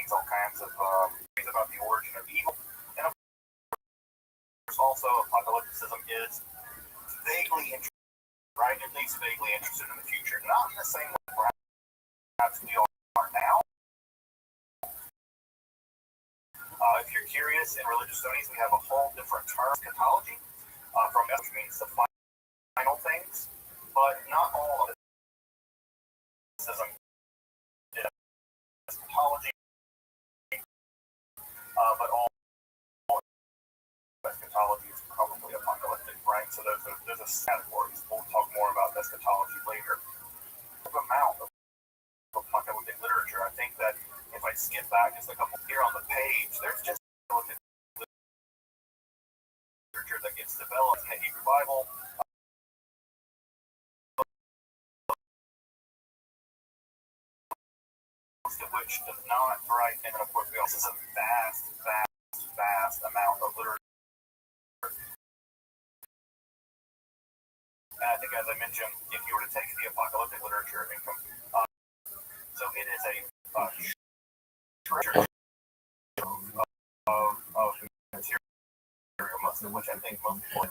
contains all kinds of things about the origin of evil. And of course, also apocalypticism is vaguely interested, right? At least vaguely interested in the future. Not in the same way perhaps we are now. If you're curious, in religious studies, we have a whole different term, eschatology, from which means the final things, but not all of eschatology is eschatology, but all eschatology is probably apocalyptic, right? So there's a categories. We'll talk more about eschatology later. The amount of apocalyptic literature, I think that if I skip back just a couple here on the page, there's just literature that gets developed in the Hebrew Bible. Most of which does not, right? And then of course this is a vast amount of literature. And I think, as I mentioned, if you were to take the apocalyptic literature and so it is a treasure of material, most of which I think most people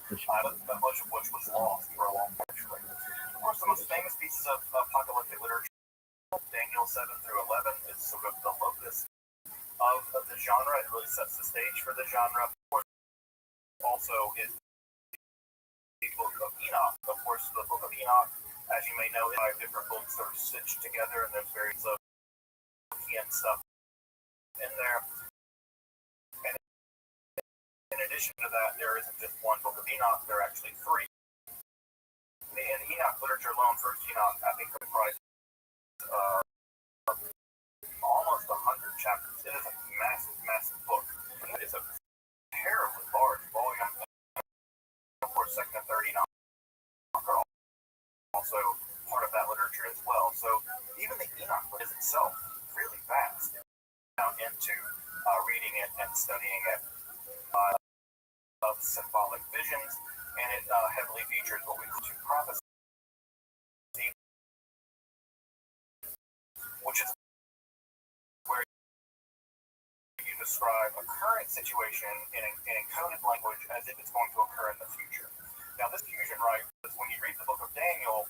much of which was lost for a long time. Of course, the most famous pieces of apocalyptic literature, Daniel 7 through 11, is sort of the locus of the genre. It really sets the stage for the genre. Of course, also is the book of Enoch. Of course, the book of Enoch, as you may know, is 5 different books that are stitched together, and there's various and stuff in there. And in addition to that, there isn't just one book of Enoch, there are actually 3. In Enoch literature alone, first Enoch, I think, comprises almost 100 chapters. It is a massive book. It is a terribly large volume. Of course, second and third Enoch are also part of that literature as well. So even the Enoch book is itself really vast. Down into reading it and studying it of symbolic visions, and it heavily features what we call prophecy, which is where you describe a current situation in encoded language as if it's going to occur in the future. Now, this fusion, right, is when you read the book of Daniel,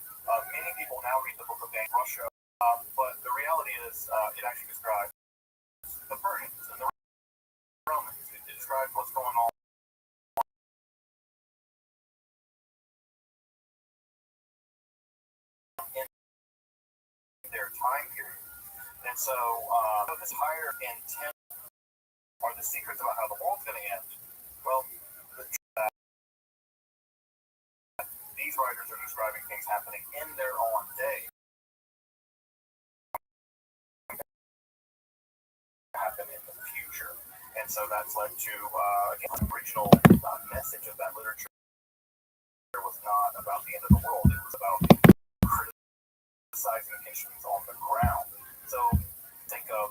many people now read the book of Daniel Russia, but the reality is it actually describes the Persians and the Romans. It describes what's going on in their time period. And so this higher intent are the secrets about how the world's going to end. Well, these writers are describing things happening in their own day. Happen in the future. And so that's led to, again, the original message of that literature was not about the end of the world. It was about criticizing conditions on the ground. So think of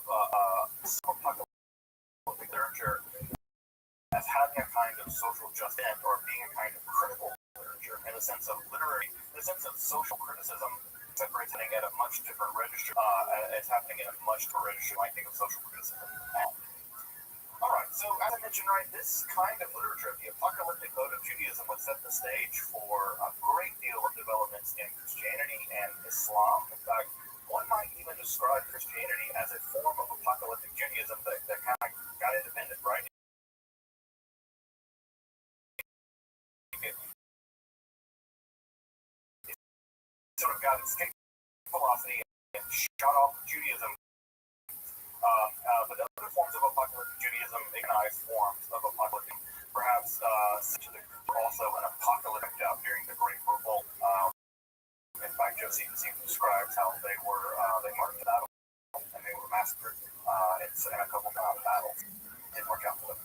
some apocalyptic literature as having a kind of social justice or being a kind of critical literature in the sense of literary, in the sense of social criticism, separating at a much different register. It's happening in a much different register, I think, of social criticism now. Alright, so as I mentioned, right, this kind of literature, the apocalyptic mode of Judaism, would set the stage for a great deal of developments in Christianity and Islam. In fact, one might even describe Christianity as a form of apocalyptic Judaism that kind of got independent, right? It sort of got escape velocity and shot off Judaism. But other forms of apocalyptic Judaism, recognized forms of apocalyptic, perhaps also an apocalyptic out during the Great Revolt. In fact, Josephus describes how they marched to battle and they were massacred in a couple of battles. It didn't work out for them.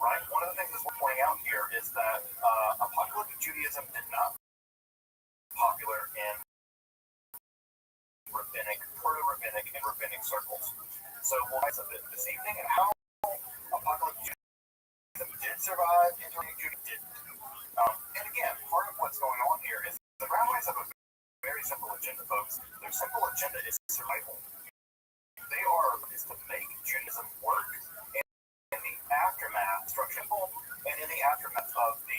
Right? One of the things that's worth pointing out here is that apocalyptic Judaism did not popular in rabbinic, proto-rabbinic, and rabbinic circles. So we'll talk a bit this evening and how apocalyptic Judaism did survive and Judaism didn't. And again, part of what's going on here is the rabbis have a very simple agenda, folks. Their simple agenda is survival. They are is to make Judaism work in the aftermath, destruction, and in the aftermath of the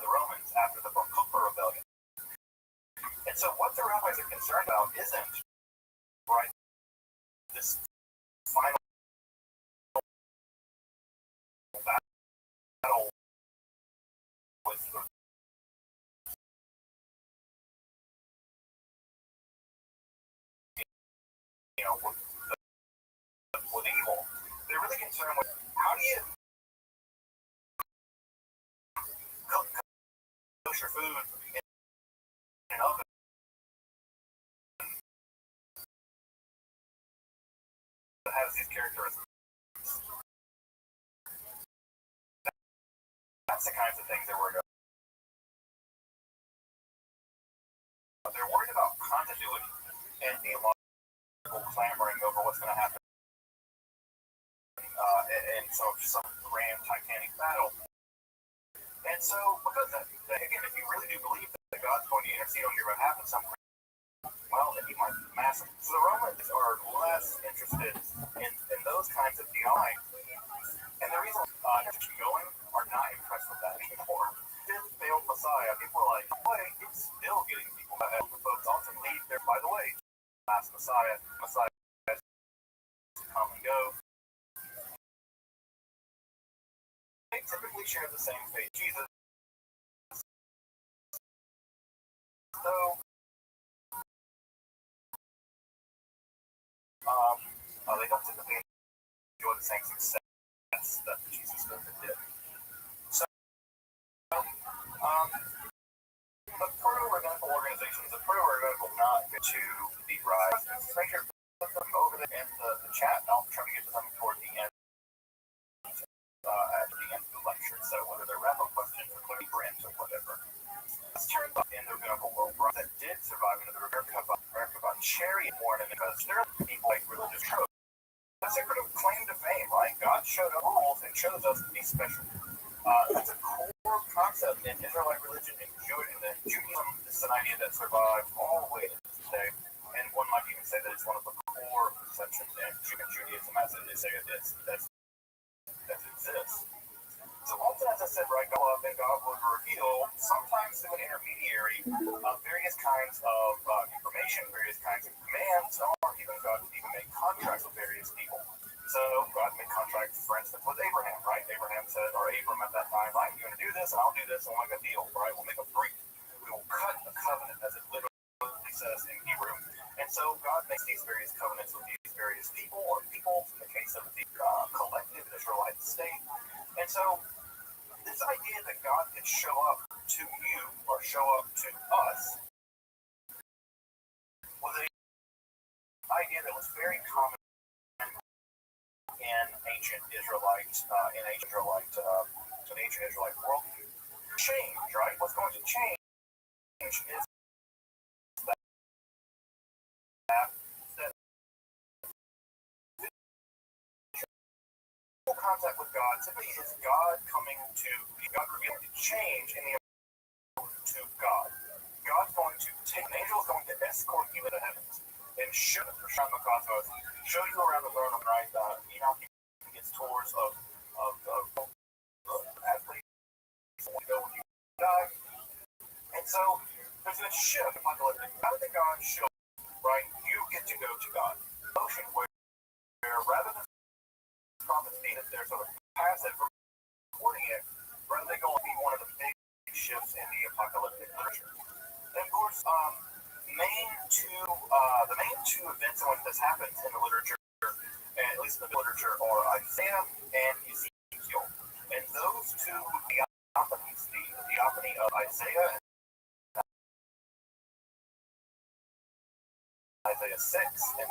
Romans after the Bar Kokhba rebellion. And so what the rabbis are concerned about isn't right this final battle with the with evil. They're really concerned with how do you cook kosher food in an oven that has these characteristics. That's the kinds of things they're worried about. They're worried about continuity and theological clamoring over what's going to happen. And so some grand titanic battle. And so because that, again, if you really do believe that God's going to intercede on your behalf in some way, well, then he might be massive. So the Romans are less interested in those kinds of theology. And the reason keep going are not impressed with that anymore. Fifth failed Messiah, people are like, wait, it's still getting people that folks often leave there, by the way, last Messiah come and go. They typically share the same faith, Jesus. So, they don't typically enjoy the same success that Jesus did. So, the proto-rabbinical organizations, the proto-rabbinical not to the rise. Make sure to put them over there in the chat. I'll try to get to them toward the end. At the end of the lecture, so whether they're wrap-up questions or deeper into whatever. Let's turn in the rabbinical world that did survive into the Merkabah chariot warning because there are people like religious tropes. That's a sort of claim to fame, right? God showed us rules and chose us to be special. That's a core concept in Israelite religion and Judaism. This is an idea that survived all the way to this day, and one might even say that it's one of the core conceptions in Judaism as it is that exists. So often, as I said, right, God would reveal, sometimes through an intermediary, various kinds of information, various kinds of commands, or even God would even make contracts with various people. So God made contracts, for instance, with Abraham, right? Abraham said, or Abram at that time, right, you're going to do this, and I'll do this, and we'll make a deal, right? We'll make a breach. We will cut a covenant, as it literally says in Hebrew. And so God makes these various covenants with these various people, or people in the case of the collective Israelite state. And so this idea that God could show up to you or show up to us was an idea that was very common in ancient Israelite world. Change, right? What's going to change is that contact with God simply is God revealing to change in the to God. God's going to take an angel is going to escort you into heavens and show you around the throne of right. Gets tours of athletes when you die. And so there's a shift apocalyptic. How did God show right? You get to go to God. Motion where rather than prophets being that they're sort of passive for reporting it, rather they go and be one of the big shifts in the apocalyptic literature. And of course, the main two events in which this happens in the literature, and at least in the literature, are Isaiah and Ezekiel. And those two theophanies, the theophany of Isaiah and Isaiah 6, and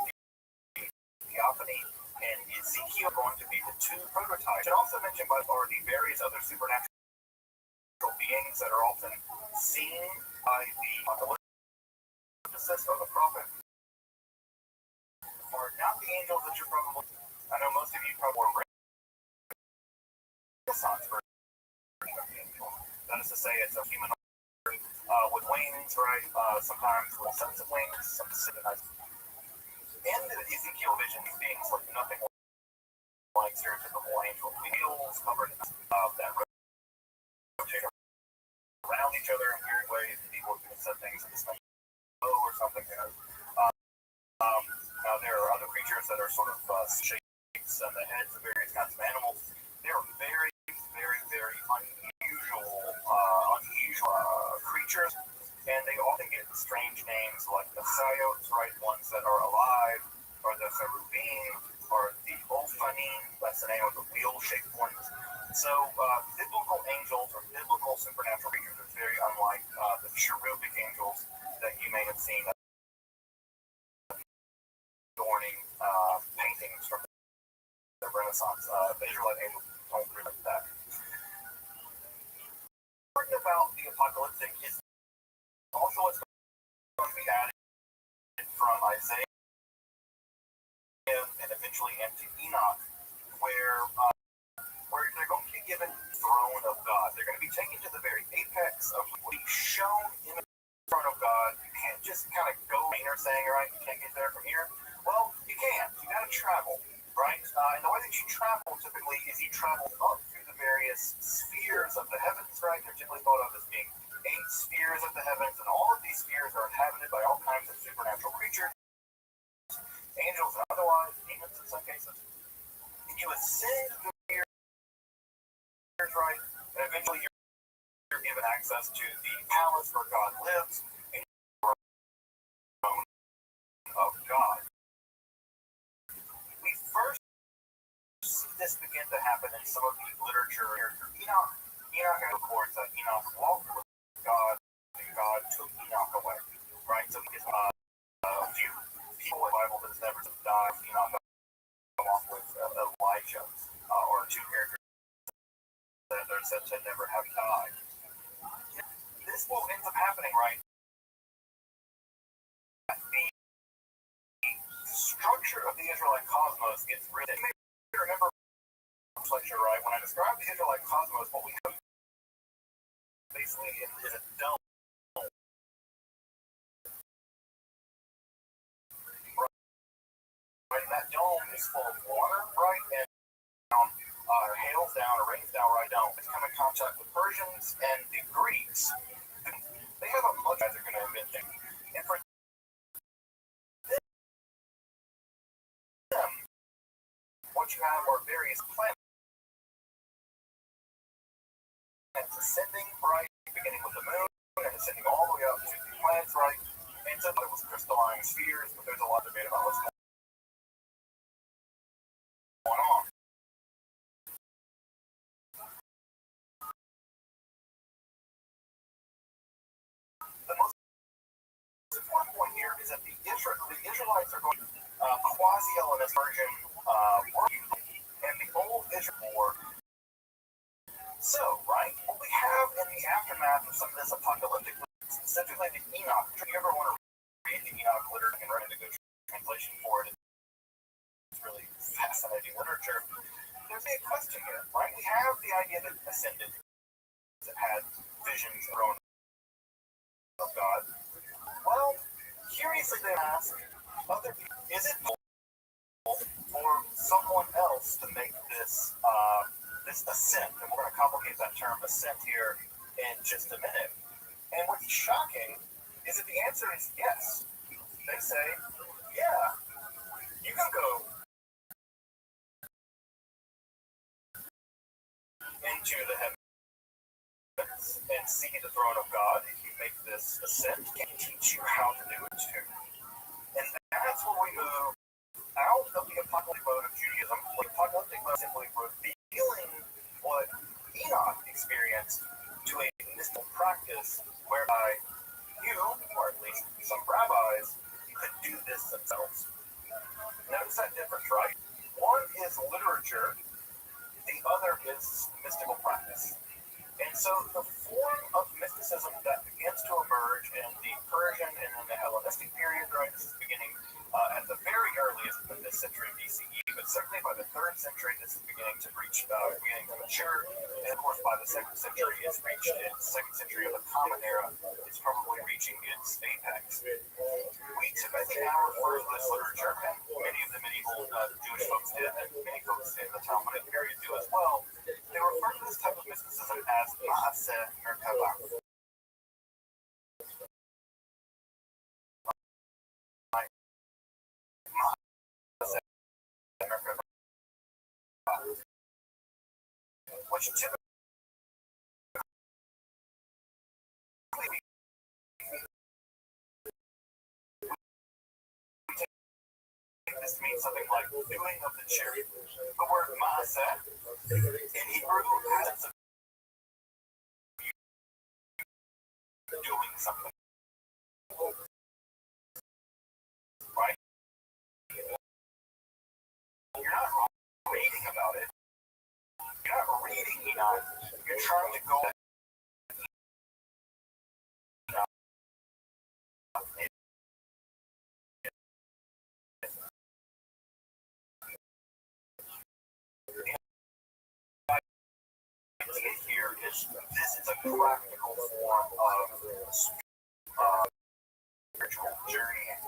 the theophany in Ezekiel are going to be the two prototypes. I should also mention by far the various other supernatural beings that are often seen by the apocalyptic of the prophet are not the angels that you're probably. I know most of you probably were Renaissance version of the angel. That is to say, it's a human with wings, right? Sometimes with sets of wings, some synchronized. In the Ezekiel vision, these beings look nothing like stereotypical angel wheels covered in that rotate around each other in weird ways. People can set things in the sky or something. Now there are other creatures that are sort of shapes and the heads of various kinds of animals. They are very, very, very unusual creatures, and they often get strange names like the Sayotes, right? Ones that are alive, or the Cherubim, or the Ophanim. That's the name of the wheel-shaped ones. So biblical angels or biblical supernatural creatures are very unlike the cherubic angels that you may have seen adorning paintings from the Renaissance. The Israelite angels don't really like that. Talking about the apocalyptic is also what's going to be added from Isaiah and eventually into Enoch, where they're going to be given the throne of God. They're going to be taken to the very apex of what is shown in the throne of God. You can't just kind of go in there saying, right, you can't get there from here. Well, you can. You got to travel, right? And the way that you travel typically is you travel up through the various spheres of the heavens, right? They're typically thought of as being 8 spheres of the heavens, and all of these spheres are inhabited by all kinds of supernatural creatures, angels and otherwise, demons in some cases. And you ascend the spheres, right? And eventually you're given access to the palace where God lives, and you're the throne of God. We first see this begin to happen in some of the literature. Enoch records that Enoch walked with God, and God took Enoch away, right? So he is a few people in the Bible that never died. Enoch along with Elijah, or 2 characters that are said to never have died. This will end up happening, right? The structure of the Israelite cosmos gets written. You may remember lecture, right? When I describe the Israelite cosmos, what we have basically is a dome. Right? And that dome is full of water, right? And hails down or rains down right down. It's come in contact with Persians and the Greeks. They have a much that they're going to invent things. And for them, what you have are various planets ascending, right? Beginning with the moon and ascending all the way up to the planets, right? And so there was crystalline spheres, but there's a lot of debate about what's going on. The most important point here is that the Israelites are going to quasi-Hellenist version worldview and the old Israel war. So, right, what we have in the aftermath of some of this apocalyptic, specifically the Enoch, if you ever want to read the Enoch literature and write a good translation for it, it's really fascinating literature. There's a question here, right? We have the idea that ascended, that had visions grown of God. Well, curiously they ask other people, is it possible for someone else to make this this ascent? And we're going to complicate that term ascent here in just a minute. And what's shocking is that the answer is yes. They say, yeah, you can go into the heavens and see the throne of God if you make this ascent. Can teach you how to do it too. And that's where we move out of the apocalyptic mode of Judaism. The apocalyptic mode simply revealing what Enoch experienced to a mystical practice whereby you, or at least some rabbis, could do this themselves. Notice that difference, right? One is this mystical practice. And so the form of mysticism that begins to emerge in the Persian and in the Hellenistic period, right, this is beginning at the very earliest in this century BCE, but certainly by the 3rd century, this is beginning to mature. And of course, by the 2nd century, it's reached its 2nd century of the Common Era. It's probably reaching its apex. We typically now refer to this literature, and many of the medieval Jewish folks did, and many folks in the Talmudic period do as well. They refer to this type of mysticism as Ma'aseh Merkabah. Which typically this means something like doing of the charity. The word Ma'aseh in Hebrew has a doing something. Right? You're not reading about it. You're not reading Enoch. You're trying to go here is this is a practical form of spiritual journeying.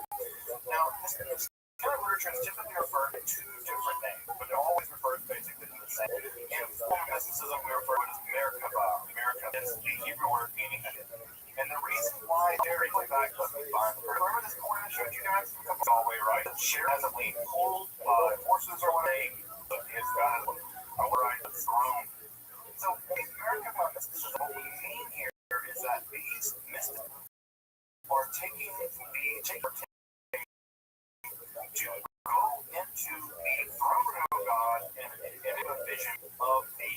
Now, this kind of literature is typically referred to 2 different names, but it always refers basically to the same. In form of mysticism, we refer to it as Merkabah. Merkabah is the Hebrew word meaning and the reason why very back remember this point I showed you guys all the way right? Share has a being pulled by forces or what is God a right of throne. So Merkabah mysticism, what we mean here is that these mystics are taking to go into the throne room of God and a vision of the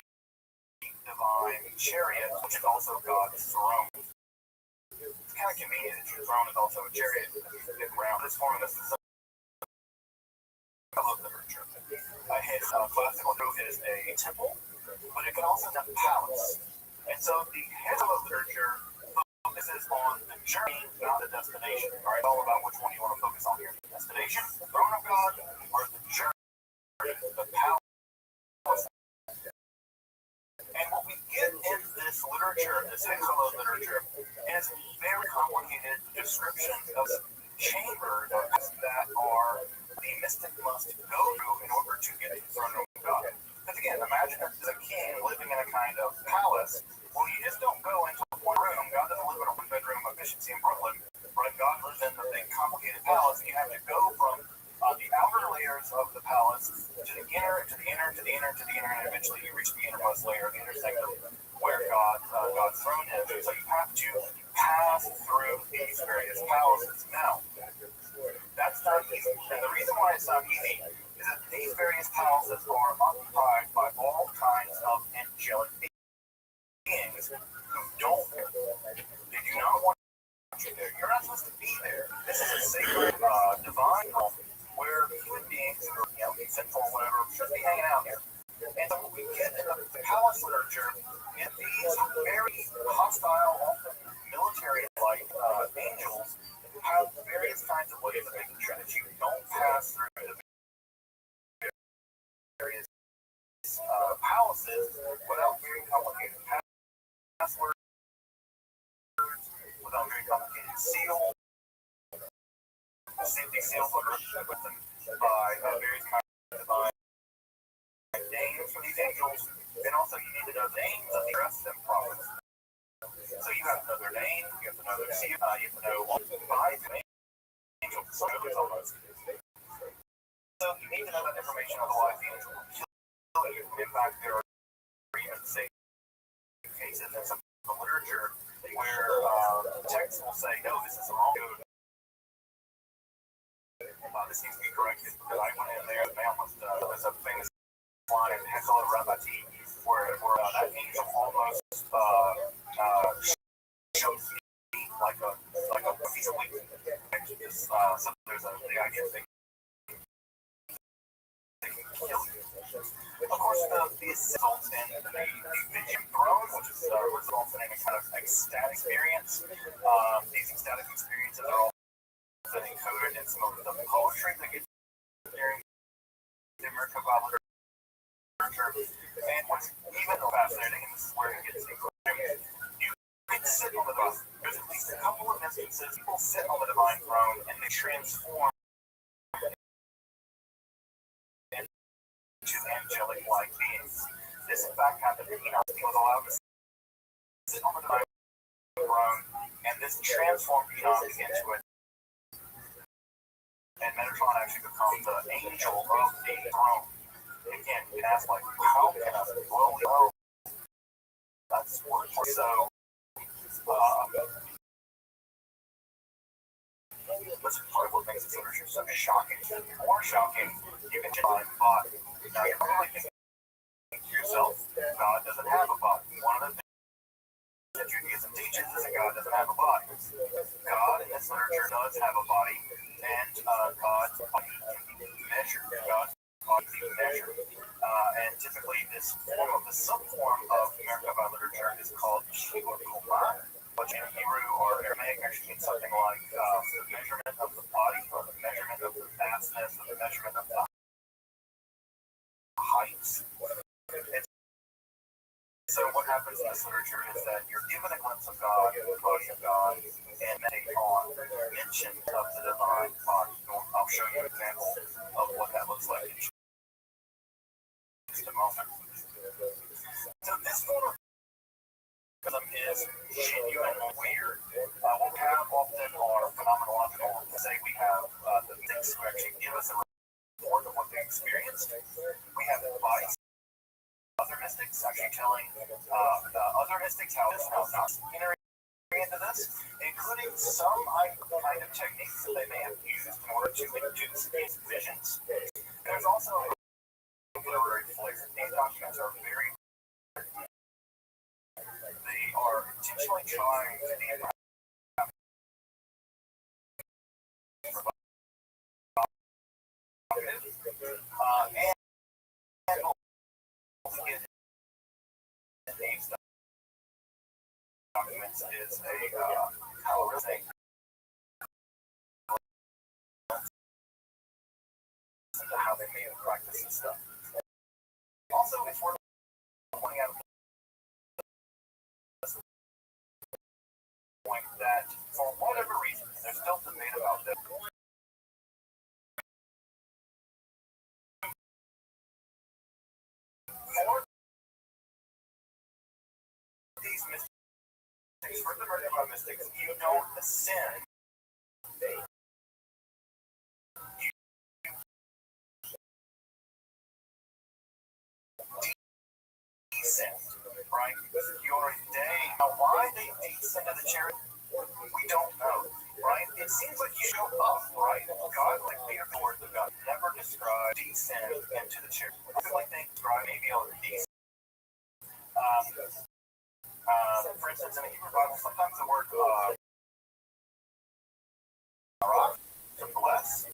divine chariot, which is also God's throne. It's kind of convenient that your throne is also a chariot around this form of mysticism. I love literature. His classical proof is a temple, but it can also be a palace. And so the head of literature focuses on the journey, not the destination. All right, all about which one you want to focus on here. The destination, the throne of God, or the journey, the palace. And what we get in this literature, this Hexalog literature, is very complicated descriptions of chambers that are the mystic must go through in order to get to the throne of God. Because again, imagine if there's a king living in a kind of palace. Well, you just don't go into one room. God doesn't live in a one-bedroom efficiency in Brooklyn, right? God lives in the big complicated palace, and you have to go from the outer layers of the palace to the inner, to the inner, to the inner, to the inner, and eventually you reach the innermost layer, the intersection where God's throne is. So you have to pass through these various palaces. Now, that's not easy. And the reason why it's not easy is that these various palaces are occupied by all kinds of angelic beings who they do not want you there. You're not supposed to be there. This is a sacred, divine home where human beings, or sinful or whatever, should be hanging out here. And so what we get in the palace literature is these very hostile, often military-like angels have various kinds of ways of making sure that you don't pass through the various palaces without very complicated passwords, without very complicated seals. The safety seals are with them by various kinds of divine names for these angels, and also you need to know the names of the rest of them prophets. So you have to know their name, you have to know their seal, you have to know what five angels, so it's almost. So you need to know that information, otherwise the angel will kill you. In fact, there are even cases in some of the literature where the text will say, no, this is the wrong code. This needs to be corrected, because I went in there, the man was, there's a famous line in Hexalog Rabbati where that angel almost shows me like a piece of wheat. So there's the idea that they can kill you. Of course, the results in the Vision throne, which is results in a kind of ecstatic experience. These ecstatic experiences are also encoded in some of the poetry that gets during the American Bible literature. And what's even fascinating, and this is where it gets incredible, you can sit on the divine. There's at least a couple of instances people sit on the divine throne and they transform into angelic-like beings. This, in fact, happened to Enoch. He was allowed to sit on the divine throne, and this transformed Enoch into a. And Metatron actually becomes the angel of the throne. Again, you can ask, like, how can a lowly throne? That's what. So, that's part of what makes this literature so shocking. More shocking, you can find body. Now, you're probably thinking to yourself, God doesn't have a body. One of the things that Judaism teaches is that God doesn't have a body. God in this literature does have a body, and God's body can be measured. God's body can be measured. And typically, this form of the subform of Merkabah literature is called Shibur Kumar, which in Hebrew or Aramaic actually means something like the measurement of the body, or the measurement of the vastness, or the measurement of the heights. And so what happens in this literature is that you're given a glimpse of God, the body of God, and made on mention of the divine body. I'll show you an example of what that looks like in just a moment. So this form of is genuinely weird. What we have often are phenomenological. Say we have the things who actually give us a report of what they experienced. We have the bodies. Other mystics actually telling other mystics how this was not entering into this, including some kind of techniques that they may have used in order to induce these visions. There's also a literary flavor. These documents are very. They are intentionally trying to be and these documents is a thing into how they may have practiced this stuff. Also, it's worth pointing out point that for whatever reason, there's still debate about this. For these mystics, for the Rabbbi mystics, you don't ascend. You descend, right? Your day. Now, why they descend to the chariot, we don't know, right? It seems like you show up, right? God, like Peter, the word of God, never described descend into the chariot. I feel like they describe maybe on the descend. For instance, in the Hebrew Bible, sometimes the word to bless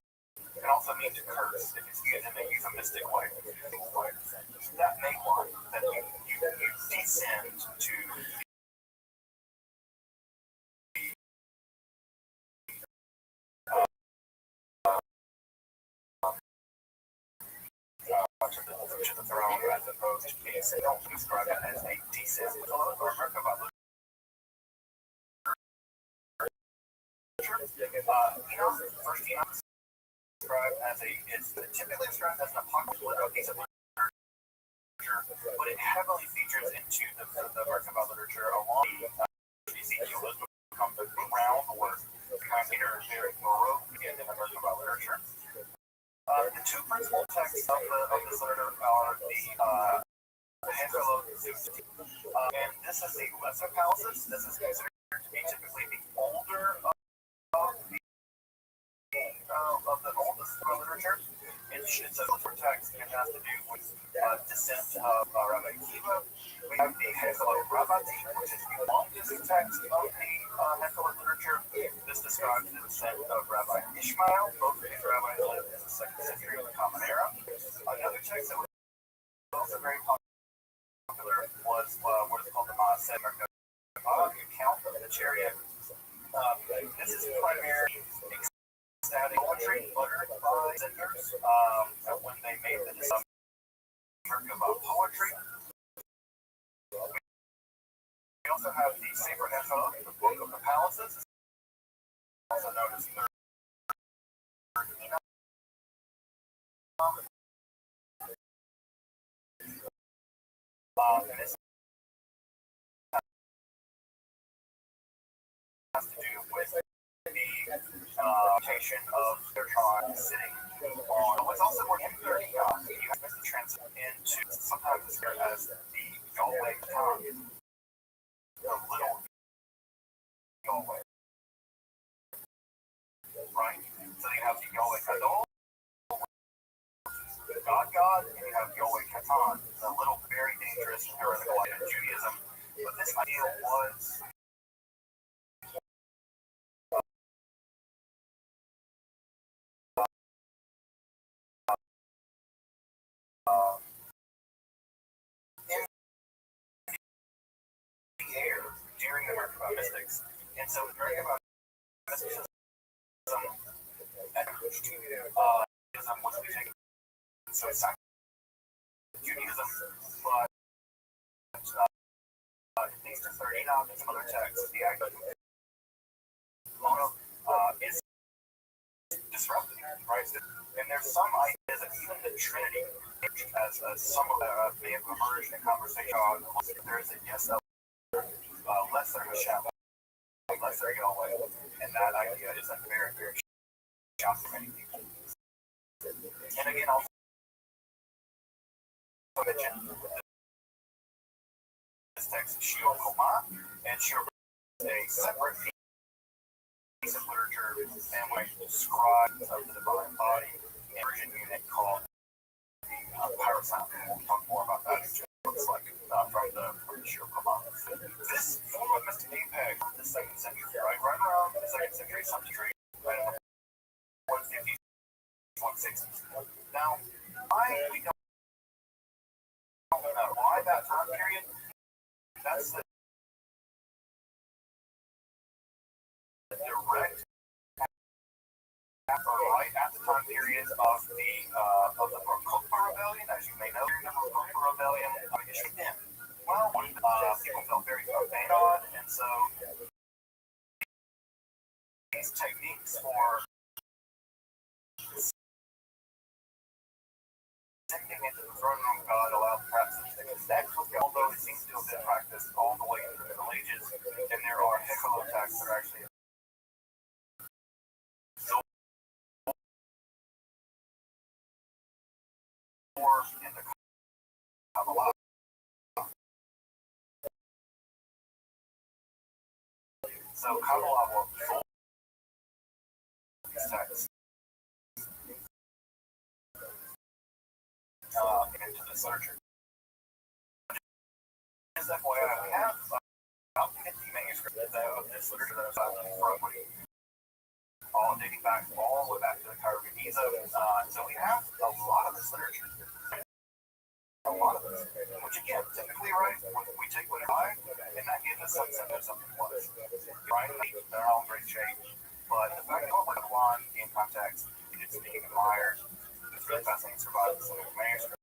can also mean to curse if it's used in a euphemistic way. That may want that you descend to to the throne as opposed to being said. Don't describe it as a descent. A lot of our Merkabah first Enoch described as it's typically described as an apocryphal piece of literature, but it heavily features into the Merkabah literature along Ezekiel has become the groundwork behind Peter very Moreau in the Merkabah literature. The two principal texts of this literature are the handful of and this is the Lesser Palaces. This is considered to be typically the older of the oldest literature. It's a literature text that has to do with descent of Rabbi Akiva. We have the handful of Rabbbi, which is the longest text of the handful of literature. This describes the descent of Rabbi Ishmael. Both of these rabbis lived in the 2nd century of the Common Era. Another text that was also very popular was what is called the Maaseh account of the chariot. This is primarily ecstatic poetry uttered by singers when they made the work about poetry. We also have the Sefer Nephot, the Book of the Palaces, also known as Third Enoch. And this has to do with the location of their tribe sitting on what's also more in Third Enoch. You have to translate into sometimes it's here as the Yahweh tongue, the little Yahweh, right? So you have the Yahweh Kadol, God, and you have Yahweh Katan, the little very dangerous heretical in Judaism. But this idea was in the air during the work about mystics. And so during about mysticism, which we take so it's not Judaism, but things to 30 now and some other texts, the act of is disrupted, right? And there's some ideas that even the Trinity, as some of may have emerged in conversation on, there is a yes, lesser Shabbat, lesser Yahweh, and that idea is a very, very shock to many people. And again, also mention this text, Shiur Koma, and Shiur is a separate piece of literature and we describe of the divine body in a version unit called the Parasat. We'll talk more about that in just looks like from the Shiur Koma. This form of mystic apex in the 2nd century, right around the 2nd century, some degree, right in the 150s, 160s. Now, we don't know why that time period. That's the direct right at the time period of the Bar Rebellion, as you may know. The Bar Rebellion issued in. Well, people felt very abandoned, and so these techniques for sending into the throne room of God allowed perhaps to connect with God, although it seems to have been practiced all the way through the Middle Ages, and there are hecalotaxes that are actually in the Kabbalah. So Kabbalah will fold these texts into this literature. As FYI, we have about 50 manuscripts of this literature that is all dating back all the way back to the Cairo Giza. So we have a lot of this literature. A lot of this. Which again, typically, right, we take what it is, and that gives us some sense of something was. Right? They're all in great shape. But the fact that we have one in context, it's being admired, it's really fascinating to survive this little manuscript.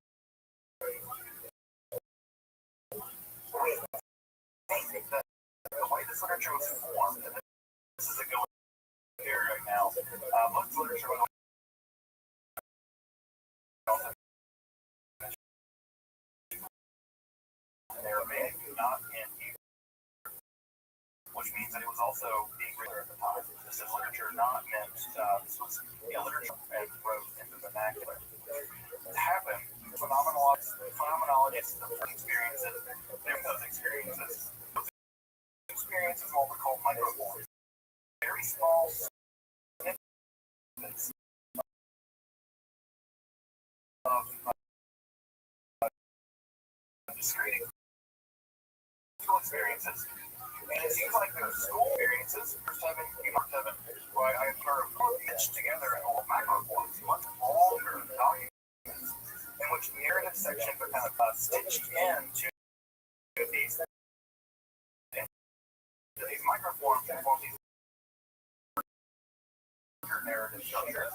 The way this literature was formed, and this is a good here right now, most literature was in Aramaic, not in Hebrew, which means that it was also being written at the time. This is literature not meant, this was literature and wrote in the vernacular. It happened, phenomenologists of experiences, those experiences what we call microforms. Very small snippets of discrete experiences. And it seems like those school experiences, for 7, right, I are pitched together in all macroforms, much longer documents, in which narrative sections are kind of stitched into the narrative structures.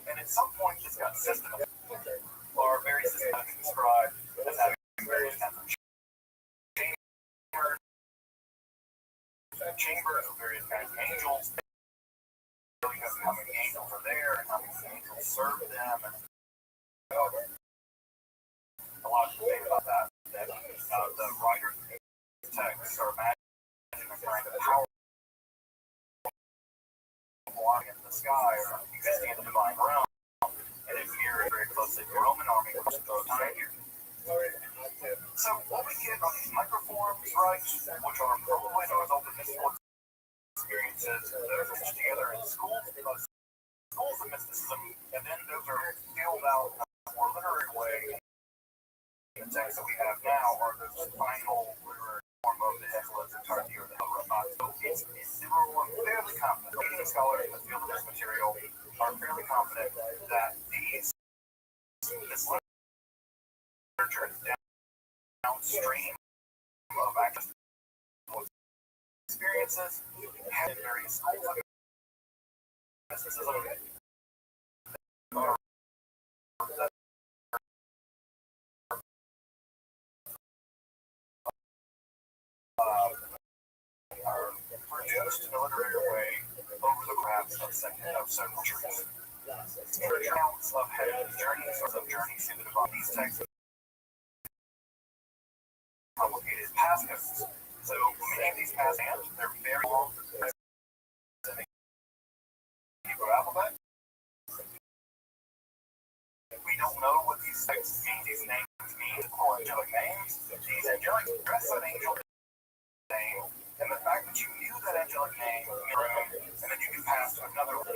And at some point, this got systematic, or very systematically described as having various kinds of chambers of various kinds of angels, because how many angels are there and how many angels serve them, and a lot of debate about that. That the writers of the text are imagining a kind of power flying in the sky or existing in the divine realm, and if you're very close to the Roman army, which is the time here. So what we get on these microforms, right, which are probably the result of mystical experiences that are stitched together in schools of mysticism, and then those are filled out in a more literary way. The text that we have now are the final literary form of the Hexalyth Tardi or the Rabbbi. So we're fairly confident, leading scholars in the field of this material are fairly confident that this literature is downstream of actual experiences had in various schools of mysticism. Are produced in a literary way over the course of several centuries. Accounts of heavenly journeys or of journeys through the divine. These texts complicated passcodes. So many of these passcodes, they're very long in the Hebrew alphabet. We don't know what these texts mean. These names mean or angelic names. These angelic dress an angel name, and the fact that you knew that angelic name in the room, and then you can pass to another one.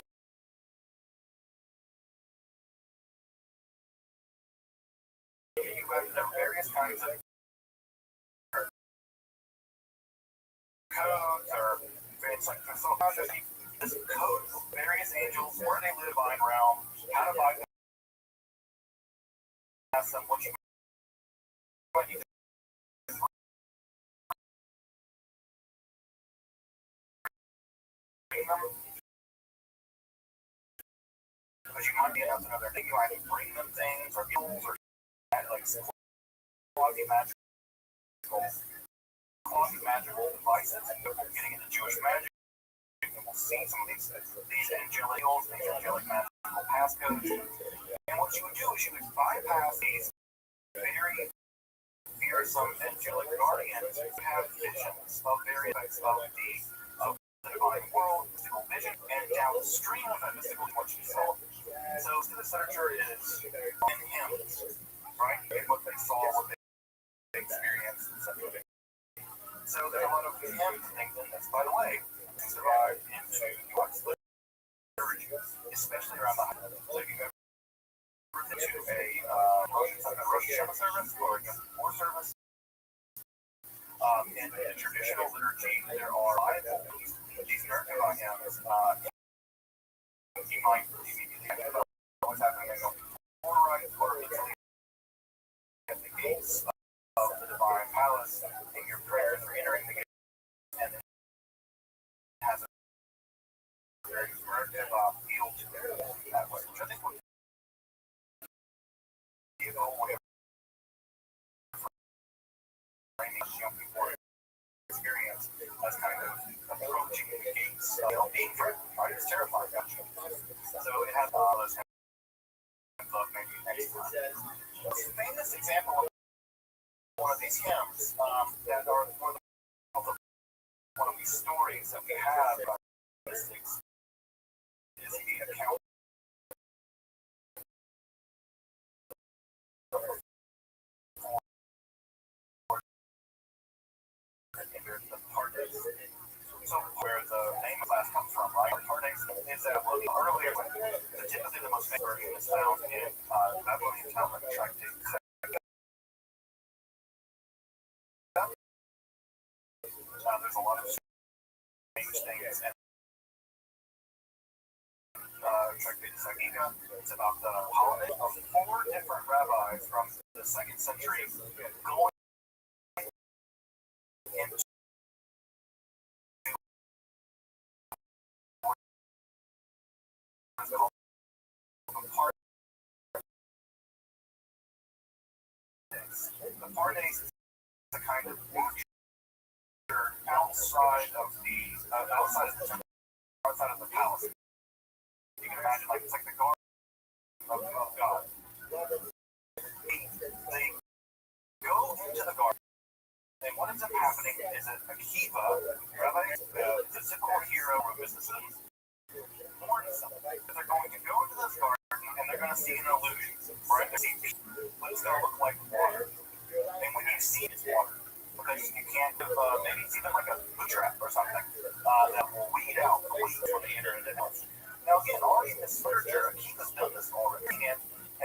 You have various kinds of codes or various like so this code of various angels, where they live, divine realm, how to bypass them, what you them, because you might be another thing, you either bring them things or gills or like quasi-magical devices, and getting into Jewish magic, and we'll see some of these angelic magical passcodes. And what you would do is you would bypass these very fearsome angelic guardians who have visions of various types of the divine world, mystical vision, and downstream of that mystical what you saw. So this literature is in hymns, right? In what they saw, what they experienced, and such. So there are a lot of hymns and things in this. By the way, they survived into York's liturgy, especially around the high. So if you've ever been to a Rosh Hashanah service or a Yom Kippur service, in the traditional liturgy, there are these Merkava hymns. You might immediately think about what's happening in Yom Kippur, right? Or literally at the gates of the divine palace, and your prayers are entering the gate, and it has a very Merkava feel to it that way, which I think would give a way of framing Yom Kippur experience as kind of approaching the gates, being threatened, right? It's terrifying, actually. So it has all those maybe next time. The famous example of one of these hymns that are one of these stories that we have about mystics is the account the Pardes. So where the name of class comes from, right? Pardes is that well, the earlier one, typically the most famous version is found in Babylonian Talmud tractate. There's a lot of strange things and tractate Sagiga. It's about the holiday of 4 different rabbis from the 2nd century going into Pardes is a kind of outside of the temple, outside of the palace. You can imagine, like, it's like the garden of God. They go into the garden, and what ends up happening is that Akiva, Rabbi, the typical hero of businesses, warns them that they're going to go into this garden and they're going to see an illusion, right? They see what it's going to look like water. And when you see it's water, because you can't have, maybe it's even like a food trap or something that will weed out the weeds from the internet. Now, again, all in this literature, Akiva's done this already, and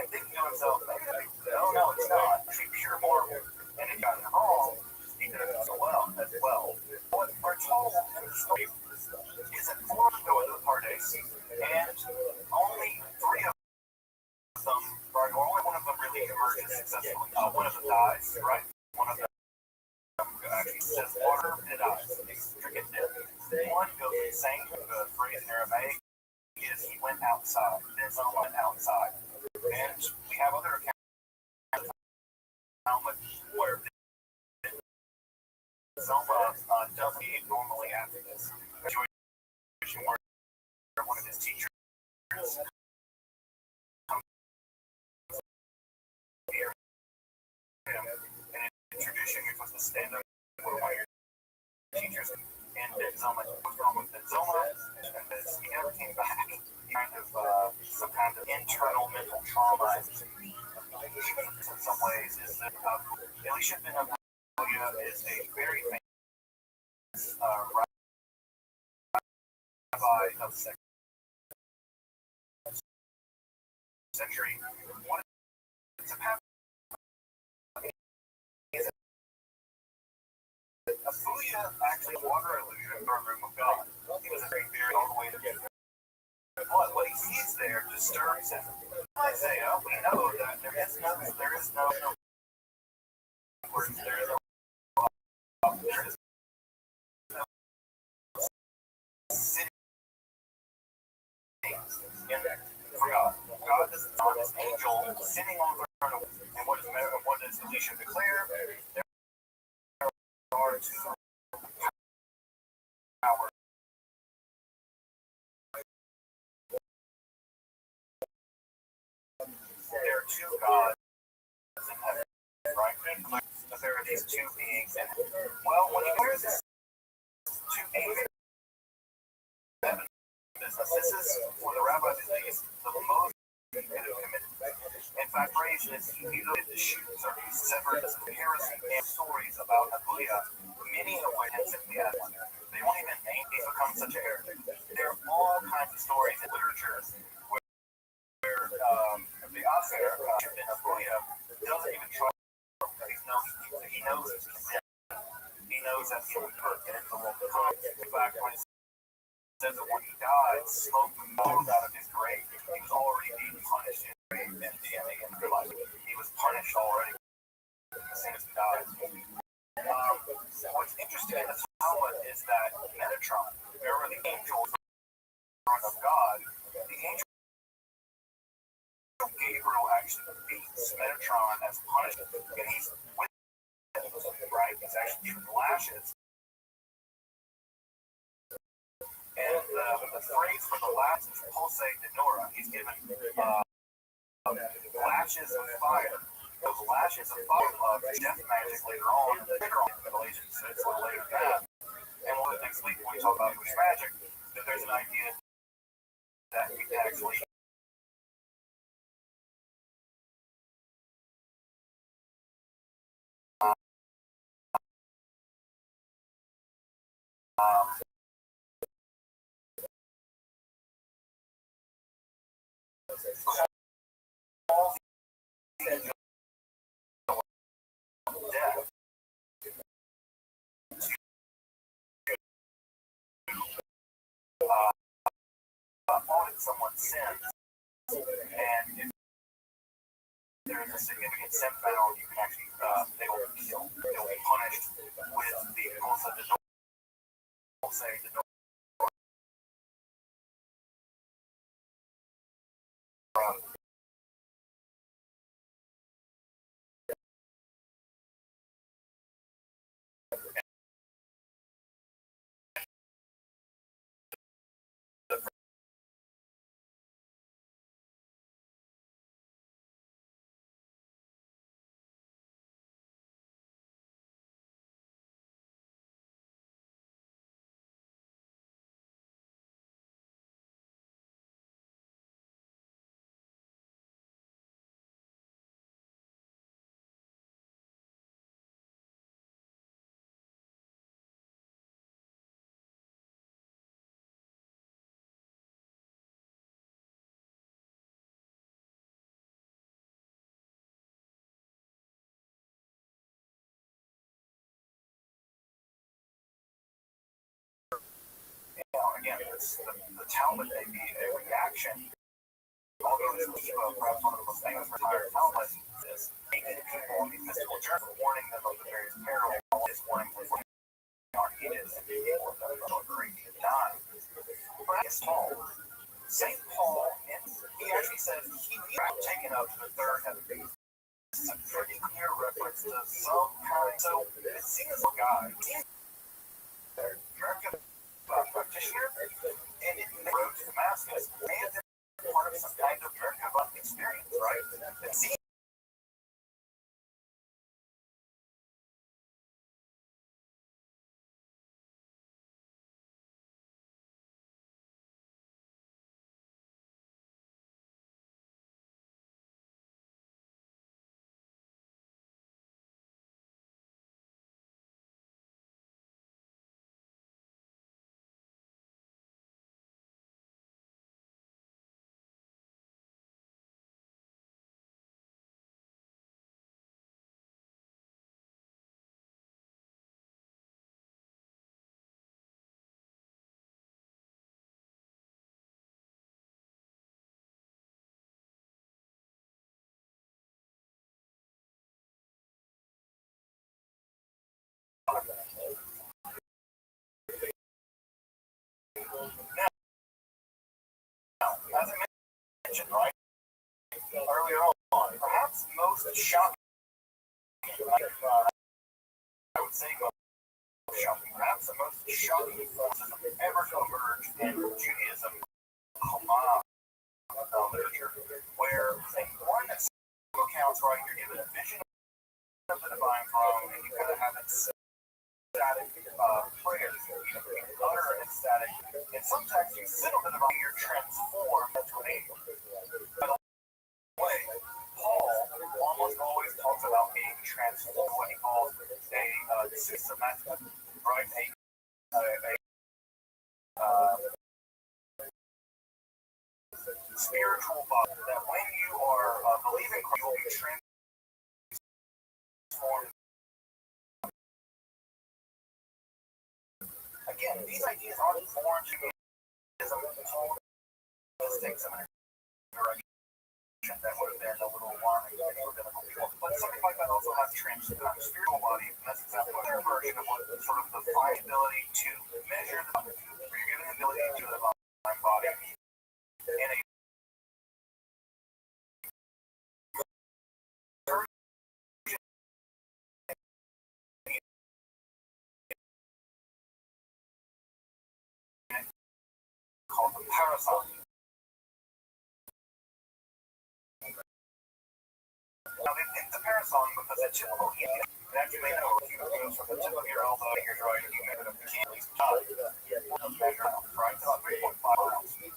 thinking to himself, no, it's not. It's pure marble. And he got it wrong. He did it so well as well. What we're told in the story is that four of them go into the Pardes, and only three of them, right, or only one of them really emerges successfully. One of them dies, right? One of them actually says water and dies. One goes insane. The phrase in Aramaic is he went outside. Then someone went outside. And we have other accounts of how much where Zoma does behave normally after this situation where one of his teachers comes here and in tradition you're supposed to stand up with one of your teachers and Zoma what's wrong with Zoma and this he never came back. Kind of some kind of internal mental trauma in some ways is that Elisha ben Abuya is a very famous rabbi of the century. What is Abuya actually water illusion or room of God. He was a very all the way to get what he sees there disturbs him. Isaiah, we know that there is no city for God. God is not his angel sitting on the throne, and what does Elisha declare? There are two powers. There are two gods in heaven, right? But there are these two beings in heaven. Well, when he wears this two beings in heaven, this is for the rabbis, the most committed. In fact, praise is he mutilated the shoes or he severed his heresy and stories about Abuya, many of which have simply had one. They won't even name he's become such a heretic. There are all kinds of stories in literature where the author, Ben Abuya, doesn't even try because he knows he's condemned. He knows that he would put in the world of time. In fact, when it says that when he died, smoke rolled out of his grave. He was already being punished in the afterlife. He was punished already as soon as he died. What's interesting in the Talmud is that Metatron, remember the angel of God, the angel Gabriel actually beats Metatron as punishment, and he's with him, right? He's actually given lashes. And the phrase for the lashes, pulse de Nora, he's given lashes of fire. Those lashes of fire death magic later on in the Middle Ages, so it's a little later than that. And next week when we talk about Jewish magic, that there's an idea that you can actually call the angel of death audit someone's sins, and if there is a significant sin found, you can actually they will be killed. They will be punished with the also the the Talmud may be a reaction. Although this was perhaps one of the most famous retired Talmud is making people on these mystical journeys, warning them of the various perils, is warning them from our heated and people that are going crazy and die. But it's Paul. St. Paul, and he actually says he was taken up to the third heaven. It's a pretty clear reference to some kind. So it seems like God, American practitioner, and it wrote to Damascus, and part of some kind of American experience, right? It seems now, as I mentioned, right, earlier on, perhaps most shocking, I would say most shocking, perhaps the most shocking forces ever to emerge in Judaism, Qumran literature, where in one accounts, right, you're given a vision of the divine throne, and you kind of have ecstatic prayers, you utter ecstatic. In some texts, you sit on the divine, you're transformed into an angel. By the way, Paul almost always talks about being transformed, what he calls a systematic, right? Spiritual body, that when you are believing Christ, you will be transformed. Again, these ideas aren't foreign to Judaism. Paul takes them in a direction that would have been a little alarming to rabbinical people. But something like that also has transformed spiritual body, and that's exactly what their version of what sort of the divine ability to measure the body. You're given the ability to the divine body in a called the parasite. Now, they picked the parasong because it's typical Indian. And as you may know, if you go from the tip of your elbow to your right, you measure the can't at least measure out, right? About 3.5 miles. The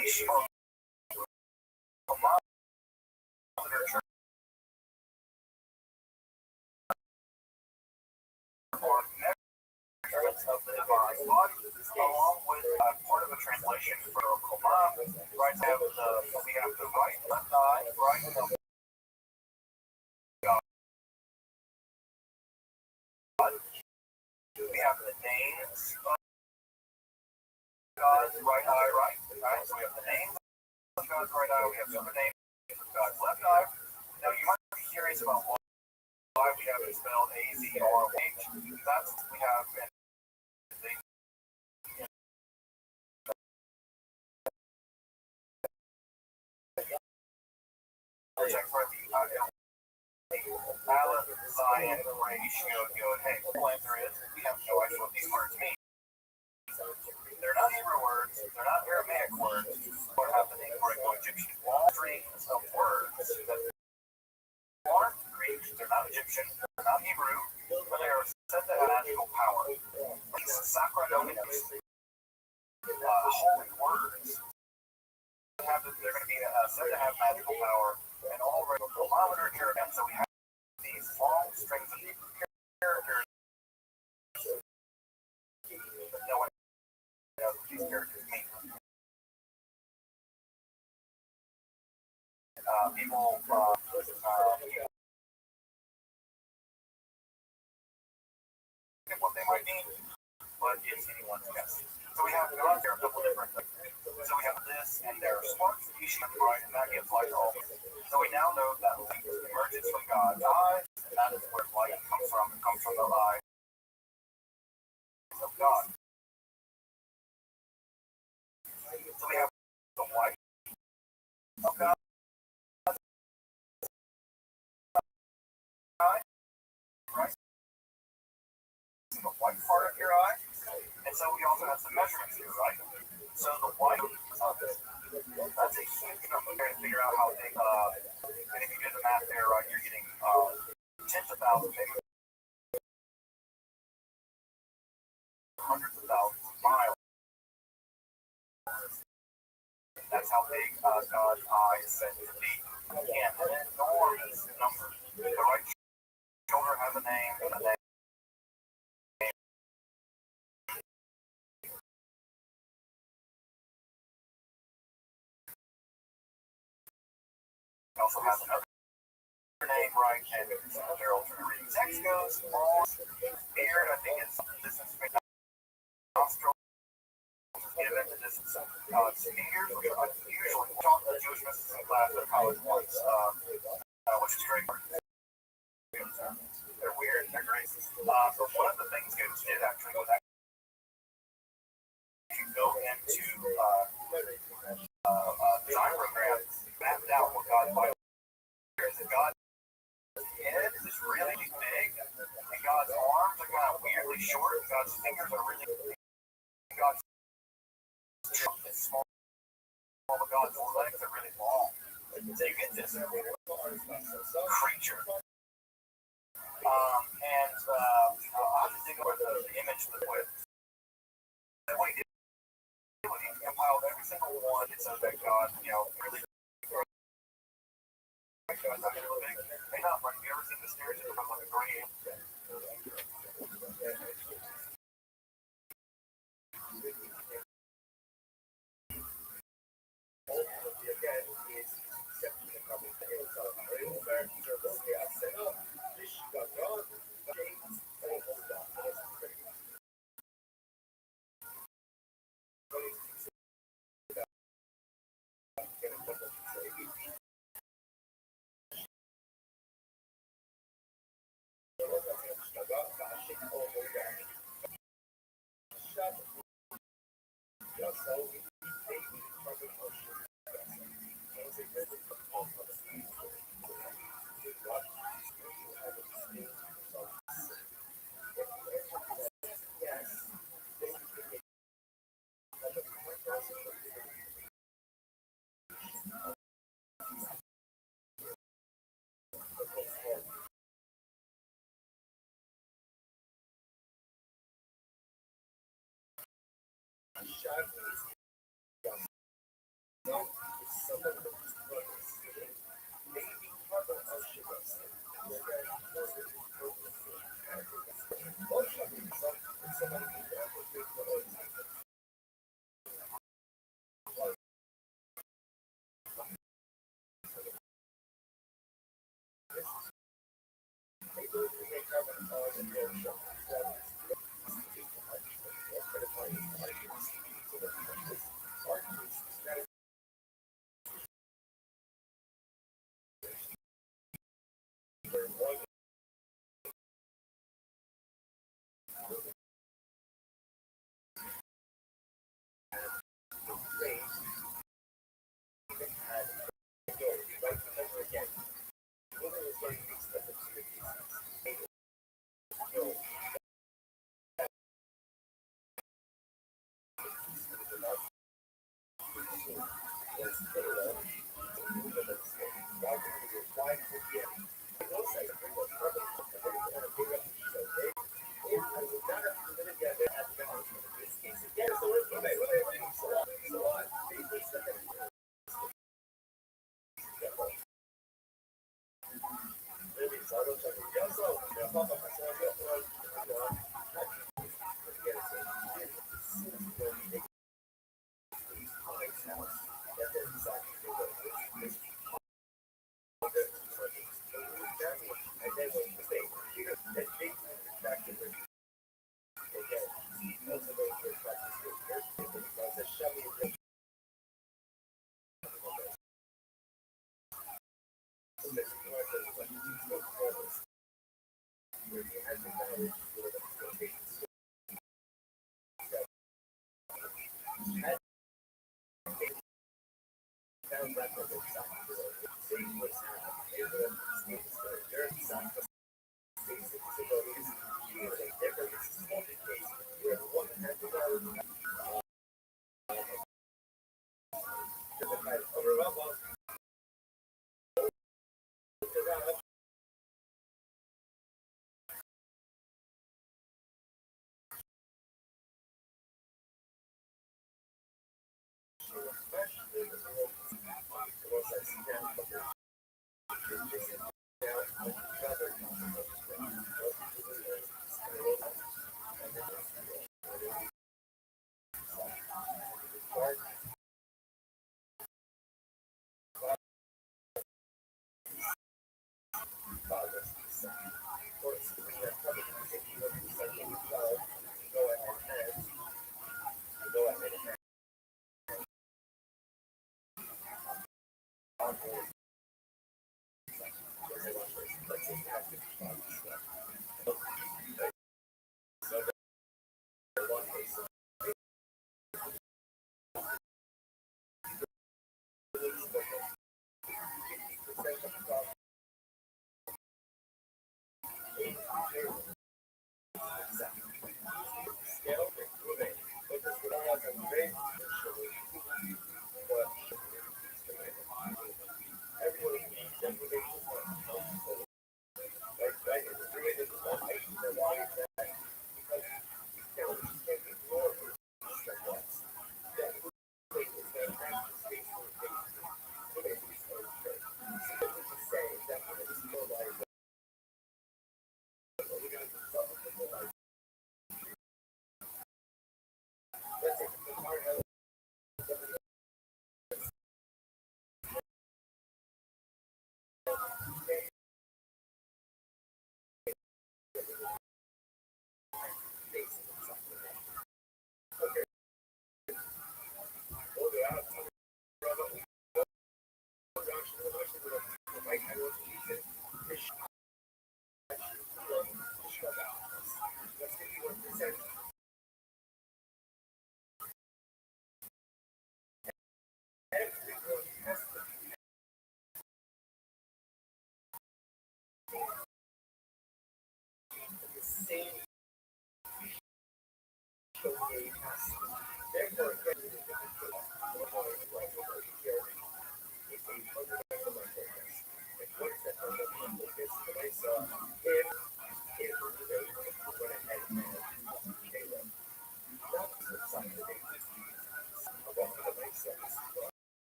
issue of literature or measurements of the divine body, along with part of a translation for Qumran, right? We have the right left eye, right? We have the names of God's right eye, right? So we have the names of God's right eye, we have the names of God's left eye. Now you might be curious about why we have it spelled A-Z-R-O-H. That's what we have in the check for the Aleph, Zion, ratio, good. Hey, the answer is we have no idea what these words mean. They're not Hebrew words, they're not Aramaic words. What happened in Egyptian strings of words that aren't Greek, they're not Egyptian, they're not Hebrew, but they are said to have magical power. These sacramentos, holy words, they're going to be said to have magical power, and all literature, and so we have these long strings of characters, but no one knows what these characters mean. People what they might mean, but it's anyone's guess. So we have God there a couple different things. So we have this, and there are sparks that you shoot, right? And that gives light all. So we now know that light emerges from God's eyes, and that is where light comes from. It comes from the eyes of God. So we have the light of God, right? The white part of your eye. And so we also have some measurements here, right? So the white of it, that's a huge number. We're going to figure out how big, and if you do the math there, right, you're getting tens of thousands, maybe hundreds of thousands of miles. That's how big God's eye is said to be. Again, an enormous number. The right shoulder has a name, and a name. It also has another name, right? And their alternate reading text goes on. Beard, I think it's distance between nostrils given the distance of God's fingers, which are unusually taught in the Jewish mysticism class at college once, which is great. They're weird, they're great. But one of the things students did actually was you go into design program, mapped out what God's Bible is. God's head is really big, and God's arms are kind of weirdly short, and God's fingers are really big. God's trunk is small, but God's legs are really long. So you get this creature. And I'll just dig over the image with. And what he did was he compiled every single one, and so that God, really. Hey, not like, have you ever seen the stairs that become like a green?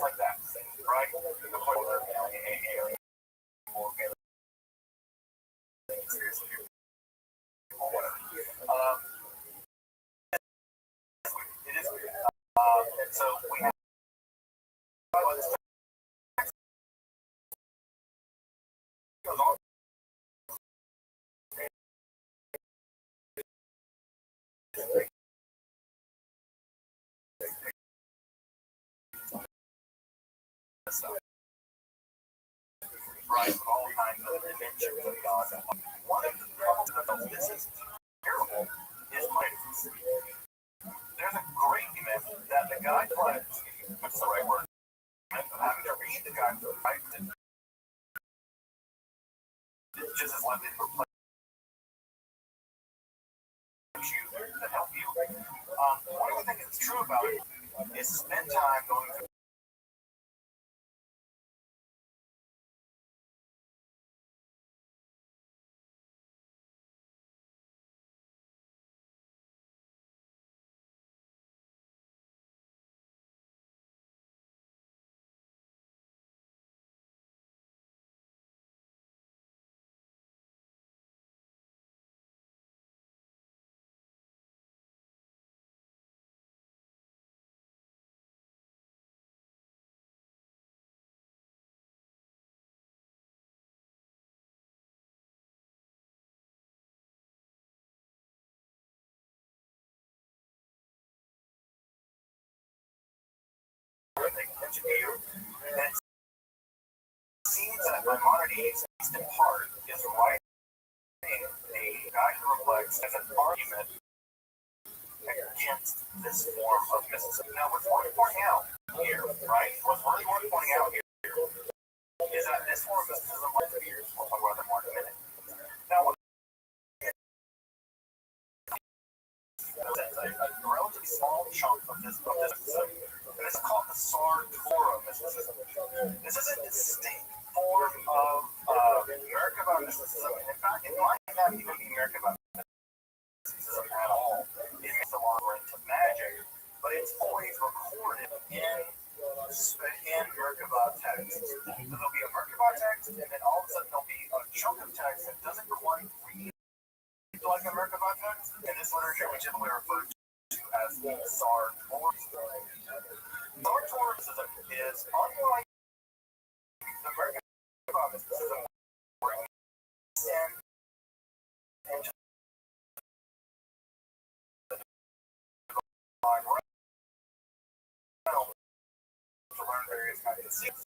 like that, right? Um, it is weird. And so we have goes on stuff, right? All kinds of dimensions of God. One of the problems of this is terrible is life. There's a great myth that the guy pledged, which is the right word, having to read the guy for right just as likely to replace you to help you. One of the things that's true about it is spend time going through everything attention to you. And it seems that Maimonides, at least in part, is writing a guide to reflects as an argument against this form of mysticism. Now, what's worth pointing out here, right? What's really worth pointing out here is that this form of mysticism, like the years, we'll talk about that more in a minute. Now, a relatively small chunk of this mysticism, and it's called the Sartora mysticism. This is a distinct form of Merkabah mysticism, and in fact, it might not even be Merkabah mysticism at all. It makes a lot into magic, but it's always recorded in Merkabah text. So there'll be a Merkabah text, and then all of a sudden there'll be a chunk of text that doesn't quite read like a Merkabah text. In this literature, we generally refer to as the Sartora. Sartora mysticism is unlike the Merkabah mysticism, where it's in and just to learn various kinds of secrets.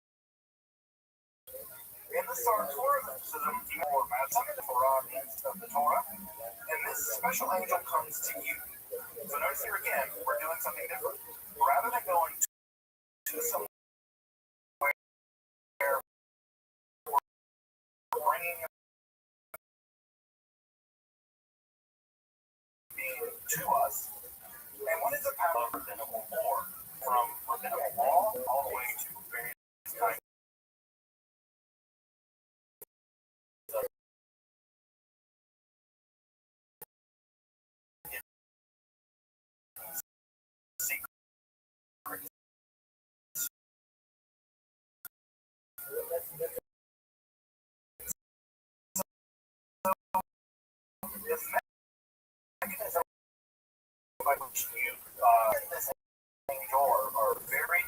In the Sartora mysticism, you are mapped for of the Torah, and this special angel comes to you. So notice here again, we're doing something different. Rather than going to somewhere where we're bringing being to us, and what is the power of rabbinical lore? From rabbinical law all the way to various kinds of secrets. The mechanism by which you this angel are very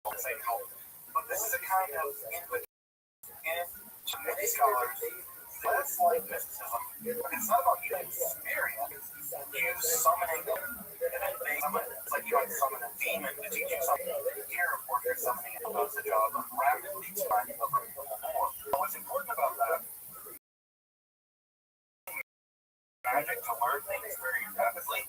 difficult, but this is a kind of input in to many scholars. That's like mysticism. It's not about you experience, you summoning them, and then they summon. It's like you summon a demon to teach you something. Here, of course, you're summoning it. Does the job of rapidly finding a little more. But what's important about that? Magic to learn things very rapidly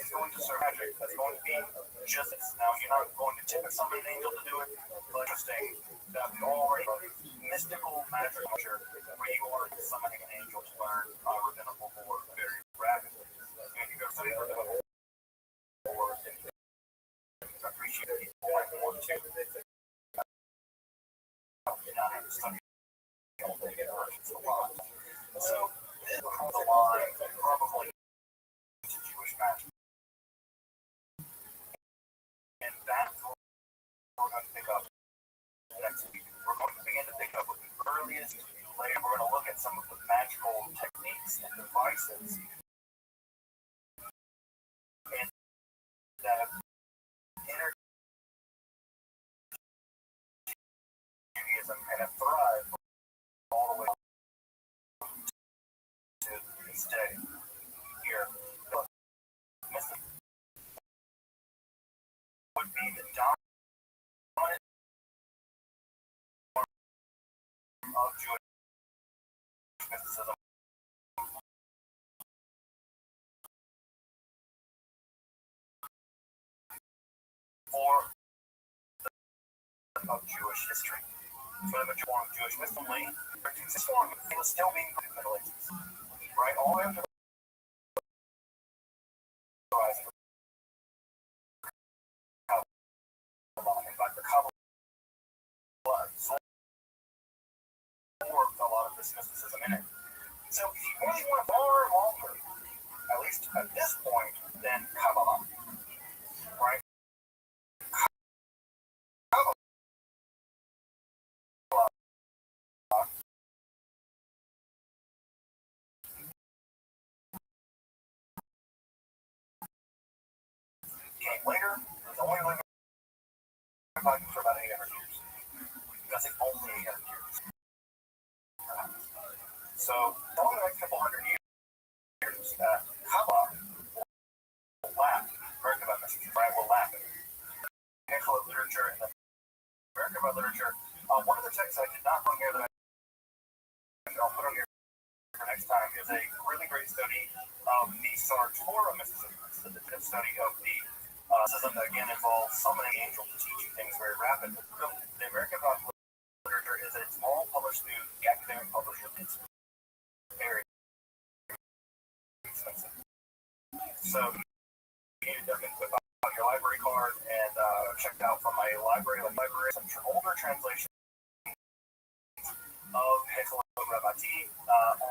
is going to serve magic. That's going to be just now. You're not going to typically summon an angel to do it. But interesting that we already have mystical magic culture where you are summoning an angel to learn rabbinical lore very rapidly. And you go study rabbinical lore and appreciate it more too. You're not having to study all day and a lot. So this is the line probably to Jewish magic. And that's what we're going to pick up next week. We're going to begin to pick up with the earliest later. We're going to look at some of the magical techniques and devices and that have entered Judaism and have thrived all the way to this day. Here, mysticism would be the dominant of Jewish mysticism or of Jewish history. So the form of Jewish mysticism, this form was still being put in the Middle Ages, right? All the way up to the rise of Kabbalah. In fact, the Kabbalah absorbed a lot of this mysticism in it. So if you really want far longer, at least at this point, than Kabbalah, right? Kabbalah came later. It was only living for about 800 years. That's like only 800 years. So over the next couple hundred years, Kabbalah will laugh. American about messages, right? Will laugh at Anglo literature and the American about literature. One of the texts I did not bring here that I'll put on here for next time is a really great study of the Sartorial mysticism. It's the definitive study of the mysticism that again involves summoning angels to teach you things very rapidly. So the American about literature is a small published through the academic publisher. It's very expensive. So you need to definitely put on your library card and check it out from my library. The library is some older translation of Hechel Rabbati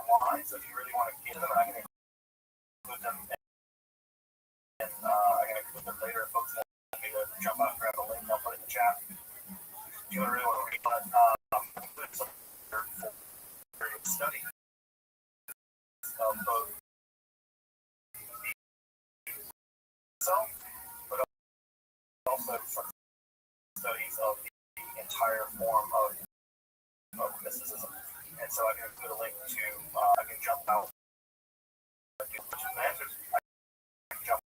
online. So if you really want to get them, I can include them. And I can include them later if folks want me to jump out and grab a link. I'll put it in the chat. If you really want to read, but include some study of both itself, but also some studies of the entire form of mysticism. And so I can include a link to, I can jump out. I can jump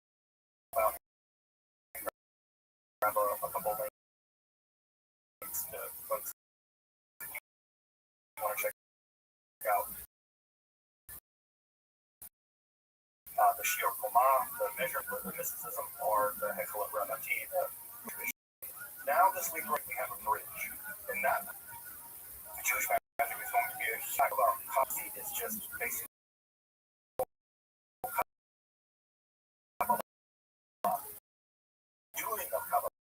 out and grab a couple of links to folks who want to check out the Shiur Koma, the measure of the mysticism, or the Hechel Rabbati, the tradition. Now this week we have a bridge in that the Jewish magic is going to be a talk about Kabbalah is just basically doing of Kabbalah.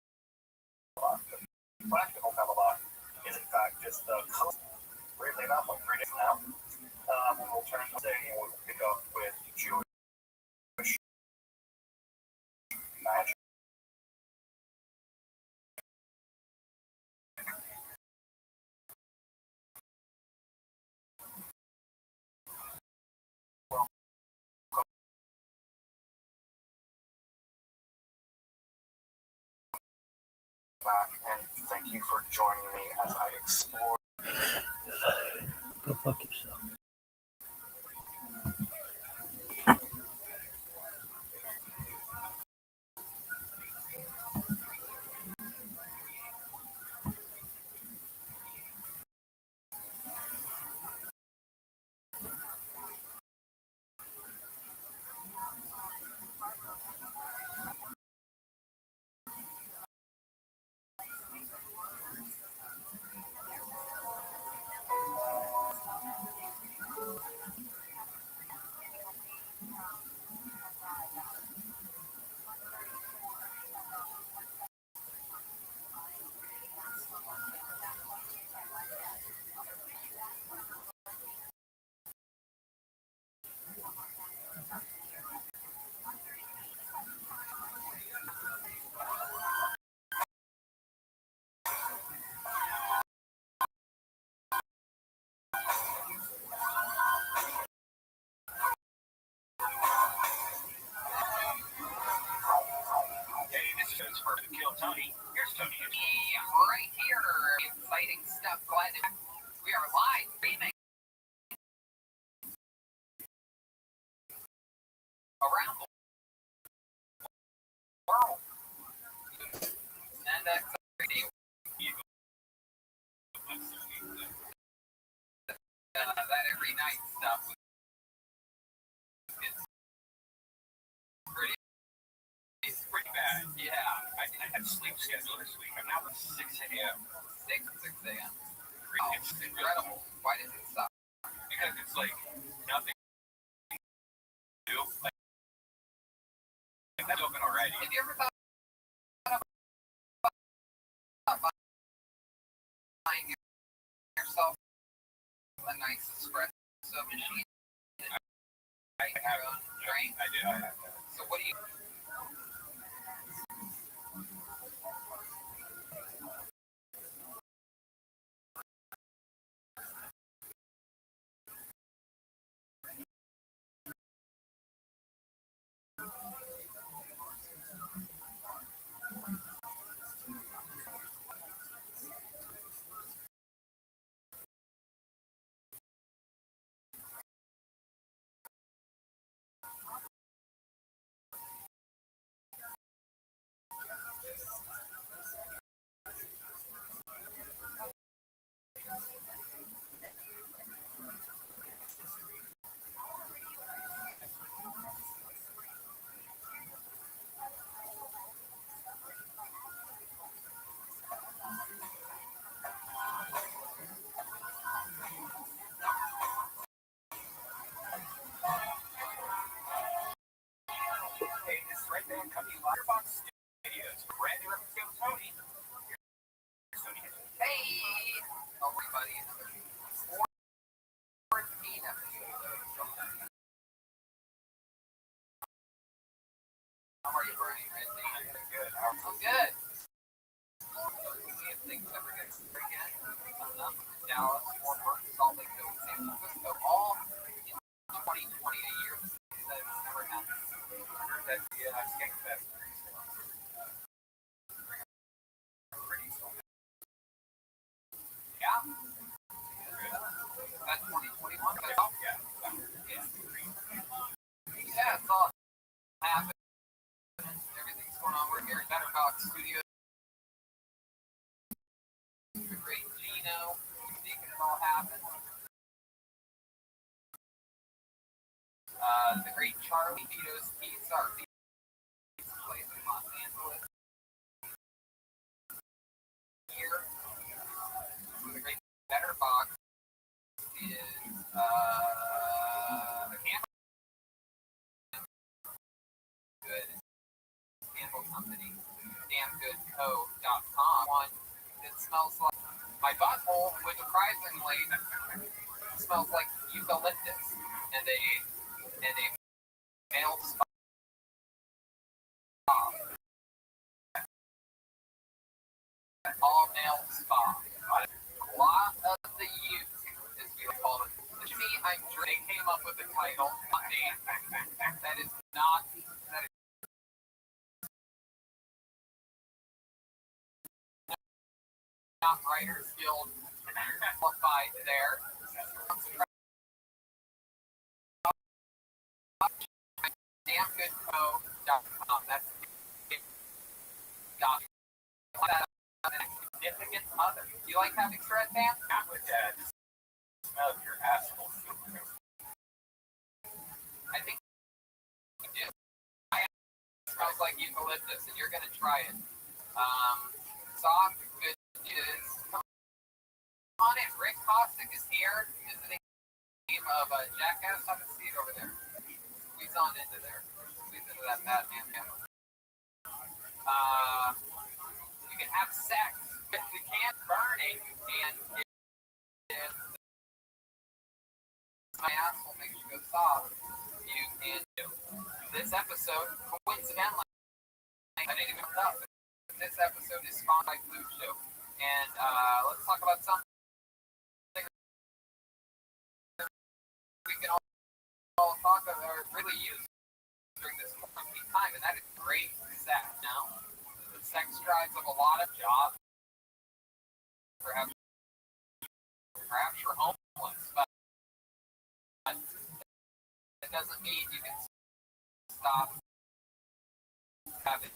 The practical Kabbalah is in fact just the weirdly enough, like 3 days from now, we will turn to day and we'll pick up with Jewish magic. Back and thank you for joining me as I explore. Go fuck yourself. Tony, here's Tony. Right here. Exciting stuff. Glad we are live streaming around the world. And It's incredible. Why did it stop? Because it's like nothing to do. Like that's open already. Have you ever thought about buying yourself a nice espresso machine? I have a drink. I do. I have that. So what do you? Hey, this is right there. Come to Letterbox Studios. Brand new episode of Tony. Hey, everybody. Another 14 episode. How are you, Brian? Good. I'm good. See if things ever get straight again. Dallas, Fort Worth, Salt Lake City, San Francisco, all in 2020, a year that has never happened. That's the Skate Fest. Yeah. That's 2021. Yeah. Yeah, it's all happening. Everything's going on. We're here at Letterbox Studios. The great Gino, making it all happen. The great Charlie Vito's Pizza, our pizza place in Los Angeles. Here, the great Letterbox is a candle good candle company, damngoodco.com. One that smells like my butthole, which surprisingly smells like eucalyptus, and a male spa. All male spa. A lot of the youth, as we call it. To me, they came up with the title, not me. That is not Writers Guild qualified there. Damngoodco.com. That's significant other. Do you like having stress, Dan? Not with that. Smell of your asshole. I think you do. It smells like eucalyptus, and you're gonna try it. Soft, good news. Come on in. Rick Kostick is here, visiting the team of Jackass. Have a seat over there. Squeeze on into there. Squeeze into that Batman camera. You can have sex, but we can't burn it, and if my asshole makes you go soft, you can do. This episode, coincidentally, I didn't even know, but this episode is sponsored by Food Show. And let's talk about something we can all talk about or really use during this quarantine time, and that is great sex. Now, the sex drives of a lot of jobs. Perhaps you're homeless, but it doesn't mean you can stop having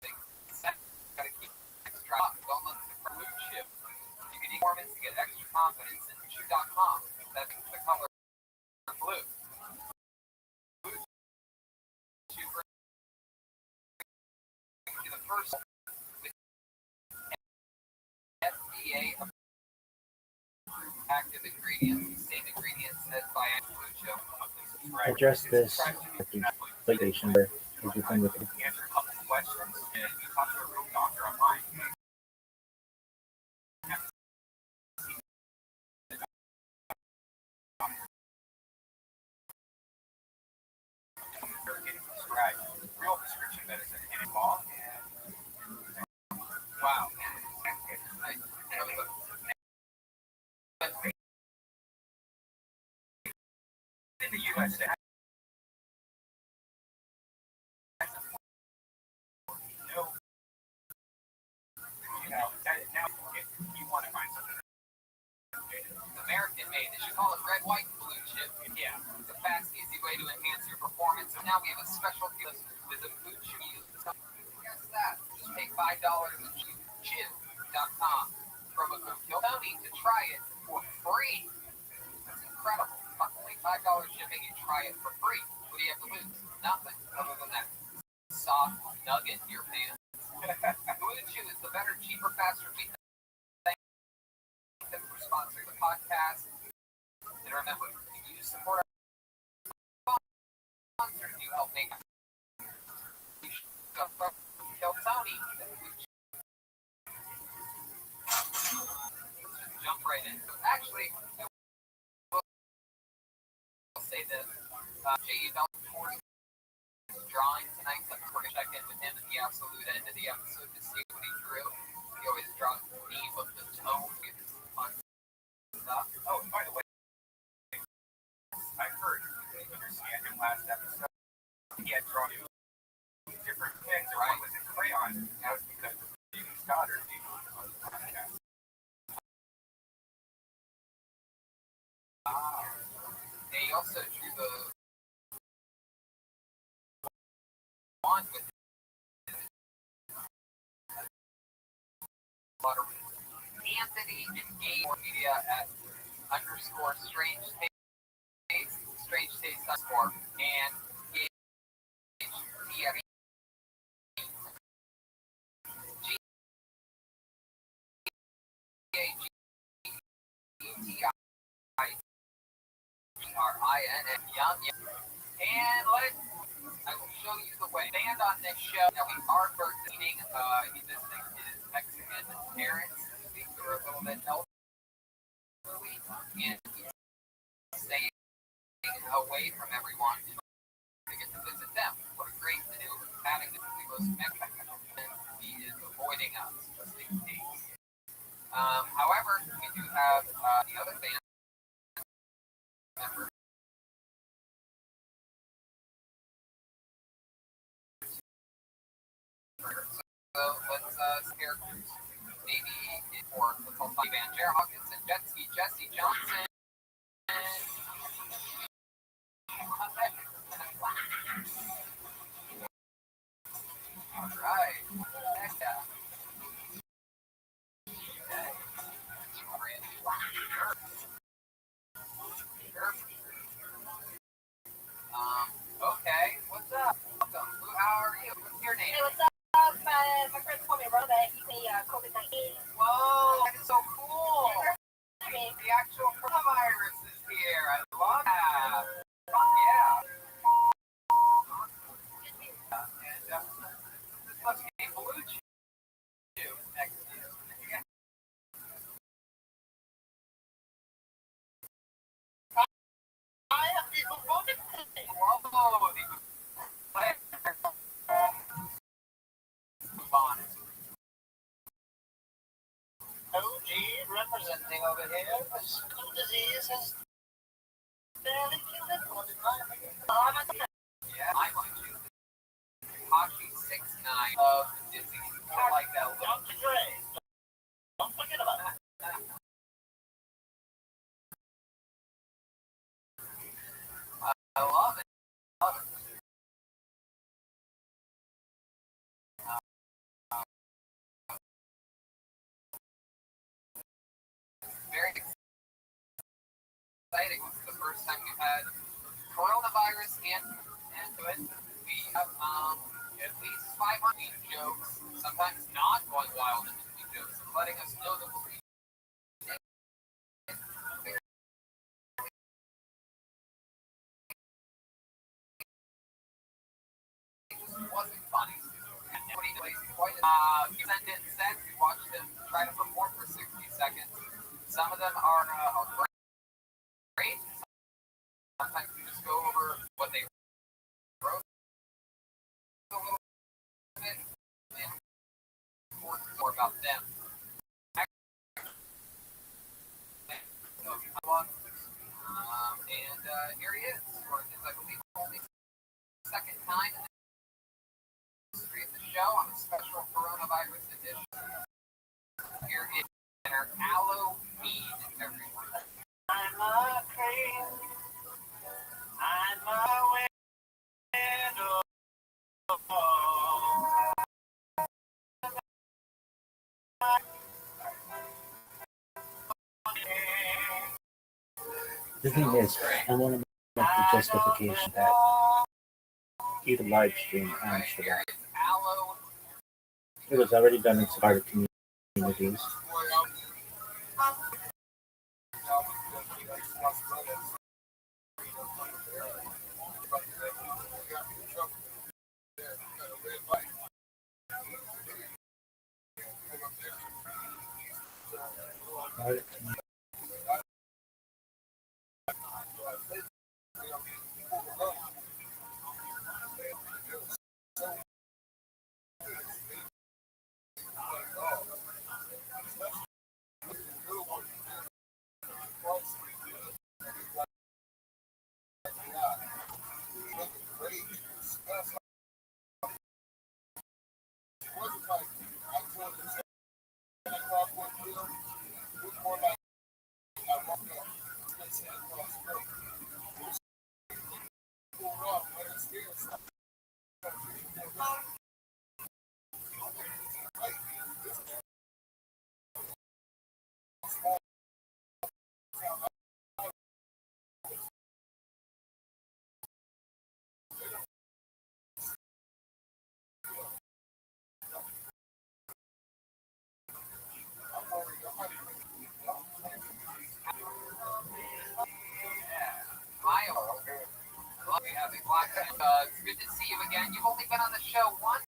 sex. You gotta keep sex drive. Don't let the food shift. You can eat performance to get extra confidence in Chew.com. That's the color blue. Food Chew brings you the first with FDA active ingredients, same ingredients as by food show. Address this PlayStation where is your friend with you? Answer a couple questions and you talk to a real doctor online. They're getting prescribed real prescription medicine in involved and wow. In the USA, now if you want to find something American made, they should call it red, white, blue chip. Yeah, it's a fast, easy way to enhance your performance. So now we have a special deal with the food chip. Guess that. Just pay $5 at chip.com. Promo code Tony to try it for free. That's incredible. Only $5 shipping and try it for free. What do you have to lose? Nothing other than that soft nugget in your pants. Blue Chew is the better, cheaper, faster meat. Thank them for sponsoring the podcast. And remember, if you support our sponsors, you help make Tell Tony. Jump right in. So actually, I'll say this. J.E. Belfort is drawing tonight, so we're going to check in with him at the absolute end of the episode to see what he drew. He always draws the theme of the tone. It's fun stuff. Oh, and by the way, I heard you understand him last episode. He had drawn different things, right? Was it crayon? That was because of Stephen Stoddard being on the podcast. They also drew the one with Anthony and Gabe Media at _ strange taste _ and Gage GAGETIRIN and I will show you the way. Band on this show. Now we are visiting his Mexican parents. They're a little bit elderly and he's staying away from everyone to get to visit them. What a great maneuver. Having this the most Mexican and he is avoiding us just in case. However, we do have the other band member. So let's characters. Maybe for the whole band, Jared Hawkins and Jesse Johnson. All right. Okay. What's up? Welcome. How are you? What's your name? Hey, what's up? My friends call me Robbie. He's a COVID-19. Whoa, that is so cool. The actual coronavirus is here. I love that. Yeah. And this must be Blue Chew next to you. Yeah. I have people voting for me. Whoa. OG representing over here. The school disease has barely killed everyone in my opinion. Yeah, I like you. Hashi 6'9" of Disney. I like that one. Dr. Dre. Don't forget about that. I love it. Love it. Very exciting. This is the first time we've had coronavirus and to it. We have at least 500 jokes, sometimes not going wild in the jokes, letting us know that we'll be You send in sets, you watch them try to perform for 60 seconds. Some of them are great. Sometimes we just go over what they wrote a little bit and more about them. And here he is. For his, I believe, only second time in the history of the show on a special coronavirus edition. Here is our Halloween, everyone. I'm a train. I'm a window. The thing is, I want to make the justification that either live stream Amsterdam. It was already done in Sephardic communities. It's good to see you again. You've only been on the show once.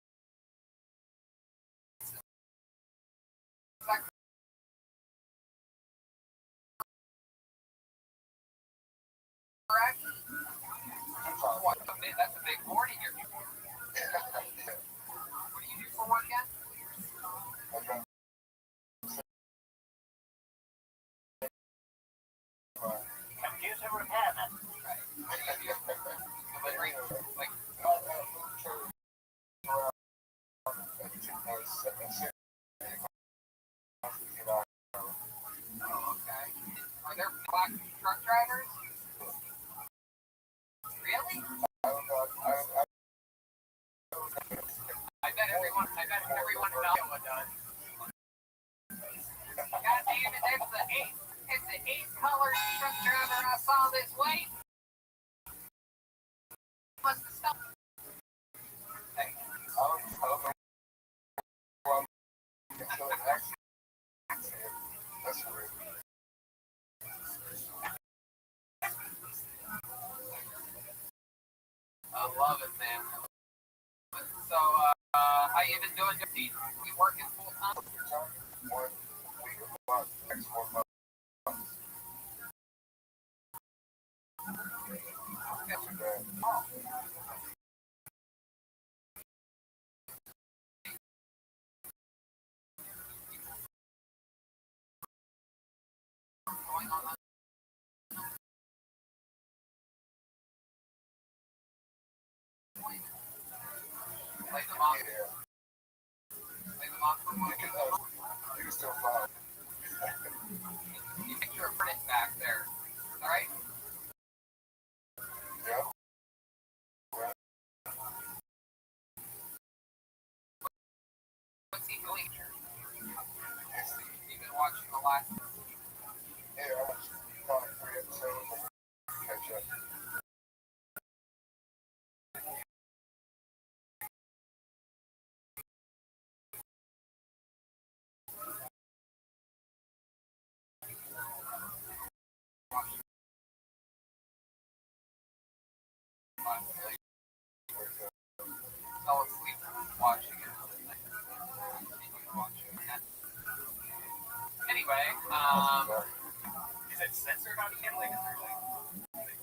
Correct? That's a big morning here. What do you do for work again? Computer repairman. Delivery? Like, okay. Are there black truck drivers? Really? I bet everyone in Iowa does. God damn it, it's the eighth colored truck driver I saw this week. Must have stopped. Hey. I love it, man. So, how you been doing? You working full time? Going on that? Lay them off. Lay them off for you picture a print back there. All right? What's he doing? You've been watching the last. Fell asleep watching it. Is it censored on Italy?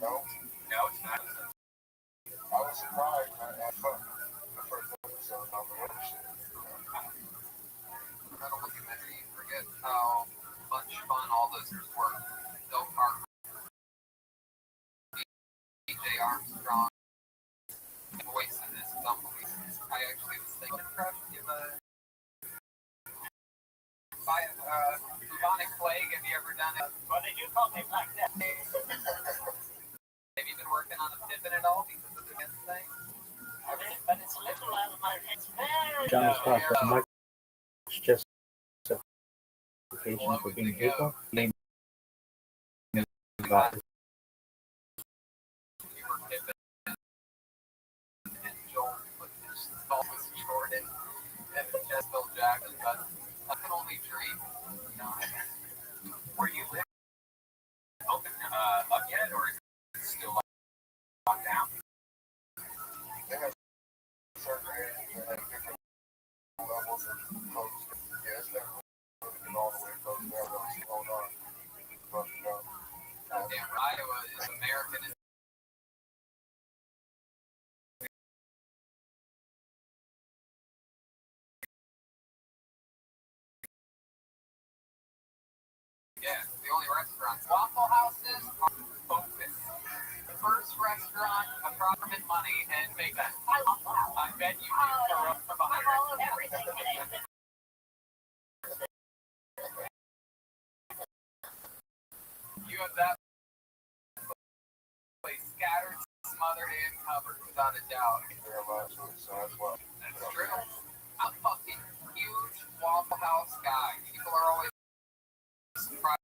No, No, it's not. I was surprised. I had fun the first episode on the Rothschild. That documentary, you forget how much fun all those were. So hard. DJ Armstrong voice in this is unbelievable. I actually was thinking of trying to give a bubonic plague. Have you ever done it? Well, they do call me Black Death. Have you been working on a pivot at all because of the gun thing? But it's a little out of my it's very John's low. talk was much justification for being hateful. Name God. You were pivot and Joel put his thought was Jordan and just Bill Jackson, but I can only dream. Where you live? Open up yet, or is it still locked down? They have certain areas that have different levels of closed. Yeah, it's never really been all the way closed down. It's hold on. But, Goddamn, Iowa is American. Yeah, the only restaurants. Waffle houses are open. The first restaurant, approximate money, and make that. I bet you for up from behind. You have that place scattered, smothered, and covered without a doubt. they're last week, so that's why. That's true. I'm a fucking huge Waffle House guy. People are always surprised.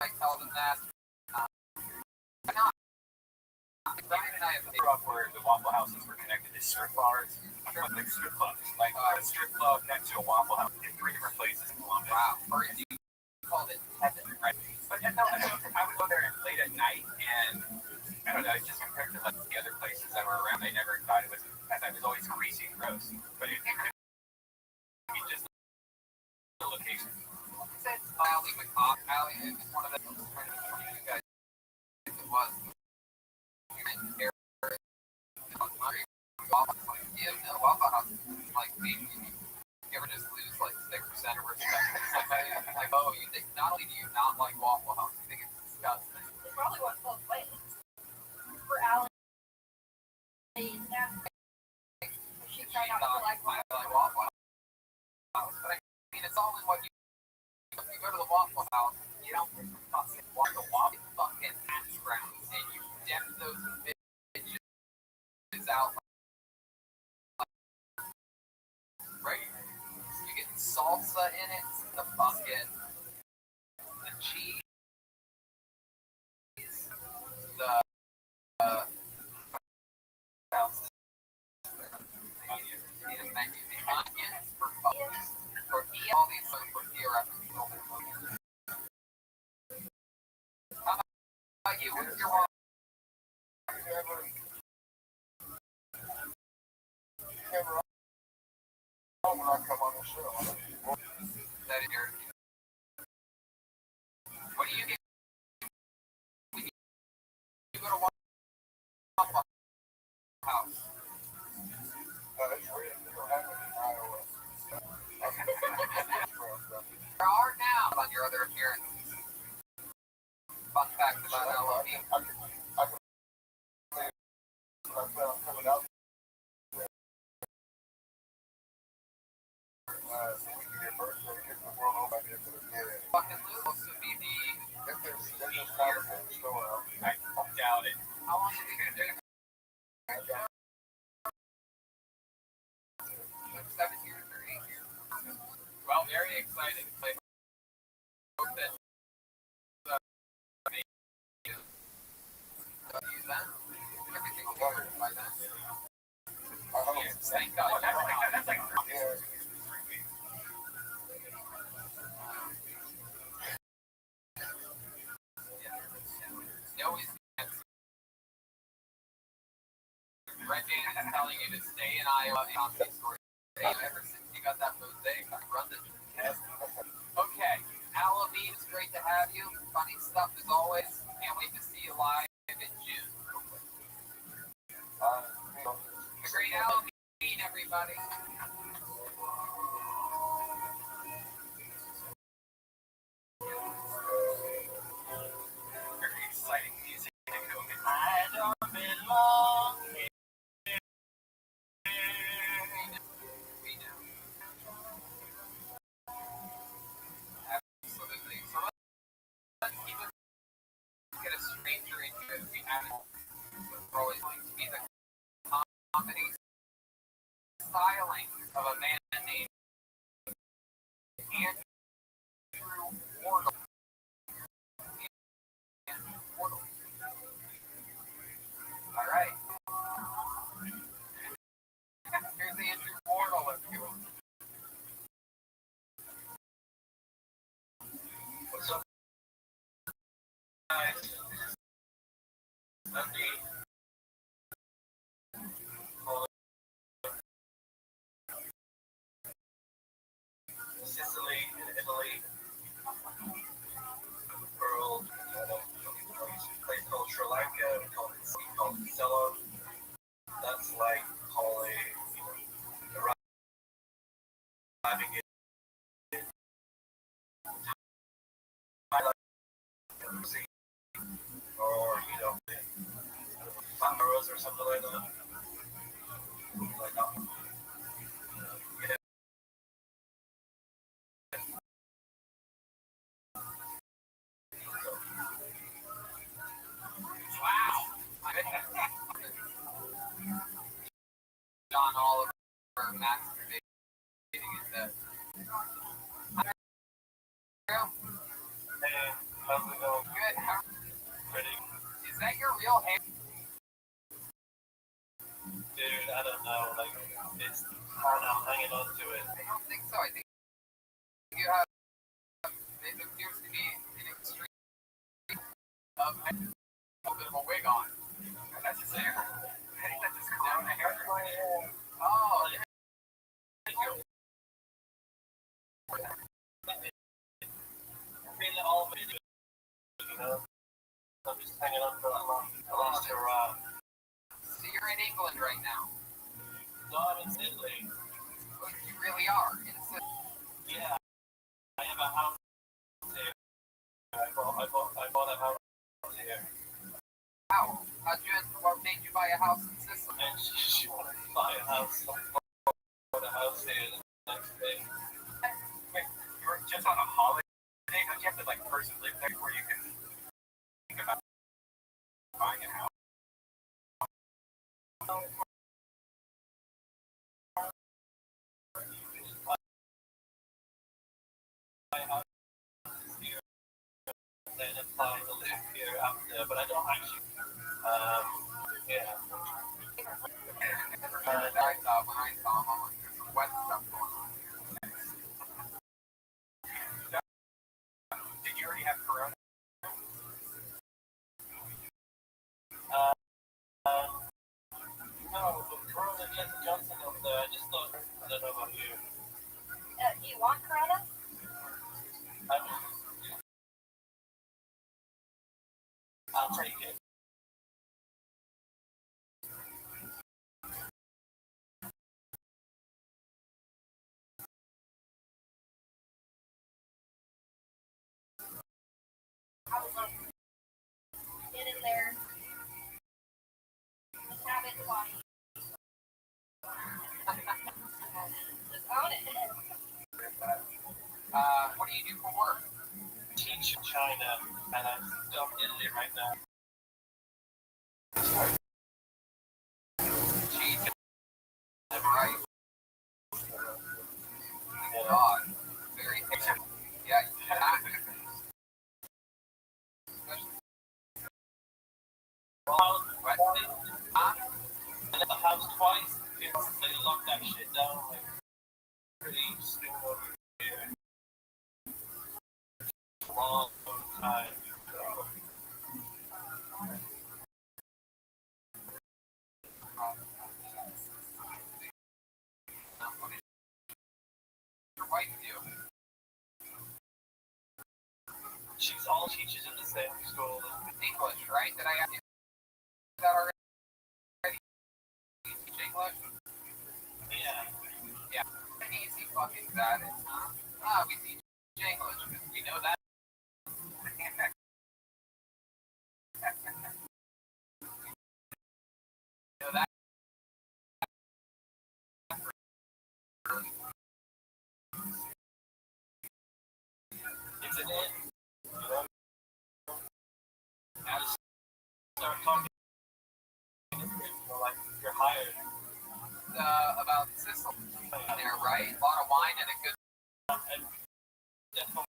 I tell them that. Not. Brian and I have Grew up where the Waffle Houses were connected to strip bars, like strip clubs. Like a strip club next to a Waffle House in 3 different places in Columbus. wow. Or you called it heaven, Right. But no, I would go there late at night, and I don't know, just compared to like the other places that were around, I never thought it was. I thought it was always greasy and gross. But it could be just the location. It's Allie McCobb. Allie is one of the you guys. It was. Yeah, no, Waffle House is like maybe you ever just lose like 6% of respect for somebody? Like, oh, you think not only do you not like Waffle House, you think it's disgusting. It probably went both ways. For Allie, she tried not to like Waffle House, but I mean, it's all in what you. If you go to the Waffle House, you don't fucking walk the waffle fucking hash browns, and you dip those bitches out. Right? You get salsa in it, the fucking the cheese, the onions for tortilla, all these tortilla recipes. How about you? What's your one? Never on when I come on the show. That is your. What do you get when you go to Waffle House? It's weird. We don't have it in Iowa. There are now on your other appearances. Fun fact about Halloween. I can say I found coming out. So we can get birthday, get the world over here to the kid. Fucking Lulu to be the. There's not a good store out. I doubt it. How long are you gonna do? 7 years or 8 years? Well, very excited. Like, Hope that. Use that. Everything will be good by then. I hope. Thank God. that's like Yeah. 3 weeks. You always Reggie is telling you to stay in Iowa and on these stories. Ever since you got that mosaic, I run the test. Okay, Alameda, it's great to have you. Funny stuff as always. Can't wait to see you live in June. The great Alameda, everybody. Very exciting music. I don't belong here. We know. Absolutely. So let's keep it. Get a stranger in here if we haven't. We're always going to be the comedy styling of a man named Andrew Wardle. All right. Here's Andrew Wardle, if you will. What's up, guys? Sunday. Sicily and Italy. World. Place called Sri Lanka. We call it Cello. That's like calling arriving in Thailand or Comoros or something like that. Like that. Yeah. Wow. John Oliver masturbating in bed. Hey, how's it going? Good. Pretty. Is that your real hair? Dude, I don't know. Like, it's hard. I'm hanging on to it. I don't think so. I think you have. It appears to be an extreme of a little bit of a wig on. That's his hair. I think that's his corona hair. Oh, there you go. Feeling all of it, I'm just hanging on for that long. At least you're So you're in England right now. No, I'm in Italy. Oh, you really are. Yeah, I have a house here. I bought a house here. Wow. What made you buy a house in Sicily? And she wanted to buy a house. So I bought a house here the next day. Wait, you were just on a holiday? Don't you have to personally live there before you can think about buying a house? My house is here. Then apply to live here after, but I don't actually. Yeah. I thought when I saw him, I'm like, there's some wet stuff going on. Did you already have corona? No, but Corona Johnson up there. I just thought. I don't know about you. Do you want Corona? I'll take it. Get in there. Just have it fun. Just own it. What do you do for work? Teach in China, and I'm still in Italy right now. Cheese. Right. God. Very patient. Yeah. Well, What? Huh? I left the house twice because they locked that shit down like pretty soon over here. Long time ago. teaches in the same school. English, right? Did I ask you that already? You teach English? Yeah. Yeah. Easy fucking that is, huh? We teach English because we know that. know that. It's an end. Now just start talking. Like you're hired. About Sicily. There, right? A lot of wine and a good. And definitely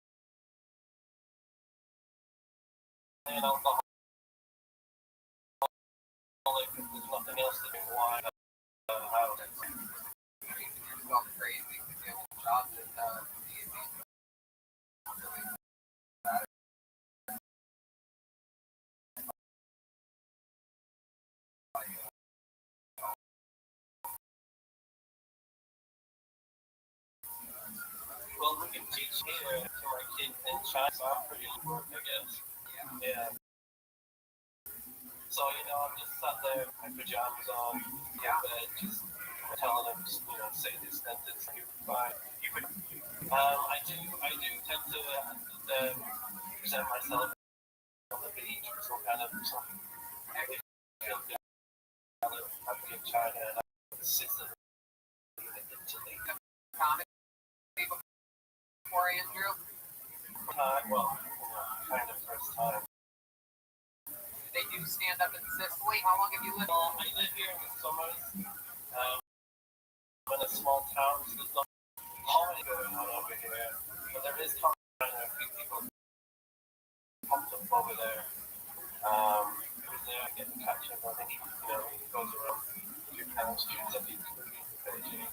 alcohol. Like there's nothing else to do. Wine. House. It's gone crazy because you have jobs at D&D. Well, we can teach here to my kids in China. Pretty work, I guess. Yeah. So, I'm just sat there with my pajamas on, bed, just telling them, say this sentence, you're fine. I do tend to present myself on the beach or some kind of something. I live in China and I'm Sicily and Italy. Comedy before Andrew? Well, kind of first time. They do stand up in Sicily. How long have you lived? Well, I live here in the summers. In a small town, so there's not comedy going on over here. But there is comedy. A few people popped up over there. Who's there getting catch up on any, he goes around two panel students at the Beijing.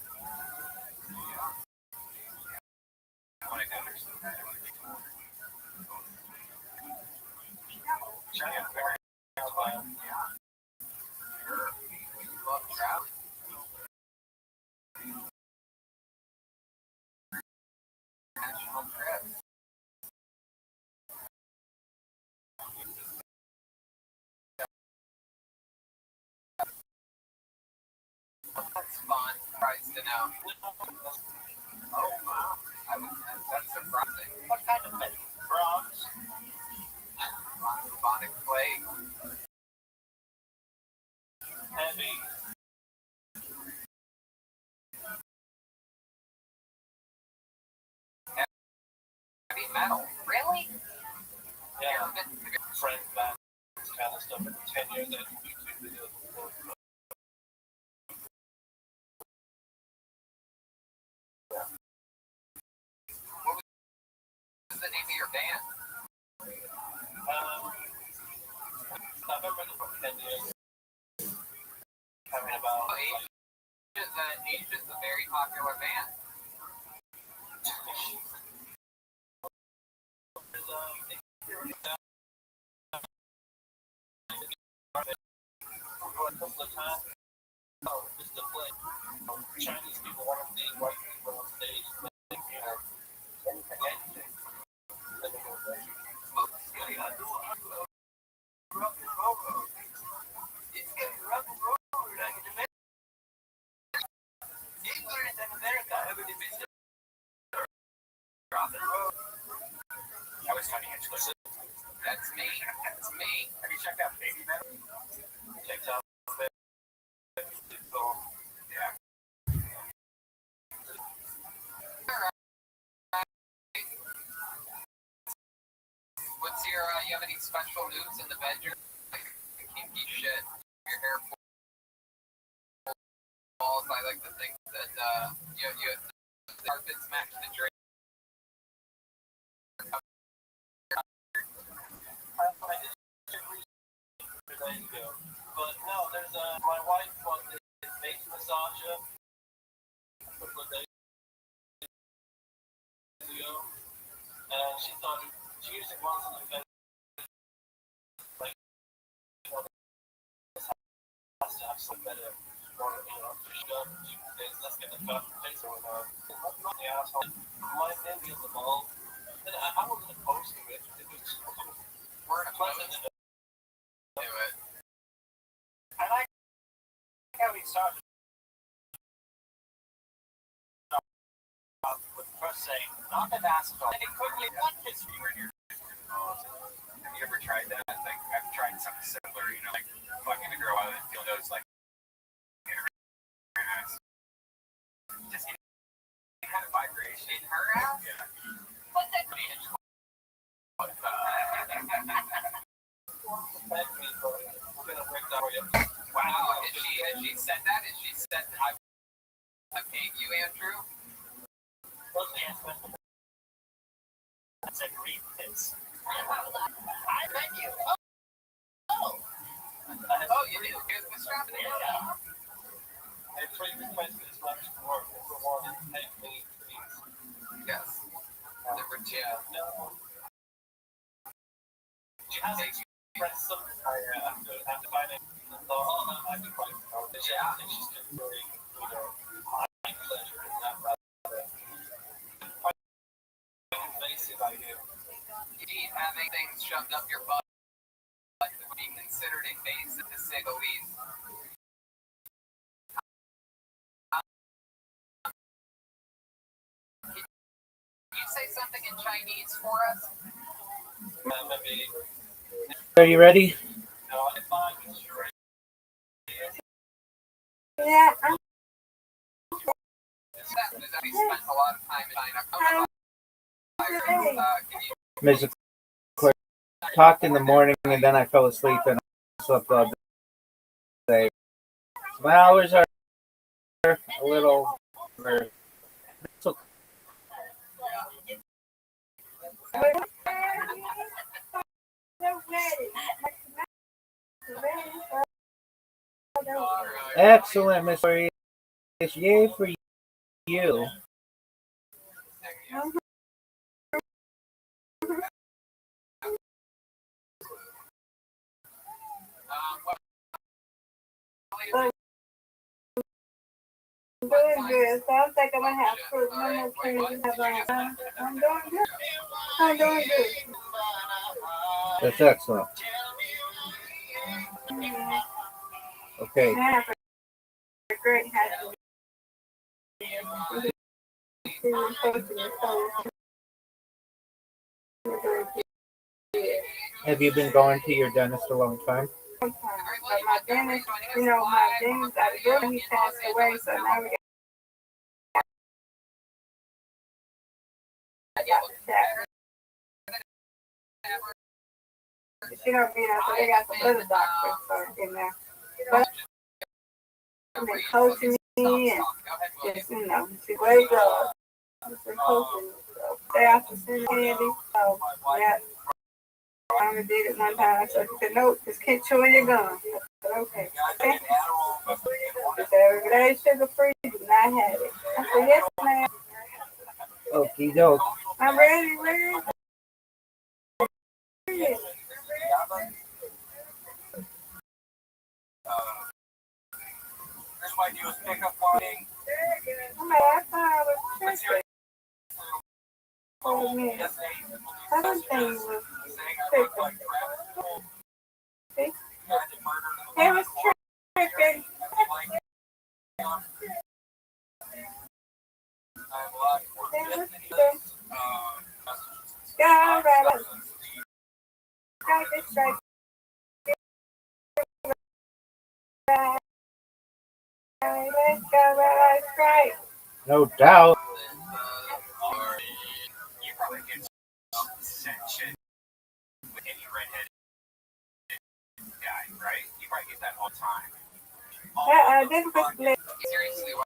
China, very fun. Love traveling. National trips. That's fun. Surprised to know. Oh, wow. That's surprising. What kind of thing? Frogs? Bubonic plague. Heavy. Heavy metal. Really? Yeah. Friend band, this kind of stuff. 10 years at YouTube videos. What was the name of your band? I've been running for 10 years. Having about. Asia's a very popular band. A couple of times, just to play. Chinese people want to see white people on stage. Anything. I was talking explicit. That's me. That's me. Have you checked out Baby Metal? Checked out yeah. What's your, you have any special moves in the bedroom? Like, kinky shit. Your hair falls. I like to think that, the carpets match the drink. I did days ago. But no, there's my wife was a face massager a couple of days ago, and she thought she usually wants to like has to have some better or fish up. She says let's get the face going on. The asshole. My name is the ball. I wasn't opposed to it. It was We're opposed to it. I like how he started with the first saying, not an asshole. And it quickly one history right here. Have you ever tried that? Like, I've tried something similar, you know, like fucking a girl out of the field nose, like, in her ass. Just any kind of vibration in her ass? Yeah. What's that? Wow, has she said that? Has she said that I hate you, Andrew? I said, read this. I met you. Oh, You do? Good. What's happening? yeah. I had 3 requests left for one and take me trees. Yes. Number 2. No. She has expressed some desire after finding the law. I could quite know that she thinks she's considering, my pleasure in that rather quite invasive idea. Indeed, having things shoved up your butt would be considered invasive to say the least. Can you say something in Chinese for us? Maybe, Are you ready? no, I'm fine with you, right? Yeah. We spent a lot of time in China. Can you Miss Quick talked in the morning and then I fell asleep and I slept all day. My hours are a little. So excellent, Miss Maria. Yay for you. I'm doing good, so I think I'm gonna have fruit. No more candy. I'm doing good. I'm doing good. That's excellent. Okay. I have a great happy. Have you been going to your dentist a long time? But my dentist, my dentist out of Brooklyn, he passed away, so now we got that. She don't mean us, so they got some other doctors in there. But they're coaching me and just, she ways up. They're coaching me. So they have to send candy. So, yeah. I only did it one time, so she said, nope, just keep chewing your gum. I said, okay. She said, every day sugar free, do not have it. I said, yes, ma'am. Okie doke. I'm ready. Here's my newest pickup line. I thought I was tripping. For me. I don't think it was tripping. It was tripping. Go, Rabbit. Strike it, strike it. Let's go, Rabbit, strike. No doubt. You probably get shit with any redheaded guy, right? You probably get that all the time. This was split. seriously, why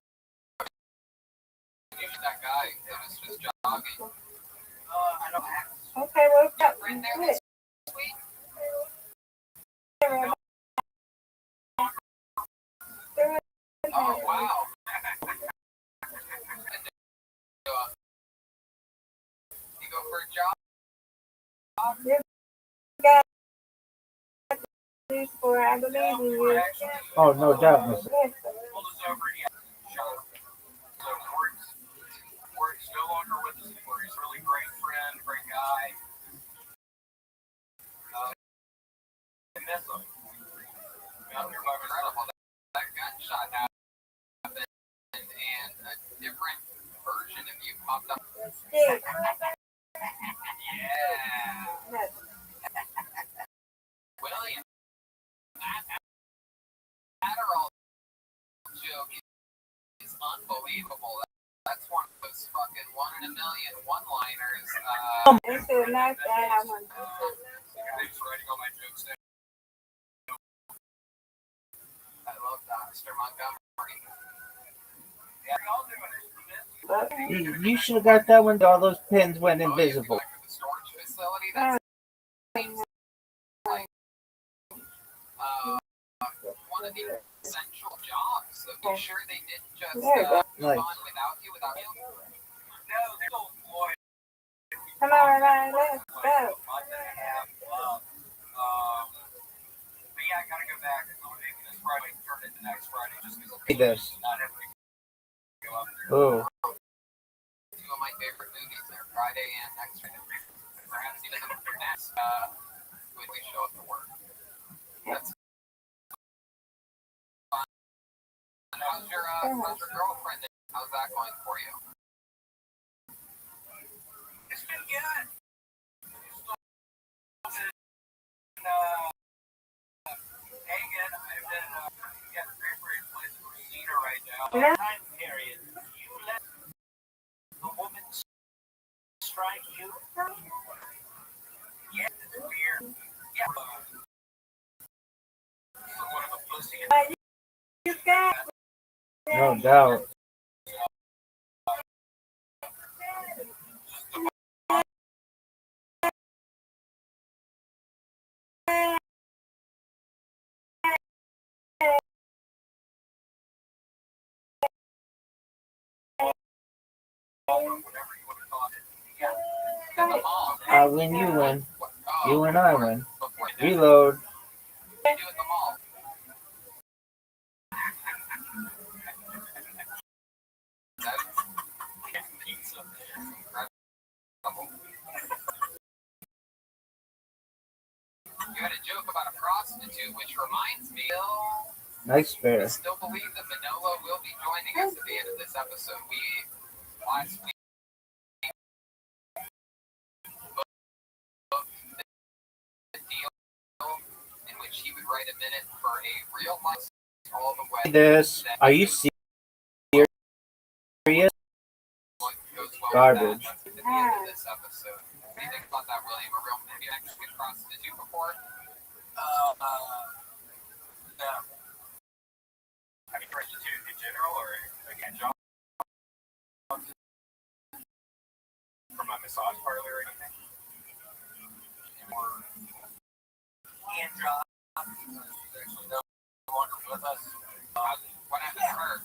that guy that was just jogging? I don't have Okay, well, stop. Right there this week? Oh, wow. You go for a jog? These four, I believe in you. Oh, no doubt, Miss. pulled us over and shot. So Corey's no longer with us anymore. He's a really great friend, great guy. popped up. Stick. Yeah. Look. William, that Adderall joke is unbelievable. That's one of those fucking 1 in a million one-liners. This is not that I want to do. Thanks for writing all my jokes there. I love Dr. Montgomery. Yeah, we all do it. But You should have got that when all those pins went invisible. Like the storage facility, that's one of the essential jobs. So be sure they didn't just there you go. move Nice. on without you. No, they're so loyal. Come on, Ryan, let's go. But yeah, I gotta go back. So maybe this Friday turn into next Friday just because See this. not everybody can go up there. Oh, Two of my favorite movies are Friday and next Friday. Perhaps even the next when we show up to work. That's fun. How's your girlfriend? How's that going for you? It's been good. Hanging. I've been getting very close to Christina right now. Yeah. Time period. You let the woman strike you? Yeah, it's weird. Yeah. Somewhat of a pussy. You got no doubt. Whatever you want to call it. Yeah. And the mall. I win, you win. You and I win. Before you Reload. do at the mall. Pizza. You had a joke about a prostitute, which reminds me, Nice I spare. still believe that Manolo will be joining us at the end of this episode. Last week booked the deal in which he would write a minute for a real life all the way. This. Are you serious? What goes well Garbage. with that. That's at the end of this episode. What do you think about that, William? Have you actually been a prostitute before? No. I mean, prostitute in general, or again, job from my massage parlor or anything? Or hand job. She's actually no longer with us. What happened to her?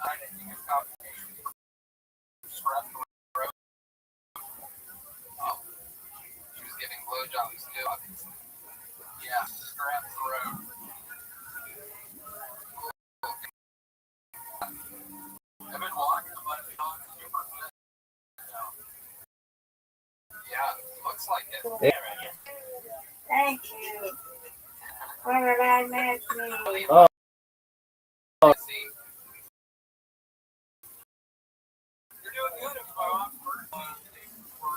I didn't think it's complication. Scrap the road. Oh, she was giving blowjobs too, obviously. Yeah, scrap the road. I've been walking a bunch of times, super fit. Yeah, looks like it. Thank you. What did I miss me? Oh. See, You're doing good if my birthday for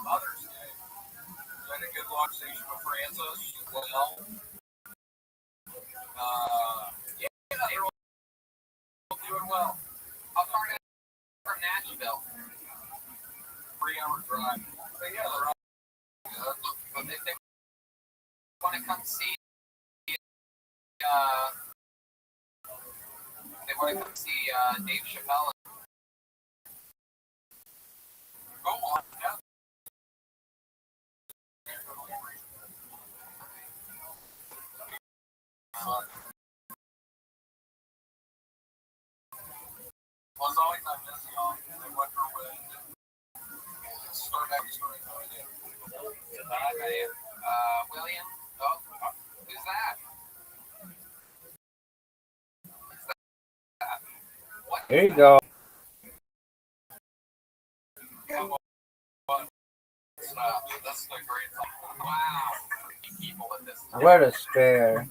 Mother's Day. I had a good conversation with Francis as well. Yeah, they're all doing well. how far is it from Nashville? 3-hour drive. But yeah, they're all good. But if they want to come see, Dave Chappelle. Go on. Yeah. Well, as always, I miss y'all. I wonder when. Start every story. No idea. William. Oh, who's that? What? There you go. That's the great thing. Wow. People in this. What a spare.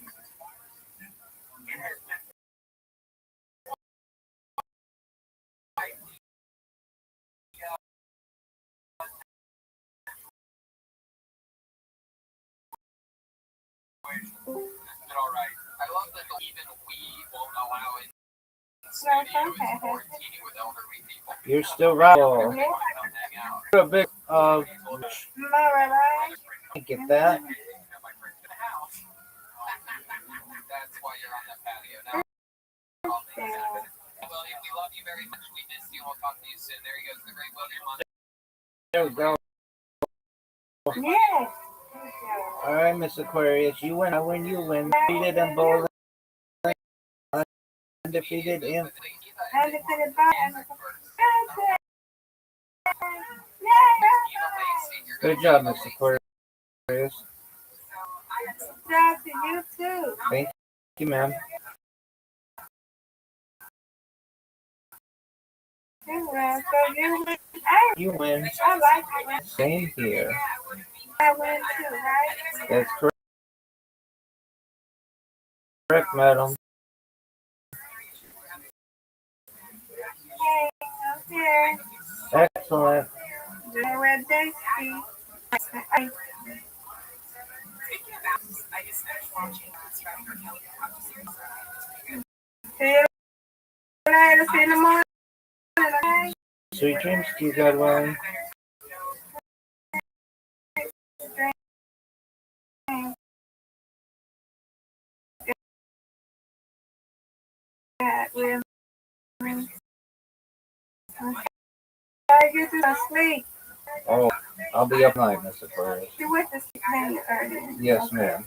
even we won't allow in studio is quarantining with elderly people. You're still right. Come hang out. You're a bit Tomorrow, right? get that. That's why you're on the patio now. Yeah. William, we love you very much. We miss you. We'll talk to you soon. There he goes, the great William. There we go. Yes. All right, Miss Aquarius, you win. I win. You win. Defeated in bowling. Undefeated in. Undefeated by Good job, Miss Aquarius. Good job to you too. Thank you, ma'am. You win. So you win. You win. I like it. Same here. I win too, right? That's correct, madam. Hey, okay. Excellent. Where they speak. See you later. See you in the morning. Okay? Sweet dreams to you, Godwin. I get to sleep. Oh, I'll be up night, Miss Aquarius. You went to sleep earlier. Yes, ma'am.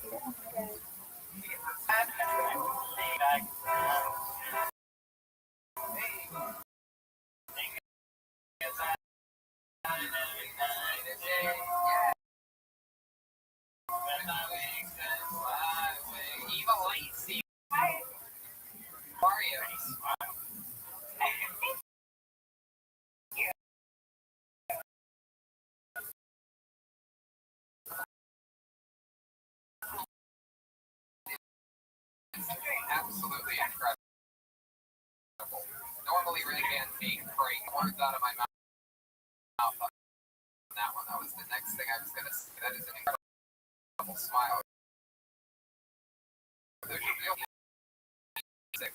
Absolutely incredible. Normally, really can't speak great words out of my mouth on that one. That was the next thing I was going to say. That is an incredible smile. There's your real music.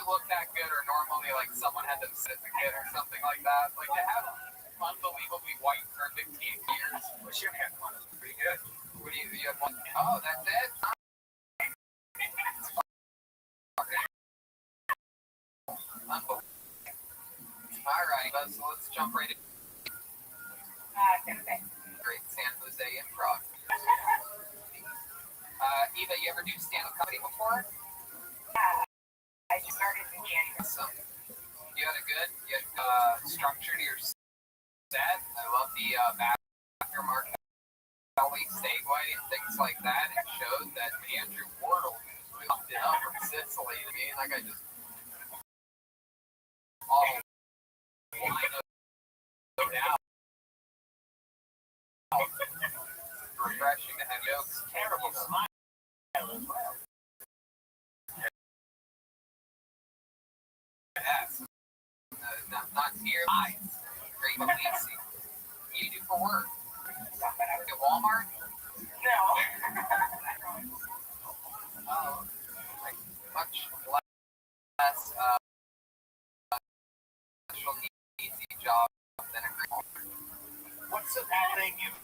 Look that good, or normally like someone had them sit as a kid or something like that. Like to have unbelievably white perfect teeth ears. Wish you had one. It's pretty good. What do you have one? Oh, that's it. All right, so let's jump right in. Great San Jose improv. Eva, you ever do stand-up comedy before? I started in January. So you had a good structure to your set. I love the after Mark Kelly segue and things like that. It showed that Andrew Wardle popped it up from Sicily to me. Like I just all line of now. Refreshing to have jokes. Terrible smile as well. Yes. Not here. Great Lacey. What do you do for work? At Walmart? No. Oh, like much less special easy job than a great Walmart. What's the bad thing you've done?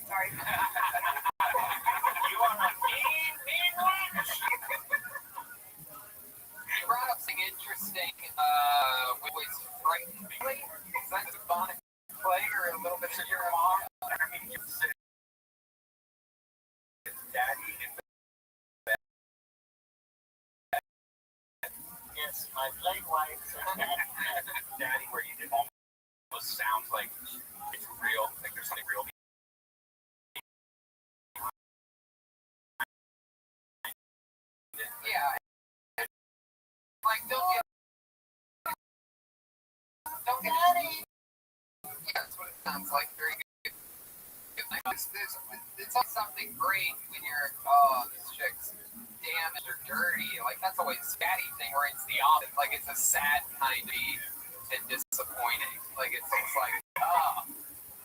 Sorry. You are a mean one. You brought up something interesting. Was frightened. Is that a bonic plague or a little bit of your mom? I mean, you said daddy in the bed. Yes, my play wife said daddy, where you did almost sounds like it's real, like there's something real. Yeah. Like, don't get. Yeah, that's what it sounds like very good. Like, it's not something great when you're, this chick's damaged or dirty. Like, that's always a scatty thing where it's the opposite. Like, it's a sad kind of and disappointing. Like, it's like,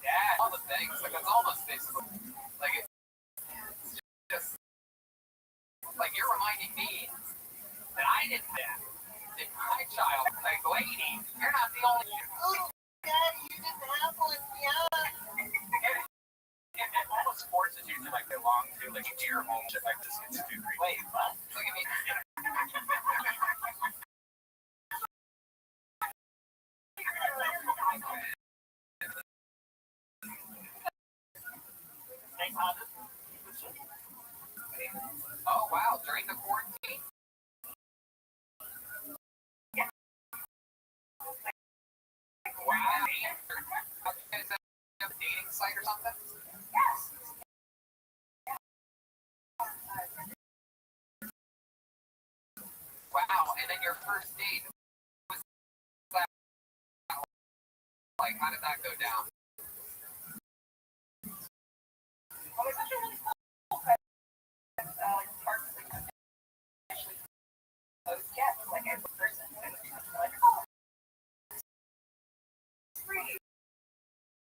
yeah, all the things. Like, it's almost basically, like, it's just, like, you're reminding me that I didn't have in my child. Like, lady, you're not the only. Oh, Daddy, you didn't have one. Yeah. It almost forces you to like belong to like dear home if I just get too creepy. Wait, what? Look at me. Oh wow! During the quarantine. Wow. Is that a dating site or something? Yes. Wow, and then your first date was that, like, how did that go down? Well, it's actually really cool because parts of the actually those guests, like every person, and it's like, oh, it's free.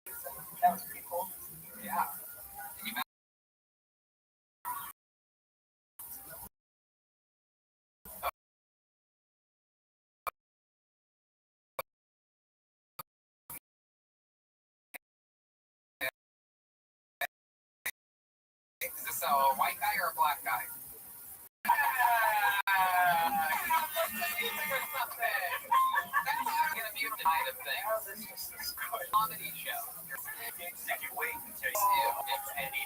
So that was pretty cool. Yeah. And you met is this a white guy or a black guy? That's gonna be the night of things. This is good. Comedy show. If you wait until It's any.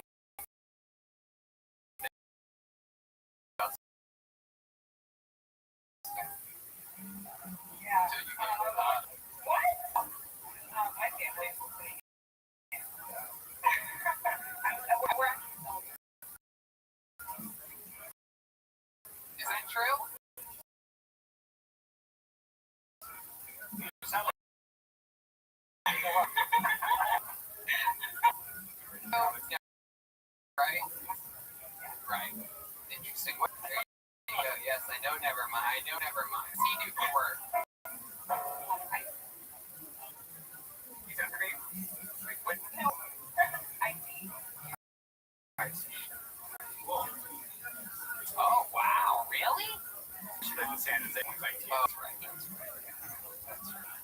Yeah. So you get What? I can't wait for it. We're actually is that true? you sound like Yeah. Right? Right. Interesting. There you go. Yes, I know never mind. I know never mind. See, do the word. he's after me. Wait, I see. Whoa. Oh, wow. Really? She lives in San Jose. Like, Oh, that's right. That's right.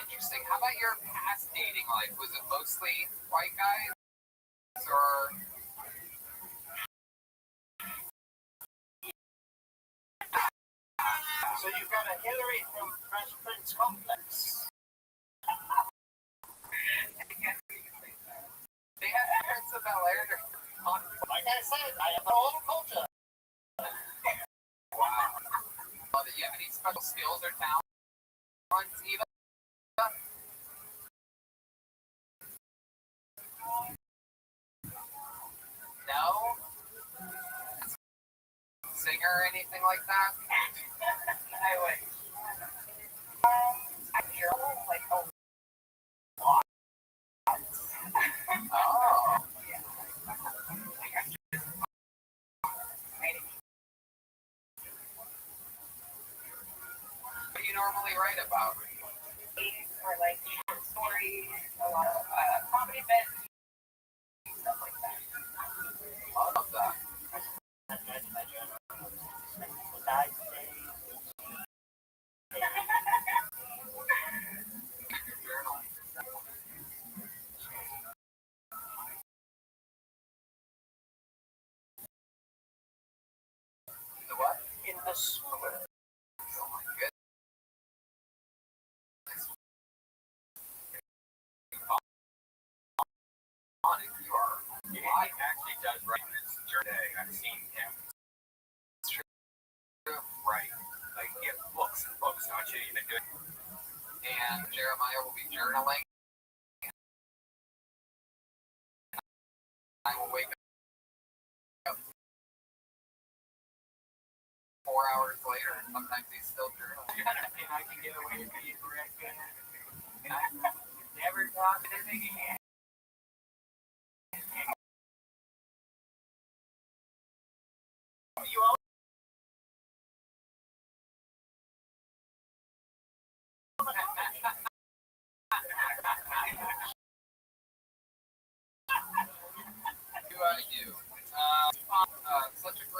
Interesting. How about your past dating life? Was it mostly white guys or? so you've got a Hillary from Fresh Prince complex. They have parents of Bel Air. Like I said, I have a whole culture. Wow. Do you have any special skills or talents, Eva? No? Singer or anything like that? I would. I feel like a Oh. What do you normally write about? or like short stories, a lot of comedy bits, stuff like that. Love that. Your journal. The what? In the summer. Oh my goodness. You are. He actually does write this journey. I've seen him write. Like, he has books and books, don't you? You've been doing. And Jeremiah will be journaling. I will wake up 4 hours later, and sometimes he's still journaling. And I can get away with being correct. And I never thought of it again.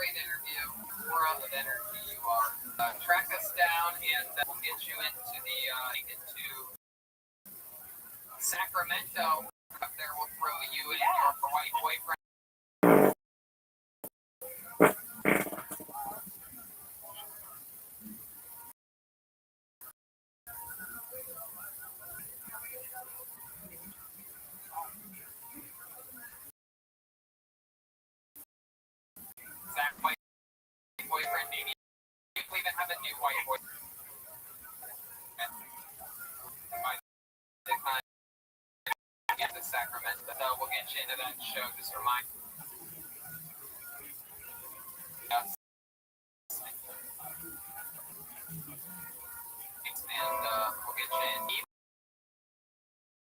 great interview. We're on with energy. You are. Track us down, and we'll get you into into Sacramento. Up there, we'll throw you and your white boyfriend. Zach, white boyfriend, maybe. You even have a new white boyfriend. By the time you get to Sacramento, so we'll get you into that show. Just remind us. And we'll get you in.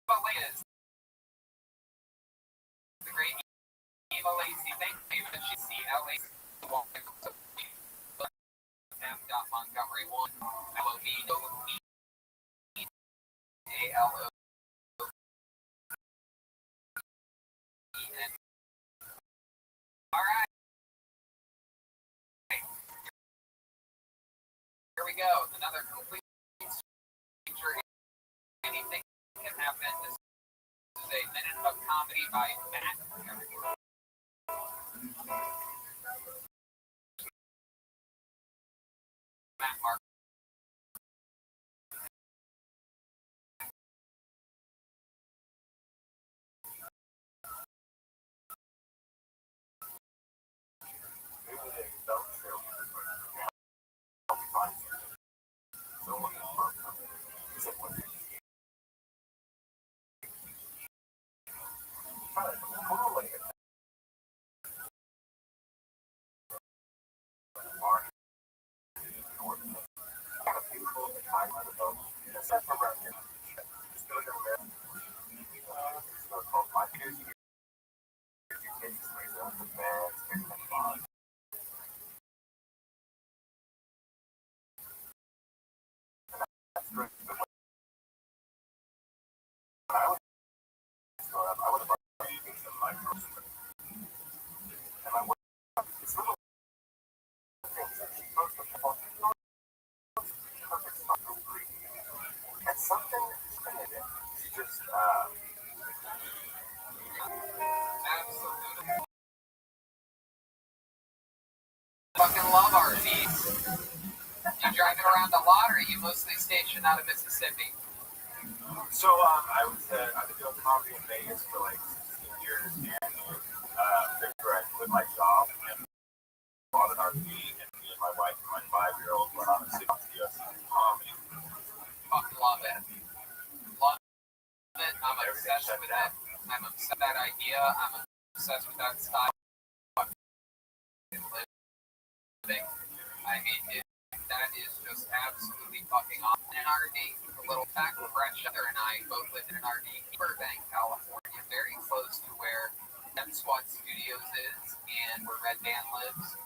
Eva Liz, the great Eva Lacey. Thank you. She's CLA. Montgomery 1 LOV All right. Here we go. Another complete feature. Anything can happen. This is a minute of comedy by Matt. Matt Mark. Fucking love RVs. You driving around a lot, or are you mostly stationed out of Mississippi? So I've been doing comedy in Vegas for like 16 years, and that's where I quit my job and bought an RV, and me and my wife and my 5-year-old went on a 6 years comedy. Fucking love it. Love it. I'm obsessed with it. I'm obsessed with that idea. I'm obsessed with that style. I mean, that is just absolutely fucking awesome. In an RV, a little fact, Brett Shether and I both lived in an RV in Burbank, California, very close to where M Squad Studios is and where Red Band lives.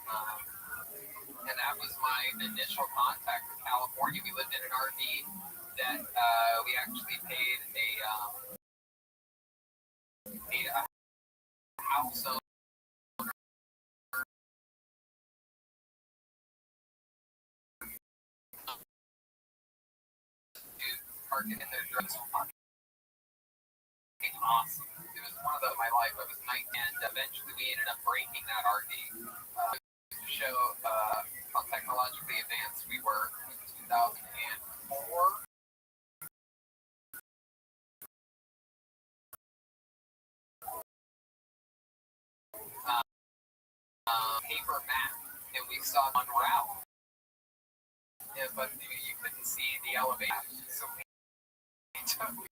And that was my initial contact with California. We lived in an RV that we actually paid a house owner parking in their drugs. Fucking awesome. It was one of those in my life. I was 19, and eventually we ended up breaking that RV to show how technologically advanced we were in 2004. Paper map, and we saw one route. Yeah, but you couldn't see the elevation, so we took. We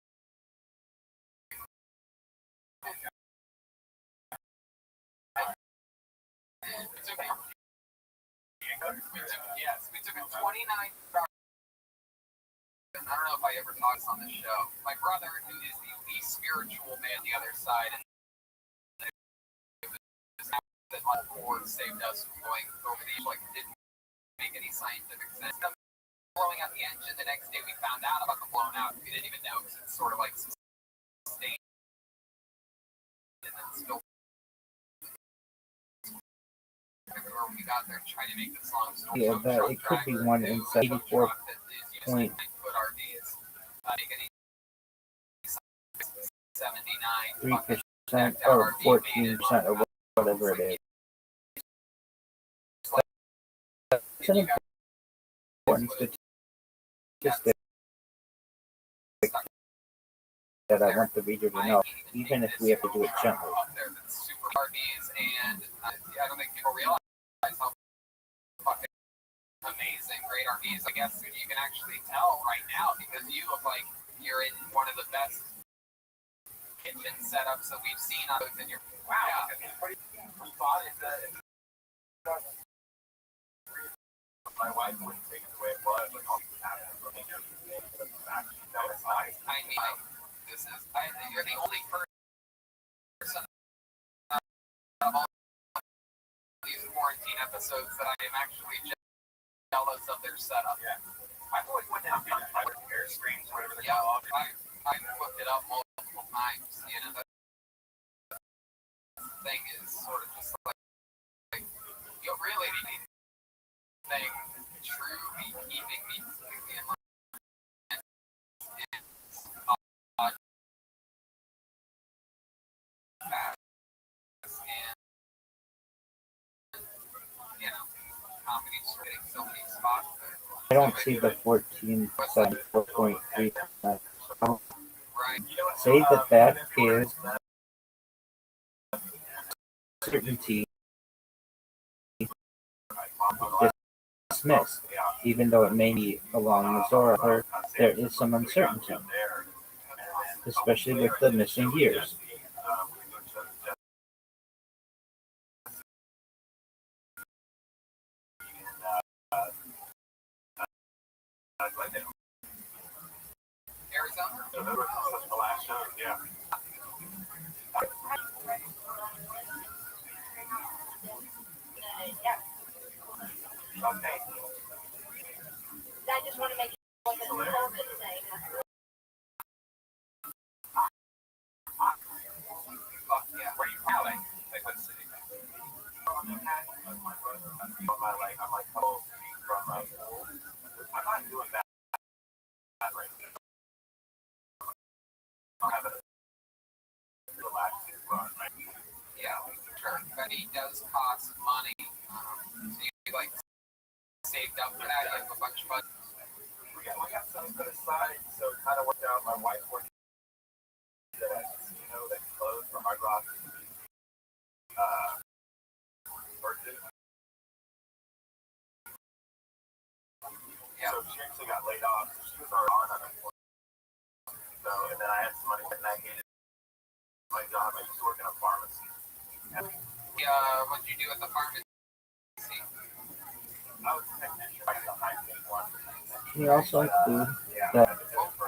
took a 29. I don't know if I ever talked on the show. My brother, who is the least spiritual man on the other side, and that my board saved us from going over the like didn't make any scientific sense. Blowing out the engine the next day, we found out about the blown out. We didn't even know because it's sort of like sustained and then still everywhere we got there trying to make this long story Yeah, short. that Truck it could be driver one who inside a truck that is used to 84.3% 9-foot RVs, getting 79 fucking decked out or RV made it. 14% or whatever it is. It's an important statistic that I want the reader to know, even if we have to do it gently. Up there that's super RVs, and I don't think people realize how fucking amazing great RVs. I guess you can actually tell right now because you look like you're in one of the best kitchen setups that we've seen on those in your wow. Yeah. We bought it. My wife wouldn't take it away, but I'll have it for me. That was nice. I mean, you're the only person of all these quarantine episodes that I am actually jealous of their setup. Yeah. I've always wanted to do air screens, whatever they're Yeah, called. I've looked it up multiple times. You know, that thing is sort of just like you really need thing truly keeping me completely in line. You know, comedy's getting so many spots there. I don't see the 14.3%. Right. Say that is certainty dismissed, even though it may be along Missouri, there is some uncertainty, especially with the missing years. Arizona? So that was the last show, yeah. Okay. I just want to make it a COVID thing. Fuck yeah. Where you from? Like what city? I'm like, oh, from I'm not doing that right now. I'm having a relaxing run, right? Yeah, sure. But it does cost money. So you like saved up for that. You have a bunch of money. We got some put aside, so it kind of worked out. My wife worked at a casino that closed for Hard Rock. Virgin. Yeah. So she actually got laid off. So she was already on unemployment. So, and then I had some money, and I hated my job. I used to work in a pharmacy. What did you do at the pharmacy? I was a technician. I was a high-paid one. Can you also include that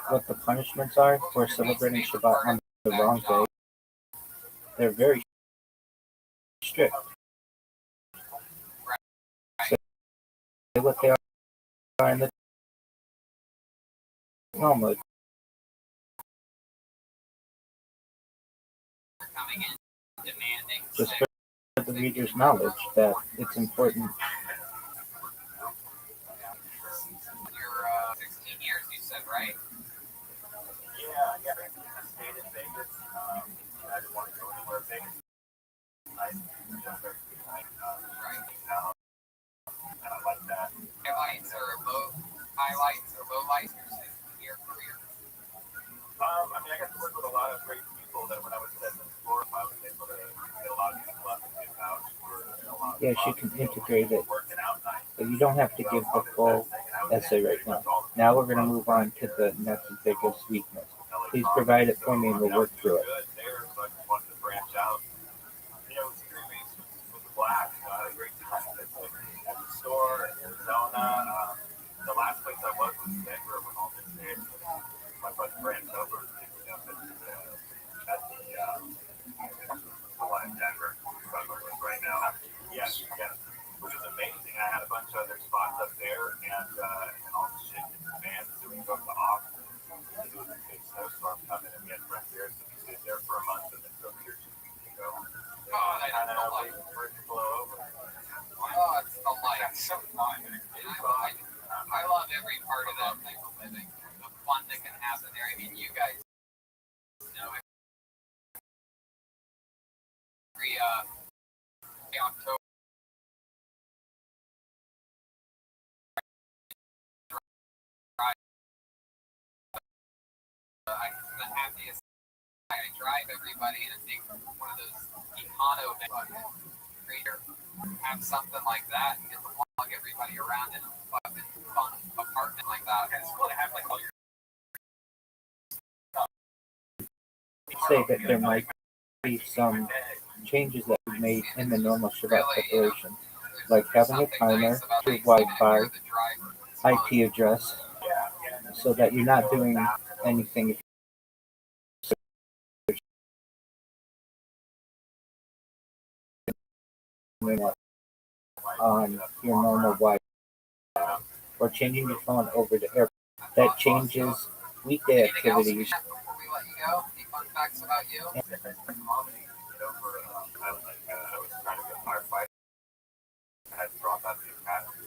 what the punishments are for celebrating Shabbat on the wrong day? They're very strict. Say what they are in the Talmud. Coming in, demanding. Just for the reader's knowledge that it's important. You're 16 years, you said, right? Yeah. I stayed in Vegas. I didn't want to go anywhere. Vegas. And I like that. Highlights or lowlights in your career? I mean, I got to work with a lot of great people that when I was at the floor, I was able to get a lot of people up and get out for a lot of Yes, you can integrate it, working out nights. but you don't have to give the full essay right now. Now we're going to move on to the next biggest weakness. Please provide it for me and we'll work through it. Good there, so I just wanted to branch out. You know, it was 3 weeks with the Black. I had a great time at the store in Arizona. The last place I was Denver when all this hit. My buddy Brand Over picked me up at the one in Denver. Right now. Yes. Which was amazing. I had a bunch of other spots up there and all the shit in the van. So we go to the office. It was a big snowstorm coming and we had friends there. So we stayed there October. I'm the happiest. I drive everybody and I think one of those econo creator have something like that and get to lug everybody around in a fucking fun apartment like that. It's cool to have like all your Say that there might be some changes that we made in the normal Shabbat preparation, like having a timer, your Wi-Fi, IP address, so that you're not doing anything on your normal Wi-Fi, or changing your phone over to air. That changes weekday activities. Before we let you go, any fun facts about you? I was trying to be a firefighter. I had to drop out of the academy.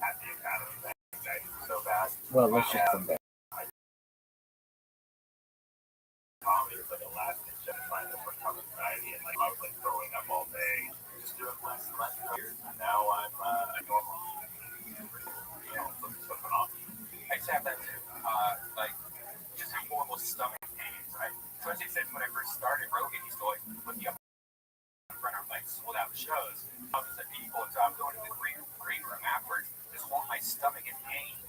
At the academy, so bad. Well, let's just come back. Comedy was like a last ditch effort trying to overcome anxiety, and like I was like throwing up all day, just doing less and less years. And now I'm a normal, something off. I just have that too. Like just horrible stomach pains, right? So as you said, when I first started, Rogan used to always put me up in front of like sold out shows. I was just at people, so I'm going to the green room afterwards, just hold my stomach in pain.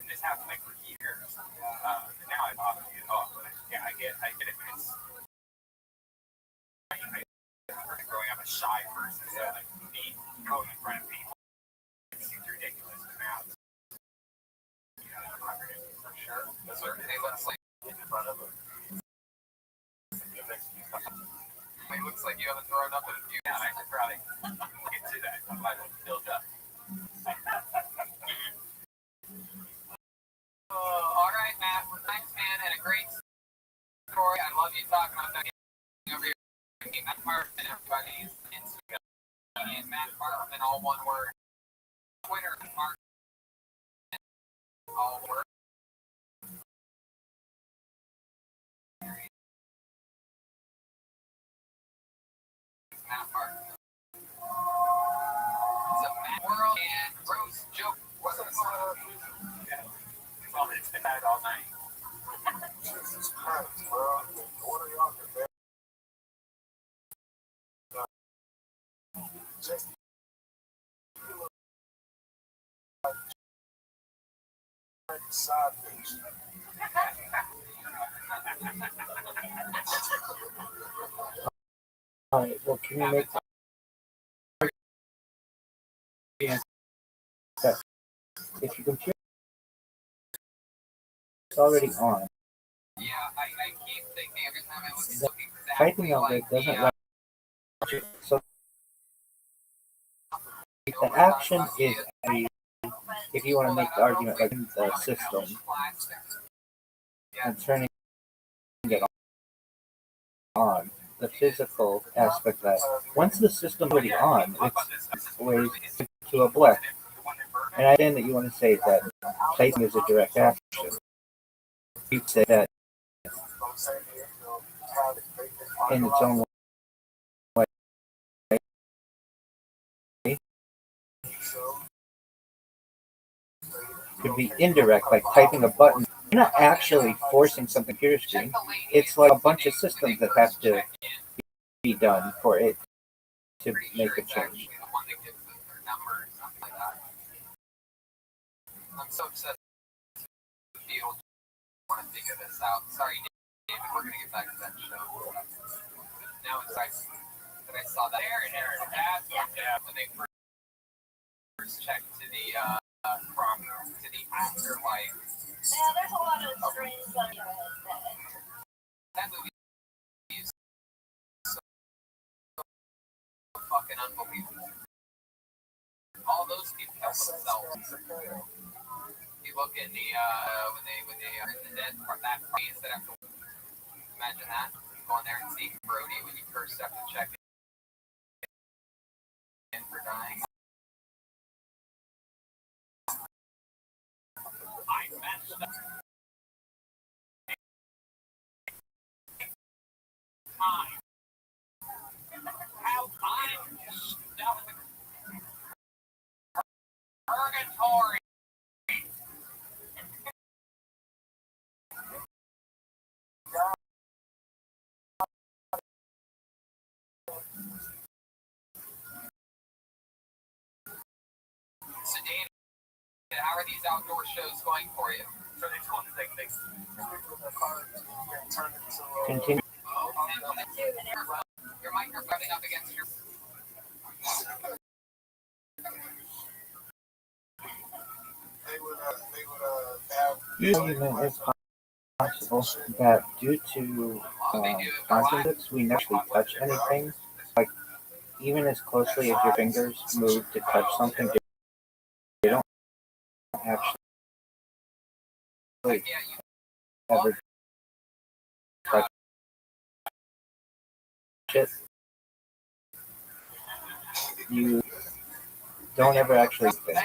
And this happened like for years. Now I'm off it off. Yeah, I get it. It's growing up a shy person, so like me going in front of people, it seems ridiculous to now. You know, I'm not gonna for sure. That's what they look like in front of them. It looks like you haven't thrown up in a few. Yeah, I should probably get to that. I'm like build up. All right, Matt. Well, thanks, man, and a great story. I love you talking about that over here. Matt Parkman, everybody's Instagram and Matt Parkman, all one word. Twitter, Parkman, all word. Matt Parkman. It's a Matt World and Rose joke. What's up? Well, it's been bad all night. Jesus Christ, bro. What are y'all doing? Just side bitch. All right. Well, can you make if your computer is already on, Yeah, I keep thinking every time I look typing exactly of like it doesn't the, let so the action is if you want to make the argument like in the system and turning it on, the physical aspect of that. Once the system's already on, it's way to a blend. And I understand that you want to say that typing is a direct action. You say that in its own way. Could be indirect, like typing a button. You're not actually forcing something to your screen. It's like a bunch of systems that have to be done for it to make a change. I'm so obsessed with the field. I want to figure this out. Sorry, David, we're going to get back to that show. Now it's like that I saw that when they first checked to the afterlife. Yeah, there's a lot of strings on your head. That movie is so fucking unbelievable. All those people kill themselves. You look in the when they are in the dead part, that phrase that have to imagine that go in there and see Brody when you first have to check in for dying. I messed up. Time. are these outdoor shows going for you? So they told me they put the car and turn it to Continue. Your microphone up against your. They would have. Argument is possible that due to sponsorships, we never actually touch anything. Like, even as closely as your fingers move to touch something, they don't actually ever touch it. You don't ever actually think.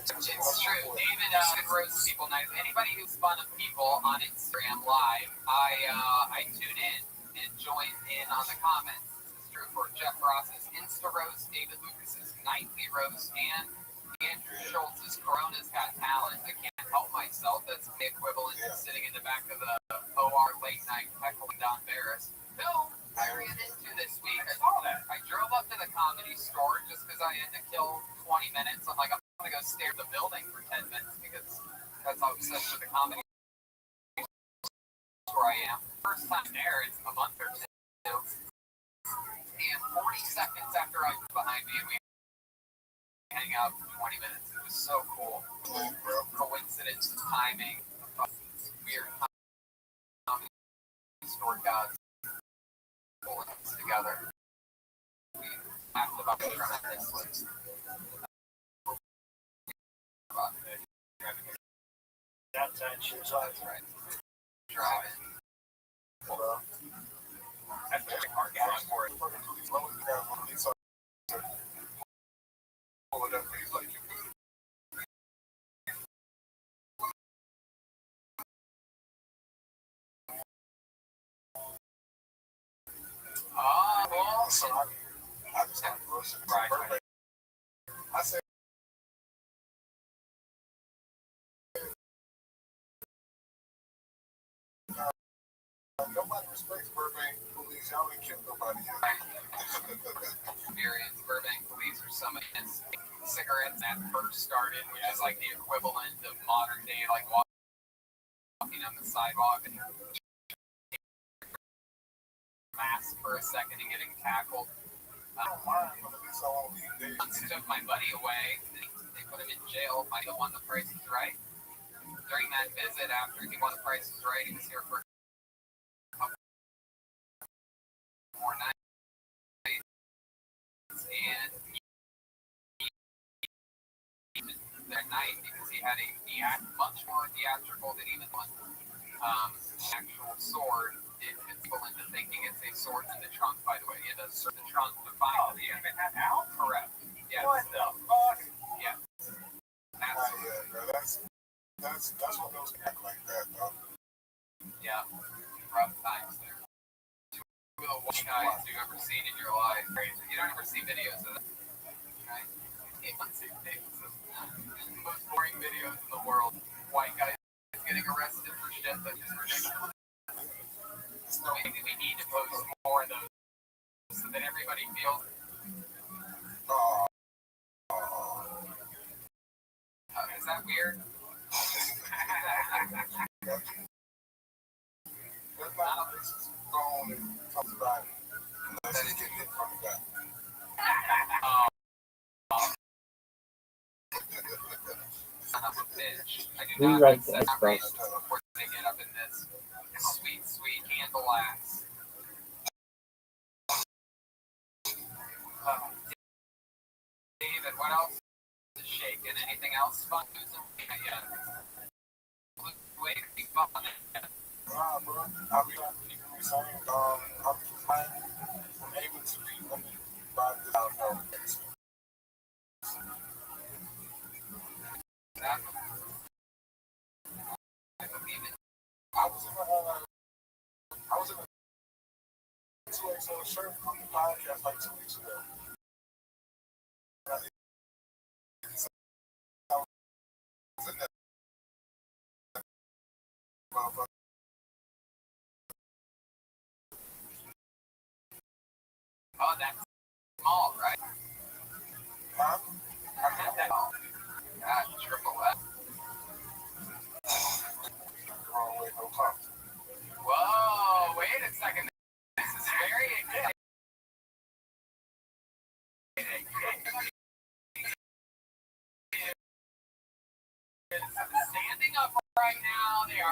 It's true. David roast people. Now, anybody who's fun of people on Instagram Live, I tune in and join in on the comments. This is true for Jeff Ross's Insta roast, David Lucas's nightly roast, and Andrew Schultz's Corona's Got Talent. I can't help myself. That's the equivalent of sitting in the back of the OR late night heckling Don Barris. Bill, I ran into this week. I saw that. I drove up to the Comedy Store just because I had to kill 20 minutes. I'm like, I'm going to go stare at the building for 10 minutes because that's how obsessed with the Comedy Store I am. First time there, it's a month or two. And 40 seconds after I was behind me, we hang out for 20 minutes. It was so cool. Coincidence, timing, weird Comedy Store gods pulling us together. We laughed about it tremendously. that time she was on. That's right. Driving. That's the car gas for it. Oh, well, So I just got to rush it. right. I said, nobody respects Burbank police. Y'all ain't killed nobody yet. Experience Burbank police are some of his cigarettes that first started, which is like the equivalent of modern day, like walking on the sidewalk and mask for a second and getting tackled. Once took my buddy away. They put him in jail. I won The Price is Right. During that visit, after he won The Price is Right, he was here for a couple more nights. And their night because he had a much more theatrical than even one actual sword. It's people into thinking it's a sword in the trunk, by the way. It does serve the trunk to find the end that out. Correct. Yes. What the fuck? Yeah. That's what those act like that, though. Yeah. Rough times there. Two of the worst guys you've ever seen in your life. Crazy. You don't ever see videos of that. Right? You don't see videos of the most boring videos in the world. White guys getting arrested for shit that is ridiculous. So maybe we need to post more of those so that everybody feels. Is that weird? There's not a place phone and talks about it unless it's getting hit from the back. Son of a bitch. I do We not write accept this outrage best. before they get up in this sweet, sweet candle axe. David, what else is shaking? Anything else fun? Yeah. Wait, be fun. Nah, bro. I'll be keeping me saying, I'm fine. I'm able to be by this outcome. I believe it. I was in a 2XL shirt on the podcast like 2 weeks ago. Oh, that's small, right? Huh? That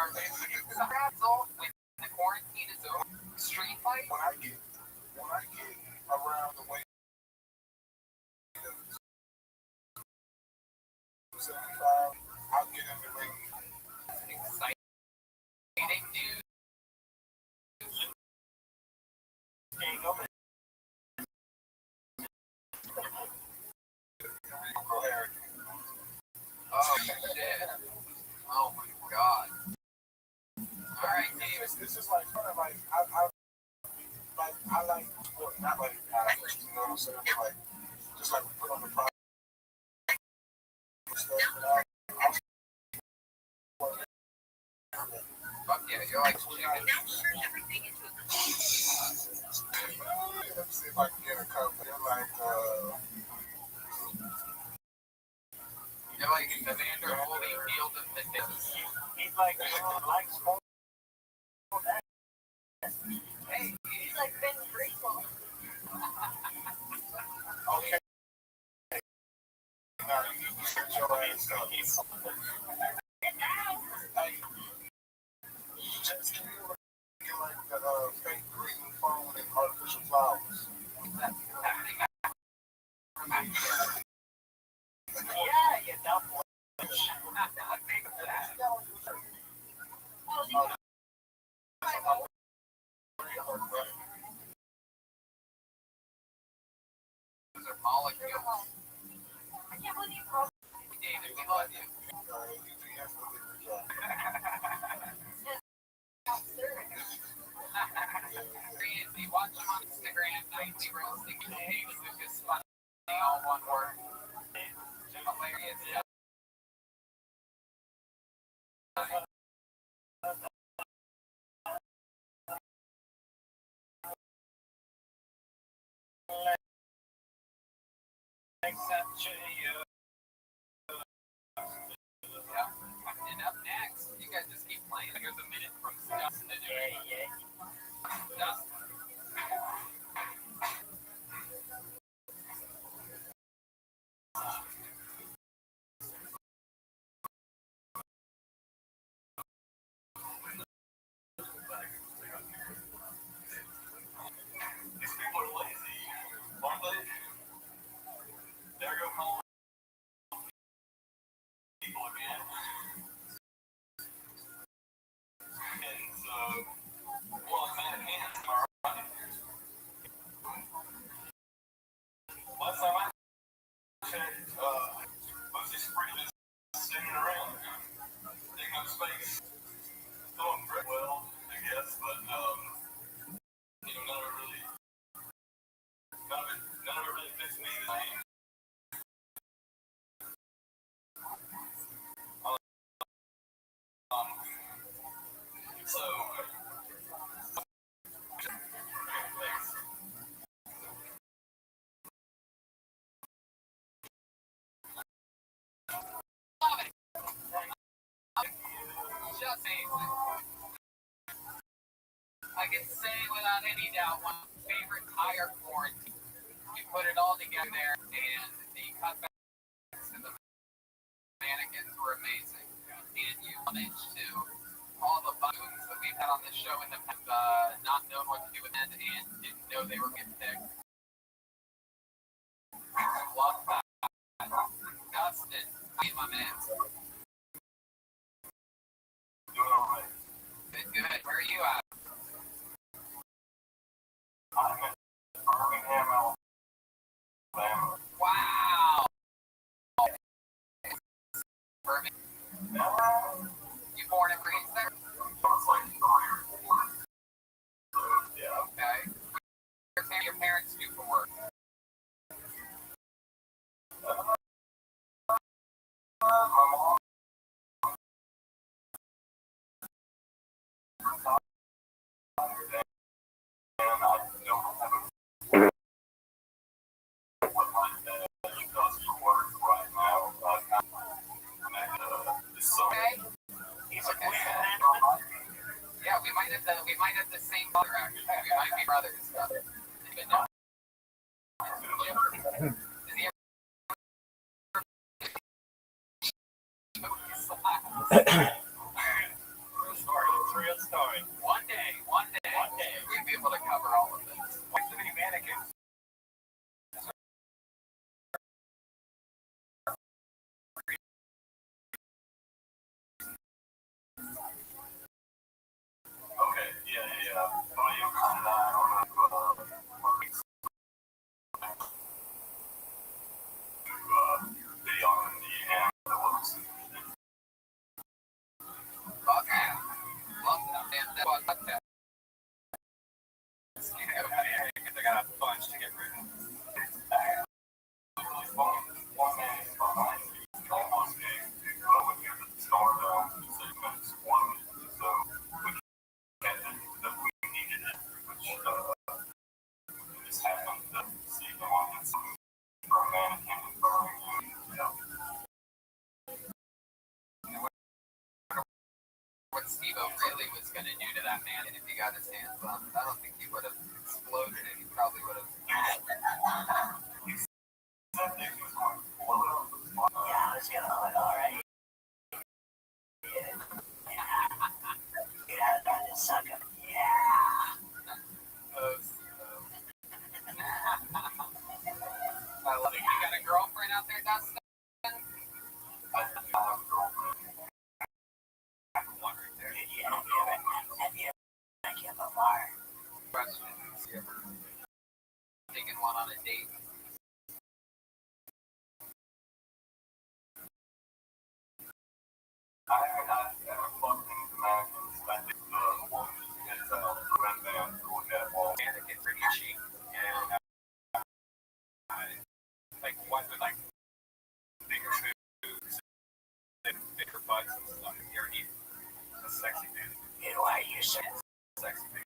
are basically so when the quarantine is over. Street fight. When I get around the way of 75, I'll get in the ring. Exciting news. Oh shit! Oh my god! All right, Dave. It's just like kind of like I like well, not like you know what I'm saying? Like just like we put on the product stuff. Fuck yeah, you're like chicken. Let's see if I can get a couple. They're like You're like Evander Holyfield of the Dallas. He's like sport. Hey, he's like Ben Greenwald. okay. Now you shut your ass up. Hey, just looking like the fake green phone and artificial flowers. Yeah, you dumb boy. Those are molecules. I can't believe you broke David, we love you. Crazy. Watch him on Instagram. Nightly roasting Dave Lucas funny. All one word. Hilarious. Yeah. And up next, you guys just keep playing. Here's a minute from Dustin to do it. Dustin. These people are lazy. Aren't they? There go calling people again. And so, well, man, hands are right. Last time I checked, Lucy's pretty just sitting around. Taking up space. Doing pretty well, I guess, but, you know, none of it really fits me the same. So, Just amazing. I can say without any doubt, one of my favorite higher quarantine. You put it all together, and the cutbacks and the mannequins were amazing. And you managed to all the buttons that we've had on this show in the past, not known what to do with it, and didn't know they were getting picked. Love that. Dustin, he's my man. doing all right. Good. Where are you at? I'm in Birmingham, Alabama. Wow. Birmingham. You born and raised there? It's like 3 or 4. So, yeah. Okay. What do your parents do for work? My mom. And I don't have what my dad does for work right now. Okay. He's a police Yeah, we might have the same brother actually. We might be brothers. Even though. Is he ever cover all of this. Why so many mannequins? Okay, yeah. You come down on the ambulance. Fuck yeah. Love that. Damn, that was that. I got a bunch to get rid of. One man is behind me. Almost gave the star down to 6 minutes. One minute. So we can't that we needed it, which just happened to see the one that's for a mannequin and burning What Steve-O really was going to do to that man, and if he got his hands on it, I don't think he would have exploded it. He probably would have. Yeah, I was gonna hold alright. Yeah, that is sucker. Yeah. Oh, Steve-O. I love it. You got a girlfriend out there, Dustin? I have a girlfriend. One right there. Have you ever give a fire? Question. Have you ever taken one on a date? I have fucking mannequins. I think the woman is red band to look at wall. Mannequin pretty cheap. And like one with like bigger boobs and bigger butts and stuff. You're a sexy man. You know why you said Sexy man.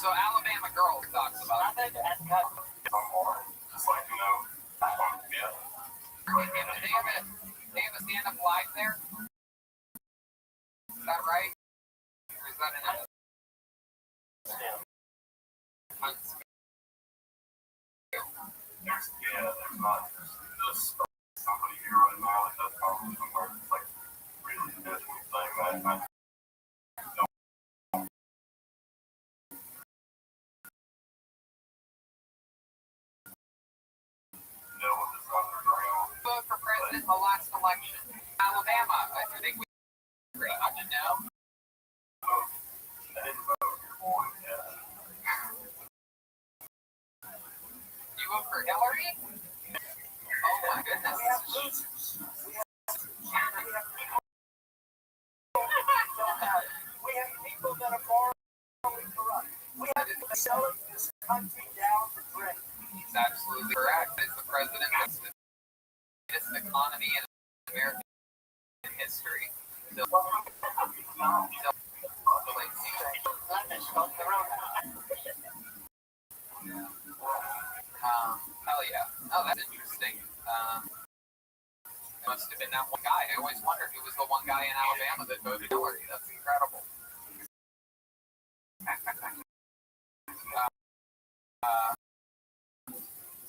So Alabama girl talks about it. just like, yeah. They have a stand-up live there? Is that right? Or is that another? There's not just somebody here right now that does probably somewhere that's like really visual thing that I know is underground. Vote for president in the last election. Alabama, I think we pretty much know. I didn't vote for it yet. You vote for Hillary? Oh my goodness. We have people that are morally corrupt. We have to sell this country down the drain. He's absolutely correct. It's the president that's the greatest economy in American history. Hell yeah. Oh, that's interesting. It must have been that one guy. I always wondered who was the one guy in Alabama that voted Hillary. That's incredible.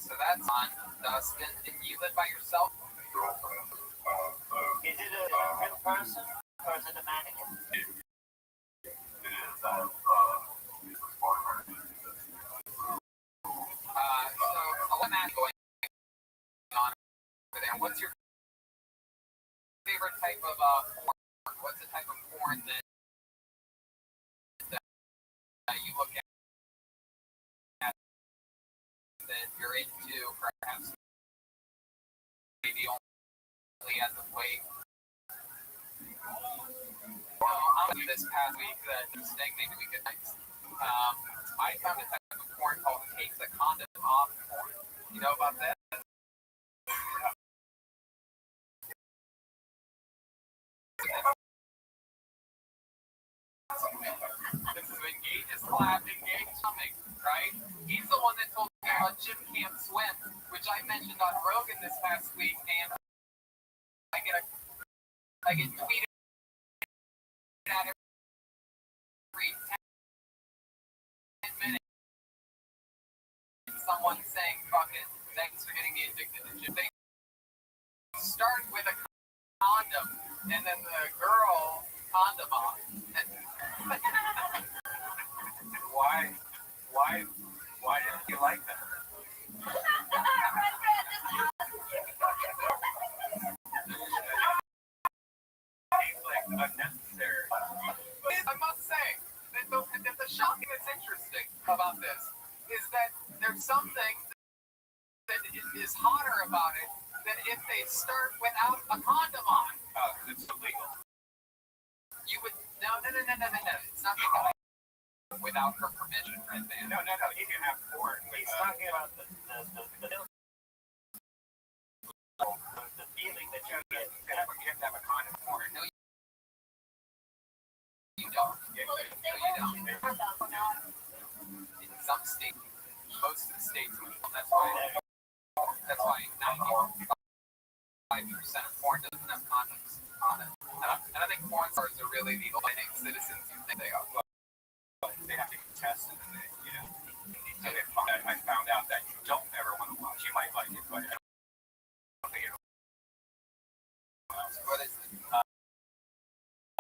So that's on Dustin. Did you live by yourself? Is it a real person or is it a mannequin? It is. So a lot of that going on over there. What's your favorite type of porn? What's the type of porn that you look at that you're into, perhaps maybe only as of late? Well, this past week, interesting. Maybe we could. I found a type of porn called "Take the Condom Off" porn. You know about that? This is Engage is clap, Engage coming, right? He's the one that told me about Jim Can't Swim, which I mentioned on Rogan this past week, and I get tweeted at every 10 minutes someone saying fucking thanks for getting me addicted to gym. They start with a condom and then the girl condom on. Why didn't you like that? Seems like unnecessary. I must say that the shocking that's interesting about this is that there's something that is hotter about it than if they start without a condom on. It's illegal. You would no. It's not legal without her permission, Red Band. No. You can have porn. He's talking about the feeling that you get. You have to have a condom porn. No, you don't. Well, they were talking about that. In some states, most of the states, that's why 95% of porn doesn't have condoms on it. And I think porn stars are really the only citizens who think they are. Well, they have to be tested, and I found out that you don't ever want to watch. You might like it, but I don't think it. What is it?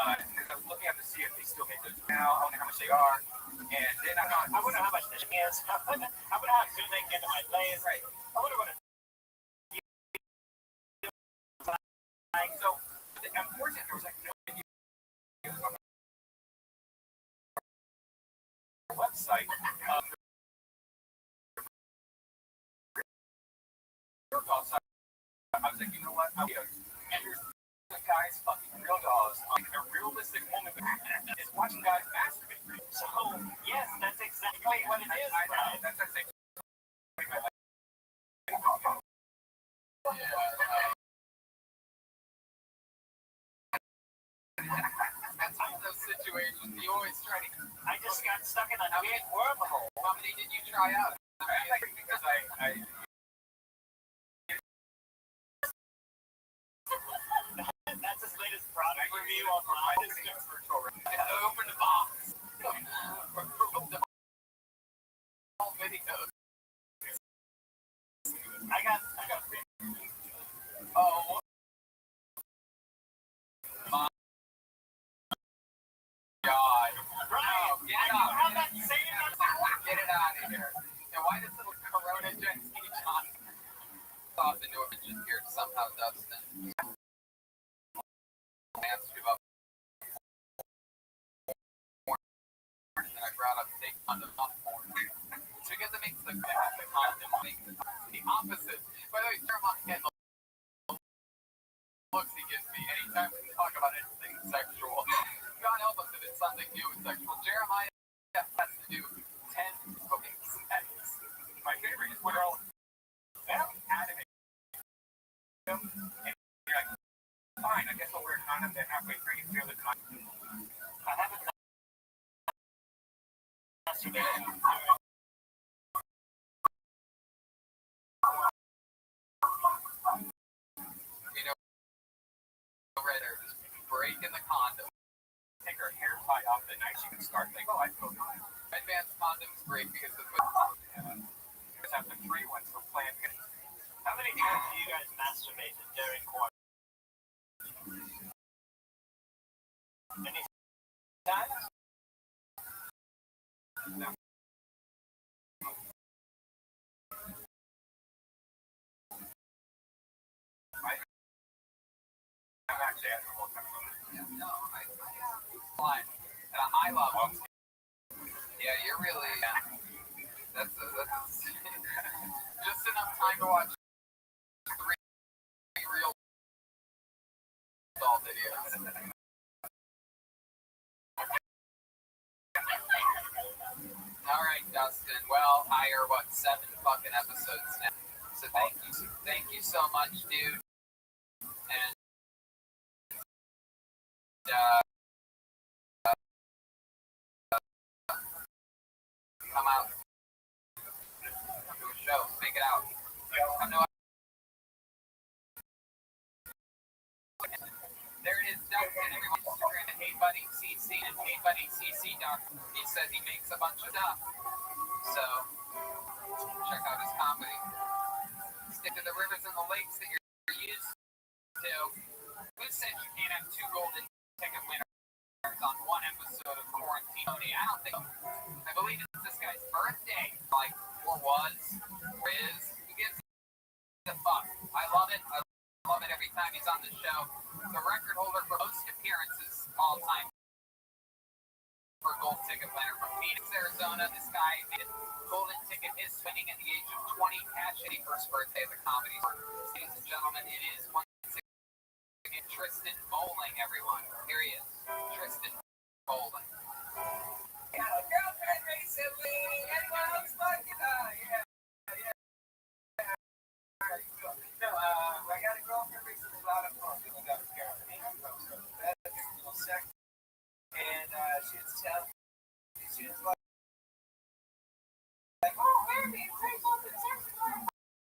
I was looking up to see if they still make those now. I wonder how much they are, and then I wonder how much this is. I wonder how soon they can get to my place. Right. I wonder what it's like. So, unfortunately, there was like no video on the website. So I was like, you know what? And there's the guys fucking real dogs. Like a realistic moment is watching guys masturbate. So yes, that's exactly what it is. That's exactly my life. That's one of those situations you always try to. I just got stuck in a weird wormhole. How many did you try out? Because I that's his latest product review online. I opened the box. All videos. I got Oh. My God. right. Get it out. How that same Get it out of here. And why does little Corona jet ski John off into a pigeon here somehow, Dustin? I asked you about porn, and then I brought up take condom off porn. Together makes the condom make the opposite. By the way, Jeremiah getting the looks he gives me anytime we talk about anything sexual. God help us if it's something new and sexual. Jeremiah has to do 10 fucking sex. My favorite is when they're all anime. And you're like, fine, I guess I'll wear a condom. Then halfway through, you feel the condom. I haven't done masturbation. You know, Redder just breaking the condom. Take her hair tie off the night she can start. Like, oh, I feel good. Advanced condoms break because the Just have the free ones for planned. How many times do you guys masturbate during quarantine? Any times? No. I'm actually at the whole time. no, I fly at a high level. Yeah, you're really that's just enough time to watch 3 real doll videos. All right, Dustin. Well, I are 7 fucking episodes now. So thank you so much, dude. And come out, come to a show, make it out. Come to there it is, Dustin. Everyone's Instagram at HeyBuddyCC and HeyBuddyCC.com. He says he makes a bunch of stuff. So check out his like, or was, or is. Who gives a fuck? I love it. I love it every time he's on the show. The record holder for most appearances all time for gold ticket winner from Phoenix, Arizona. This guy made a golden ticket his winning at the age of 20, cash 81st birthday of the comedy. Ladies and gentlemen, it is once again Tristan Bowling, everyone. Here he is. Tristan Bowling. Got a girlfriend recently. Anyone else fucking? Yeah. No, I got a girlfriend recently. A lot of fun. I got a girlfriend. So that's a little sex. And she was telling me, she was like, oh, baby, say something sexy.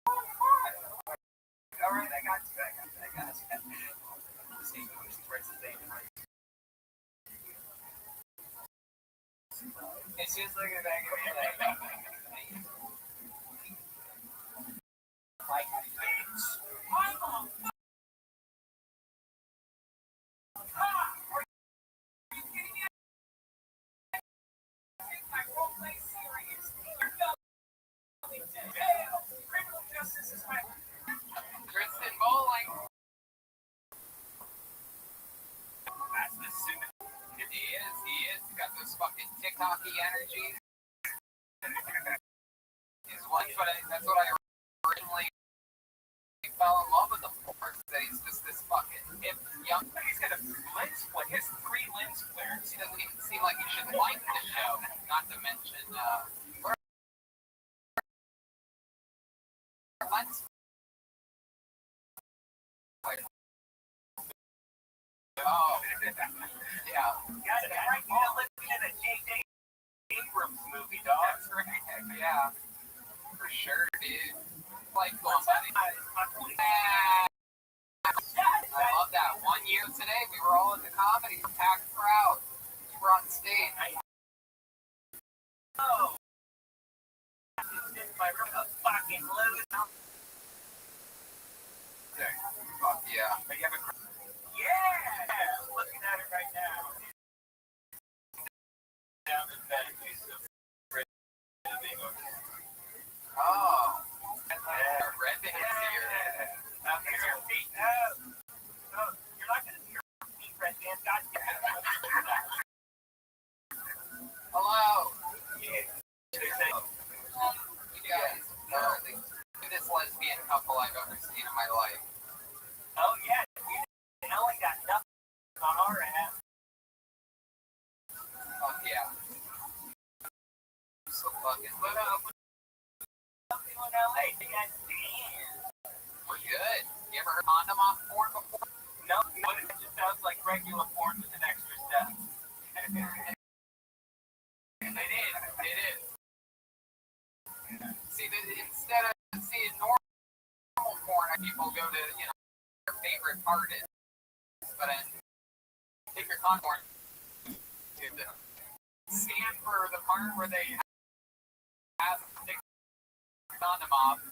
All right, I got you. See, she writes the thing. And she was looking back at me like, Tristan Bowling. That's the suit. He is. He got those fucking TikTok-y energies. That's what I originally fell in love with him for. That he's just this fucking hip, young. He's got a lens flare. He has 3 lens flares. He doesn't even seem like he should like the show. Not to mention, lens flare. Oh, yeah. Got it right now. Living in a J.J. Abrams movie, dog. That's right. Yeah, for sure, dude. Like going buddy. I love that. 1 year today, we were all at the comedy, packed crowd. We were on stage. Oh, my fucking load. Fuck yeah. Yeah, looking at it right now. Down in bed, he's afraid of being okay. Oh, Rabbbi is here. Here's your feet. No, you're not going to see your feet, Red Man. God damn it. Hello. Yeah. You guys are the cutest lesbian couple I've ever seen in my life. Oh, yeah. You only got nothing on our ass. Oh, yeah. So fucking. What something in LA? They got damn. We're good. You ever heard condom off porn before? No, but it just sounds like regular porn with an extra step. It is. See, instead of seeing normal porn, people go to, their favorite part is. But take your condom to scan for the part where they have to take the condom off.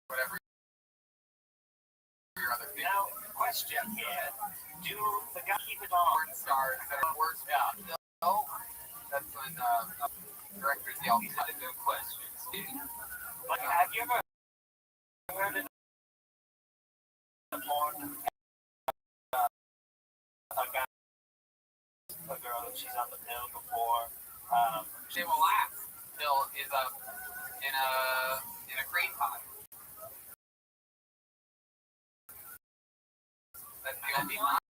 Whatever your other thing. Now, question here. Do the guy keep it on? Porn stars that are worse out. No. That's when directors yell, he's got no questions, dude. Like, have you ever heard of the porn? A girl that she's on the pill before. She will laugh. Pill is in a great pot. That's the only line.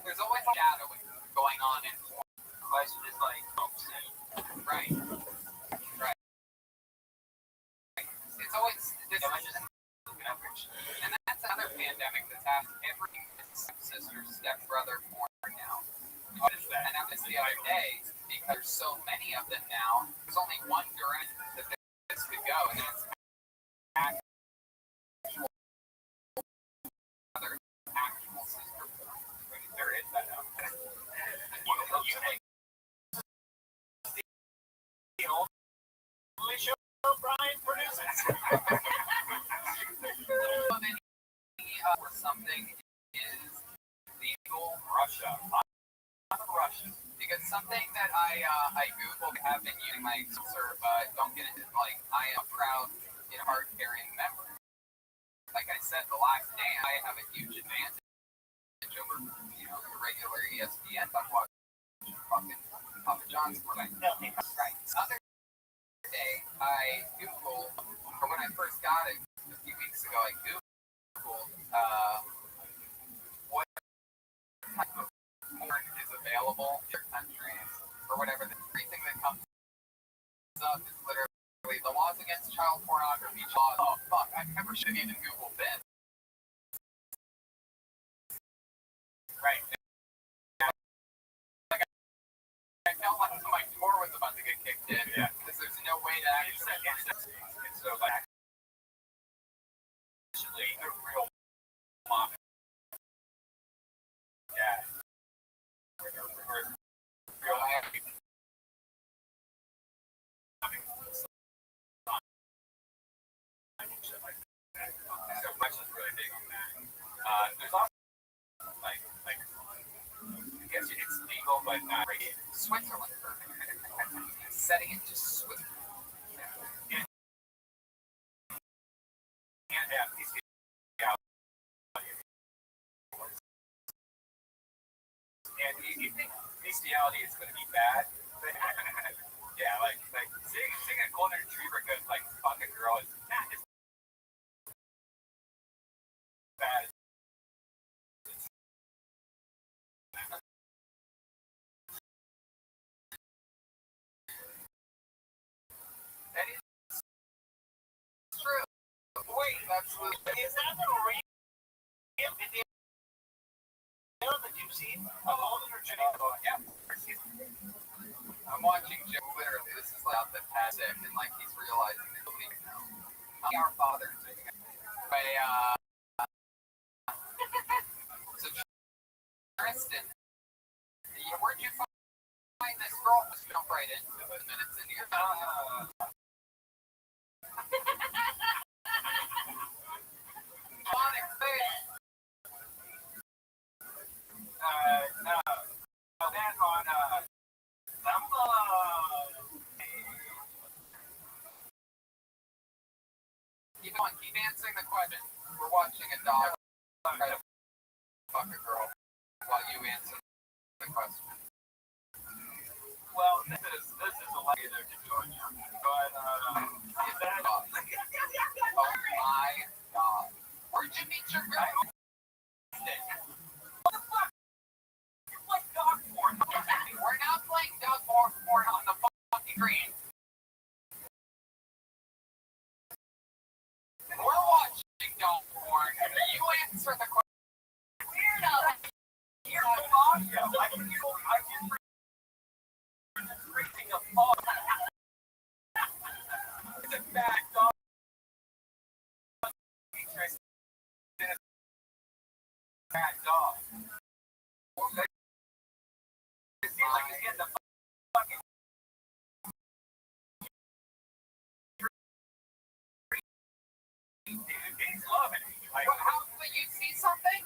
There's always a shadowing going on in porn. The question is like, right. It's always this. And that's another pandemic that's happened. Every stepsister, stepbrother porn now. And that was the other day, because there's so many of them now, there's only one direction that this could go, and it's actual sister porn. There is that out there. The only show Brian produces. where something is legal, Russia. Russia. Because something that I Googled, have been using my serve, don't get into, like, I am a proud, card-carrying member. Like I said, the last day I have a huge advantage over, the regular ESPN. I'm watching fucking Papa John's. Right. Other day, I Googled, or when I first got it a few weeks ago, I Googled what type of porn is available in your countries, or whatever. Everything that comes up is literally the laws against child pornography. Oh, fuck, I never should even Google this. Right. Like, I felt like my door was about to get kicked in, because there's no way to actually it's so like actually a real mom. Yeah. Real happy. So Russia's really big on that. There's also like I guess it's legal but not rated. Switzerland, setting it to Switzerland. And you think bestiality is going to be bad, but yeah, like seeing a golden retriever go like fuck a girl is not as bad. That is true. Wait, absolutely. Is that the real video that you've seen of golden retriever? Yeah. I'm watching Joe literally. This is like the past and like he's realizing that he'll even know. Our father is doing it. So Tristan, where'd you find this girl? Just jump right into it. Minutes into your Sonic face. No. Then on keep on, keep answering the question. We're watching a dog try to fuck a girl while you answer the question. Well, this is a lucky there to join you. But is that oh my god. Where'd you meet your girl? What the fuck? You're playing dog porn. We're not playing dog porn on the fucking screen. We're watching dog porn. You answer the question. Weirdo. You're the audio. I can freaking a fuck. It's a bad dog. Bad dog. It seems like he's getting the fucking. He's loving it. Like, how do you see something?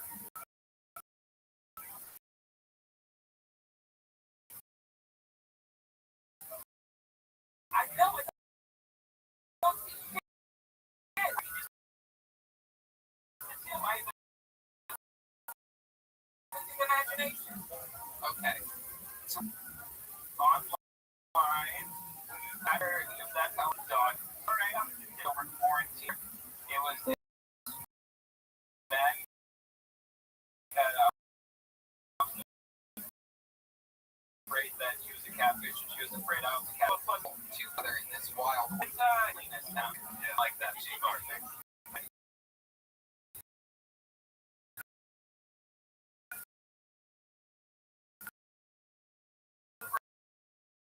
I know it's imagination. Okay. So, online, I heard if that's how it's done. Alright, I'm over quarantine. It was then that afraid that she was a catfish and she was afraid I was a catfish. Two other in this wild cleanest town. Like that sheep art thing.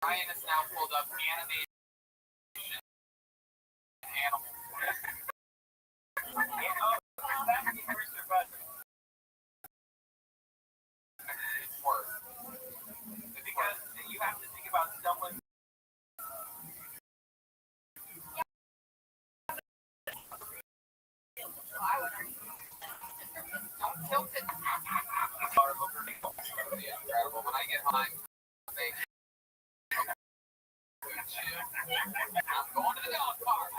Ryan has now pulled up animation animals. It's worse. Because you have to think about someone. behind me. I'm going to the dog park.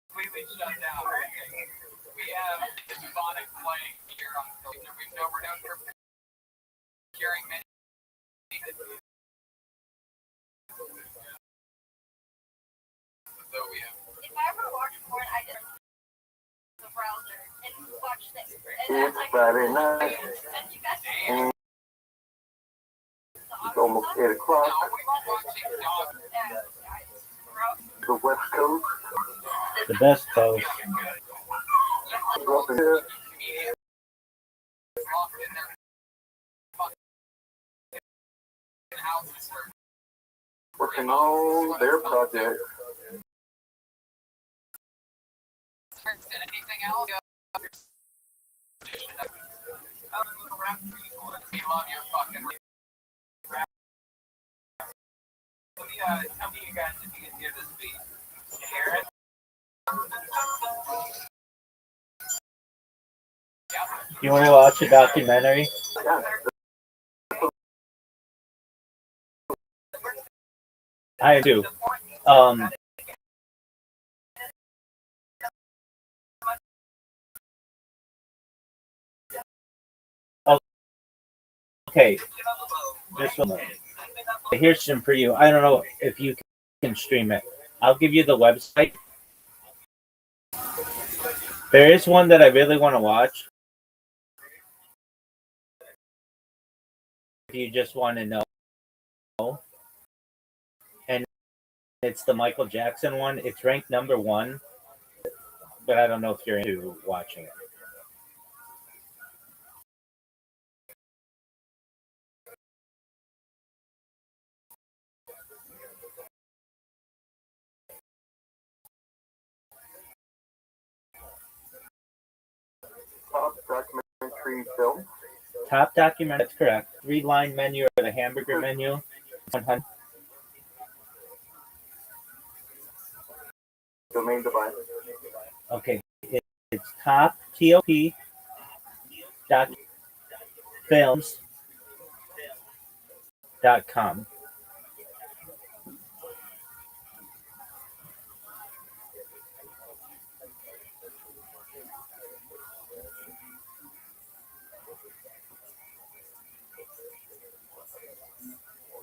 Completely shut down. We have a bubonic plague here on the building. We're known for curing many. So we have. If I ever watch porn, I just the browser and watch things. And It's Friday night. And you guys It's almost 8 o'clock. No, we won't watching dogs. The West Coast. The best coast. Up in here. Locked in their fucking houses or Working on their project. anything else. We love your fucking. Tell me you guys if you can hear this beat. Can you hear it? You want to watch a documentary? Yeah. I do. Okay. Just one moment. Here's some for you. I don't know if you can stream it. I'll give you the website. There is one that I really want to watch. If you just want to know. And it's the Michael Jackson one. It's ranked #1. But I don't know if you're into watching it. Top documentary film. Top document, that's correct. 3-line menu or the hamburger menu. 100. Domain device. Okay, it's top TOP dot films.com.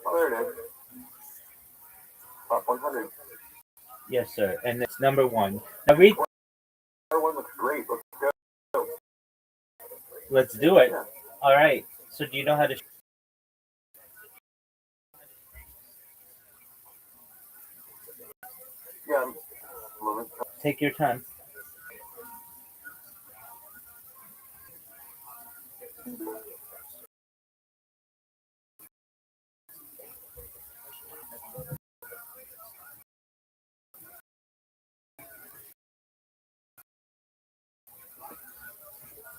Oh, there it is. Top 100. Yes, sir. And it's #1. Now read. That one looks great. Let's go. Let's do it. Yeah. All right. So do you know how to? Yeah. Love it. Take your time.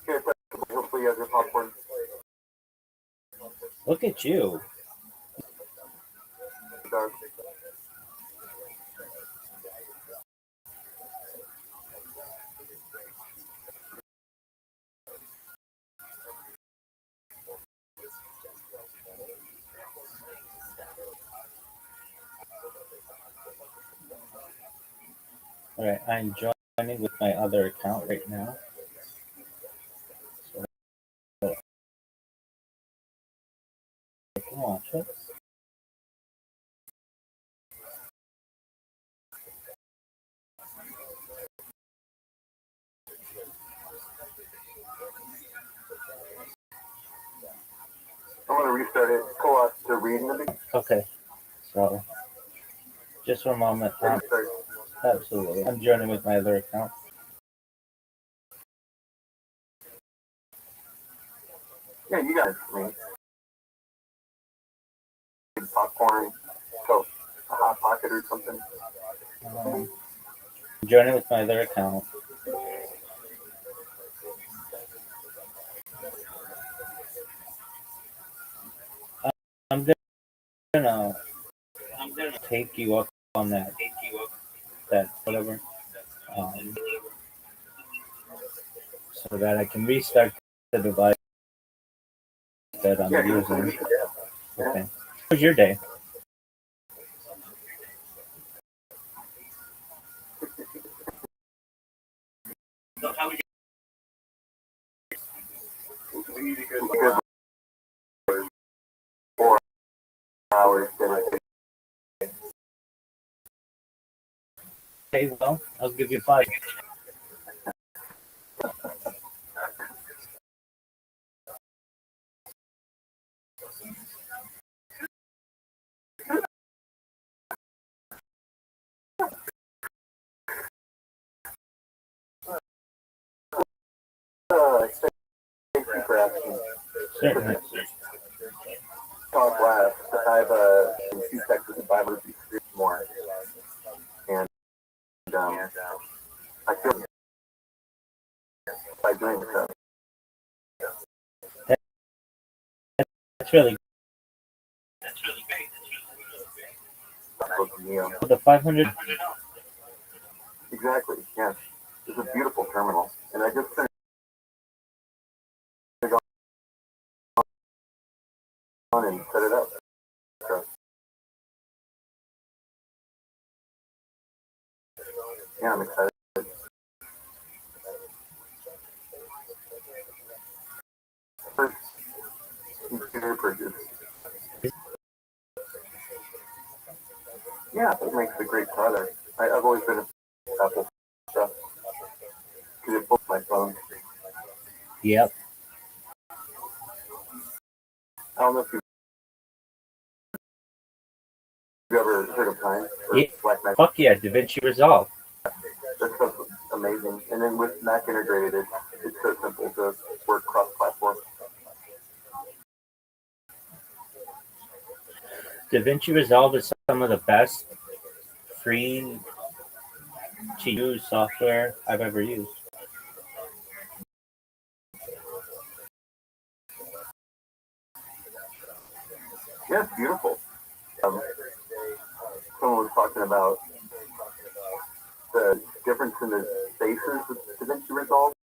Here, hopefully you have your popcorn. Look at you. Dark. All right. I'm joining with my other account right now. So I can watch it. I'm going to restart it. Pull out to reading the Okay. So just for a moment. restart. Absolutely. I'm joining with my other account. Yeah, you got it. I mean, popcorn, so a hot pocket or something. I'm joining with my other account. I'm gonna take you up on that. that whatever, um, so that I can restart the device that I'm Yeah, using. yeah. Okay. How was your day? Because 4 hours dedicated. Okay, well, I'll give you 5. Thank you for asking. Certainly. Talk last. I've in 2 seconds if I would be more, and I feel by doing so. That's really Neil. good. The 500. Exactly. Yes. It's a beautiful terminal, and I just finished it on and set it up. So, yeah, I'm excited. First computer purchase. Yeah, it makes a great product. I've always been a Apple stuff because it pulls my phone. Yep. I don't know if you've ever heard of Time or Yeah. Black Magic. Fuck yeah, DaVinci Resolve. That stuff's amazing. And then with Mac integrated, it's so simple to work cross-platform. DaVinci Resolve is some of the best free to use software I've ever used. Yeah, it's beautiful. Someone was talking about the difference in the spaces with DaVinci Resolve.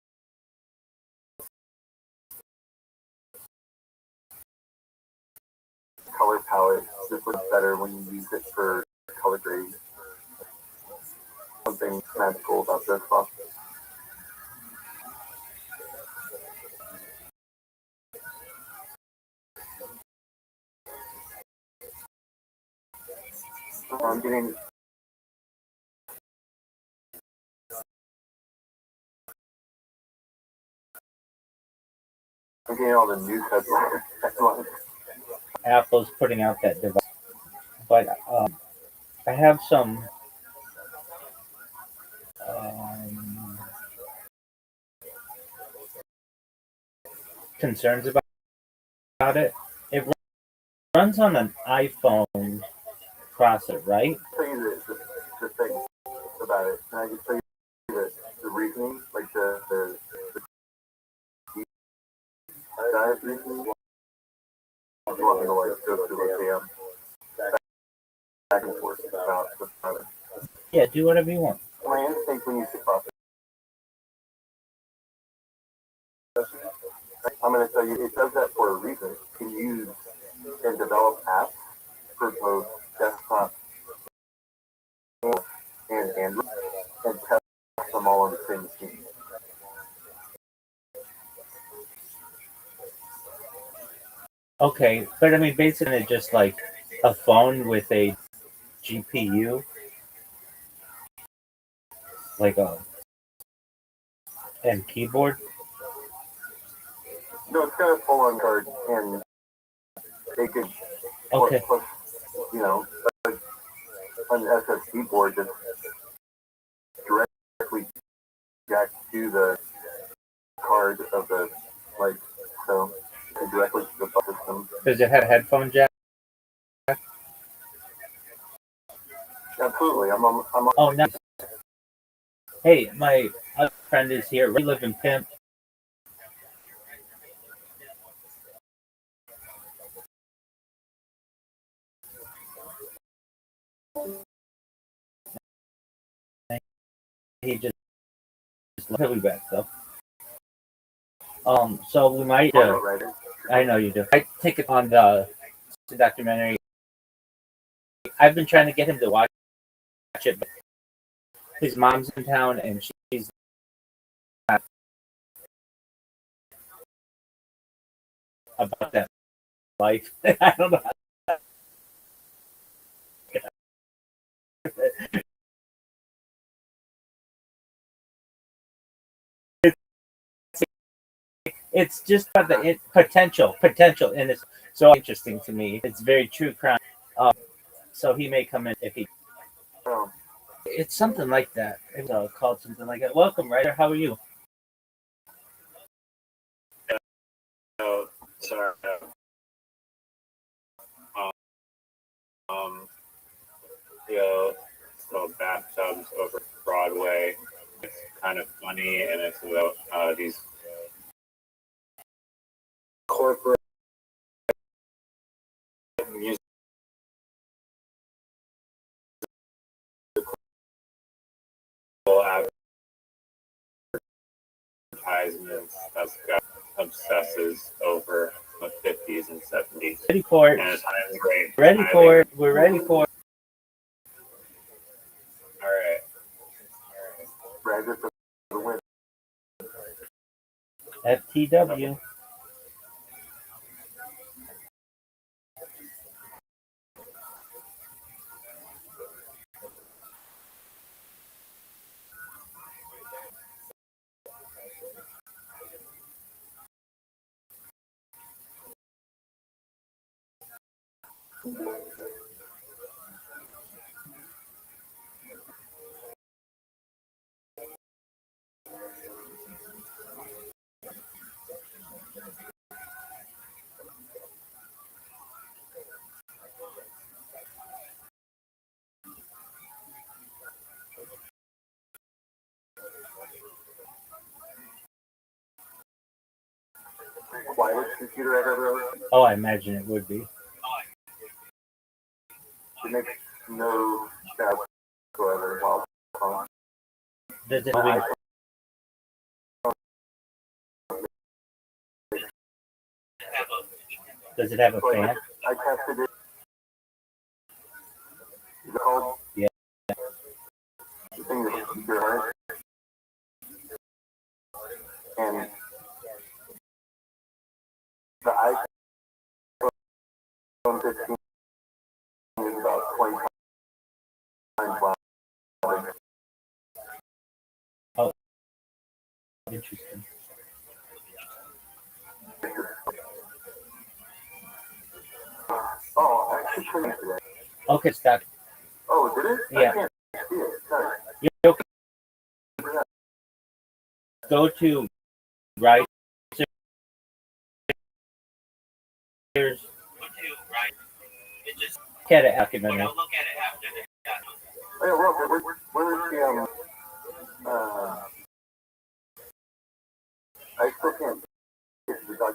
Color palette just looks better when you use it for color grading. Something magical about this software. I'm getting all the news headlines. Apple's putting out that device, but I have some um, concerns about it. It runs on an iPhone processor, right? I'll tell you the thing about it, and I can tell you the reasoning, like the deep dive reasoning. You want me to like go through back and forth about the product. Yeah, do whatever you want. My instinct when you say process, I'm going to tell you it does that for a reason. It can use and develop apps for both desktop and Android and test them all on the same machine. Okay, but I mean, basically, it's just like a phone with a GPU, like a and keyboard. No, it's got a full-on card, and they could Okay, plus, you know, an SSD board that's directly jacked to the card of the like so and directly to the bus system. does it have a headphone jack? Absolutely, I'm Oh, nice. Hey, my other friend is here. We live in Pimp. he just he'll be back though. So we might. I know you do. I take it on the documentary. I've been trying to get him to watch it, but his mom's in town and she's not about that life. I don't know. It's just about the potential, and it's so interesting to me. It's very true crime. So he may come in if he. It's something like that. It's called something like that. Welcome, writer. How are you? Oh, sorry. You know, it's called Bathtubs Over Broadway. It's kind of funny, and it's about these corporate musical advertisements that got obsesses over the 50s and 70s. Ready for it. And it's highly great. Ready for it. We're ready for it. All right. FTW. Quietest computer I've ever owned. Oh, I imagine it would be. It makes no sound whatsoever while on. Does it My have, does it have a fan? I tested it. Is it called? Yeah. The thing that keeps your heart. And the iPhone 15 is about 20 times louder. Interesting. Oh, I actually turned it today. Okay, stop. Oh, did it? Yeah. I can't see it. Sorry. You okay. Go to right. Look at it after minute. Oh, yeah, where is the, I still can't get to the dog.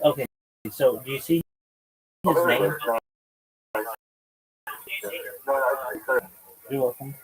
Okay, so do you see his Oh, there it name? is. No, I started. You're welcome.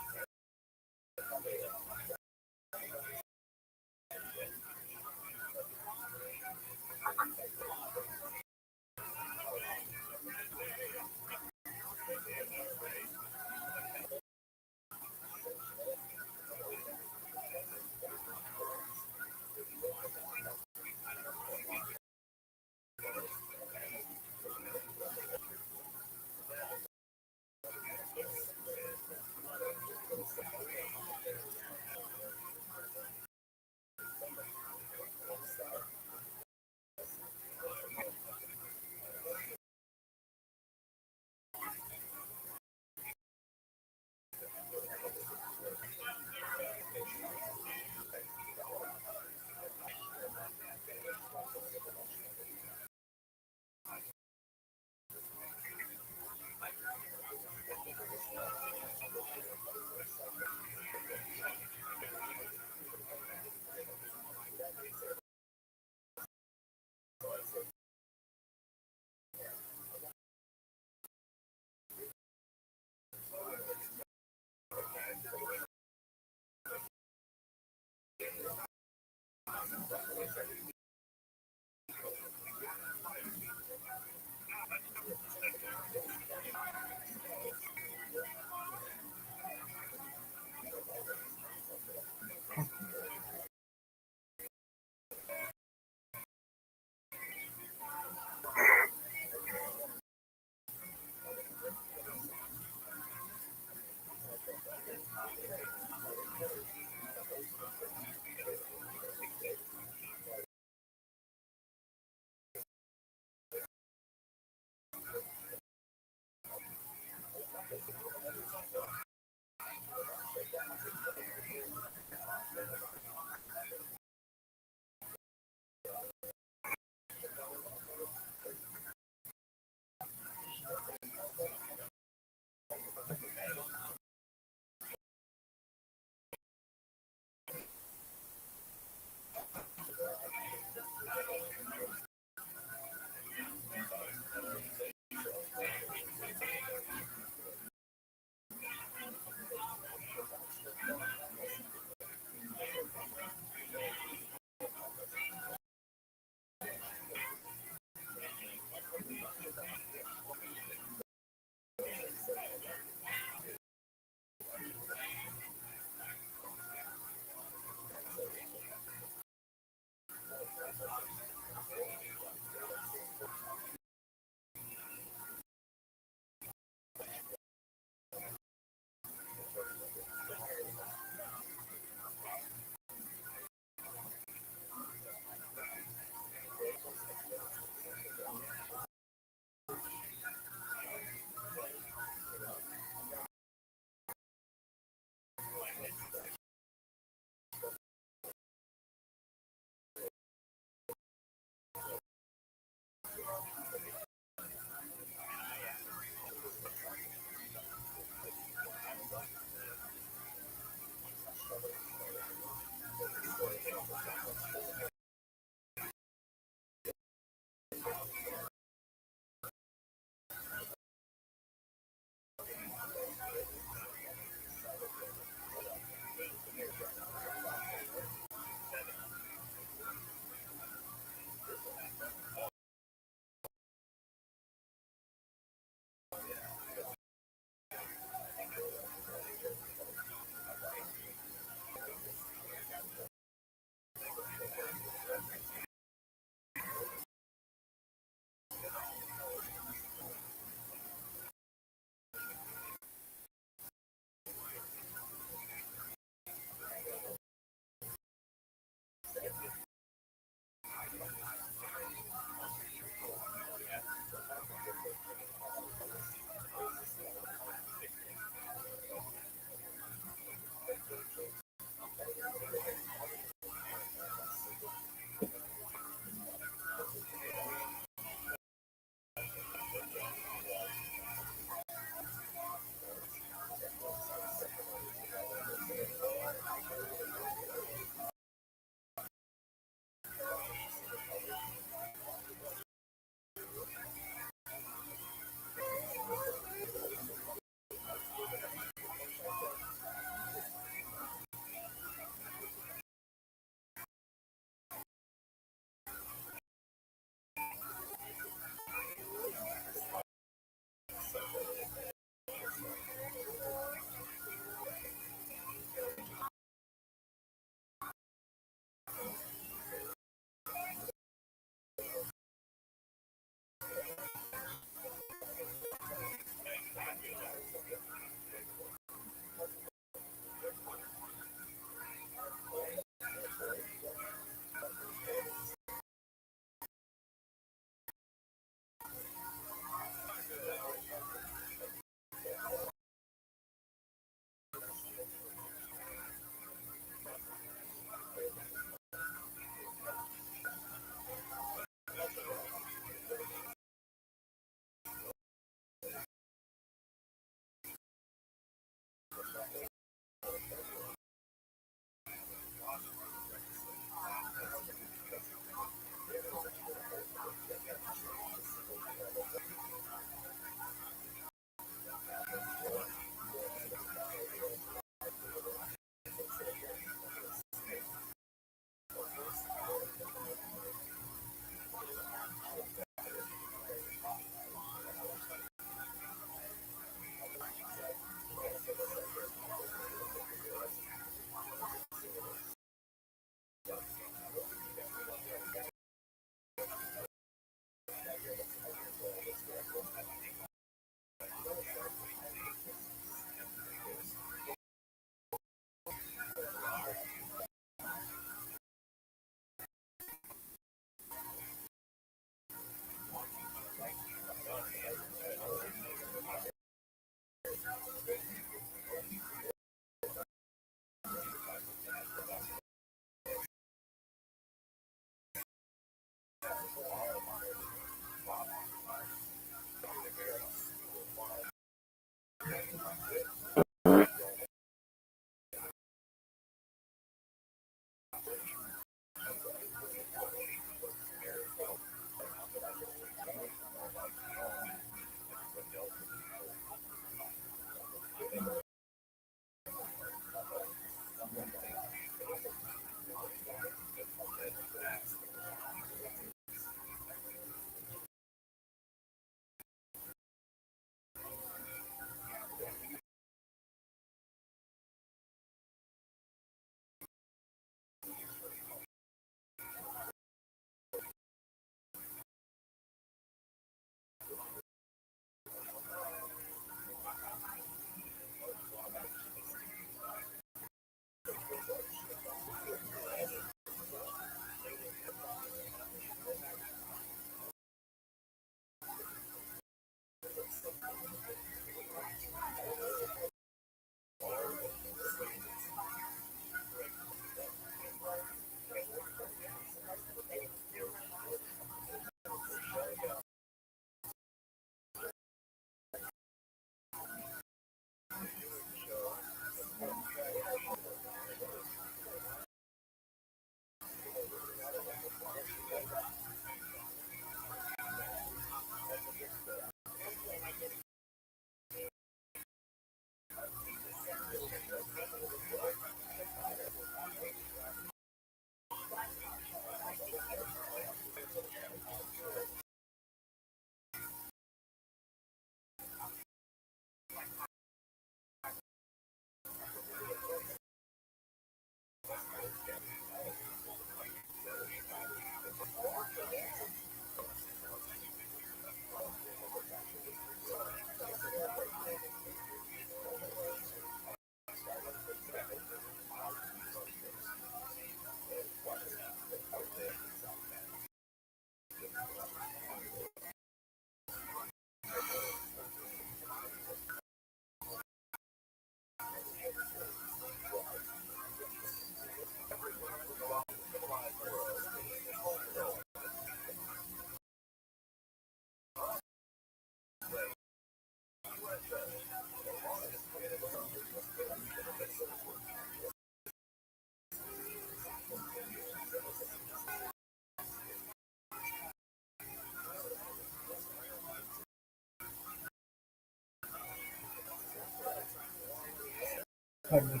Pardon me.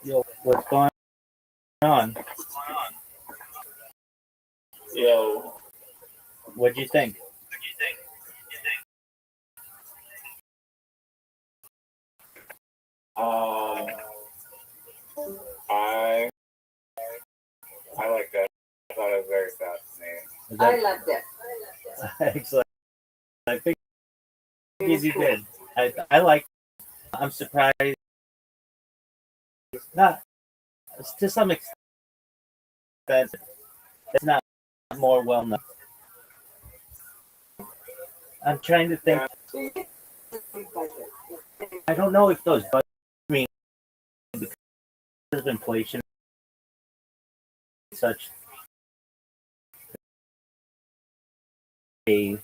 Yo, what's going on? Yo, What'd you think? um, I like that. I thought it was very fascinating. Was I that loved it. excellent? I think you did. I like. I'm surprised. Not to some extent. It's not more well known. I'm trying to think. I don't know if those, but I mean, because of inflation, such a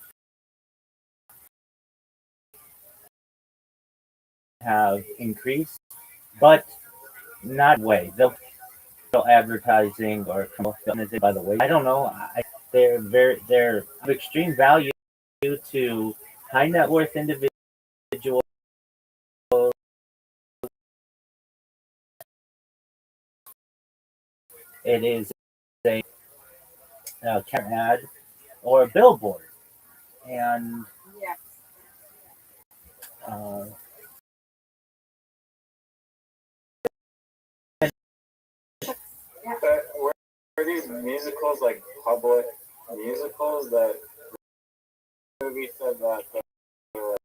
have increased, but not way. They'll advertising or by the way. I don't know. They're of extreme value to high net worth individuals. It is a camera ad or a billboard, and Yeah. uh, But were these musicals like public musicals that the movie said that they were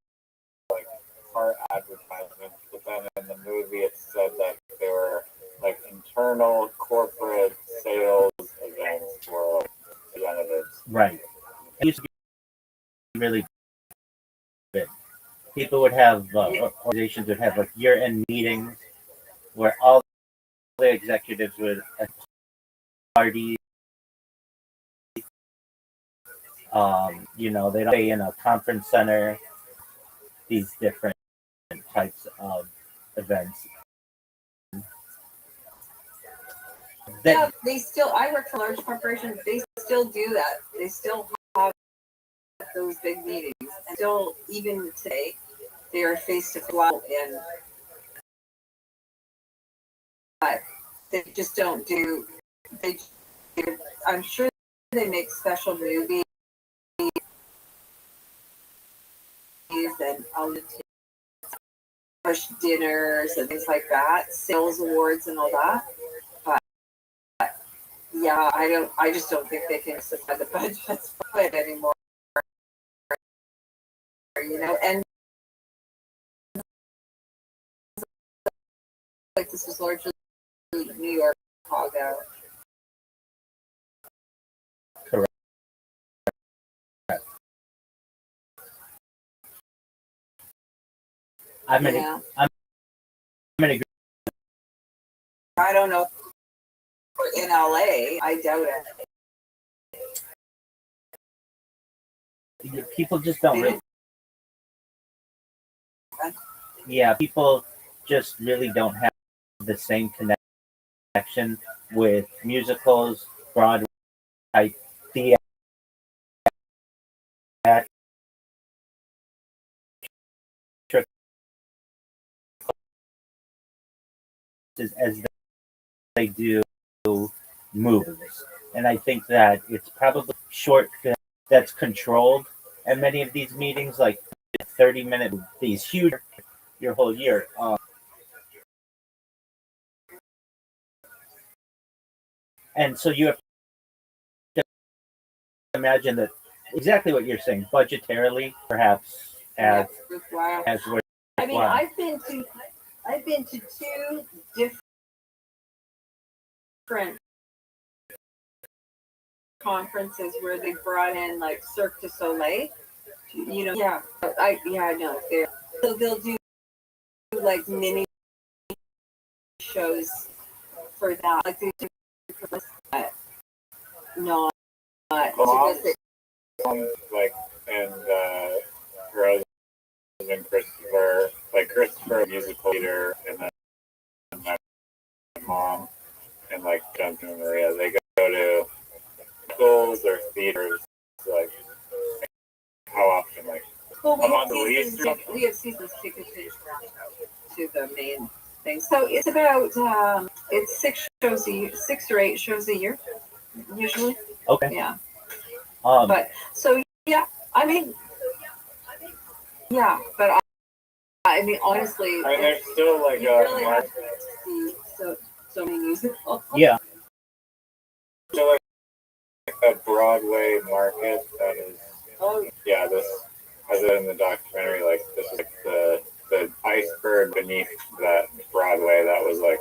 like part advertisements, but then in the movie it said that they were like internal corporate sales events for representatives. right. It used to be really big. People would have organizations would have like year-end meetings where all the executives would party. They'd stay in a conference center. These different types of events. Yeah, they still. I work for large corporations. They still do that. They still have those big meetings, and still, even today, they are face to face, and they just don't do. They. I'm sure they make special movies and push dinners and things like that, sales awards and all that. But yeah, I just don't think they can supply the budgets for it anymore. And like this is largely New York, Chicago. Correct. I'm in a I don't know. In LA, I doubt it. people just don't really. Yeah, people just really don't have the same connection with musicals, Broadway type theater as they do movies. And I think that it's probably short film that's controlled at many of these meetings, like 30-minute, these huge your whole year. And so you have to imagine that exactly what you're saying, budgetarily, perhaps as where. I mean, I've been to two different conferences where they brought in like Cirque du Soleil. Yeah, no, so they'll do like mini shows for that, like they do not like and Rose and Christopher like Christopher musical theater, and then my mom and like Duncan and Maria, they go to schools or theaters like how often? Like Well, a month at least? we have seasons tickets to the main thing. So it's about it's 6 or 8 shows a year, usually. Okay. Yeah. Um, But so yeah, I mean, yeah, but I mean honestly, I mean, there's still like you a really have market, to see so many musicals. yeah. still like a Broadway market that is. Oh, Yeah, this, as in the documentary, like this is like the iceberg beneath that Broadway that was like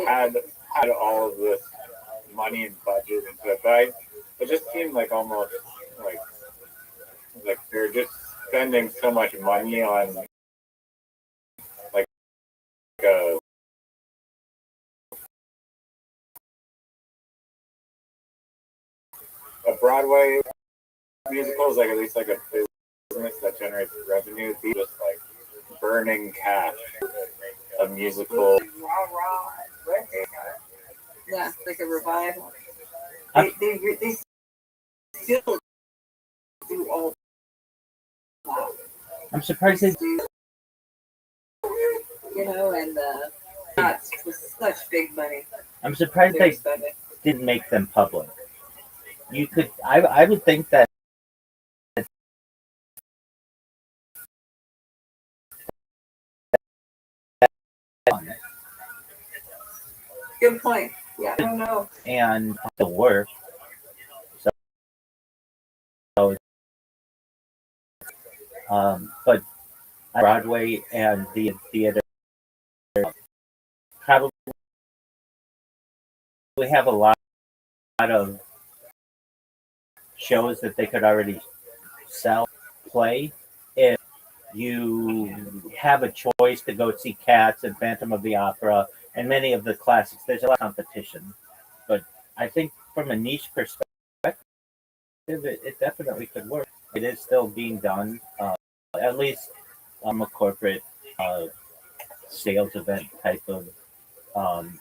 had all of this money and budget into it, but it just seemed like almost like they're just spending so much money on like a Broadway musical is like at least like a business that generates revenue. These just like burning cash. A musical. yeah, like a revival. I- They still do all that. I'm surprised they Do, you know, and that's such big money I'm surprised they're they spending. didn't make them public. You could I would think that Good point. Yeah, I don't know. and the work. So but Broadway and the theater probably have a lot of shows that they could already sell, play. If you have a choice to go see Cats and Phantom of the Opera and many of the classics, there's a lot of competition. But I think from a niche perspective, it definitely could work. It is still being done, at least on a corporate sales event type of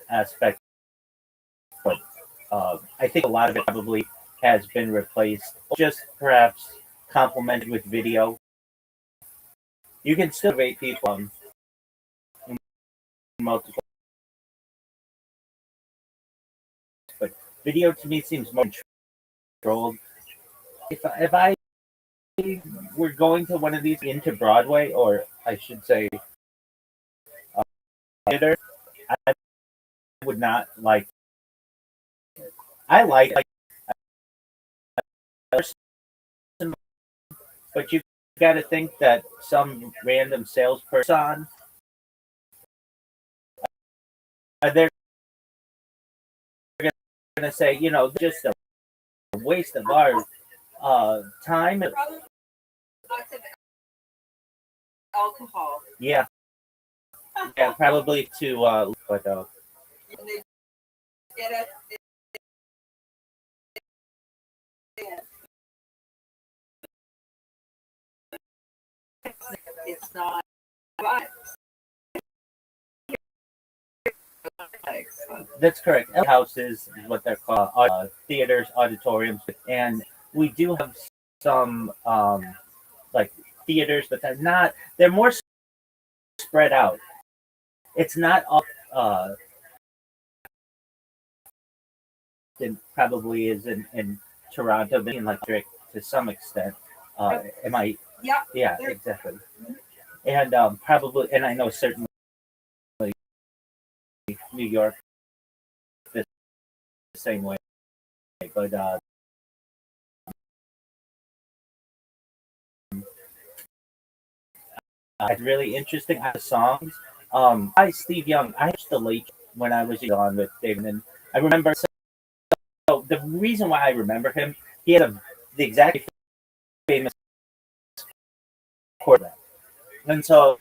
aspect. But I think a lot of it probably has been replaced, just perhaps complemented with video. You can still rate people in multiple, but video to me seems more controlled. If I were going to one of these into Broadway, or I should say, theater, I would not like. I like, but you got to think that some random salesperson they're going to say, just a waste of our time. Probably lots of alcohol. Yeah, probably to, but And they get it. It's not. that's correct. Houses is what they're called, theaters, auditoriums, and we do have some like theaters, but they're more spread out. It's not all it probably is in Toronto, but in like to some extent. Am I? Yeah. Yeah, exactly. And probably, and I know certainly New York the same way, but it's really interesting. The songs. Hi, Steve Young. I watched the late when I was young with David, and I remember. So the reason why I remember him, he had the exact famous quarterback, and so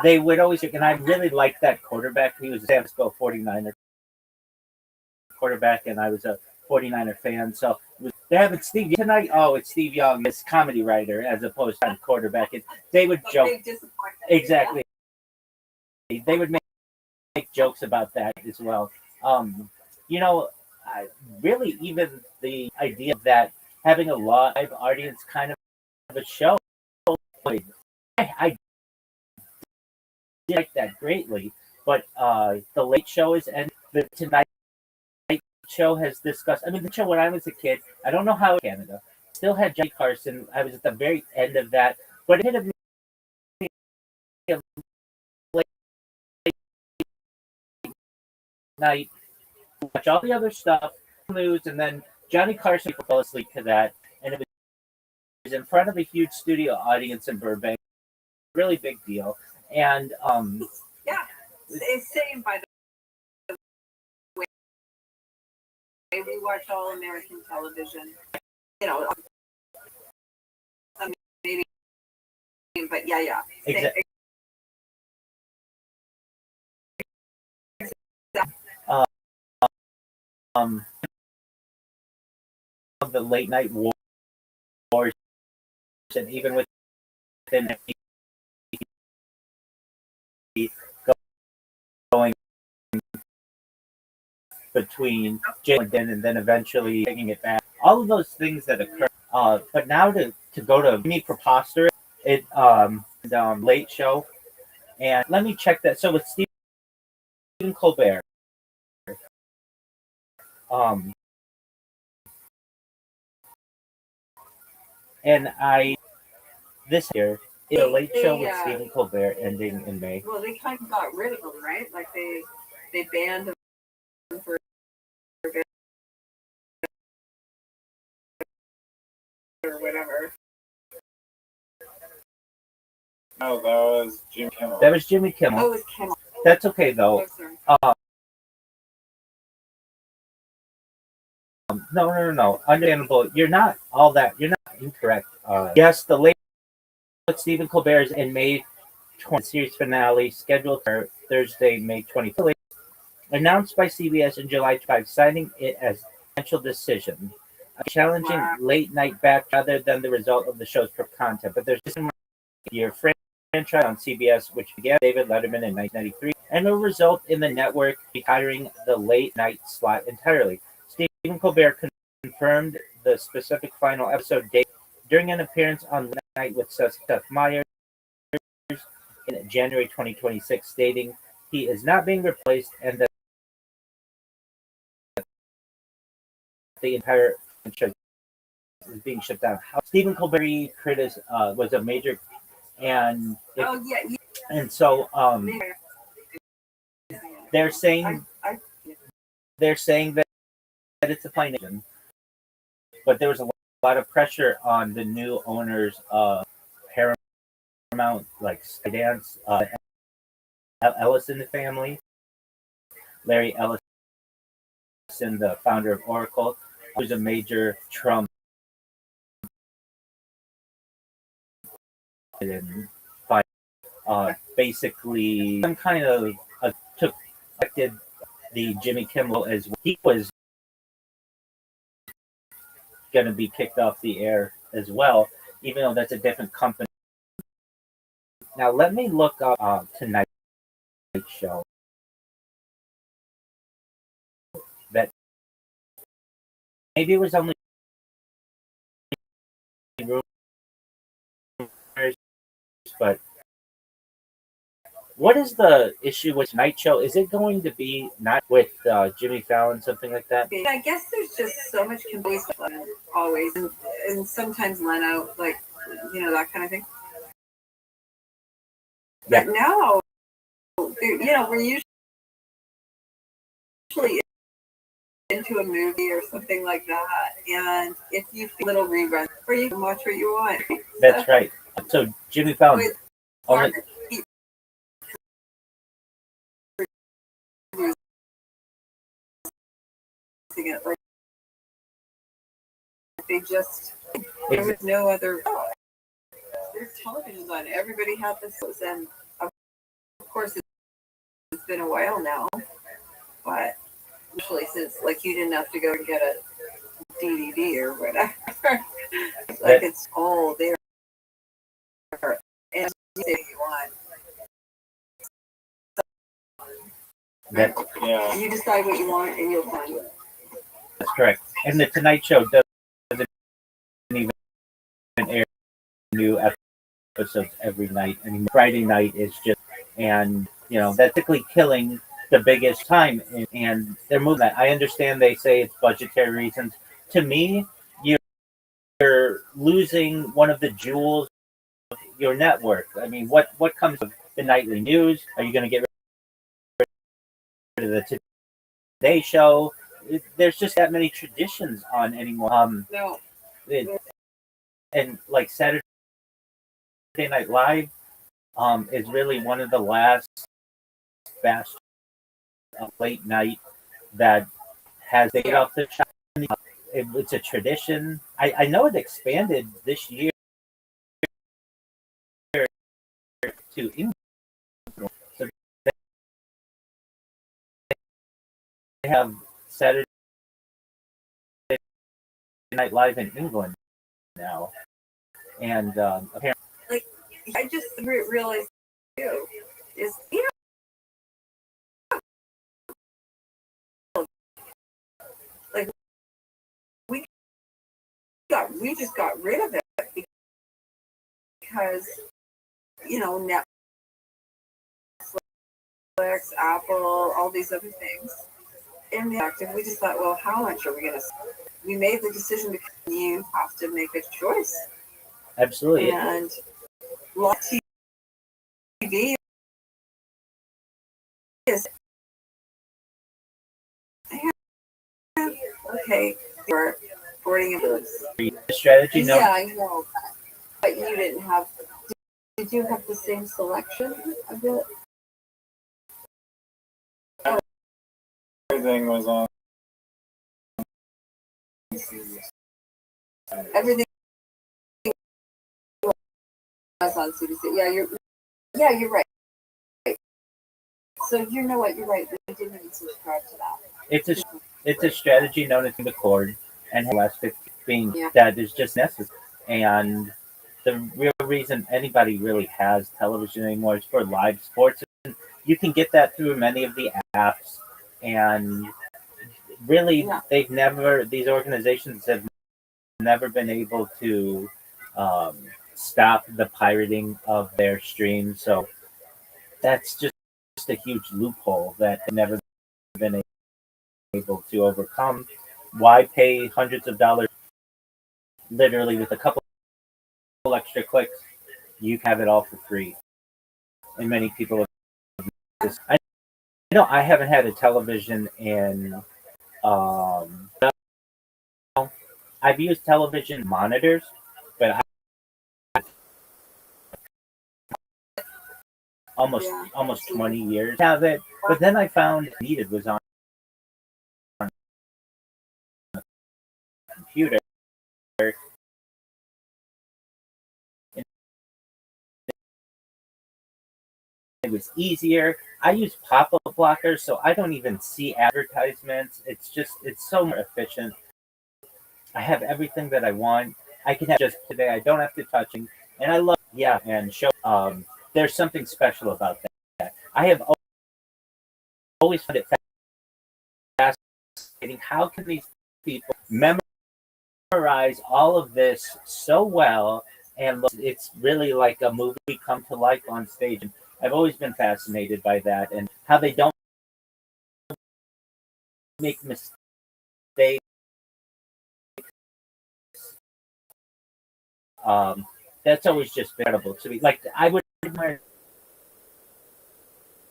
they would always. And I really liked that quarterback. He was a San Francisco 49er quarterback, and I was a 49er fan. So they're having Steve tonight. Oh, it's Steve Young, this comedy writer, as opposed to quarterback. They would joke. Exactly. they would make jokes about that as well. You know, really, even the idea of that having a live audience kind of a show, like, I did like that greatly. But the Late Show is and the Tonight Show has discussed. I mean, the show when I was a kid, I don't know how in Canada still had Johnny Carson. I was at the very end of that, but it had a late night. Watch all the other stuff, news, and then Johnny Carson fell asleep to that, and it was in front of a huge studio audience in Burbank, really big deal. And Yeah, it's same by the way we watch all American television. You know, maybe, but yeah. exactly. Of the late night wars, and even within going between Jalen and then eventually taking it back. All of those things that occur. But now to go to me preposterous, it Late Show, and let me check that. So with Stephen Colbert, and this year is a Late Show with Stephen Colbert ending in May. Well, they kind of got rid of them, right? Like they banned them for or whatever. No, that was Jimmy Kimmel. That was Jimmy Kimmel. Oh, it was Kimmel. That's okay though. No. Understandable. You're not incorrect. Yes, the Late with Stephen Colbert is in May 20th series finale scheduled for Thursday, May 24th. Announced by CBS in July 5, citing it as a potential decision. A challenging late night batch rather than the result of the show's content. But there's a year franchise on CBS, which began David Letterman in 1993, and will result in the network retiring the late night slot entirely. Stephen Colbert confirmed the specific final episode date during an appearance on Late Night with Seth Meyers in January 2026, stating he is not being replaced and that the entire franchise is being shut down. Stephen Colbert was a major, and and so they're saying that it's a financial, but there was a lot of pressure on the new owners of Paramount, like Skydance, Ellison family, Larry Ellison, the founder of Oracle, who's a major Trump and basically some kind of affected the Jimmy Kimmel as well. He was going to be kicked off the air as well, even though that's a different company. Now let me look up Tonight Show. That maybe it was only rumors, but what is the issue with Tonight Show? Is it going to be not with Jimmy Fallon, something like that? I guess there's just so much confusion always, and sometimes Leno, like that kind of thing. Yeah. But now, we're usually into a movie or something like that, and if you feel a little rerun, or you can watch what you want. That's right. So Jimmy Fallon. There was no other. There's television on. Everybody had this, and of course it's been a while now, but usually since you didn't have to go and get a DVD or whatever. It's all there, and you say you want. That, Yeah. You decide what you want and you'll find it. that's correct. And the Tonight Show doesn't even air new episodes every night anymore. Friday night is just, and that's typically killing the biggest time, and they're moving that. I understand they say it's budgetary reasons. To me, you're losing one of the jewels of your network. I mean, what comes of the nightly news? Are you going to get rid of the Today Show? There's just that many traditions on anymore. No. And like Saturday Night Live, is really one of the last fast late night that has stayed off the shop. It's a tradition. I know it expanded this year to England. So they have Saturday Night Live in England now, and apparently, Like, I just realized too is like we just got rid of it because Netflix, Apple, all these other things. And the active, we just thought, well, how much are we gonna? We made the decision because you have to make a choice. absolutely. And live TV is okay for boarding and books. Strategy, no. Yeah, I know, but you didn't have. Did you have the same selection of it? Everything was on. Everything was on CBC. Yeah, you're right. So you know what? You're right. We didn't even subscribe to that. It's a strategy known as the cord, and the last 15 Yeah. that is just necessary. And the real reason anybody really has television anymore is for live sports. And you can get that through many of the apps, and really, these organizations have never been able to stop the pirating of their streams. So that's just a huge loophole that they've never been able to overcome. Why pay hundreds of dollars literally with a couple extra clicks? You have it all for free. And many people have this. I know I haven't had a television in I've used television monitors, but I almost 20 years have it. But then I found needed was on a computer. It was easier. I use pop-up blockers, so I don't even see advertisements. It's so more efficient. I have everything that I want. I can have just today. I don't have to touch it, and I love and show. There's something special about that. I have always found it fascinating. How can these people memorize all of this so well? And look, it's really like a movie come to life on stage. And I've always been fascinated by that and how they don't make mistakes. That's always just incredible to me. Like I would admire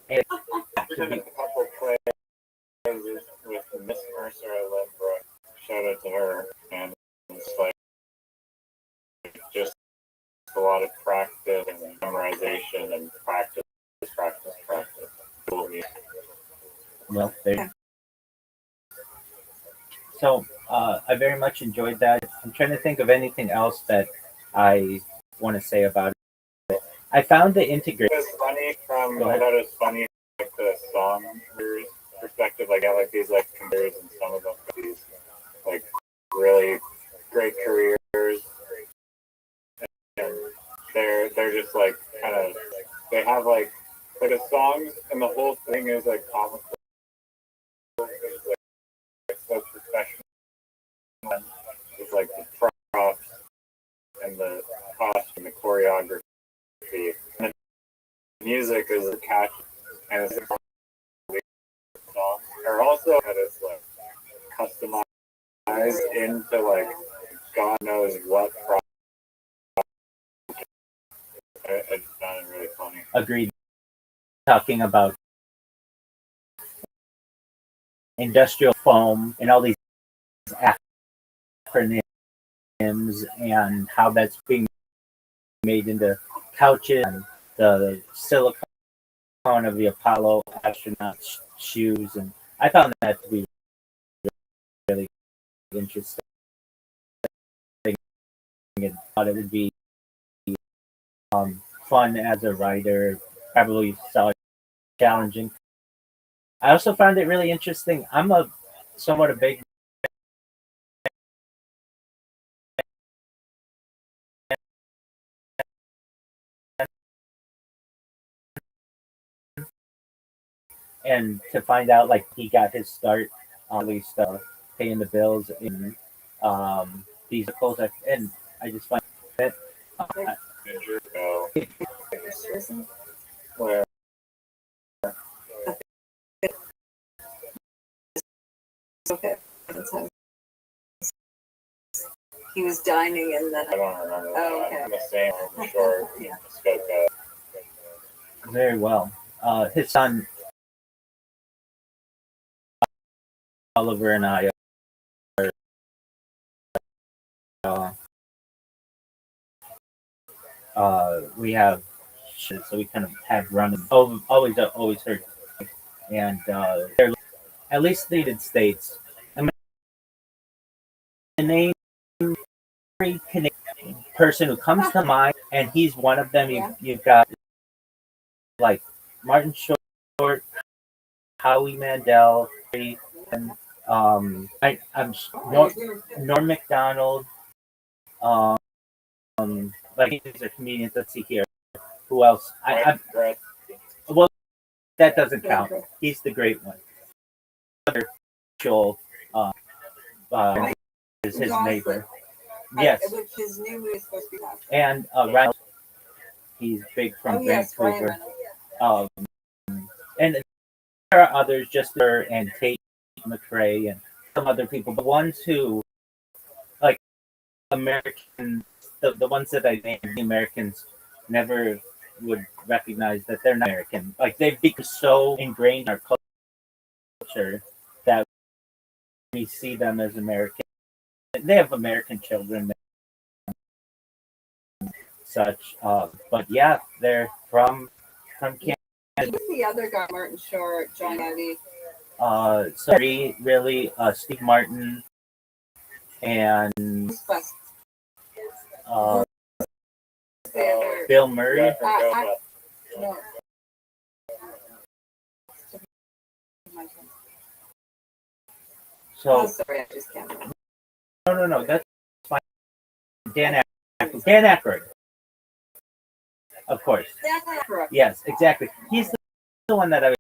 We did a couple plays with Miss Mercer at Lembrook. Shout out to her. And it's like just a lot of practice and memorization and practice. Cool music. well, there. So I very much enjoyed that. I'm trying to think of anything else that I want to say about it. I found the integration. It was funny I thought it was funny like the song perspective. Like I like these like compares and some of them these like really great careers. And they're just like kind of they have like the songs and the whole thing is like comical that is like customized into like God knows what product. It sounded really funny. Agreed. Talking about industrial foam and all these acronyms and how that's being made into couches and the silicone of the Apollo astronaut shoes, and I found that to be really interesting. I thought it would be fun as a writer, probably so challenging. I also found it really interesting. I'm somewhat a big and to find out like he got his start at least paying the bills in these calls, and I just find that Where Okay. He was dining in the. I don't remember. Oh, okay. I'm the same. I'm sure. Yeah. Spoke very well. His son Oliver and I we have so we kind of have run always heard, and they're at least the United States. I mean, the name every Canadian person who comes to mind, and he's one of them. You've got like Martin Short, Howie Mandel, and I'm Norm Macdonald. Um, like these are comedians. Let's see here. Who else? Well, that doesn't count. He's the great one. Other Joel is his neighbor. Yes. Which his new movie is supposed to be after. And Ryan, he's big from Vancouver. And there are others, just her and Tate McRae and some other people. The ones who, like American, the ones that I named, the Americans never would recognize that they're not American. Like they've become so ingrained in our culture that we see them as American. They have American children, such. But yeah, they're from Canada. Who's the other guy? Martin Short, John Eddy. Sorry, really, Steve Martin and Bill Murray. No. So sorry, I just can't remember. no, that's fine. Dan Aykroyd, of course. Yes, exactly. He's the one that I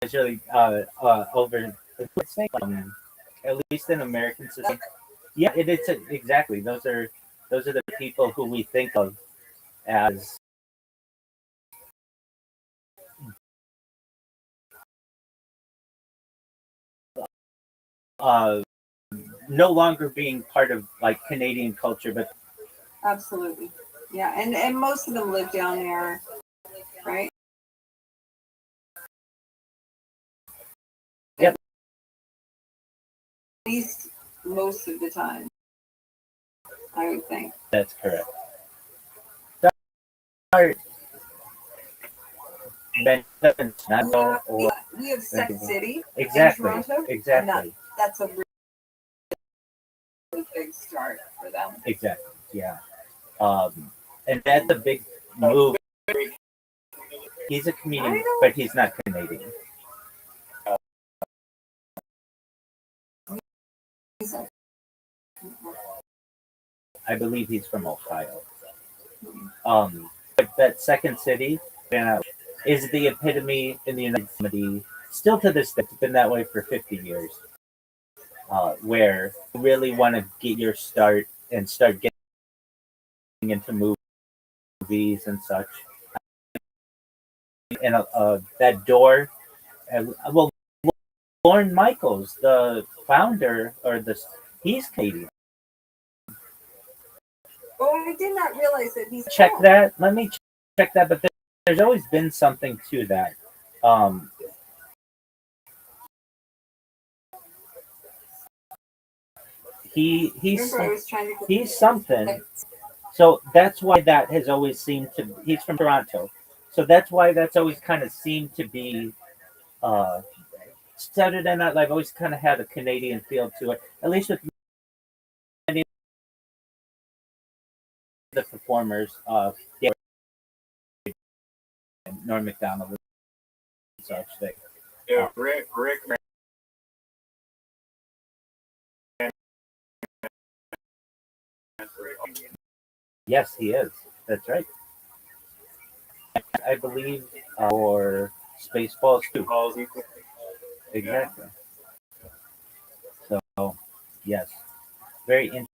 was really over. At least in American society. Yeah, it's exactly. Those are the people who we think of as no longer being part of like Canadian culture, but Absolutely. Yeah, and most of them live down there, right? Yep. At least most of the time, I would think. That's correct. We have Sex City Exactly. in Toronto. Exactly. That's a really big start for them. Exactly. Yeah. And that's a big move. He's a comedian, but he's not Canadian. I believe he's from Ohio. But that second city is the epitome in the United States. Still to this day, it's been that way for 50 years. Where you really want to get your start and start getting into movies and such. And that door, we'll Lorne Michaels, the founder, he's Canadian. Oh, I did not realize that he's Check that. Let me check that. But there's always been something to that. He's something. So that's why that has always seemed to. He's from Toronto, so that's why that's always kind of seemed to be. Saturday Night Live always kind of had a Canadian feel to it, at least with many of the performers. Norm Macdonald and such. Yeah, Rick. Yes, he is. That's right. I believe for Spaceballs too. Exactly. So, yes, very interesting.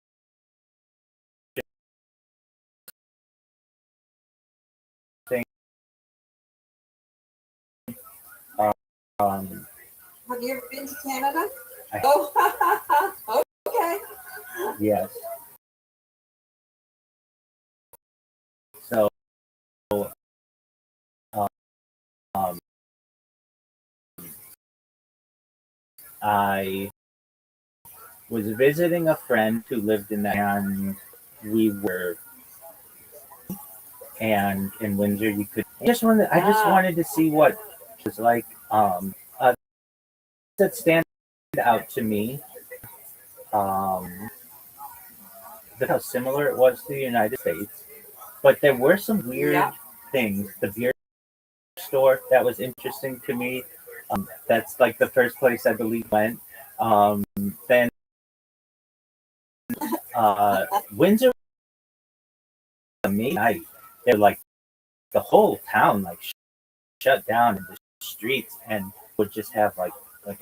Um, Have you ever been to Canada? I- Oh, okay. yes. So, um, I was visiting a friend who lived in that, and we were, and in Windsor, you could. I just wanted to see what it was like. That stand out to me. How similar it was to the United States, but there were some weird things. The beer store that was interesting to me. That's like the first place I believe went. Then Windsor, amazing night. They're like the whole town like shut down in the streets and would just have like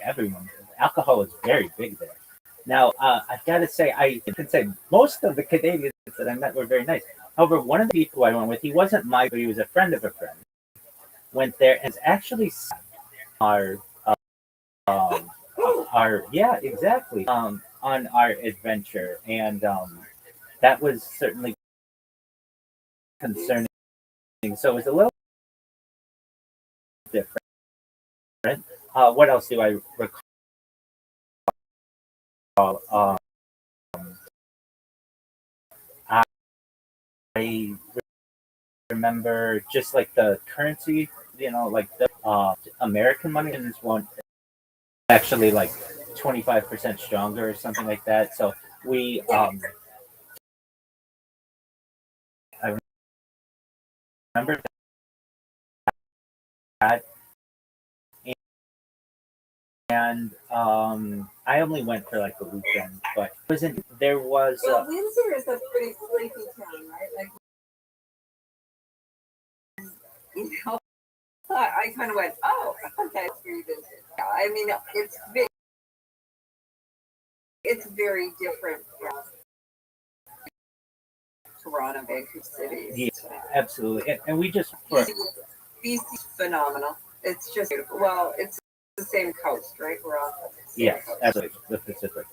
everyone. Alcohol is very big there. Now I've got to say I can say most of the Canadians that I met were very nice. However, one of the people I went with, he wasn't but he was a friend of a friend. Went there and actually our yeah, exactly, on our adventure, and that was certainly concerning. So it was a little different. What else do I recall? I remember just like the currency, like the American money is one actually like 25% stronger or something like that. So we I remember that, and I only went for like a weekend, but wasn't there was Well, Windsor is a pretty sleepy town, right? Like, I kind of went, oh, okay, let's revisit. Yeah, I mean, it's very different from Toronto, Vancouver cities. yeah, absolutely, and we just BC's phenomenal. It's just beautiful. Well, it's the same coast, right? We're on the same yes, coast. absolutely, the Pacific.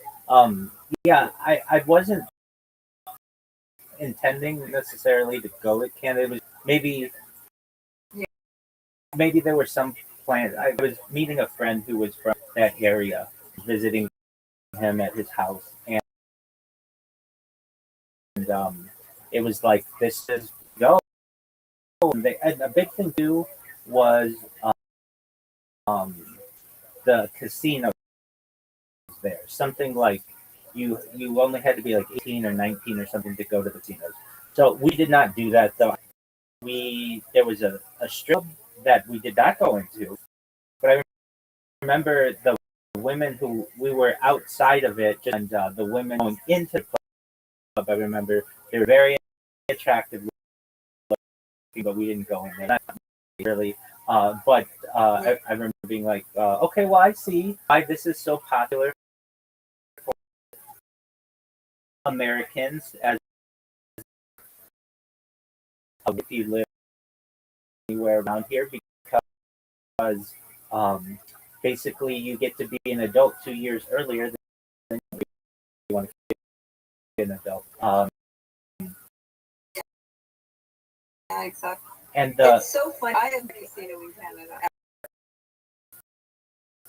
Yeah, I wasn't intending necessarily to go to Canada. It was maybe there were some plans. I was meeting a friend who was from that area, visiting him at his house, and it was like this is go. And a big thing too was um, the casino there. Something like you only had to be like 18 or 19 or something to go to the casinos. So we did not do that though. There was a strip that we did not go into, but I remember the women who we were outside of it, and the women going into the club. I remember they were very attractive, but we didn't go in there. Not really. But I remember being like, okay, well, I see why this is so popular for Americans as if you live anywhere around here because basically you get to be an adult 2 years earlier than you want to be an adult. Yeah, exactly. And It's so funny. I have a casino in Canada.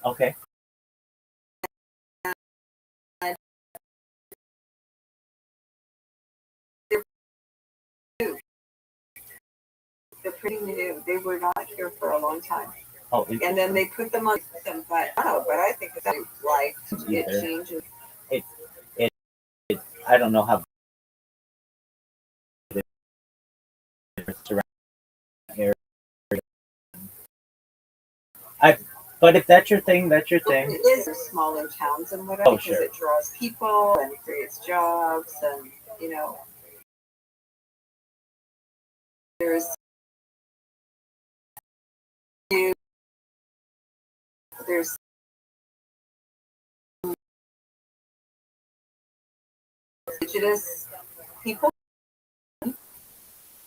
okay, And they're new. They're pretty new. They were not here for a long time. oh, And then they put them on them, but I think that like it either. changes. It, it, I don't know how it's around here. I, but if that's your thing, that's your thing. It is smaller towns and whatever because Sure. it draws people and creates jobs and there's there's indigenous people.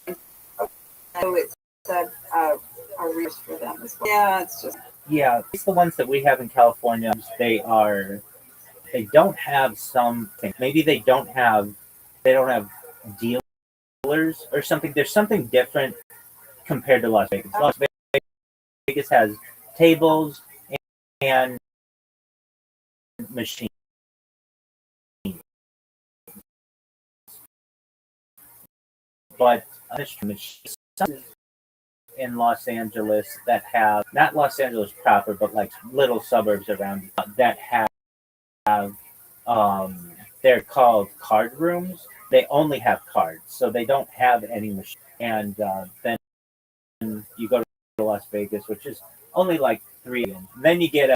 So it's a resource for them as well. Yeah, it's just Yeah, it's the ones that we have in California. They don't have something. Maybe they don't have dealers or something. There's something different compared to Las Vegas. Las Vegas has tables and machines, but machines in Los Angeles that have not Los Angeles proper, but like little suburbs around that have they're called card rooms. They only have cards, so they don't have any machine. And then you go to Las Vegas, which is only like three, and then you get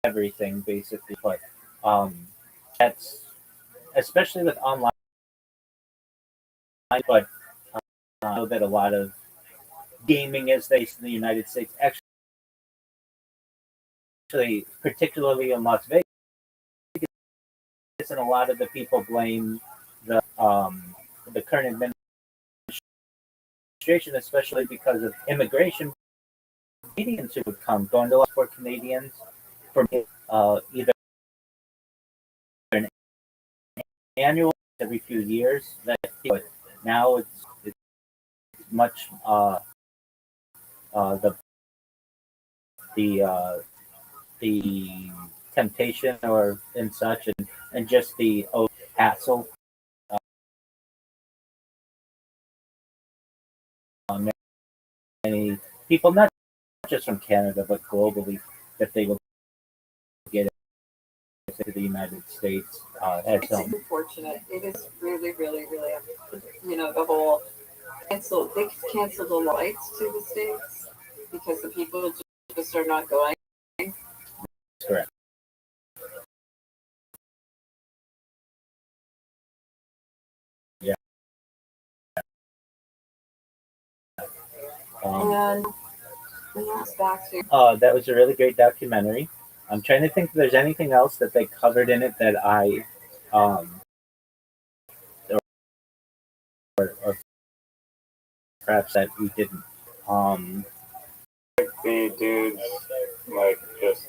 everything basically. But that's especially with online. But I know that a lot of gaming is based in the United States. Actually, particularly in Las Vegas, and a lot of the people blame the current administration, especially because of immigration. Canadians who would come going to for Canadians from either an annual every few years. But now it's much the the uh, the temptation or and such and just the hassle. Many people, not just from Canada but globally, that they will get to the United States. it's unfortunate. It is really, really, really, the whole they canceled the flights to the States because the people just are not going. Correct. Yeah. And back to That was a really great documentary. I'm trying to think if there's anything else that they covered in it that I, or perhaps that we didn't. The dudes like just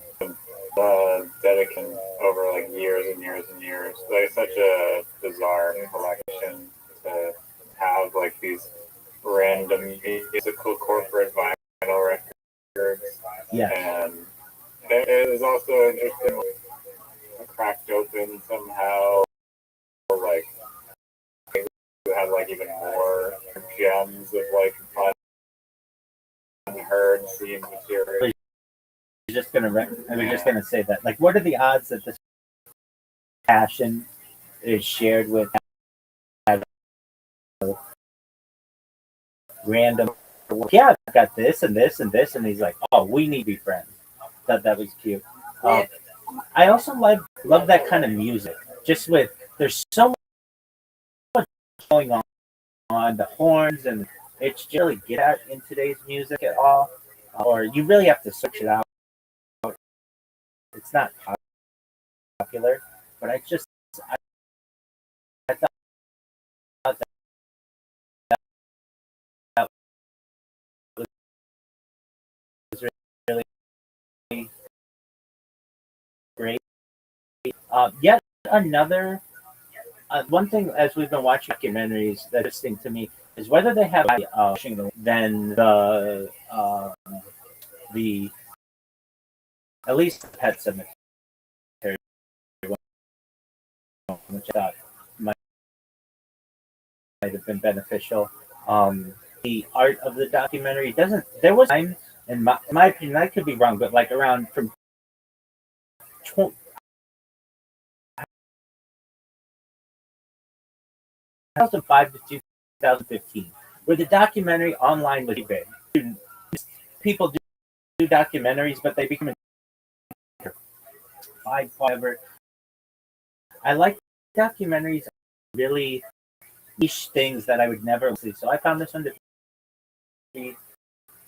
dedicating over like years and years and years. Like such a bizarre collection to have like these random musical corporate vinyl records. Yeah. And it was also interesting, cracked open somehow, like you had like even more gems of like unheard seen material. I was just gonna say that. Like, what are the odds that this passion is shared with random? Yeah, I've got this and this and this, and he's like, "Oh, we need to be friends." Thought that was cute. I also love that kind of music. Just with there's so much going on the horns, and it's just really get out in today's music at all, or you really have to search it out. It's not popular, but I thought that was really Yet another one thing as we've been watching documentaries that's interesting to me is whether they have than the at least the Pet Cemetery, which I thought might have been beneficial. The art of the documentary doesn't. There was time, in my opinion, I could be wrong, but like around from 2005 to 2015, where the documentary online was big. People do documentaries, but they become whatever. I like documentaries, really niche things that I would never see. So I found this one to be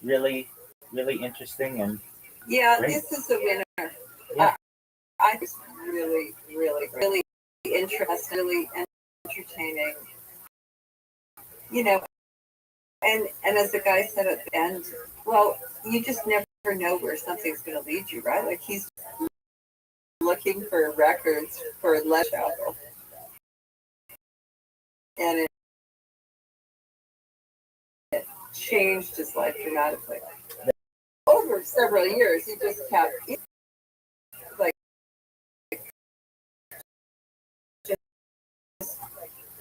really, really interesting and Yeah, great. this is a winner. Yeah. I was really, really, really interested, really entertaining. You know, and as the guy said at the end, well, you just never know where something's going to lead you, right? Like he's looking for records for Les Chapel, and it changed his life dramatically. Over several years, he just kept like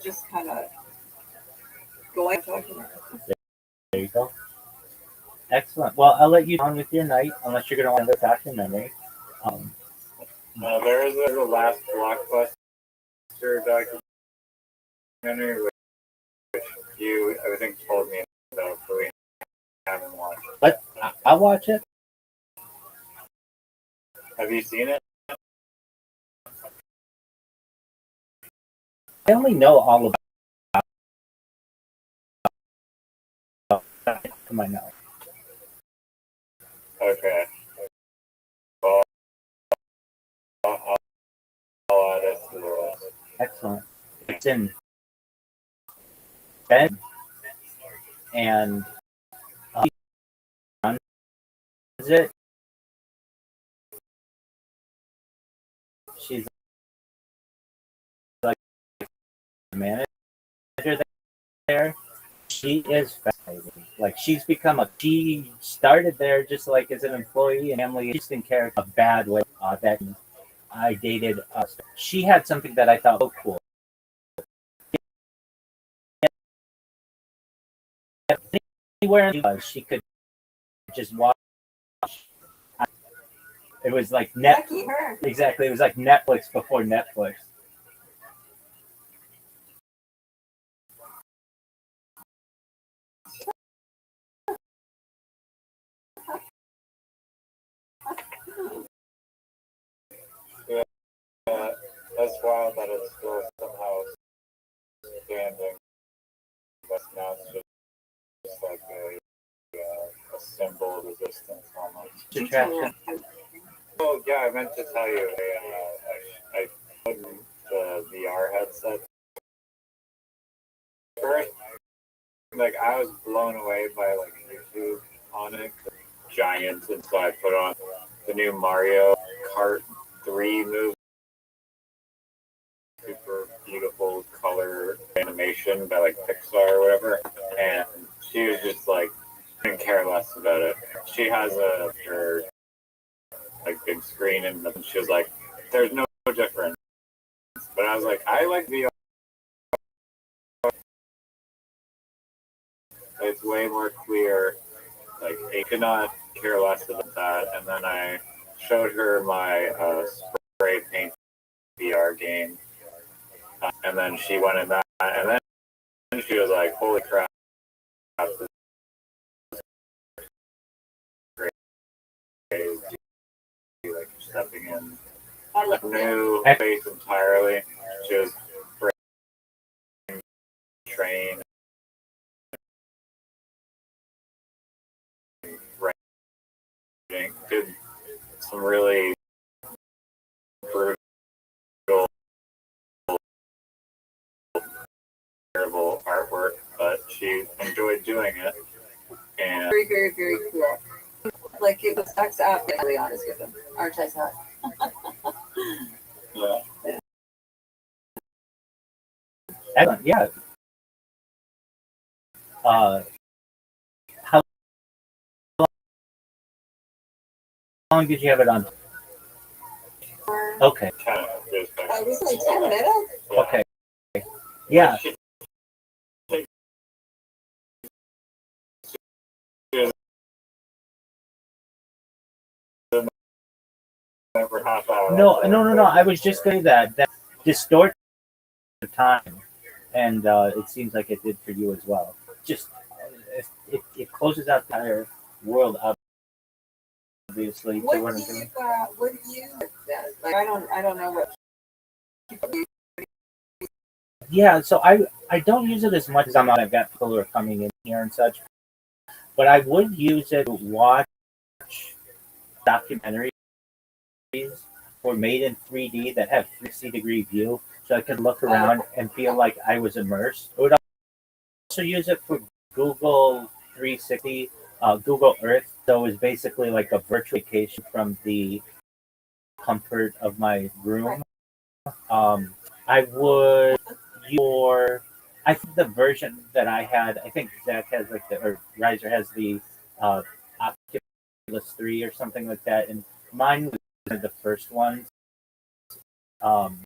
just kind of going. There you go. Excellent. Well, I'll let you on with your night, unless you're going to want another documentary. There is a last blockbuster documentary which you, I think, told me about, but we haven't watched. But I'll watch it. Have you seen it? I only know all about it to my knowledge. Okay. Well, I'll add it to the list. Excellent. It's in bed and is it? She's like a manager there. She is fascinating. Like she started there just like as an employee and family, interesting character, a bad way that I dated. She had something that I thought was so cool. Anywhere she could just watch. It was like Exactly, it was like Netflix before Netflix. Yeah, that's wild that it's still somehow standing, but now it's just like a symbol of resistance almost. Attraction. Oh yeah, I meant to tell you, I put the VR headset first. Like I was blown away by like YouTube on it, giant, and so I put on the new Mario Kart 3 movie, super beautiful color animation by like Pixar or whatever, and she was just like couldn't care less about it. She has her like big screen and she was like, "There's no difference." But I was like, "I like VR. It's way more clear. Like, I could not care less about that." And then I showed her my spray paint VR game, and then she went in that, and then she was like, "Holy crap! This is great! Like stepping in a new space entirely." She was train, did some really brutal, terrible artwork, but she enjoyed doing it. And Very, very, very cool. Like it was absolutely honest with them, aren't I, Zach? yeah, Excellent. Yeah. How long did you have it on? Okay. 10 years back. I was like 10 minutes. Okay. Yeah. She takes it for half hour. No. I was just saying that distorts the time, and it seems like it did for you as well. Just it closes out the entire world, obviously. What To what do I'm doing. you like? I don't know what. Yeah, so I don't use it as much as I've got people who are coming in here and such, but I would use it to watch documentaries or made in 3D that have 360-degree view, so I could look around and feel like I was immersed. I would also use it for Google 360, Google Earth. So it's basically like a virtual vacation from the comfort of my room. I would use I think the version that I had, I think Zach has like or Riser has the uh, Oculus 3 or something like that, and mine was one of the first ones. Um,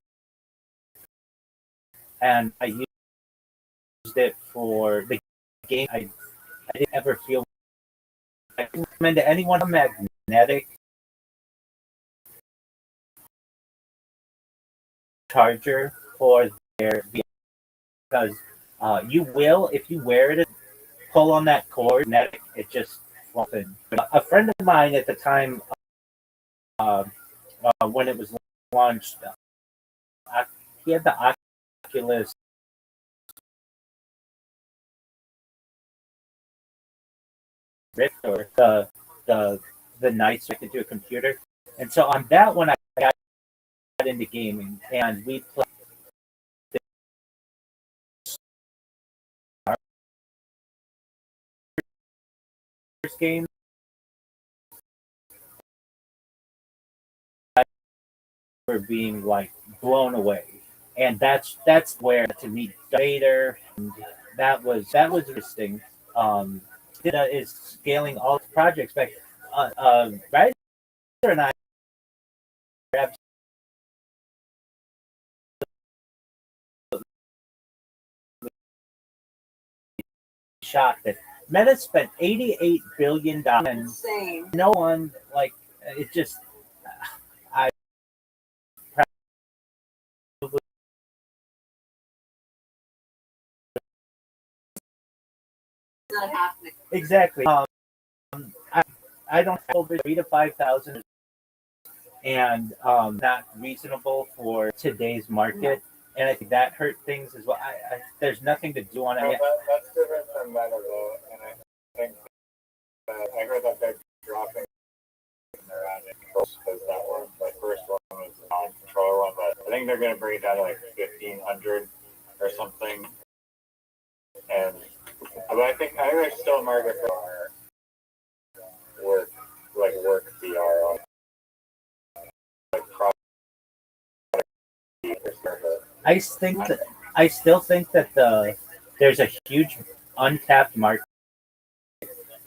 and I used it for the game. I didn't ever feel. I recommend to anyone a magnetic charger for their VR because you will, if you wear it, pull on that cord, magnetic, it just won't. A friend of mine at the time, uh, when it was launched, he had the Oculus Rift or the nice connected to a computer, and so on that one I got into gaming, and we played this game for being like blown away, and that's where to meet Vader, and that was interesting. Is scaling all the projects back. Riser and I are shocked that Meta spent $88 billion, and Insane. no one like it. Just I probably It's not happening. exactly. I I don't have over 3 to 5,000, and not reasonable for today's market. And I think that hurt things as well. There's nothing to do on No, it. that's different from Meta though, and I think that I heard that they're dropping their ad controls because that one, the first one was the non-controller one, but I think they're going to bring it down to like 1,500 or something. And but I think there's still a market for work VR on like product. I still think that there's a huge untapped market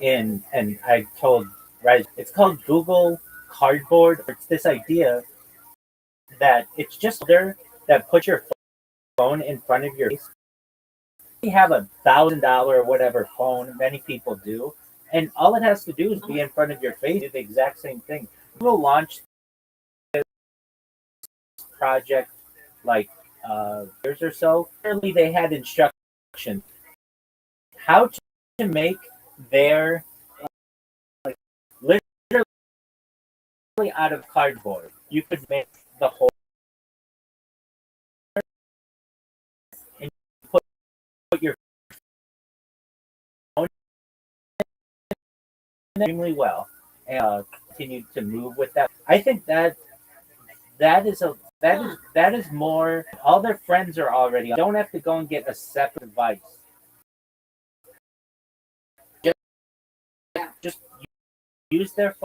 and I told right it's called Google Cardboard. It's this idea that it's just there that puts your phone in front of your face. You have $1,000 or whatever phone, many people do, and all it has to do is be in front of your face. Do the exact same thing. Google launched this project like years or so. Early, they had instruction how to make their literally out of cardboard. You could make the whole and put your phone in extremely well and continue to move with that. I think that is more. All their friends are already. Don't have to go and get a separate device. Just use their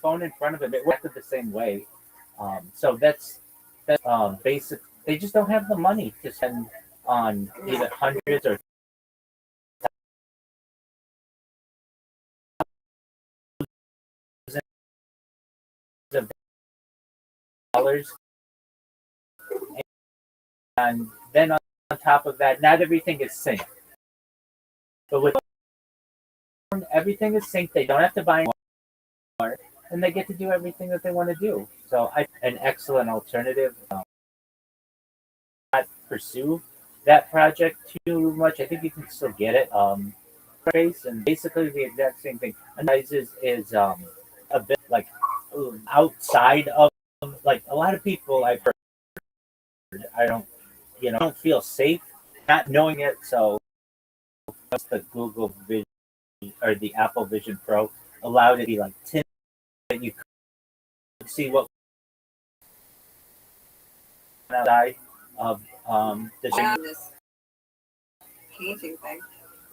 phone in front of it. It works the same way. So that's basic. they just don't have the money to spend on either hundreds or thousands of dollars. And then on top of that, not everything is synced. But with everything is synced, they don't have to buy more, and they get to do everything that they want to do. So an excellent alternative. Not pursue that project too much. I think you can still get it. And basically the exact same thing. Analyzes is a bit like outside of like a lot of people I've heard. I don't don't feel safe not knowing it. So the Google Vision or the Apple Vision Pro allowed it to be like tin that you could see what outside of the this painting thing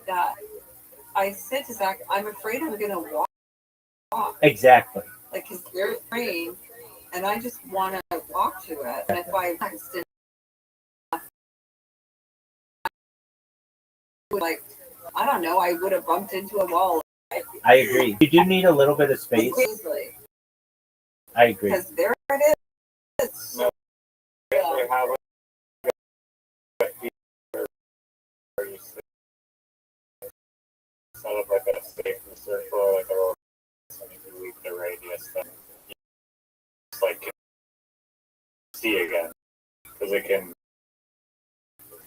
that I said to Zach, I'm afraid I'm going to walk. Exactly. Like, because there's rain, and I just want to walk to it. And if I didn't, like, I don't know, I would have bumped into a wall. I agree. You do need a little bit of space. I agree. Because there it is. No, they have where you set up like a safe circle, like a little, and if you leave the radius, then you just like can see again, because it can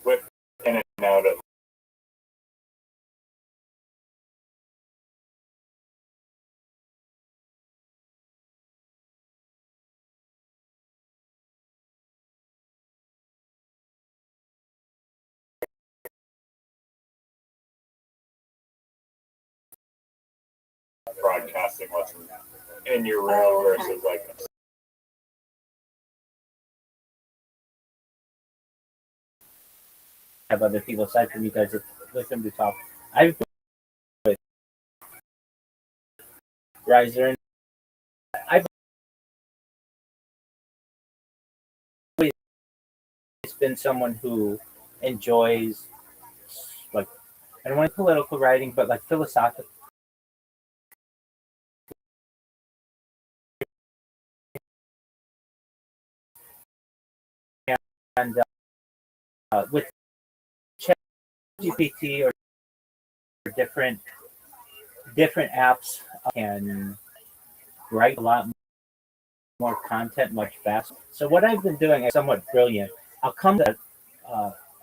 whip in and out of. Broadcasting what's in your room versus like have other people aside from you guys with them to talk. I've been with Riser and I've always been someone who enjoys like I don't want political writing, but like philosophical. And with ChatGPT or different apps, can write a lot more content much faster. So what I've been doing is somewhat brilliant. I'll come to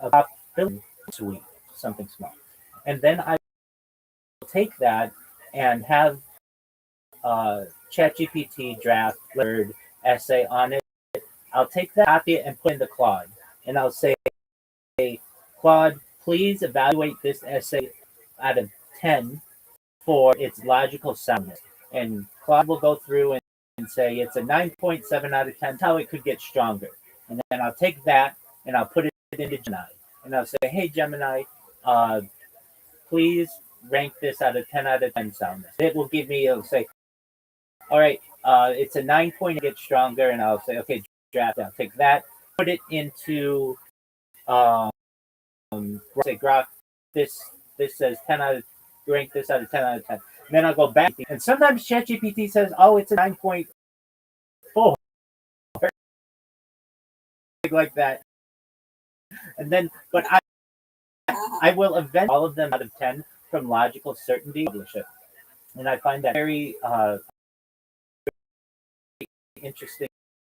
about building suite, something small, and then I will take that and have ChatGPT draft word essay on it. I'll take that, copy it, and put it into Claude, and I'll say, Claude, please evaluate this essay out of 10 for its logical soundness. And Claude will go through and say it's a 9.7 out of 10. That's how it could get stronger. And then I'll take that and I'll put it into Gemini. And I'll say, hey, Gemini, please rank this out of 10 out of 10 soundness. It will give me, it'll say, all right, it's a 9 point to get stronger. And I'll say, okay, draft. I'll take that, put it into say graph. This says 10 out of rank this out of 10 out of 10. And then I'll go back, and sometimes ChatGPT says, oh, it's a 9.4, like that. And then, but I will event all of them out of 10 from logical certainty, publish it, and I find that very interesting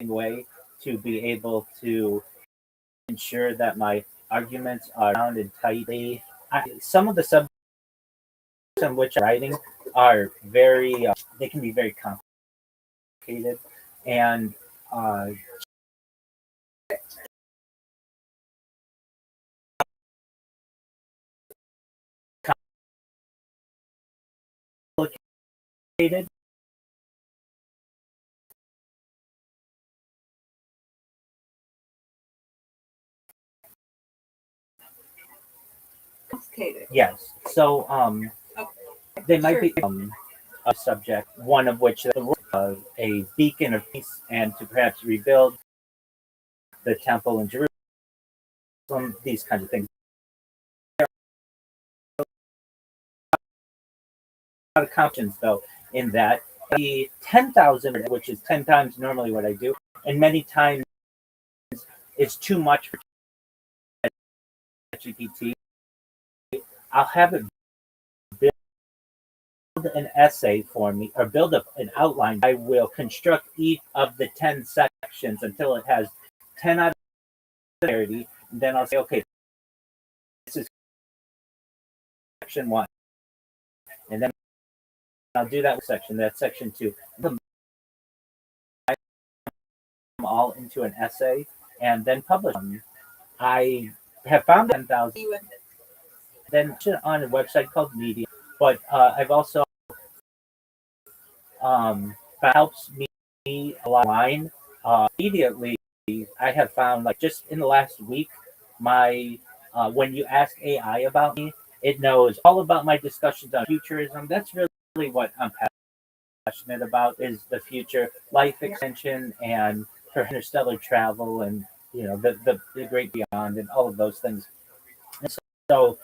way to be able to ensure that my arguments are rounded tightly. Some of the subjects on which I'm writing are very, they can be very complicated, and complicated. Yes. So they might be a subject, one of which is a beacon of peace and to perhaps rebuild the temple in Jerusalem. these kinds of things. A lot of confidence though in that the 10,000, which is 10 times normally what I do, and many times it's too much for GPT. I'll have it build an essay for me or build up an outline. I will construct each of the 10 sections until it has 10 out of clarity. And then I'll say, okay, this is section 1. And then I'll do that section, that's section 2. Them all into an essay and then publish them. I have found 10,000 then on a website called Media, but I've also helps me a lot online. Immediately, I have found like just in the last week, my when you ask AI about me, it knows all about my discussions on futurism. That's really what I'm passionate about is the future, life extension, and for interstellar travel, and the great beyond, and all of those things. And so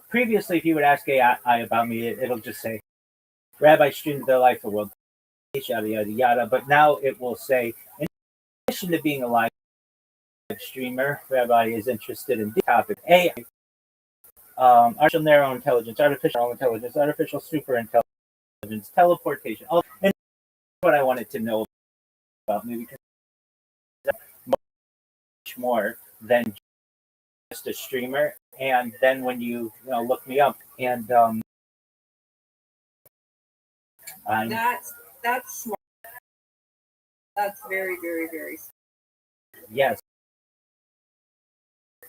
previously, if you would ask AI about me, it'll just say, Rabbi streamed their life of world, yada, yada, yada. But now it will say, in addition to being a live streamer, Rabbi is interested in the topic AI, artificial narrow intelligence, artificial super intelligence, teleportation, all, and what I wanted to know about me because much more than just a streamer. And then when you look me up, and that's smart. That's very, very, very smart. Yes,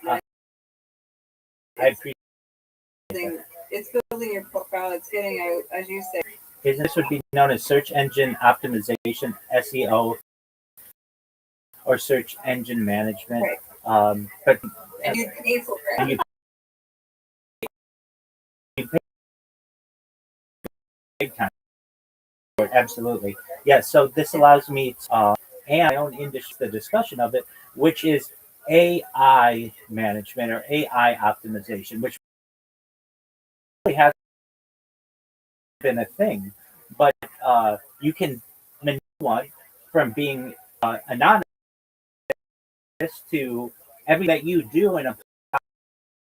I appreciate that. It's building your profile. It's getting out, as you say. This would be known as search engine optimization, SEO, or search engine management. Right. But and you pay for it. And you pay big time for it, absolutely. Yeah, so this allows me to, and my own industry, the discussion of it, which is AI management or AI optimization, which really has been a thing. But you can manipulate one from being anonymous to everything that you do in a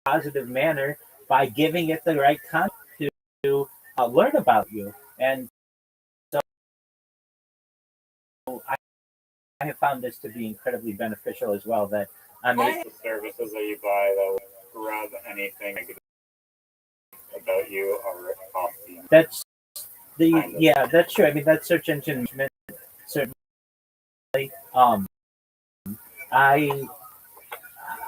positive manner by giving it the right content to learn about you. And so I have found this to be incredibly beneficial as well. That I mean, the services that you buy that will grab anything about you or off you. that's that's true. I mean, that's search engine management, certainly. I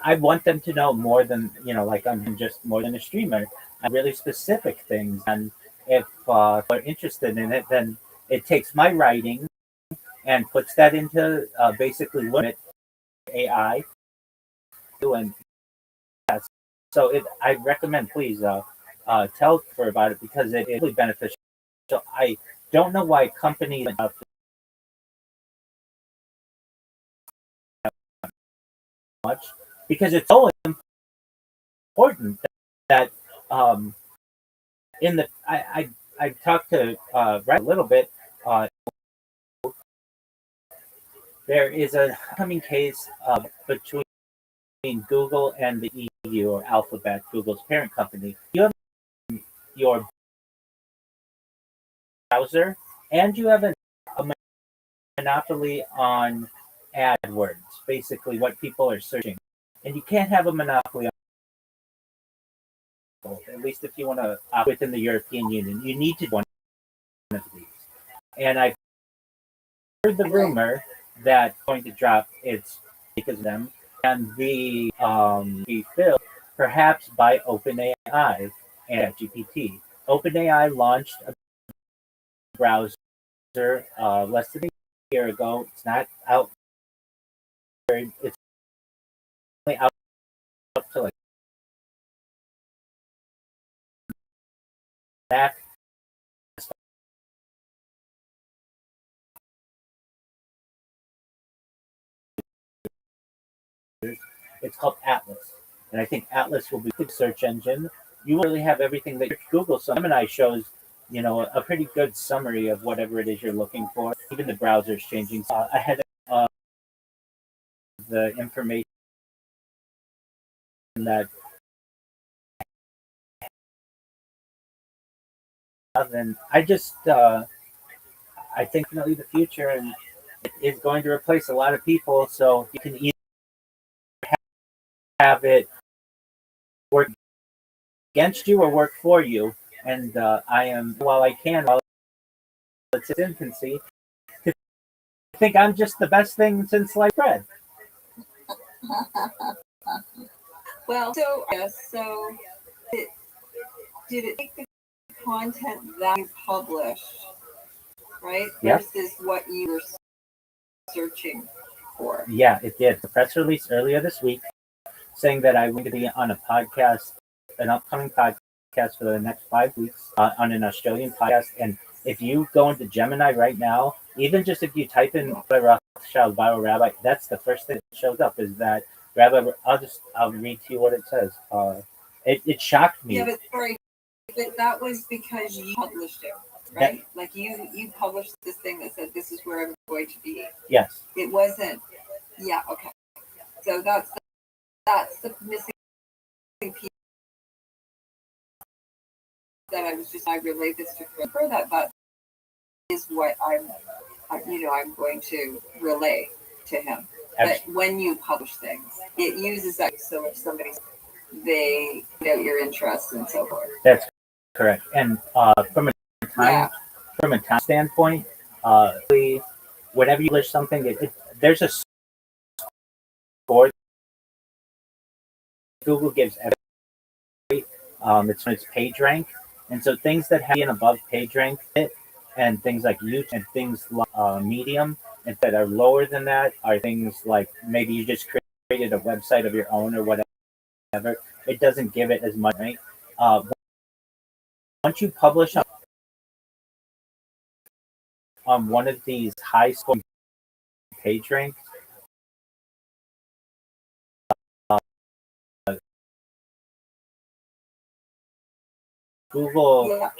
I want them to know more than like I'm just more than a streamer. Really specific things, and if they're interested in it, then it takes my writing and puts that into basically limit AI. And yes, so I recommend please tell her about it because it is really beneficial. So I don't know why companies much because it's so important that in the I talked to Brad a little bit. There is a coming case between Google and the EU or Alphabet, Google's parent company. You have your browser and you have a monopoly on AdWords, basically what people are searching. And you can't have a monopoly on both, at least if you want to operate within the European Union. You need to do one of these. And I've heard the rumor that going to drop it's because of them and be filled perhaps by OpenAI and GPT. OpenAI launched a browser less than a year ago. It's not out. It's only out to like that. It's called Atlas, and I think Atlas will be a good search engine. You will really have everything that Google. So Gemini shows, a pretty good summary of whatever it is you're looking for. Even the browser's changing. Ahead of the information that and I think definitely the future and it is going to replace a lot of people. So you can either have it work against you or work for you. And while it's its infancy, I think I'm just the best thing since sliced bread. Well, so yes, so did it take the content that you published, right? Yep. Versus what you were searching for? Yeah, it did. The press release earlier this week saying that I'm going to be on a podcast, an upcoming podcast for the next 5 weeks on an Australian podcast. And if you go into Gemini right now, even just if you type in Rothschild Viral Rabbi, that's the first thing that shows up is that Rabbi. I'll read to you what it says. It shocked me. Yeah, but sorry, but that was because you published it, right? Like you published this thing that said this is where I'm going to be. Yes. It wasn't. Yeah. Okay. So that's the missing piece that I relate this to Christopher, that is what I'm going to relay to him. But when you publish things, it uses that so if they know your interests and so forth. That's correct. And from a time standpoint, whenever you publish something, there's a score Google gives every its page rank, and so things that have an above page rank and things like YouTube and things like Medium and that are lower than that are things like maybe you just created a website of your own or whatever. It doesn't give it as much, right? Once you publish on one of these high scoring page ranks, Google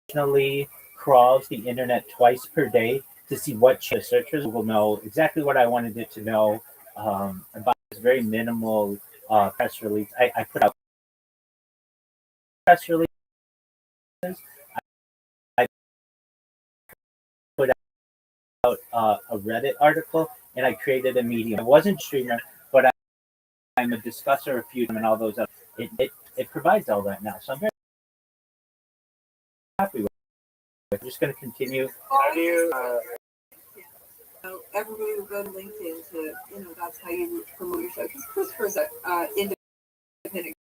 traditionally crawls the internet twice per day to see what searchers will know exactly what I wanted it to know about this very minimal press release. I put out press releases. I put out a Reddit article, and I created a Medium. I wasn't a streamer, but I'm a discusser of few and all those. It provides all that now, so I'm very happy with it. I'm just going to continue. How do you? So everybody will go to LinkedIn to that's how you promote yourself. Because Christopher's an independent,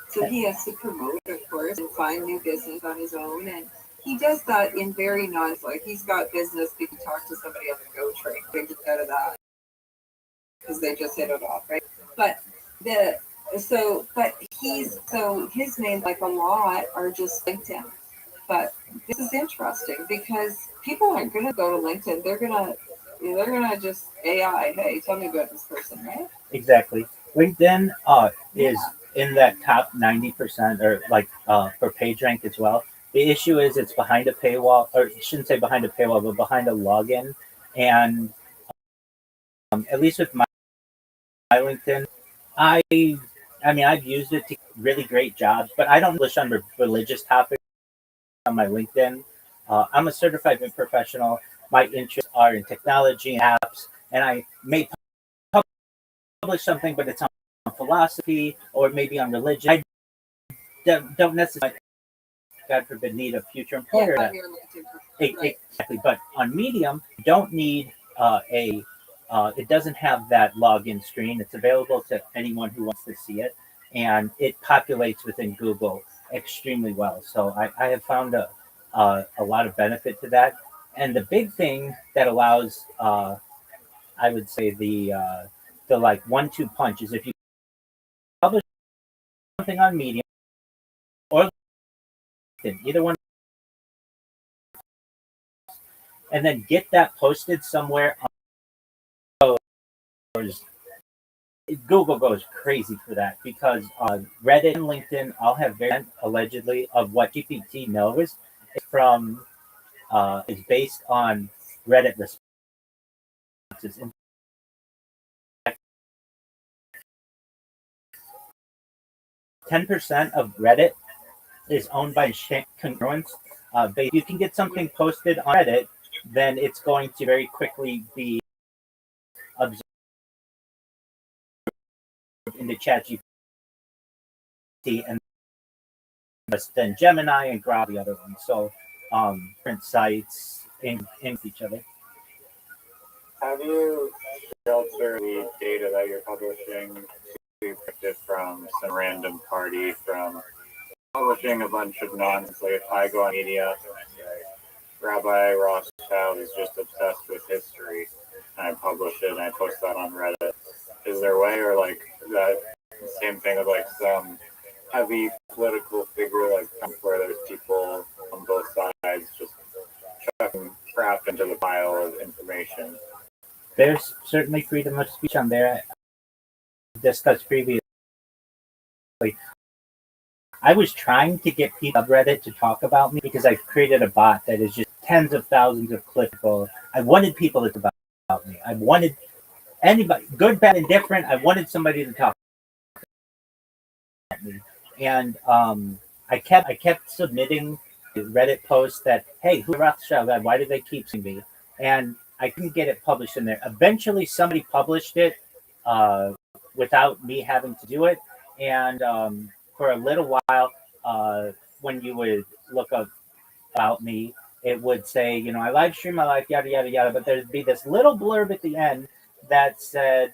so he has to promote, of course, and find new business on his own. And he does that in very like he's got business. He can talk to somebody on the Go train. They get out of that because they just hit it off, right? But his names like a lot are just LinkedIn. But this is interesting because people aren't going to go to LinkedIn. They're gonna just AI. Hey, tell me about this person, right? Exactly. LinkedIn is in that top 90% or like for page rank as well. The issue is it's behind a paywall, or I shouldn't say behind a paywall, but behind a login. And at least with my LinkedIn, I mean I've used it to really great jobs, but I don't publish on religious topics on my LinkedIn. I'm a certified professional. My interests are in technology and apps, and I may publish something, but it's on philosophy or maybe on religion. I don't necessarily, God forbid, need a future employer. Exactly, but on Medium, you don't need it doesn't have that login screen. It's available to anyone who wants to see it, and it populates within Google extremely well. So I have found a lot of benefit to that. And the big thing that allows, I would say, the like 1-2 punch is if you publish something on Medium or LinkedIn, either one, and then get that posted somewhere there's Google goes crazy for that because Reddit and LinkedIn all have variant allegedly of what GPT knows from is based on Reddit responses. In 10% of Reddit is owned by congruence. You can get something posted on Reddit, then it's going to very quickly be observed into ChatGPT and then Gemini and Grok, the other one. So different sites in each other. Have you filtered the data that you're publishing to pick it from some random party from publishing a bunch of nonsense? Like if I go on media, say, Rabbi Rothschild is just obsessed with history, and I publish it and I post that on Reddit. Is there a way, or like that same thing with like some heavy political figure, like where there's people on both sides just chucking crap into the pile of information? There's certainly freedom of speech on there. I discussed previously. I was trying to get people on Reddit to talk about me because I've created a bot that is just tens of thousands of clickable. I wanted people to talk about me. I wanted anybody, good, bad, and different. I wanted somebody to talk about me, and I kept submitting Reddit posts that, hey, who's Rothschild guy? Why do they keep seeing me? And I couldn't get it published in there. Eventually, somebody published it without me having to do it, and for a little while, when you would look up about me, it would say, I live stream my life, yada, yada, yada. But there'd be this little blurb at the end that said,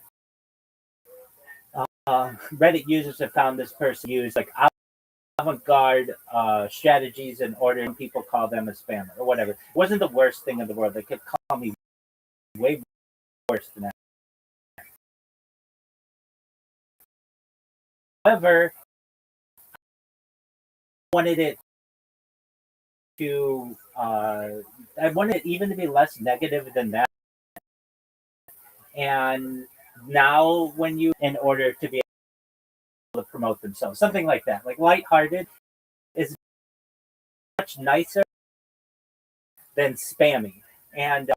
Reddit users have found this person use like avant-garde strategies in order, and people call them a spammer or whatever. It wasn't the worst thing in the world. They could call me way worse than that. However, I wanted it to I wanted it even to be less negative than that. And now when you, in order to be able to promote themselves, something like that, like lighthearted is much nicer than spammy. And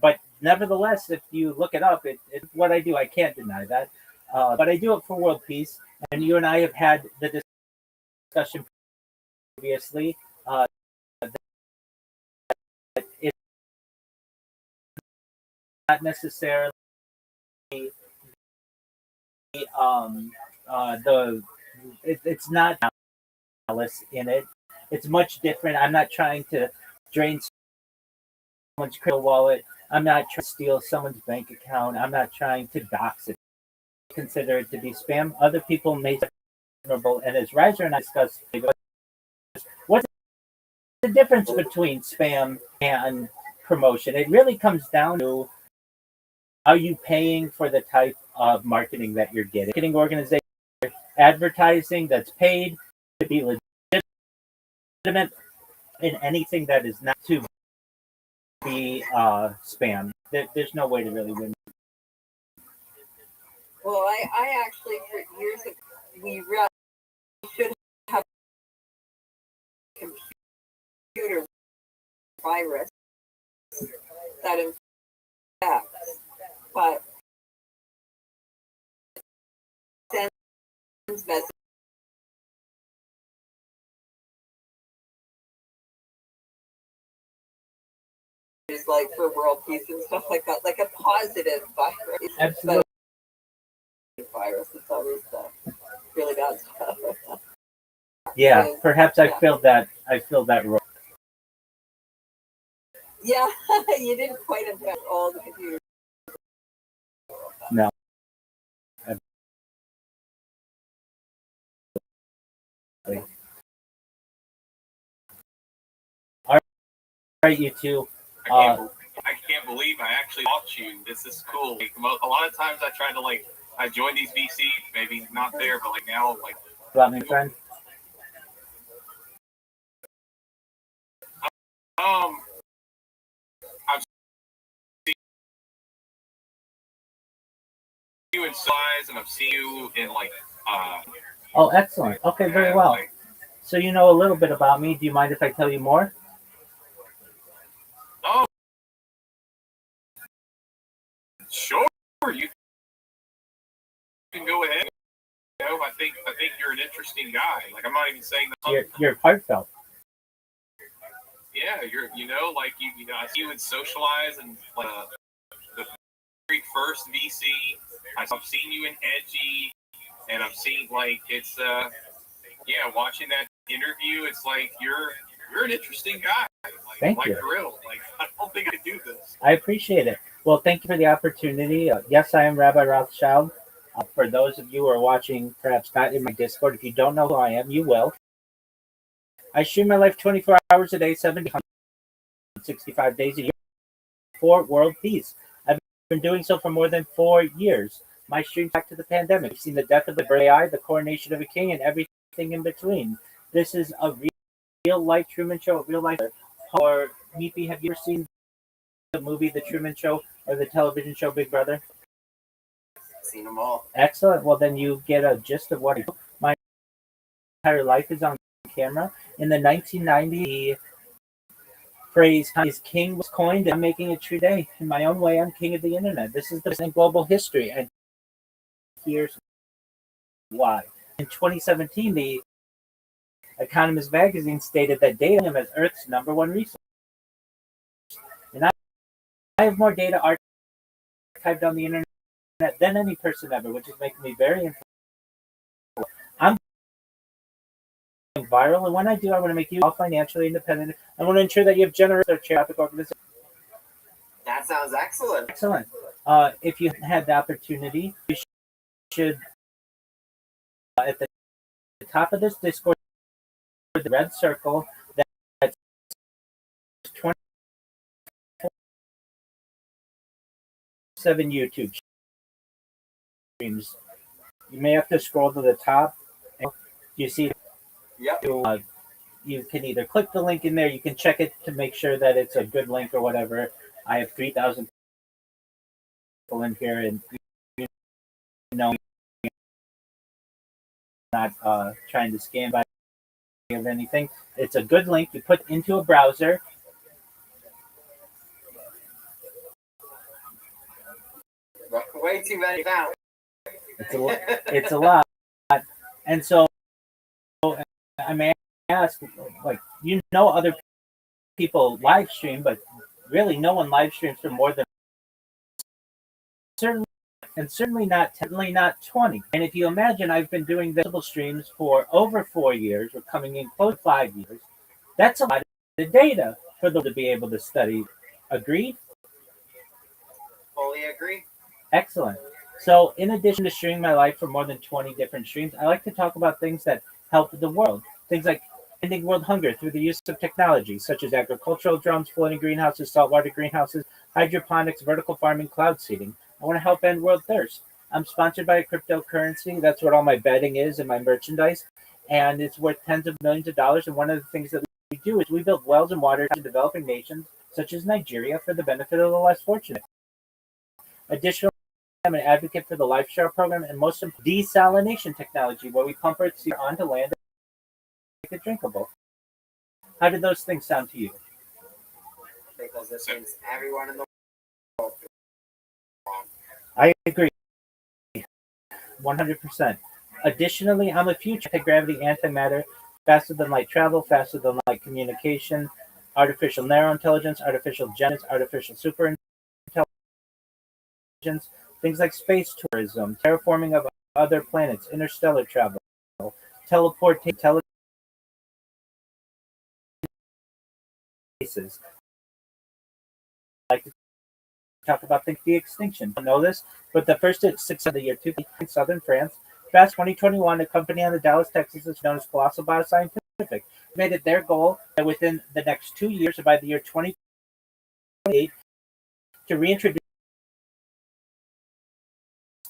but nevertheless, if you look it up, it's what I do. I can't deny that. But I do it for world peace. And you and I have had the discussion previously. It's not necessarily it's not malice in it. It's much different. I'm not trying to drain someone's crypto wallet. I'm not trying to steal someone's bank account. I'm not trying to dox it. Consider it to be spam. Other people may be vulnerable. And as Riser and I discussed, what's the difference between spam and promotion? It really comes down to, are you paying for the type of marketing that you're getting? Marketing organization, advertising that's paid to be legitimate, and anything that is not to be spam. There's no way to really win. Well, I actually, for years, we really should have a computer virus that infects, but sends messages like for world peace and stuff like that, like a positive virus. Absolutely. But virus, it's always really bad stuff. Yeah, And, perhaps I filled that role. Yeah, you didn't quite infect all the computers. No. All right, you two. I can't believe I actually talked you. This is cool. Like, a lot of times I try to I join these VCs, maybe not there, but now Got me, friend. I've in size, and I've seen you in like Oh, excellent. Okay, very well. like, So you know a little bit about me. Do you mind if I tell you more? oh, sure, you can go ahead. You know, I think you're an interesting guy. Like I'm not even saying that. You're heartfelt. Yeah, like you know, I see you in Socialize and the very first VC. I've seen you in Edgy, and I've seen like it's yeah, watching that interview, it's like you're an interesting guy. Thank you. For real. Like I don't think I could do this. I appreciate it. Well, thank you for the opportunity. Yes, I am Rabbi Rothschild. For those of you who are watching, perhaps not in my Discord, if you don't know who I am, you will. I stream my life 24 hours a day, 765 days a year for world peace. I've been doing so for more than 4 years. My stream back to the pandemic. We've seen the death of the AI, the coronation of a king, and everything in between. This is a real life Truman Show, a real life. Or Meepy, have you ever seen the movie The Truman Show or the television show Big Brother? Seen them all. Excellent. Well, then you get a gist of what my entire life is on camera. In the 1990s, the phrase "is king" was coined, and I'm making it true today. In my own way, I'm king of the internet. This is the global history, and here's why. In 2017, the Economist magazine stated that data is Earth's #1 resource. And I have more data archived on the internet than any person ever, which is making me very influential. I'm going viral, and when I do, I want to make you all financially independent. I want to ensure that you have generous or charitable organizations. That sounds excellent. Excellent. If you had the opportunity, you should, at the top of this Discord, the red circle, that's 27 YouTube streams. You may have to scroll to the top. You see, Yep. you can either click the link in there, you can check it to make sure that it's a good link or whatever. I have 3,000 people in here, and you know, not trying to scam by of anything. It's a good link you put into a browser. Way too many now. It's a lot, and so I may ask, like, other people live stream, but really no one live streams for more than certainly not 20. And if you imagine, I've been doing visible streams for over 4 years, we're coming in close to 5 years. That's a lot of data for them to be able to study. Agreed? Fully agree. Excellent. So in addition to streaming my life for more than 20 different streams, I like to talk about things that help the world. Things like ending world hunger through the use of technology, such as agricultural drones, floating greenhouses, saltwater greenhouses, hydroponics, vertical farming, cloud seeding. I want to help end world thirst. I'm sponsored by a cryptocurrency. That's what all my betting is and my merchandise. And it's worth tens of millions of dollars. And one of the things that we do is we build wells and water in developing nations, such as Nigeria, for the benefit of the less fortunate. Additionally, I'm an advocate for the Life Share program and most importantly, desalination technology, where we pump Earth's seawater onto land and make it drinkable. How did those things sound to you? Because this means everyone in the world. I agree, 100%. Additionally, I'm a future anti-gravity, antimatter, faster than light travel, faster than light communication, artificial narrow intelligence, artificial genetics, artificial super intelligence, things like space tourism, terraforming of other planets, interstellar travel, teleportation, telekinesis. I like to talk about the extinction. I don't know this, but the first 6 of the year 2000 in southern France, Fast 2021, a company out of Dallas, Texas, is known as Colossal Bioscientific, made it their goal that within the next 2 years, or by the year 2028, to reintroduce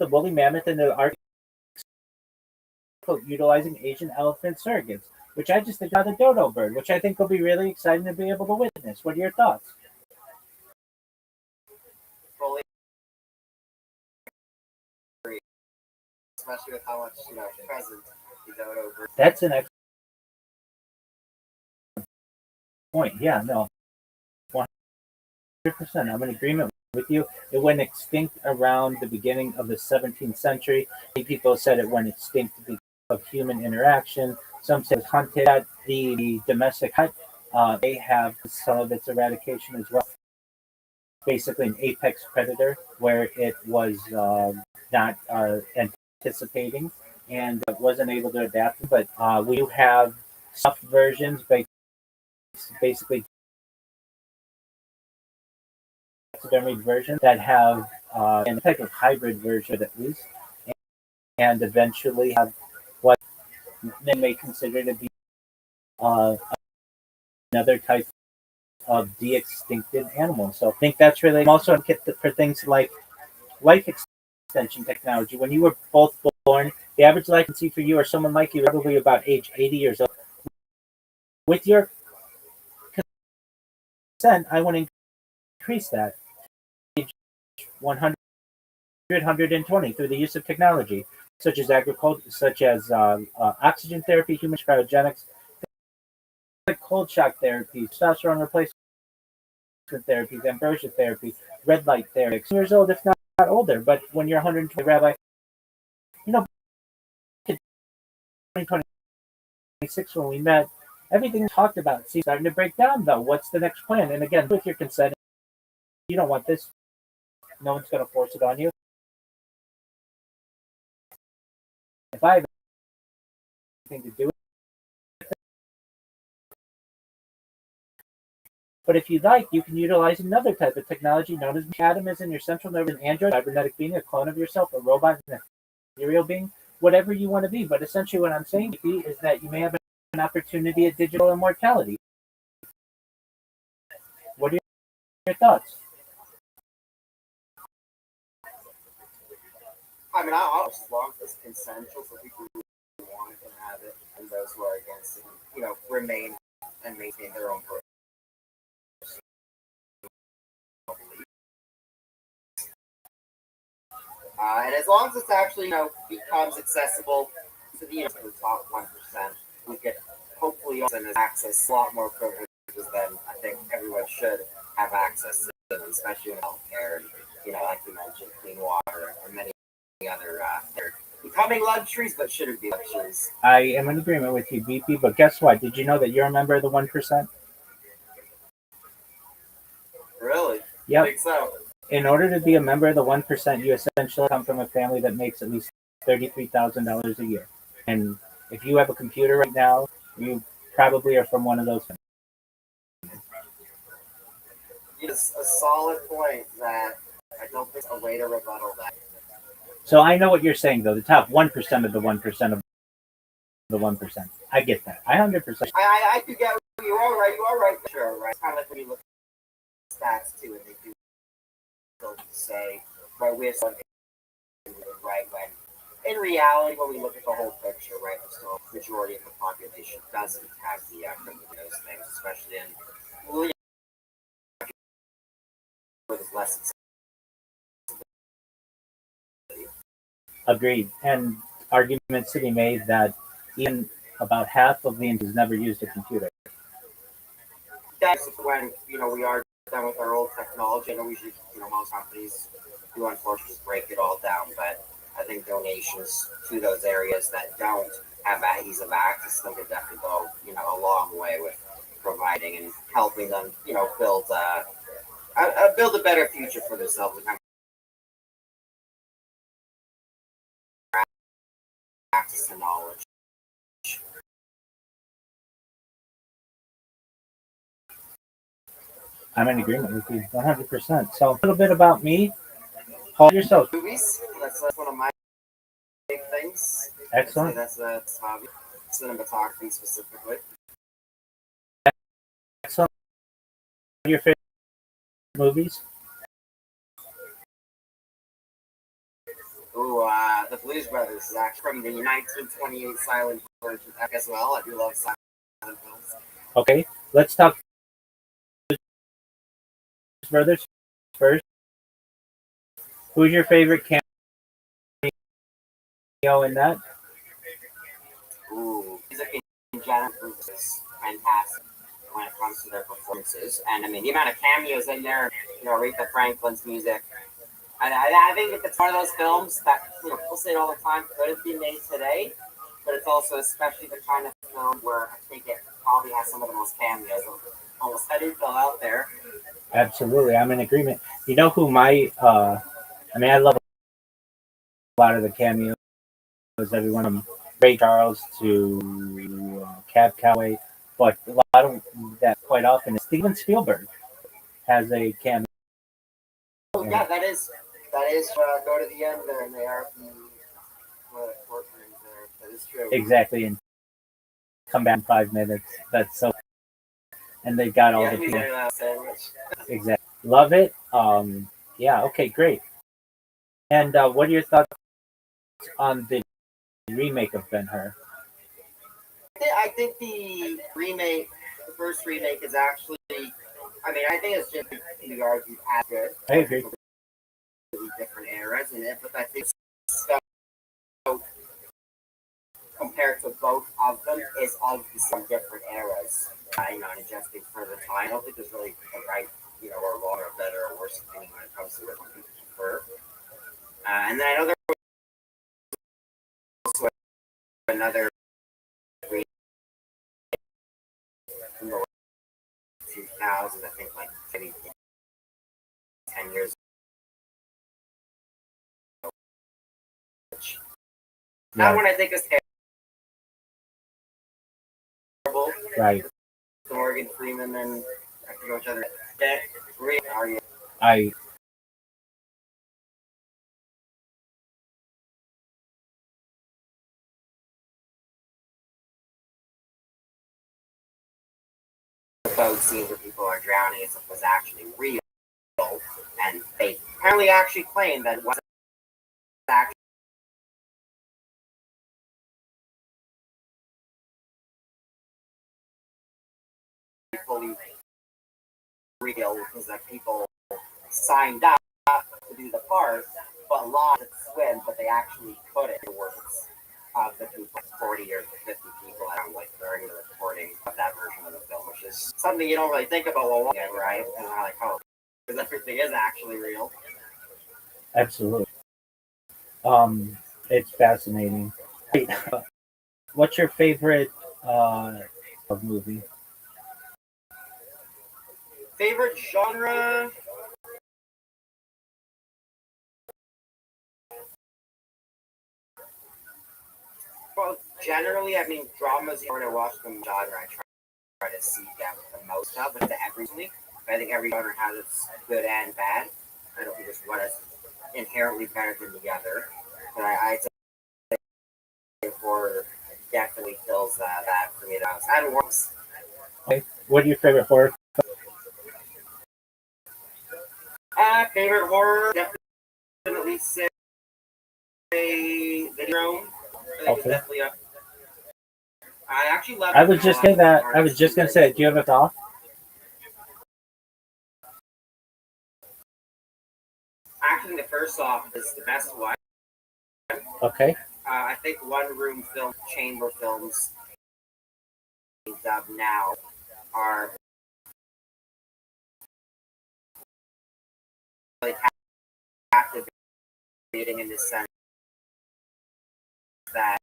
the woolly mammoth into the Arctic, utilizing Asian elephant surrogates, which I just think about the dodo bird, which I think will be really exciting to be able to witness. What are your thoughts? Fully especially with how much present you don't over. That's an excellent point. Yeah, no, 100%. I'm in agreement with you. It went extinct around the beginning of the 17th century. Many people said it went extinct because of human interaction. Some say it was hunted at the domestic hunt. They have some of its eradication as well. Basically, an apex predator where it was not anticipating and wasn't able to adapt. But we do have soft versions, basically taxidermied versions that have a type of hybrid version at least, and eventually have what they may consider to be uh, another type of de-extincted animal. So I think that's really also for things like life extension technology. When you were both born, the average life expectancy for you or someone like you is probably about age 80 years old. With your consent, I want to increase that age 100, 120 through the use of technology, such as agriculture, such as oxygen therapy, human cryogenics, like cold shock therapy, testosterone replacement therapy, ambrosia therapy, red light therapy. Years old, if not older, but when you're 120, Rabbi, you know, 2026 when we met, everything we talked about seems starting to break down. Though, what's the next plan? And again, with your consent, you don't want this. No one's going to force it on you. If I have anything to do with it, but if you'd like, you can utilize another type of technology known as Atom is in your central nervous an android, cybernetic being, a clone of yourself, a robot, an ethereal being, whatever you want to be. But essentially, what I'm saying is that you may have an opportunity at digital immortality. What are your thoughts? I mean, I'll as long as it's consensual, so people who want it can have it, and those who are against it, remain and maintain their own personal beliefs. And as long as it's actually, becomes accessible to the top 1%, we get hopefully access a lot more privileges than I think everyone should have access to, especially in healthcare and, like you mentioned, clean water and many other they're becoming luxuries, but shouldn't be luxuries. I am in agreement with you, BP. But guess what? Did you know that you're a member of the 1%? Really? Yep. I think so. In order to be a member of the 1%, you essentially come from a family that makes at least $33,000 a year. And if you have a computer right now, you probably are from one of those. It's a solid point that I don't think a way to rebuttal that. So I know what you're saying, though. The top 1% of the 1% of the 1%. I get that. I 100%. I do get you are right. You are right. Sure, right. It's kind of like when you look at stats too, and they do say, right, we have something right when in reality, when we look at the whole picture, right, the majority of the population doesn't have the those things, especially in where there's less. Agreed. And arguments to be made that even about half of the Indians never used a computer. That's when we are done with our old technology. I know we should, most companies do unfortunately just break it all down, but I think donations to those areas that don't have that ease of access them could definitely go, a long way with providing and helping them, build a better future for themselves and have access to knowledge. I'm in agreement with you 100%. So a little bit about me. Paul, yourself. Movies, that's one of my big things. Excellent. That's a hobby. Cinematography specifically. Excellent. Your favorite movies? Ooh, The Blues Brothers is actually from the 1928 silent version as well. I do love silent films. Okay, let's talk Blues Brothers first. Who's your favorite in that? Ooh, music in general is fantastic when it comes to their performances. And I mean, the amount of cameos in there, Aretha Franklin's music. And I think it's one of those films that, people say it all the time, could have been made today, but it's also especially the kind of film where I think it probably has some of the most cameos of almost any film out there. Absolutely, I'm in agreement. You know who I love a lot of the cameos, everyone from Ray Charles to Cab Calloway, but a lot of that quite often is Steven Spielberg has a cameo. Oh, yeah, that is go to the end there, and they are the courtrooms there. That is true. Exactly, and come back in 5 minutes. That's so, and they got all Yeah, the he's people. in that sandwich. Exactly, love it. Yeah, okay, great. And what are your thoughts on the remake of Ben Hur? I think the remake, the first remake, is actually. I mean, I think it's just to be argued as good. I agree. Different eras, but I think so compared to both of them is of some different eras. Not adjusting for the time. I don't think there's really a right, or wrong, or better, or worse opinion when it comes to what people prefer. And then I know there was also another remake in the 2000s, I think, like maybe 10 years ago. That one I think is terrible. Right. Morgan Freeman and I forget which other. Are you? I Boat scenes where people are drowning as if it was actually real, and they apparently actually claimed that it wasn't actually fully real, because that people signed up to do the part, but lost to swim, but they actually couldn't. The words of the people, 40 or 50 people, like during the recording of that version of the film, which is something you don't really think about while watching it, right? And I'm like, oh, because everything is actually real. absolutely. It's fascinating. What's your favorite of movie? Favorite genre? Well, generally, I mean, dramas, when I watch them genre, I try to seek out the most of, but every week. I think every genre has its good and bad. I don't think there's one is inherently better than the other. But I'd say horror definitely fills that for me. And works. Okay. What are your favorite horror? Favorite horror? Definitely say The Drone. I think it's Okay. definitely up. I actually love. I was just saying that. I was just gonna say, do you have a thought? Actually, the first off is the best one. Okay. I think one room film, chamber films now are really captivating in the sense that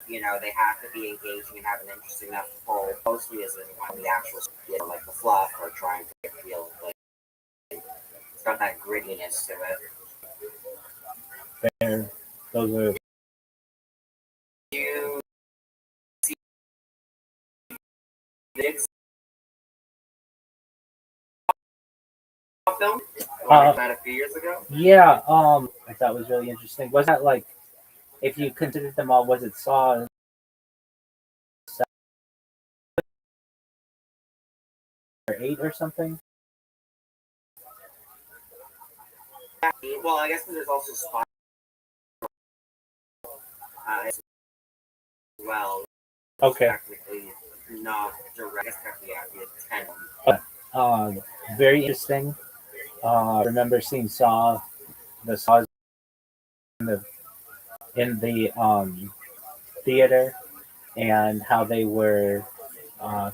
they have to be engaging and have an interesting enough pull, mostly as in on the actual like the fluff or trying to feel like it's got that grittiness to it. There. Those are. You see the film about a few years ago. Yeah. I thought it was really interesting. Was that like, if you considered them all, was it Saw 8 or something? Well, I guess there's also Spot as well. Okay. Technically not direct. I guess technically I'd be a 10. Very interesting. Remember seeing Saw the saws in the theater, and how they were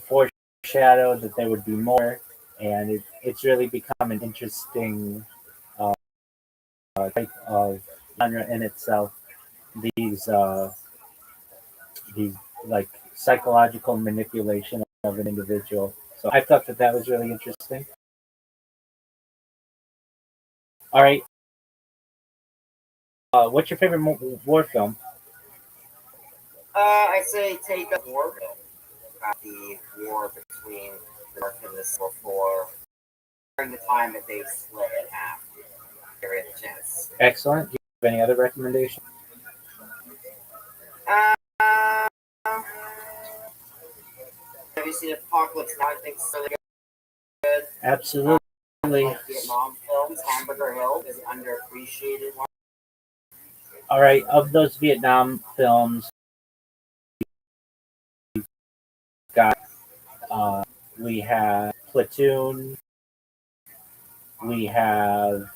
foreshadowed that there would be more, and it's really become an interesting type of genre in itself. These these like psychological manipulation of an individual. So I thought that that was really interesting. All right, what's your favorite war film? I'd say take a war film. The war between the North and the South War during the time that they split in half. There is a chance. Excellent. Do you have any other recommendations? Uh, have you seen Apocalypse Now? I think it's really good. Absolutely. Vietnam films. Hamburger Hill is an underappreciated one. All right, of those Vietnam films, got we have Platoon. We have.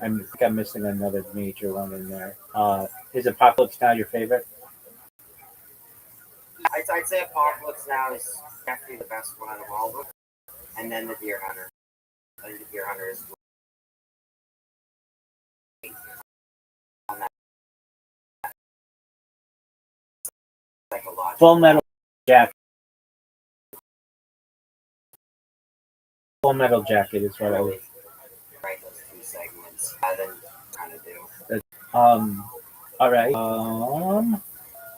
I'm missing another major one in there. Is Apocalypse Now your favorite? I'd say Apocalypse Now is definitely the best one out of all of them. And then The Deer Hunter. I think The Deer Hunter is on that psychological. Full Metal Jacket. Full Metal Jacket is what I would. Right, those two segments. Rather than kind of do. All right.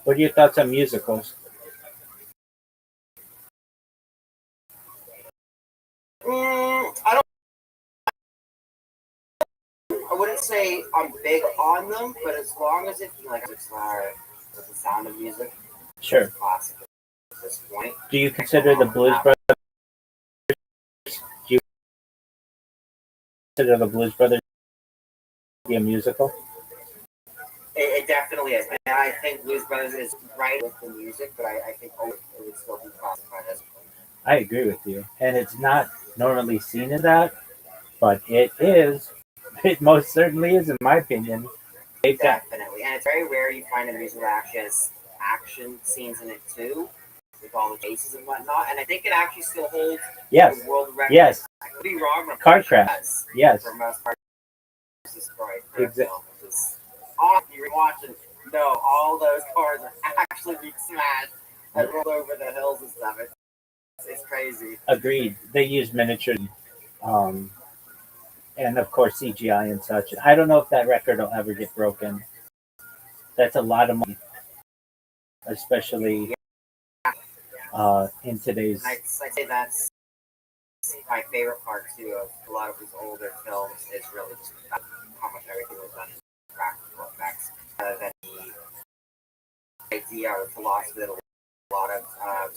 What are your thoughts on musicals? I don't. I wouldn't say I'm big on them, but as long as it like it's with the sound of music, Sure. it's classic at this point. Do you consider the Blues Brothers? Do you consider the Blues Brothers to be a musical? It definitely is, and I think Blues Brothers is right with the music, but I think it would still be classified as. I agree with you, and it's not normally seen as that, but it is. It most certainly is, in my opinion. Definitely, and it's very rare you find a musical that actually has action scenes in it too, with all the chases and whatnot. And I think it actually still holds Yes. the world record. Yes. I could be wrong, but Car crash. Yes. For most part, it's destroyed. Exactly. You're watching. No, all those cars are actually being smashed and rolled over the hills and stuff. It's crazy. Agreed. They use miniatures, and of course CGI and such. I don't know if that record will ever get broken. That's a lot of money, especially in today's. I'd say that's my favorite part too of a lot of these older films is really just how much everything was done in practical effects, rather than the idea or philosophy that a lot of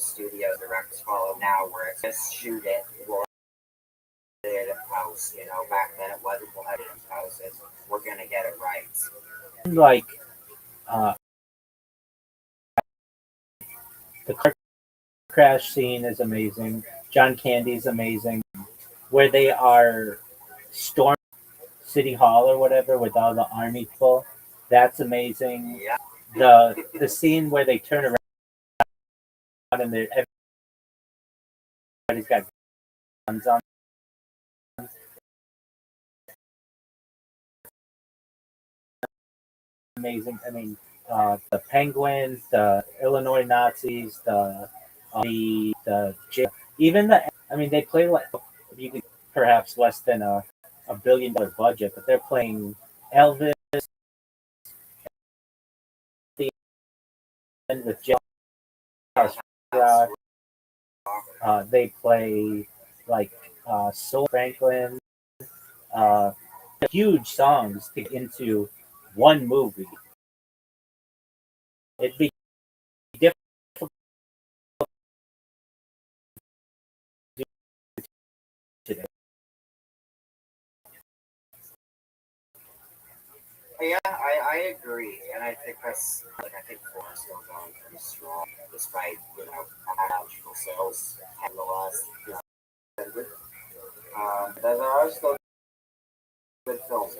studio directors follow now, where it's just shoot it, we'll edit it post. You know, back then it wasn't we'll edit it post. It's we're gonna get it right. Like the car crash scene is amazing. John Candy's amazing. Where they are storming City Hall or whatever with all the army people, that's amazing. Yeah. The scene where they turn around and everybody's got guns on. Amazing. I mean, the Penguins, the Illinois Nazis, the jail, even the. I mean, they play like you could perhaps less than a $1 billion budget, but they're playing Elvis with jail. They play like Soul Franklin, uh, huge songs to get into one movie. It'd be difficult today. Yeah, I agree, and I think that's I think four is still going pretty strong, despite actual sales and the last there are still good films.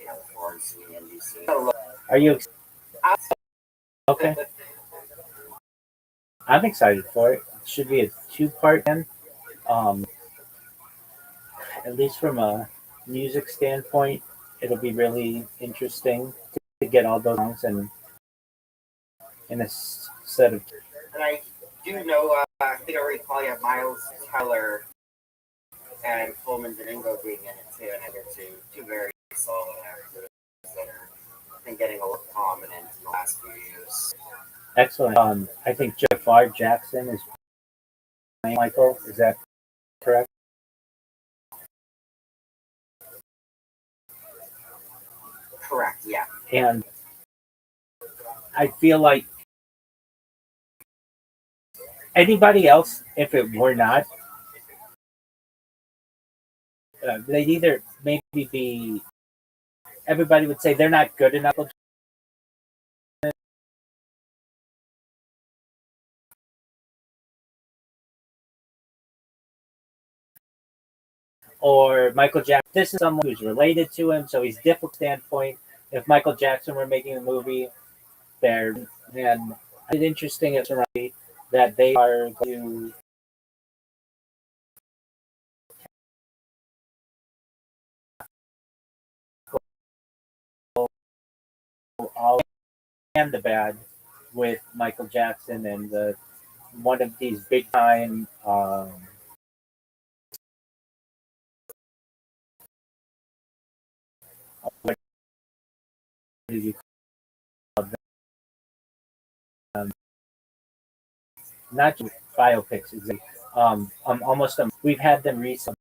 the foreign scene, NBC. Are you okay? I'm excited for it. It should be a two-part then. Um, at least from a music standpoint, it'll be really interesting to get all those songs and in a set of. And I do know, I think I recall you have Miles Teller and Coleman Domingo being in it too, and they're two very solid actors that are, I think, getting a little prominent in the last few years. Excellent. I think Jafar Jackson is playing Michael. Is that correct? Correct, yeah. And I feel like anybody else, if it were not, they'd either maybe be. Everybody would say they're not good enough, or Michael Jackson. This is someone who's related to him, so he's different standpoint. If Michael Jackson were making a movie, there and it's interesting as that they are going to go all and the bad with Michael Jackson and the one of these big time what do you call them? Not just biopics, exactly. Almost we've had them recently.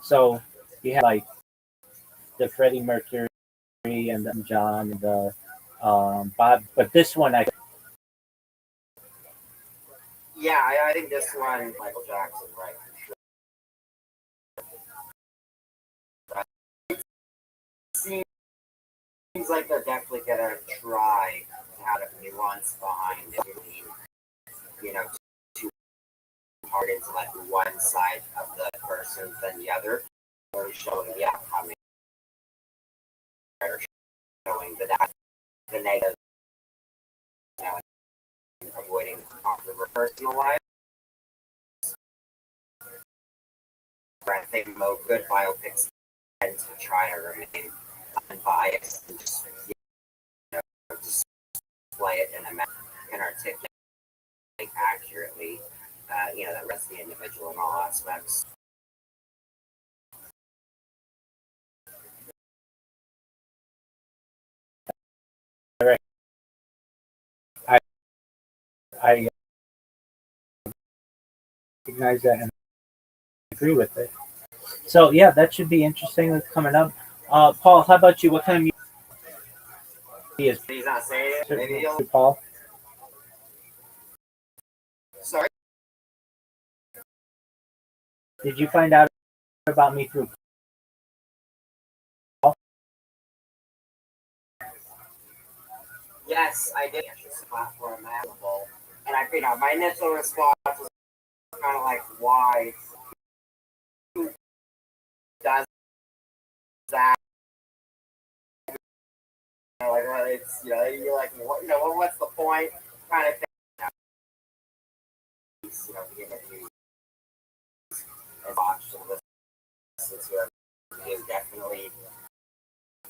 So you have like the Freddie Mercury and the John and the Bob, but this one Yeah, I think this one, Michael Jackson, right? Seems like they're definitely gonna try to have a nuance behind it. Too hard into like one side of the person than the other, or showing the outcome, or showing the negative, and avoiding the personal life. I think most good biopics tend to try to remain unbiased and just display it in a manner and articulate accurately, that rests the individual in all aspects. I I recognize that and agree with it. So yeah, that should be interesting. That's coming up. Paul, how about you? What kind of music is He's not saying it. Maybe he'll. Paul? Sorry. Did you find out about me through Paul? Yes, I did. This platform available, and my initial response was kind of like, why? Who does that? Like, well, it's you're like, what's the point? Kind of thing. The interview and watched and listened to it definitely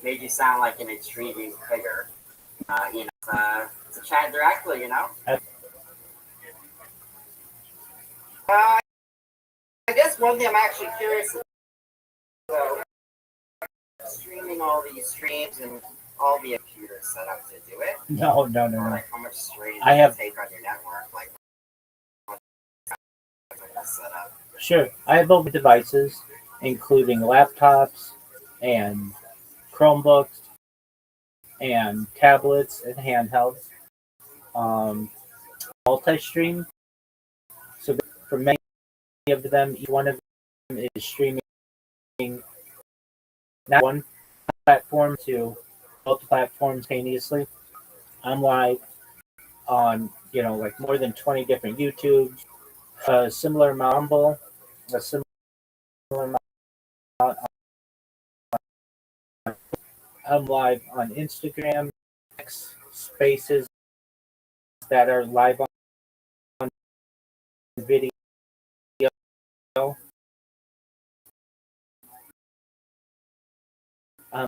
made you sound like an intriguing figure. To chat directly, I guess one thing I'm actually curious about, streaming all these streams and all the computers set up to do it. No. Like how much strain I have take on your network, like set up. Sure. I have mobile devices, including laptops and Chromebooks and tablets and handhelds. Multi-stream. So for many of them, each one of them is streaming not one platform to multiple platforms simultaneously. I'm live on like more than 20 different YouTubes, a similar amount a similar amount I'm live on Instagram, X Spaces that are live on video. I'm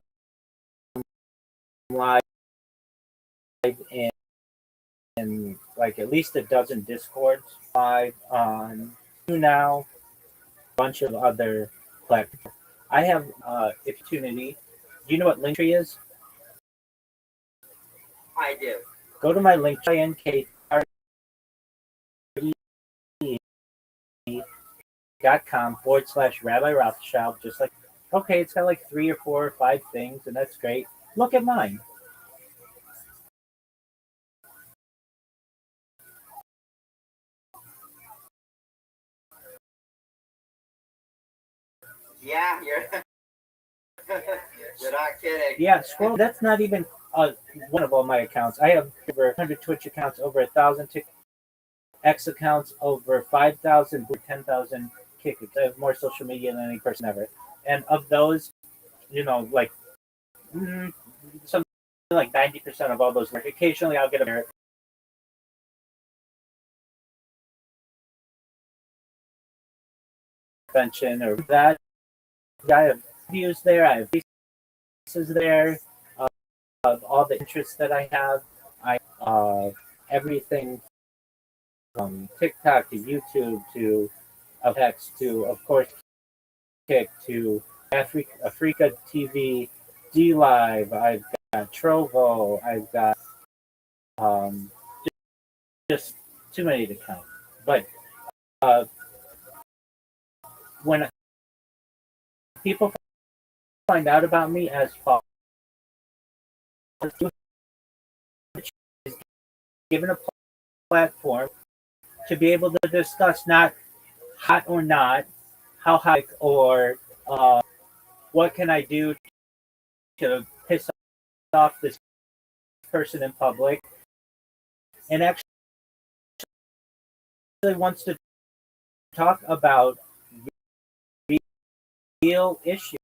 live in like at least a dozen Discords, live on now, a bunch of other platforms. I have if you tune in. Do you know what Linktree is? I do. Go to my link, nk.com/Rabbi Rothschild. Just like, okay, it's got like 3 or 4 or 5 things, and that's great. Look at mine. Yeah, you're you're not kidding. Yeah, scroll. That's not even one of all my accounts. I have over 100 Twitch accounts, over 1,000 X accounts, over 5,000, 10,000 Kick. I have more social media than any person ever. And of those, like something like 90% of all those work. Occasionally, I'll get a mention or that. I have views there. I have faces there of all the interests that I have. I everything from TikTok to YouTube to X to of course Kick to Africa TV, D Live. I've got Trovo. I've got um, just too many to count. But when people find out about me as followers, given a platform to be able to discuss not hot or not, how hot or what can I do to piss off this person in public, and actually wants to talk about real issues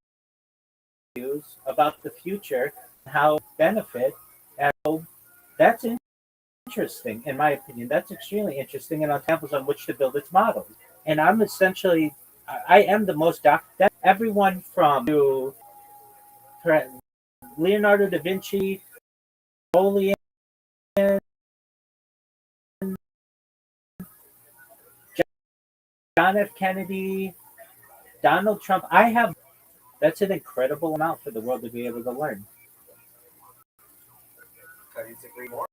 about the future, how benefit, and so that's interesting in my opinion. That's extremely interesting, and on examples on which to build its models. And I'm essentially, I am the most everyone from to Leonardo da Vinci, Napoleon, John F. Kennedy, Donald Trump. That's an incredible amount for the world to be able to learn. Couldn't agree more.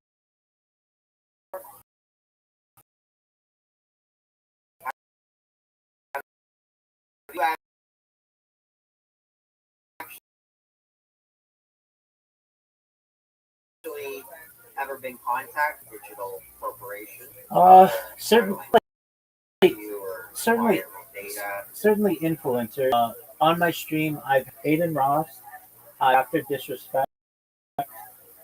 You actually ever been contacted Digital Corporation? Certainly, certainly, certainly influencers. On my stream, I've Aiden Ross, Dr. Disrespect.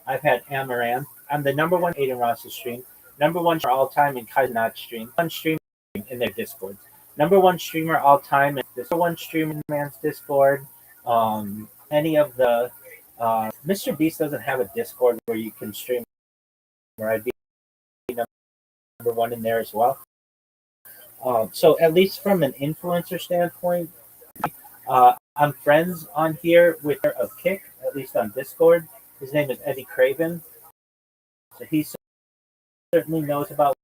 I've had Amaranth. I'm the number one Aiden Ross's stream. Number one for all time in Kaizenot stream. One stream in their Discords. Number one streamer all time in this one streamer in man's Discord. Any of the Mr. Beast doesn't have a Discord where you can stream, where I'd be number one in there as well. So at least from an influencer standpoint, I'm friends on here with of Kick, at least on Discord. His name is Eddie Craven. So he certainly knows about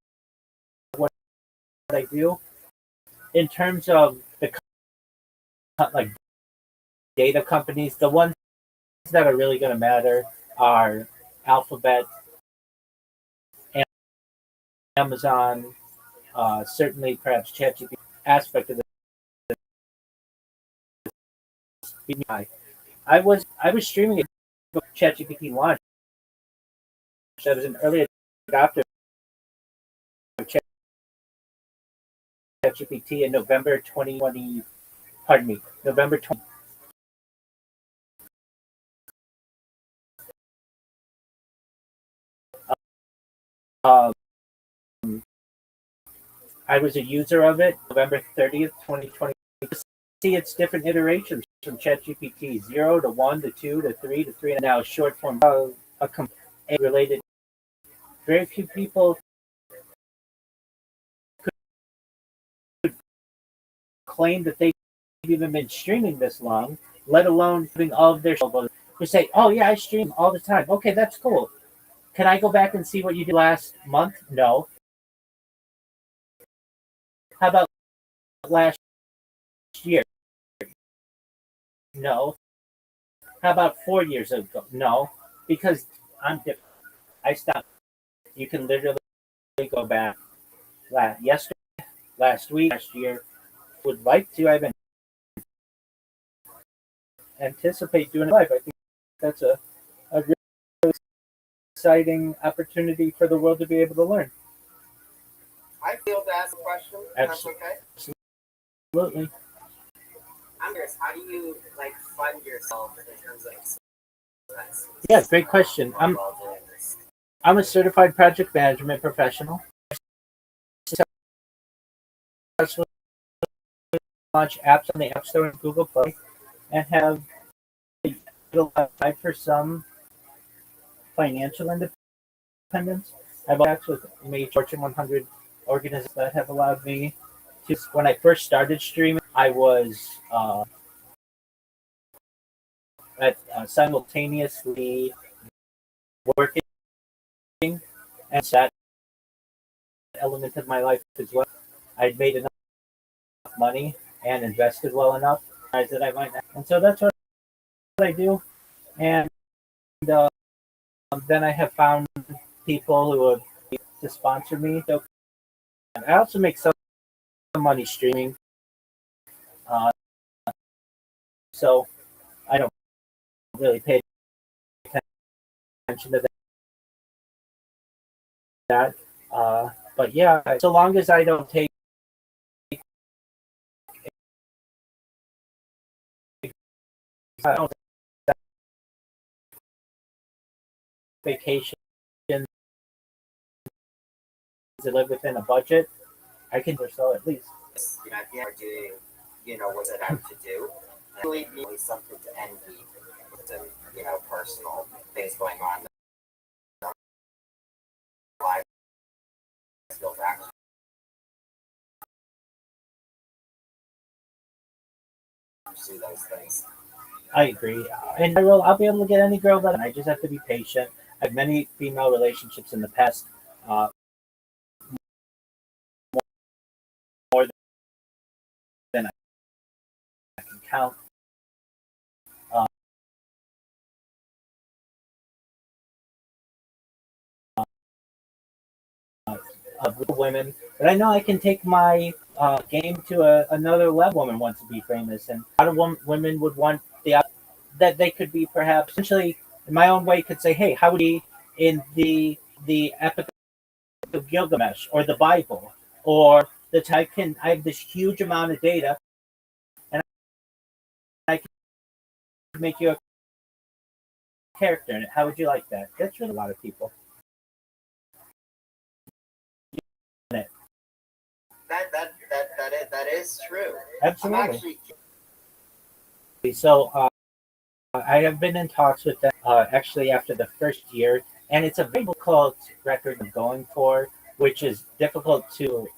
what I do. In terms of the like data companies, the ones that are really going to matter are Alphabet, Amazon, certainly perhaps ChatGPT aspect of the I was streaming it before ChatGPT launched. I was an early adopter of ChatGPT in November 2020. Pardon me, November 20. I was a user of it November 30th, 2020. see its different iterations from ChatGPT 0 to 1 to 2 to 3 to 3, and now short form a related. Very few people could claim that they've even been streaming this long, let alone having all of their shows. Who say, "Oh yeah, I stream all the time." Okay, that's cool. Can I go back and see what you did last month? No. How about last year? No. How about 4 years ago? No, because I'm different. I stopped. You can literally go back yesterday, last week, last year. Would like to. I've been anticipate doing it live. I think that's a really exciting opportunity for the world to be able to learn. I feel to ask a question. That's okay. Absolutely. I'm curious, how do you like fund yourself in terms of expenses? Yeah, great question. I'm a certified project management professional. Successfully launch apps on the App Store and Google Play, and have applied for some financial independence. I've worked with major Fortune 100 organizations that have allowed me to. When I first started streaming, I was simultaneously working, and that element of my life as well. I'd made enough money and invested well enough that I might not. And so that's what I do. And then I have found people who have to sponsor me. So I also make some money streaming. So I don't really pay attention to that. But yeah, so long as I don't take vacation to live within a budget, I can do so at least. You know, at the end of doing, what it out to do. And really, something to envy with personal things going on. Life skills actually pursue those things. I agree, and I'll be able to get any girl that I just have to be patient. I've many female relationships in the past, more than I can count. Of women, but I know I can take my game to another level. Women want to be famous, and a lot of women would want that they could be perhaps essentially in my own way could say, hey, how would be in the Epic of Gilgamesh or the Bible or I have this huge amount of data, and I can make you a character in it. How would you like that? That's really a lot of people. That is true. Absolutely. So I have been in talks with them actually after the first year, and it's a very difficult record I'm going for, which is difficult to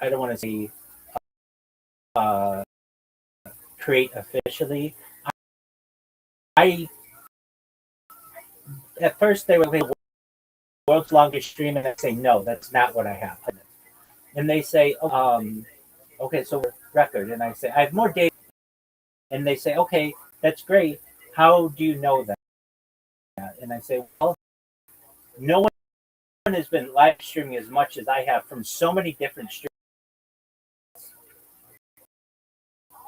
I don't want to say create officially. I at first they were like world's longest stream, and I say no, that's not what I have. And they say, okay, so record, and I say I have more data, and they say, okay, that's great. How do you know that? And I say, well, no one has been live streaming as much as I have from so many different streams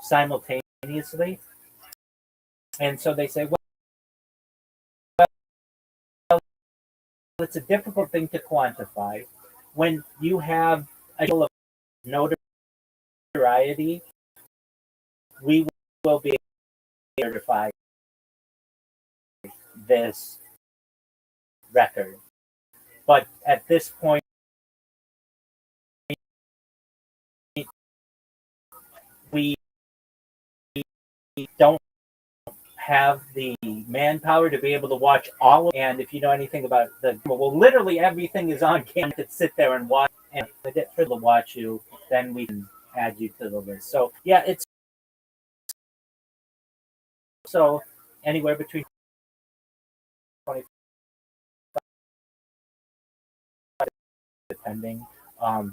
simultaneously. And so they say, well, it's a difficult thing to quantify. When you have a level of notoriety, we will be able to certify this record. But at this point, we don't have the manpower to be able to watch all of it. And if you know anything about well, literally everything is on camera to sit there and watch, and if it's for to watch you, then we can add you to the list. So yeah, it's so anywhere between 20, depending.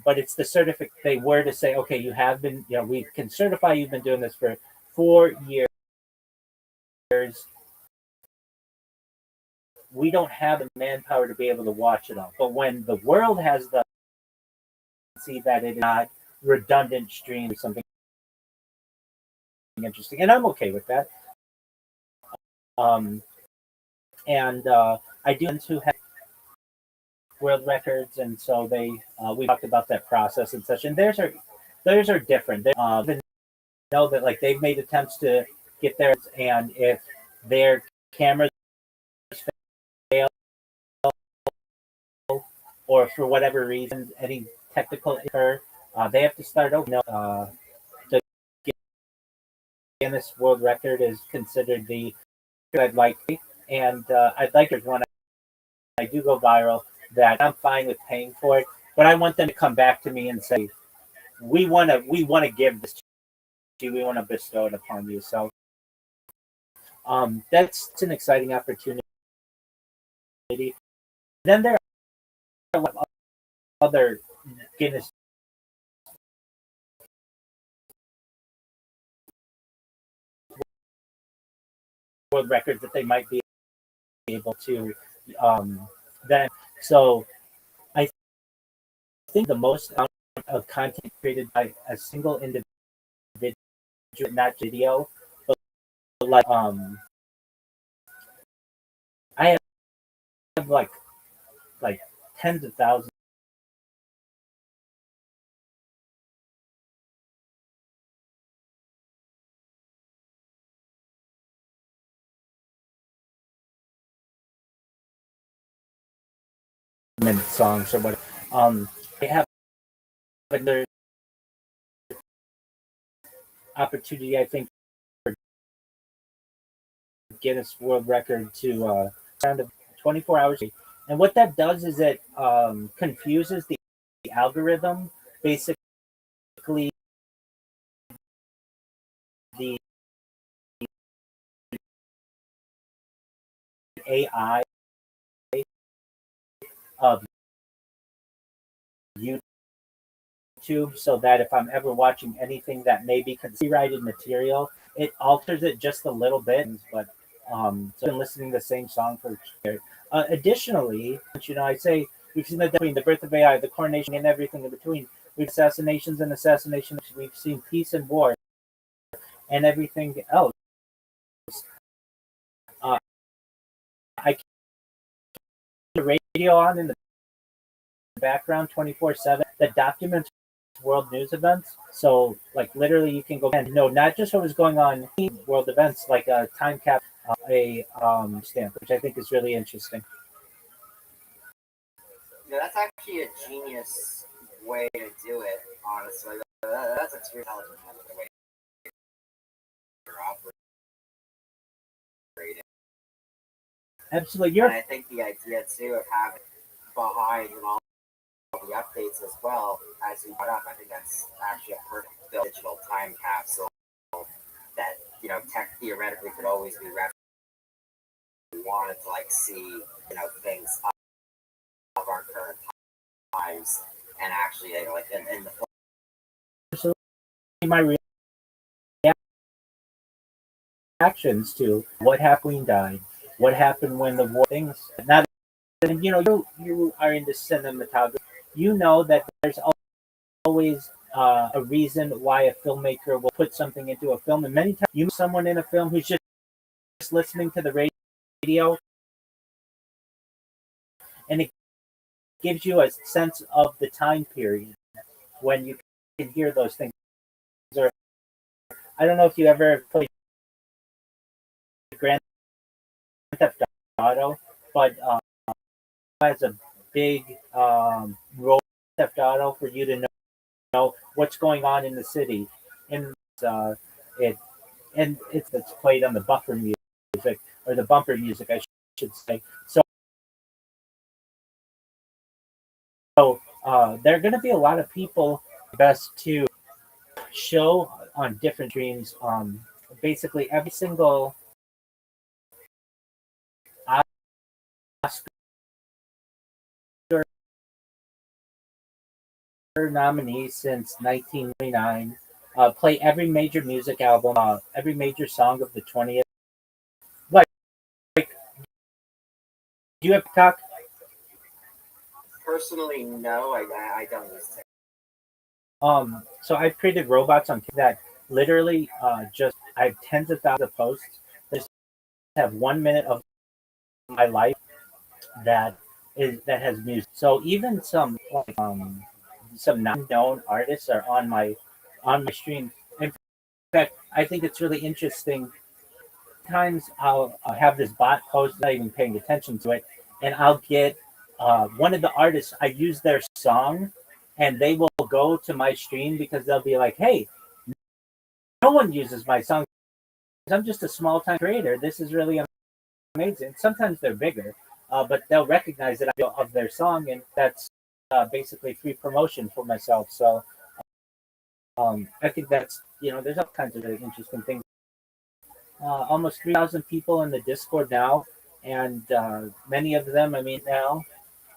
But it's the certificate. They were to say, okay, you have been, we can certify you've been doing this for 4 years. We don't have the manpower to be able to watch it all. But when the world has the see that it is not redundant stream or something interesting, and I'm okay with that. And I do to have world records, and so we talked about that process and such. And theirs are different. They know that like they've made attempts to get theirs, and if their cameras fail or for whatever reason any technical error, they have to start over. The Guinness World Record is considered the I'd like, and I'd like it when I do go viral that I'm fine with paying for it, but I want them to come back to me and say, we want to give this to you, we want to bestow it upon you. So that's an exciting opportunity. Then there are other Guinness World Records that they might be able to then. So I think the most amount of content created by a single individual, not video, but like I have like tens of thousands of songs or what. They have another opportunity, I think, for Guinness World Record to around 24 hours. And what that does is it confuses the algorithm. Basically, the AI of YouTube, so that if I'm ever watching anything that may be copyrighted material, it alters it just a little bit. But so I've been listening to the same song for years. Additionally, I say we've seen that between the birth of AI, the coronation, and everything in between. We've assassinations and assassinations. We've seen peace and war and everything else. I keep the radio on in the background 24/7 that documents world news events. So like literally you can go and know not just what was going on in world events, like a time cap, a stamp, which I think is really interesting. Yeah, that's actually a genius way to do it, honestly. That's extremely intelligent the way you're operating. Absolutely. And I think the idea too of having behind all the updates as well, as you brought up, I think that's actually a perfect digital time capsule that, tech theoretically could always be referenced if we wanted to see, things of our current times and actually in the Absolutely. My reactions to what happened when died, what happened when the war things. Now that you are into cinematography, you know that there's always a reason why a filmmaker will put something into a film, and many times you meet someone in a film who's just listening to the radio, and it gives you a sense of the time period when you can hear those things. Or I don't know if you ever played Grand Theft Auto, but has a big role Theft Auto for you to know what's going on in the city. In uh, it and it's played on the buffer music or the bumper music, I should say. So there are going to be a lot of people best to show on different streams. Basically, every single Oscar nominee since 1999 play every major music album, every major song of the 20th. Like, do you have TikTok? Personally, no, I don't use it. So I've created robots on TikTok that literally just I have tens of thousands of posts. That just have 1 minute of my life that has music. So even some non-known artists are on my stream. In fact, I think it's really interesting. Times I'll have this bot post, not even paying attention to it, and I'll get one of the artists. I use their song, and they will go to my stream because they'll be like, "Hey, no one uses my song. I'm just a small time creator. This is really amazing." Sometimes they're bigger, but they'll recognize that I feel of their song, and that's basically free promotion for myself. So I think that's there's all kinds of really interesting things. Almost 3,000 people in the Discord now, and many of them, I mean, now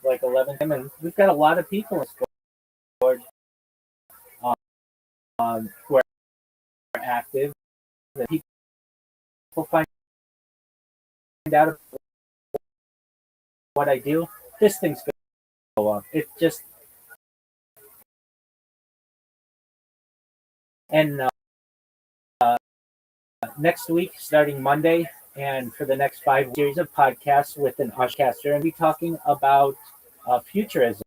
like 11, and we've got a lot of people in Discord who are active. That people find out what I do. This thing's gonna go up. It just and next week, starting Monday, and for the next 5 series of podcasts with an Oshcaster, and be talking about futurism.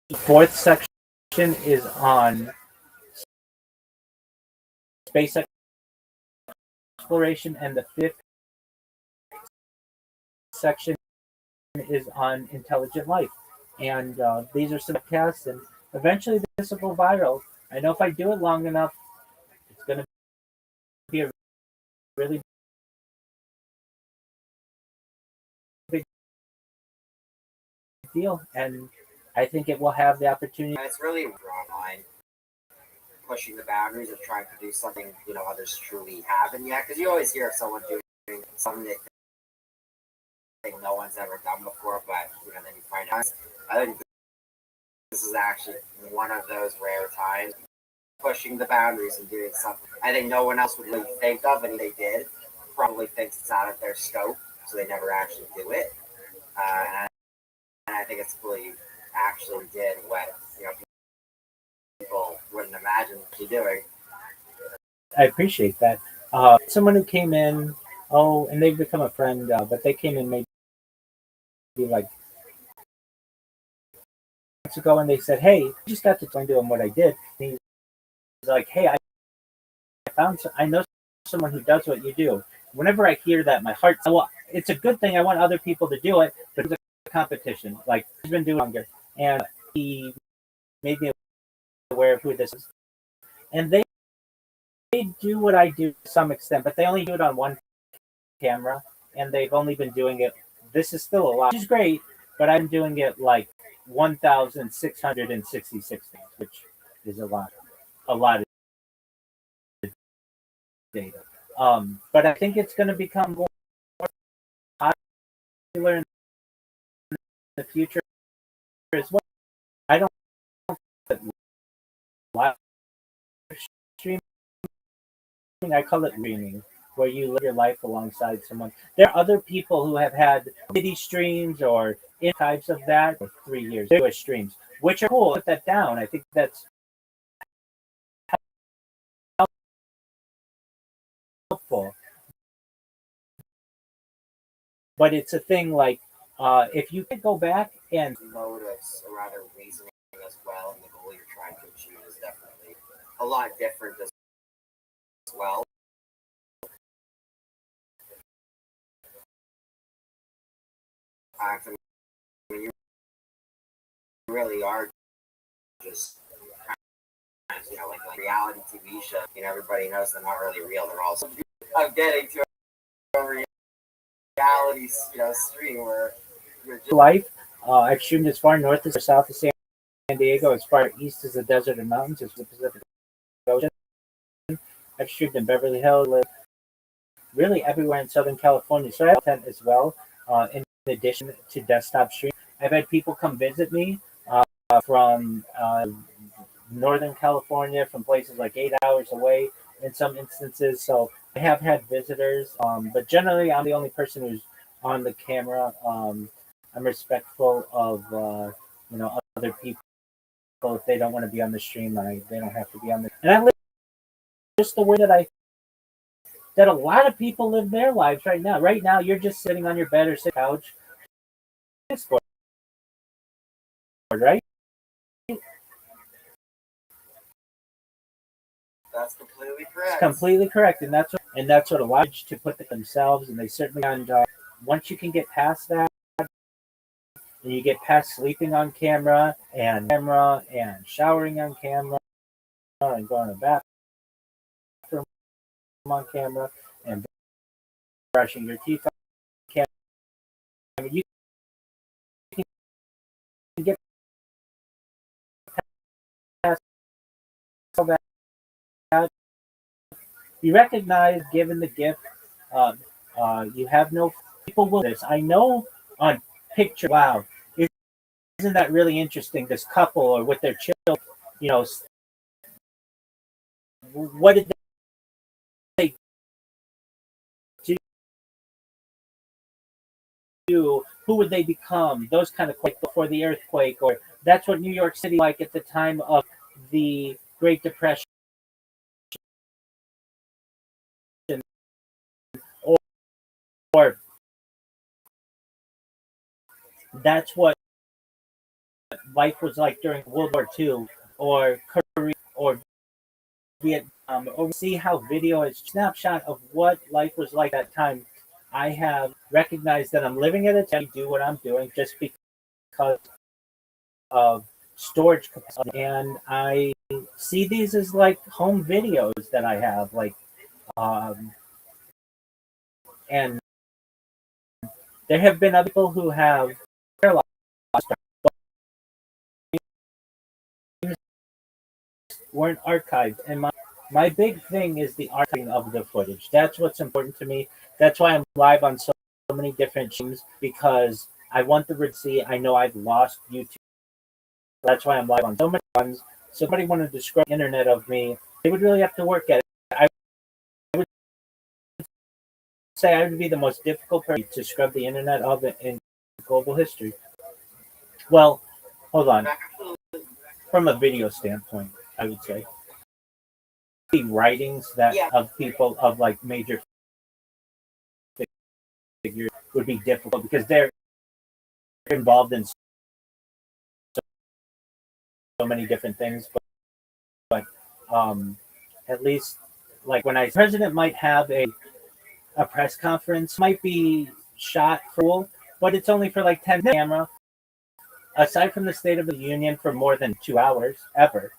The fourth section is on space exploration, and the fifth section is on intelligent life. And these are some podcasts, and eventually this will go viral. I know if I do it long enough, it's going to be a really big deal, and I think it will have the opportunity. It's really online, pushing the boundaries of trying to do something others truly haven't yet. Because you always hear of someone doing something they think no one's ever done before, but then you find out. I think this is actually one of those rare times pushing the boundaries and doing something I think no one else would really think of, and they did probably thinks it's out of their scope, so they never actually do it. And I think it's cool you actually did what people wouldn't imagine you doing. I appreciate that. Someone who came in, and they've become a friend, but they came in maybe like months ago, and they said, "Hey, I just got to explain to him what I did." And he's like, "Hey, I know someone who does what you do." Whenever I hear that, my heart. Well, it's a good thing. I want other people to do it, but it's a competition. Like he's been doing longer, and he made me aware of who this is. And they do what I do to some extent, but they only do it on one camera, and they've only been doing it. This is still a lot, which is great, but I'm doing it like 1,666 things, which is a lot of data. But I think it's going to become more popular in the future as well. I don't live streaming. I call it streaming, where you live your life alongside someone. There are other people who have had mini streams or in types of that for 3 years. There were streams, which are cool. Put that down. I think that's helpful. But it's a thing like if you could go back and Motives or rather reasoning as well, and the goal you're trying to achieve is definitely a lot different as well. I mean, you really are just trying sometimes, like reality TV shows, everybody knows they're not really real. They're also, I'm getting to a reality, stream where you're just life. I've streamed as far north as south of San Diego, as far east as the desert and mountains, as the Pacific Ocean. I've streamed in Beverly Hills, really everywhere in Southern California. So I have content as well. In addition to desktop stream, I've had people come visit me from Northern California, from places like 8 hours away in some instances. So I have had visitors, but generally I'm the only person who's on the camera. I'm respectful of other people. If they don't want to be on the stream, they don't have to be on the. And I live just the way that a lot of people live their lives right now. Right now, you're just sitting on your bed or sit couch, right? That's completely correct. It's completely correct, and that's what allows to put themselves, and they certainly. And once you can get past that, and you get past sleeping on camera and showering on camera and going to the bathroom on camera and brushing your teeth on camera, you can get past all that. You recognize, given the gift, you have no people will this. I know on picture. Wow, isn't that really interesting? This couple or with their children, what did they do? Who would they become? Those kind of quick before the earthquake, or that's what New York City like at the time of the Great Depression, or that's what life was like during World War II, or Korea, or Vietnam, or see how video is a snapshot of what life was like at that time. I have recognized that I'm living at a time to do what I'm doing just because of storage capacity, and I see these as like home videos that I have, and there have been other people who have their lives weren't archived, and my big thing is the archiving of the footage. That's what's important to me. That's why I'm live on so many different streams, because I want the see. I know I've lost YouTube. That's why I'm live on so many ones. So if somebody wanted to describe the internet of me, they would really have to work at it. I would say I would be the most difficult person to scrub the internet of it in global history. Well, hold on. From a video standpoint, I would say the writings of people of like major figures would be difficult because they're involved in so many different things. But at least like when president might have a press conference, might be shot for, but it's only for like 10 minutes camera. Aside from the State of the Union for more than 2 hours ever,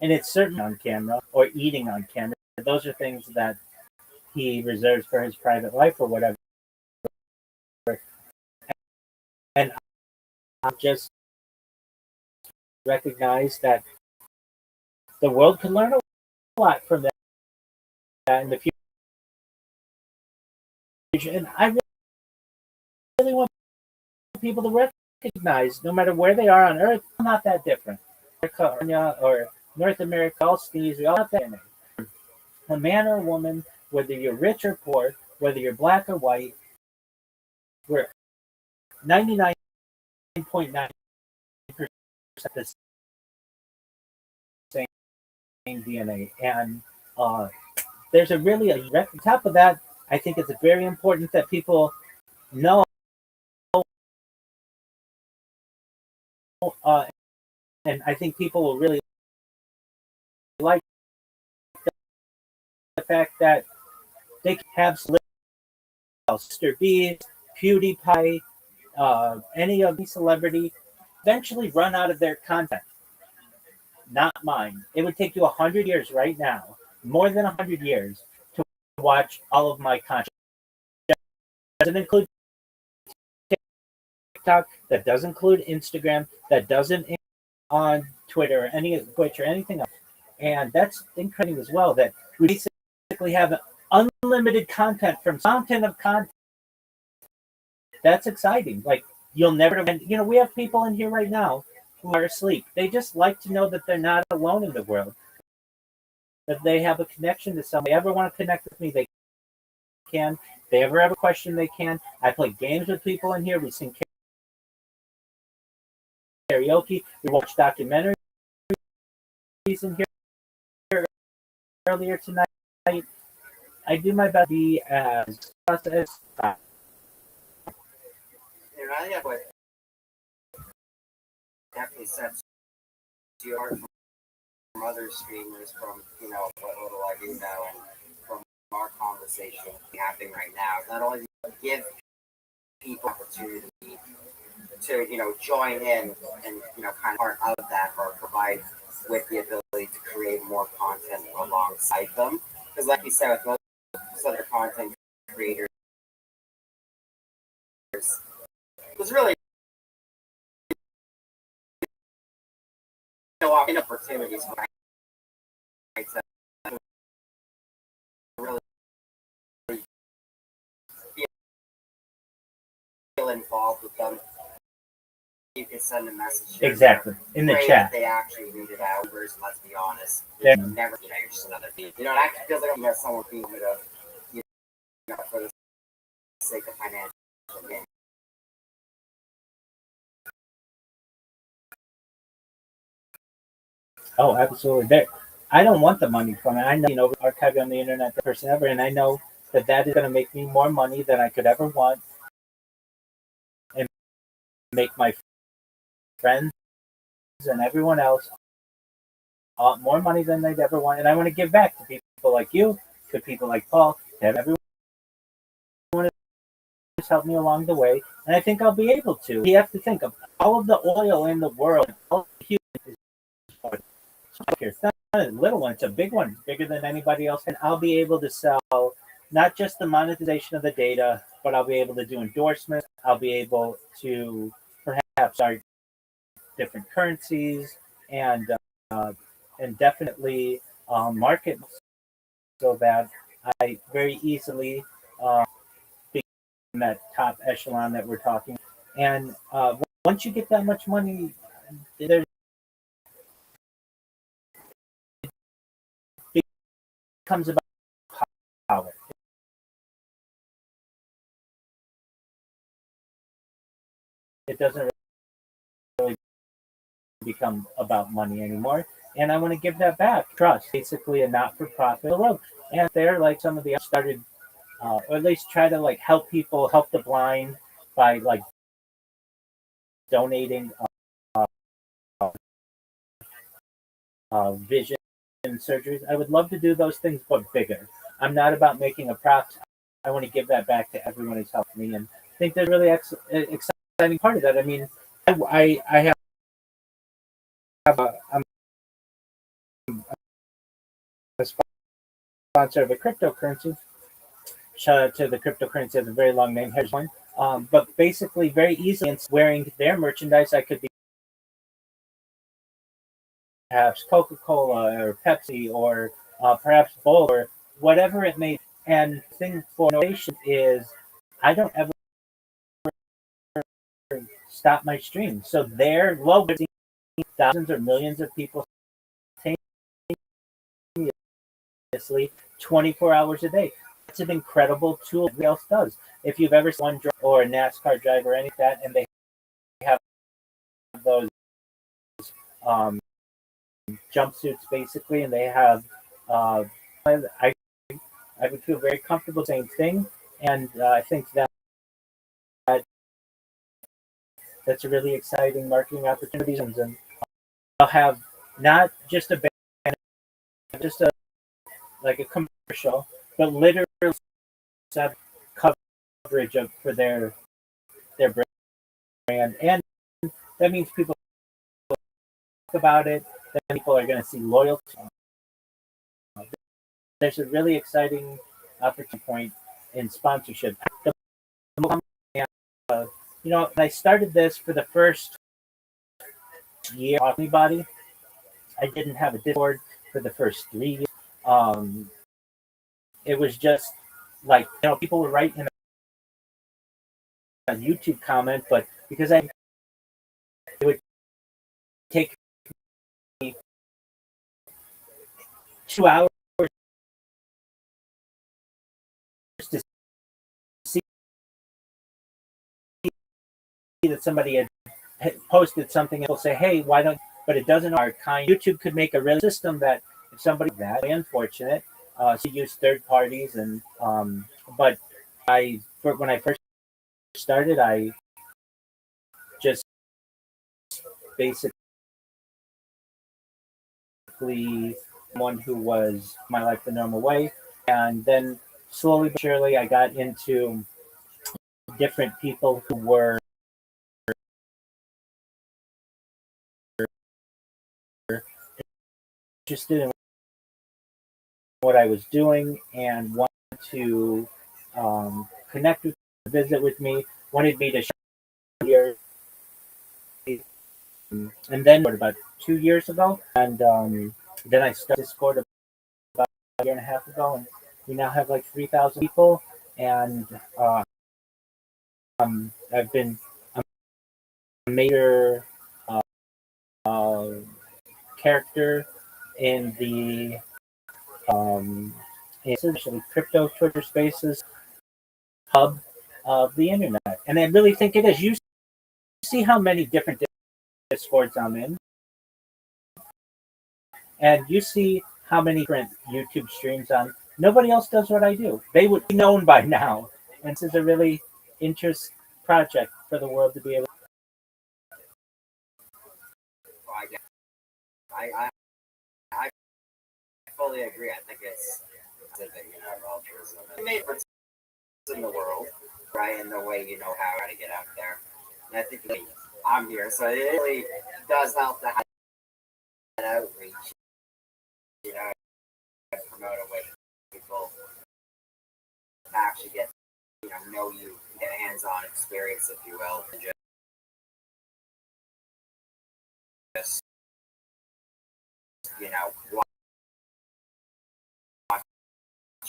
and it's certainly on camera or eating on camera. Those are things that he reserves for his private life or whatever. And I just recognize that the world can learn a lot from that in the future. And I really want people to recognize, no matter where they are on Earth, I'm not that different. Or North America, all sneeze, we all have that in it. A man or a woman, whether you're rich or poor, whether you're black or white, we're 99.9% the same DNA. And there's on top of that, I think it's very important that people know, and I think people will really like the fact that they can have Mr. Beast, PewDiePie, any of these celebrity eventually run out of their content. not mine. It would take you 100 years right now, more than 100 years, to watch all of my content. That doesn't include TikTok. That doesn't include Instagram. That doesn't on Twitter, Twitch, or anything else. And that's incredible as well. That we basically have unlimited content from fountain of content. That's exciting. Like you'll never. And we have people in here right now who are asleep. They just like to know that they're not alone in the world. That they have a connection to somebody. If they ever want to connect with me, they can. If they ever have a question, they can. I play games with people in here. We sing karaoke. We watch documentaries in here earlier tonight. I do my best to be as I think what definitely sets you apart from other streamers, from what little I do now, and from our conversation happening right now. Not only give people opportunity to join in and kind of part of that, or provide with the ability to create more content alongside them. Because like you said, with most other content creators, it was really opportunities to really feel involved with them. You can send a message exactly in the chat. They actually read it out. Versus, let's be honest, Yeah. never. You're just another feed. It actually feels like someone being for the sake of financial gain. Oh, absolutely. I don't want the money from it. I know, archive on the internet, the person ever, and I know that is going to make me more money than I could ever want, and make my friends and everyone else more money than they'd ever want. And I want to give back to people like you, to people like Paul, to everyone who's helped me along the way. And I think I'll be able to. You have to think of all of the oil in the world. All the humans it's not a little one, it's a big one, bigger than anybody else. And I'll be able to sell not just the monetization of the data, but I'll be able to do endorsements. I'll be able to perhaps start different currencies and definitely market so that I very easily be in that top echelon that we're talking. And once you get that much money, there's comes about power. It doesn't really become about money anymore. And I want to give that back. Trust, basically a not-for-profit world. And there, like some of the others started, or at least try to like help people, help the blind by like donating vision surgeries. I would love to do those things, but bigger. I'm not about making a profit. I want to give that back to everyone who's helped me, and I think they're really exciting part of that. I mean, I have I'm a sponsor of a cryptocurrency. Shout out to the cryptocurrency, has a very long name. Here's one. But basically, very easily, wearing their merchandise, I could be perhaps Coca-Cola or Pepsi or perhaps Bull or whatever it may be. And the thing for innovation is I don't ever stop my stream. So they're global, thousands or millions of people 24 hours a day. It's an incredible tool. Everybody else does. If you've ever seen one or a NASCAR driver or any of that, and they have those jumpsuits basically, and they have I would feel very comfortable saying thing, and I think that's a really exciting marketing opportunities, and I'll have not just a band, just like a commercial, but literally coverage for their brand, and that means people talk about it, then people are going to see loyalty. There's a really exciting opportunity point in sponsorship. I started this for the first year. Anybody, I didn't have a Discord for the first 3 years. It was just like people would write in a YouTube comment, but because it would take me 2 hours to see that somebody had posted something and will say, hey, why don't, but it doesn't are kind. YouTube could make a real system that if somebody that unfortunate, so use third parties and but when I first started, I just basically one who was my life the normal way, and then slowly but surely I got into different people who were interested in what I was doing and wanted to connect with, visit with me, wanted me to share. And then about 2 years ago, and then I started Discord about a year and a half ago, and we now have like 3,000 people, and I've been a major character in the essentially crypto Twitter Spaces hub of the internet, and I really think it is. You see how many different Discords I'm in, and you see how many different YouTube streams on. Nobody else does what I do. They would be known by now, and this is a really interesting project for the world to be able. I fully agree. I think it's made for in the world, right? In the way how to get out there. And I think I'm here, so it really does help to have that outreach. Promote a way for people to actually get know you, get hands-on experience, if you will, and just watch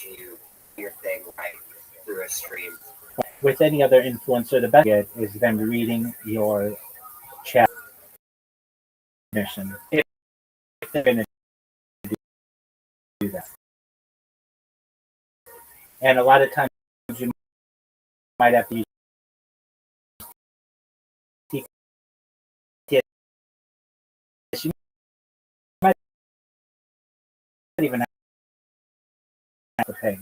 you your thing right through a stream. With any other influencer, the best get is them reading your chat mission. If they're going to do that. And a lot of times you might have to use TTS. You might even have to pay.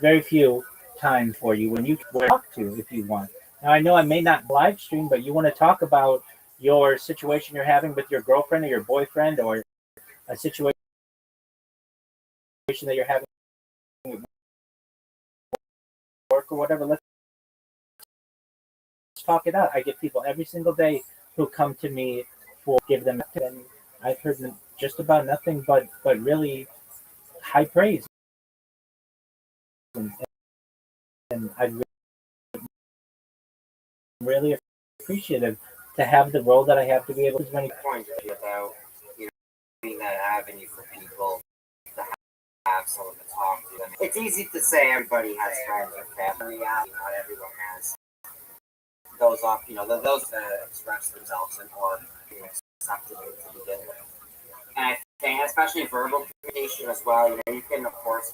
Very few times for you when you can talk to if you want. Now I know I may not live stream, but you want to talk about your situation you're having with your girlfriend or your boyfriend, or a situation that you're having with work or whatever. Let's talk it out. I get people every single day who come to me for give them, and I've heard just about nothing but really high praise, and I'm really appreciative to have the role that I have to be able to as many points about being that avenue for people to have someone to talk to. I mean, it's easy to say everybody has friends or family. Not everyone has those those that express themselves and or being accepted to begin with. And I think, especially verbal communication as well, you can, of course,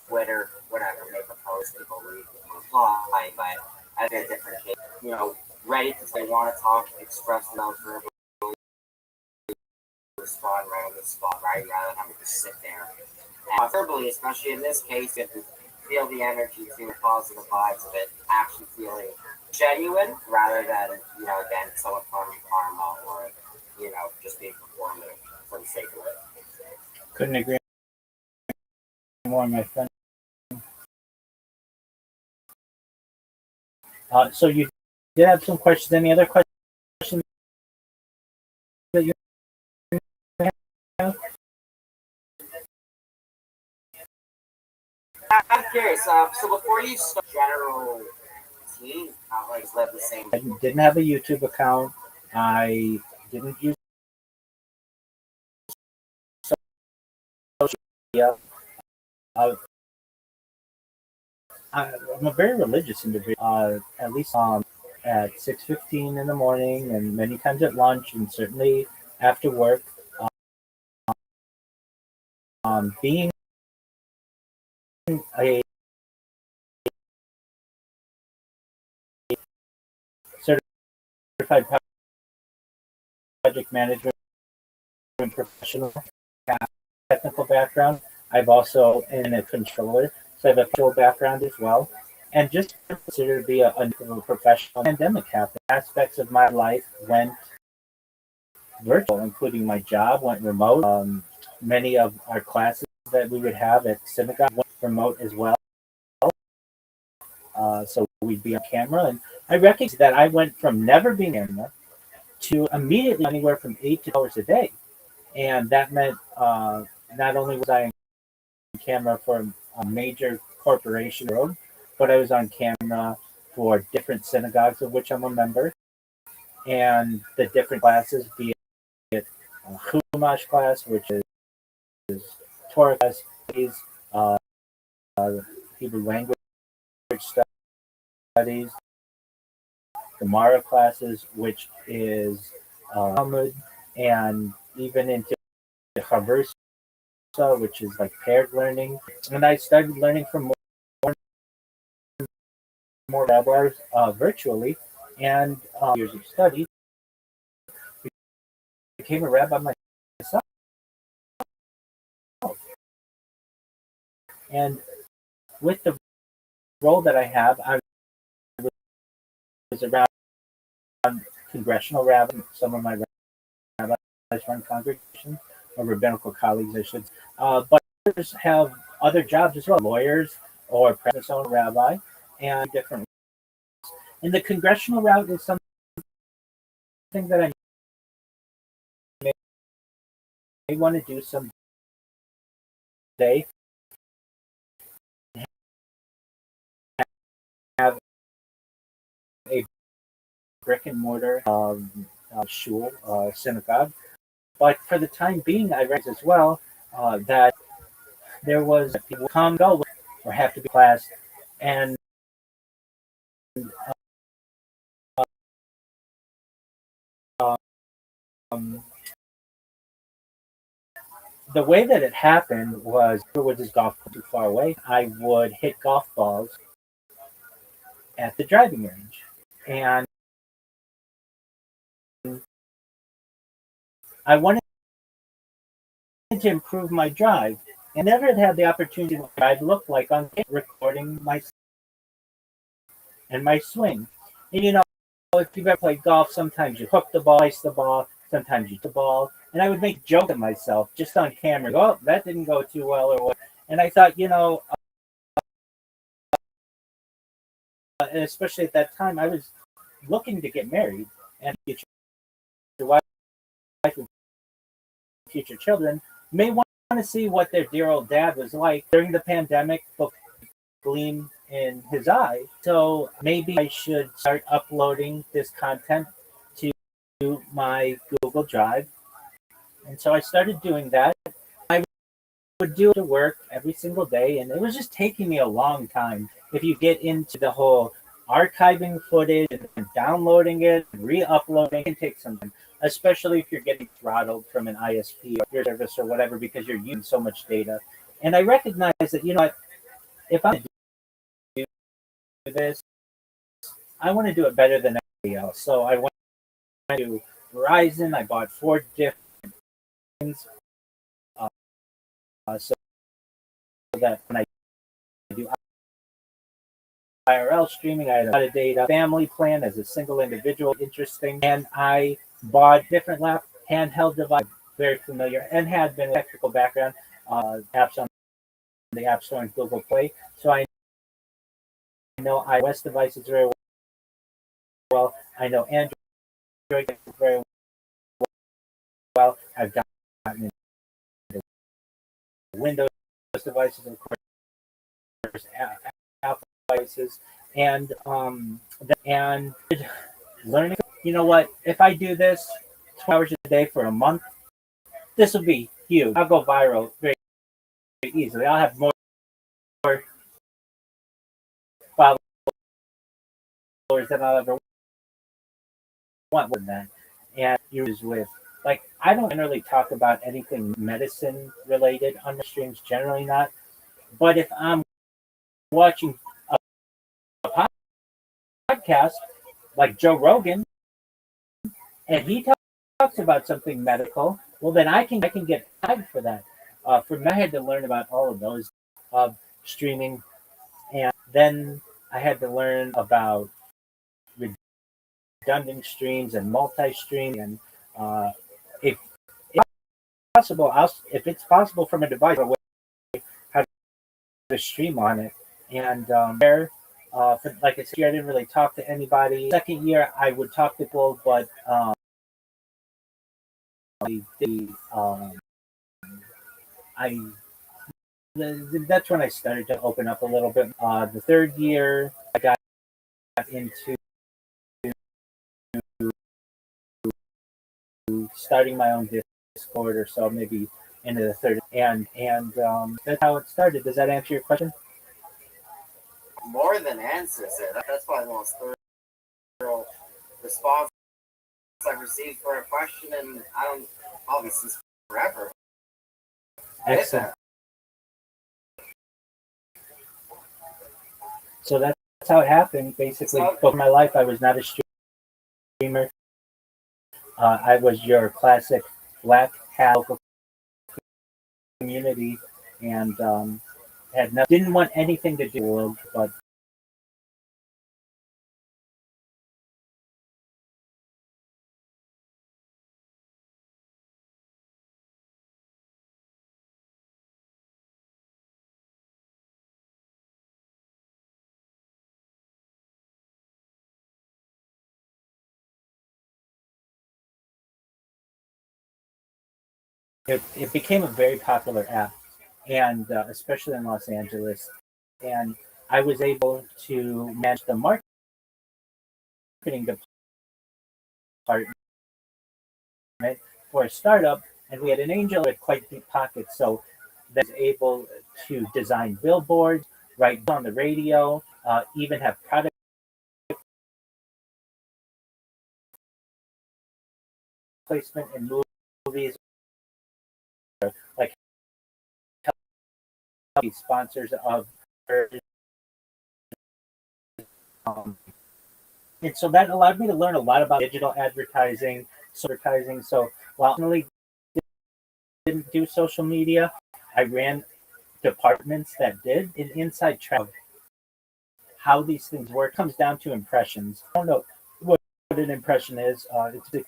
Twitter, whatever, make a post, people read, reply, but at a different case, ready to say, want to talk, express themselves verbally, respond right on the spot, right, rather than having to sit there. And verbally, especially in this case, you feel the energy, feel the positive vibes of it, actually feeling genuine rather than, again, someone throwing karma or, just being performative for the sake of it. Couldn't agree more, my friend. So you did have some questions. Any other questions that you have? I'm curious. So before you start general teen outlets live the same. I didn't have a YouTube account. I didn't use social media. Uh, I'm a very religious individual. At least at 6:15 in the morning, and many times at lunch, and certainly after work. Being a certified project management professional, technical background. I've also been a controller, so I have a control background as well. And just consider to be a professional. Pandemic happened. Aspects of my life went virtual, including my job went remote. Many of our classes that we would have at synagogue went remote as well. So we'd be on camera, and I recognized that I went from never being on camera to immediately anywhere from 8 to 10 hours a day, and that meant not only was I on camera for a major corporation, but I was on camera for different synagogues of which I'm a member, and the different classes, be it Chumash class, which is Torah class, uh, Hebrew language studies, Gemara classes, which is Talmud, and even into Chavrusa, which is like paired learning. And I started learning from more rabbis virtually, and years of study, became a rabbi myself. And with the role that I have, I was around congressional rabbi. Some of my rabbis run congregations, or rabbinical colleagues, I should say. But others have other jobs as well, lawyers or practice own rabbi, and different. And the congressional route is something that I may want to do someday. Have a brick and mortar shul, synagogue. But for the time being, I read as well that there was people come go or have to be class, and um, the way that it happened was this golf too far away. I would hit golf balls at the driving range, and I wanted to improve my drive. And never had had the opportunity to what I'd look like on recording my and my swing. And if you've ever played golf, sometimes you hook the ball, ice the ball, sometimes you hit the ball. And I would make jokes at myself just on camera. Oh, that didn't go too well, or what. And I thought, especially at that time, I was looking to get married and future wife and future children may want to see what their dear old dad was like during the pandemic, gleam in his eye. So maybe I should start uploading this content to my Google Drive. And so I started doing that. I would do the work every single day, and it was just taking me a long time. If you get into the whole archiving footage and downloading it, re-uploading, it can take some time, especially if you're getting throttled from an ISP or your service or whatever because you're using so much data. And I recognize that, if I do this, I want to do it better than everybody else. So I went to Verizon. I bought 4 different things, so that when I do IRL streaming, I had a lot of data. Family plan as a single individual, interesting. And I bought different handheld device, very familiar, and had been a technical background, apps on the App Store and Google Play. So I know iOS devices very well. I know Android very well. I've gotten into Windows devices, of course, Apple devices, and learning. You know what? If I do this 12 hours a day for a month, this will be huge. I'll go viral very, very easily. I'll have more followers than I'll ever want with that. And use with like I don't generally talk about anything medicine related on my streams, generally not. But if I'm watching a podcast like Joe Rogan and he talks about something medical, well then I can get tagged for that. For me, I had to learn about all of those streaming, and then I had to learn about redundant streams and multi-stream, and if possible, if it's possible from a device, how to stream on it. And like I said, I didn't really talk to anybody. Second year, I would talk to people, but I that's when I started to open up a little bit. The third year, I got into starting my own Discord or so, maybe into the third, and that's how it started. Does that answer your question? More than answers it. That's probably the most thorough response I've received for a question, and I don't obviously forever. Excellent. So that's how it happened. Basically, for my life, I was not a streamer. I was your classic black hat local community, and didn't want anything to do with the world, but it became a very popular app, and especially in Los Angeles. And I was able to manage the marketing department for a startup, and we had an angel with quite deep pockets, so that was able to design billboards, write on the radio, even have product placement in movies, like sponsors of and so that allowed me to learn a lot about digital advertising. So while I really didn't do social media, I ran departments that did an inside track of how these things work. It comes down to impressions. I don't know what an impression is. It's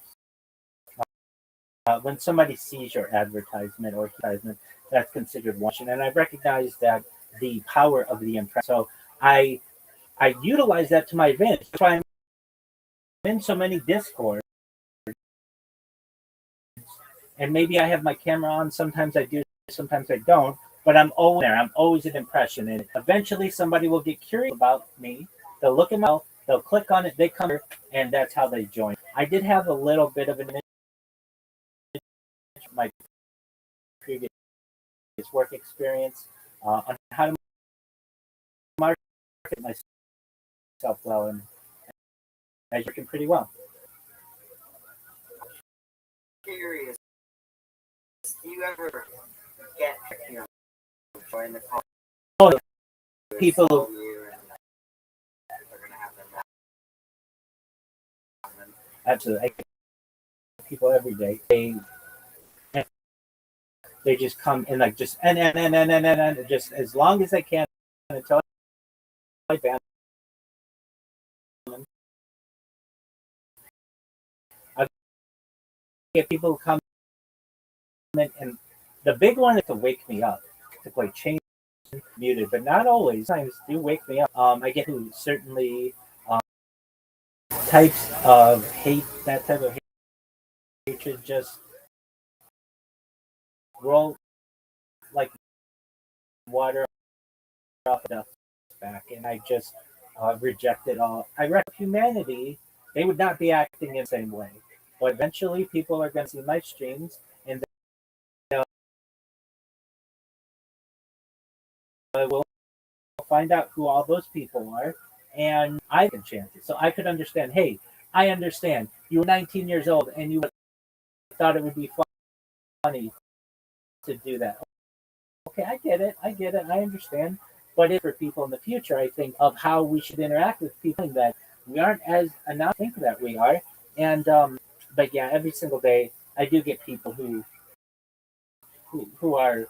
when somebody sees your advertisement or advertisement, that's considered watching. And I recognize that the power of the impression. So I utilize that to my advantage. That's why I'm in so many Discords. And maybe I have my camera on. Sometimes I do, sometimes I don't. But I'm always there. I'm always an impression. And eventually somebody will get curious about me. They'll look at my, they'll click on it, they come here, and that's how they join. I did have a little bit of an my previous work experience on how to market myself well, and I'm working pretty well. Curious, do you ever get join the call? Oh, people. Absolutely, I get people every day. They just come and like just and just as long as they can until I ban them. I get people who come in, and the big one is to wake me up, to like change muted, but not always. Sometimes do wake me up. I get who certainly types of hate, that type of hatred just roll like water off a duck's back, and I just reject it all. I reckon humanity, they would not be acting in the same way. But eventually, people are going to see my streams, and they'll will find out who all those people are, and I can chance it. So I could understand. Hey, I understand. You were 19 years old, and you thought it would be funny to do that. Okay, I get it. I get it. I understand. But if for people in the future, I think of how we should interact with people that we aren't as enough think that we are. And but yeah, every single day I do get people who are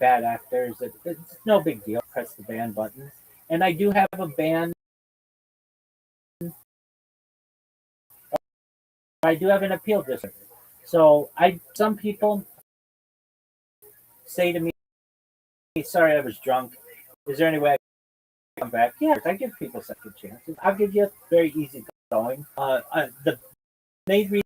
bad actors. It's no big deal. Press the ban button, and I do have a ban. I do have an appeal district. So some people say to me, "Sorry, I was drunk. Is there any way I can come back?" Yeah, I give people second chances. I'll give you a very easy going. The main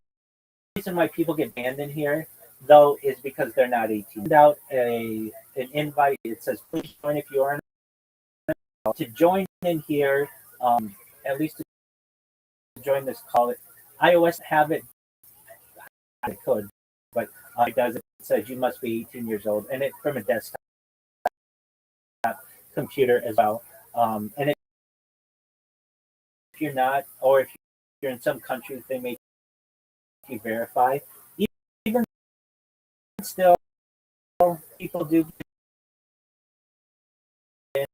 reason why people get banned in here, though, is because they're not 18. Send out an invite. It says, "Please join if you are to join in here." At least to join this call. iOS have it. I could, but it does. It says you must be 18 years old, and it from a desktop computer as well. And if you're not, or if you're in some countries, they make you verify. Even still, people do in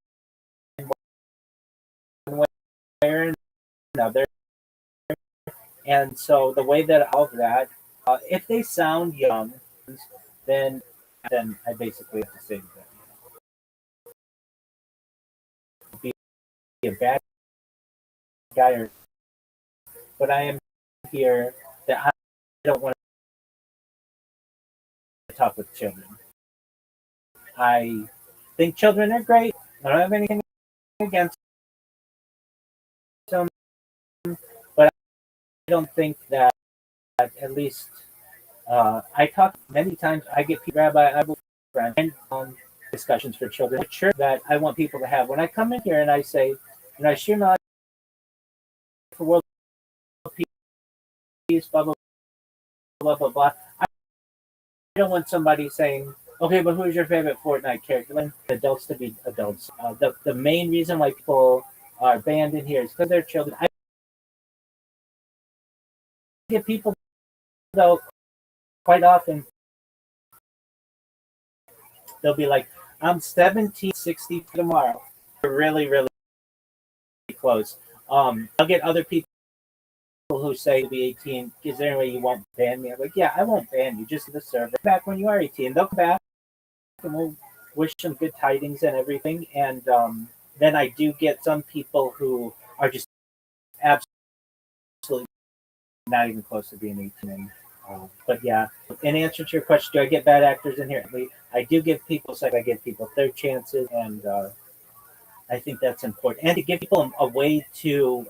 one way or another. And so the way that all of that, if they sound young, then then I basically have to say to them, be a bad guy, but I am here that I don't want to talk with children. I think children are great. I don't have anything against them, but I don't think that at least I talk many times. I get Rabbi, I have friends and discussions for children. It's sure that I want people to have. When I come in here and I say, I share my life for world peace, blah blah blah blah blah. I don't want somebody saying, okay, but who's your favorite Fortnite character? I want adults to be adults. The main reason why people are banned in here is because they're children. I get people though quite often they'll be like, I'm 1760 tomorrow. Really, really close. I'll get other people who say to be 18, is there any way you won't ban me? I'm like, yeah, I won't ban you. Just the server. Back when you are 18, they'll come back and we'll wish them good tidings and everything. And then I do get some people who are just absolutely not even close to being 18. But yeah, in answer to your question, do I get bad actors in here? I do give people, I give people third chances, and I think that's important. And to give people a way to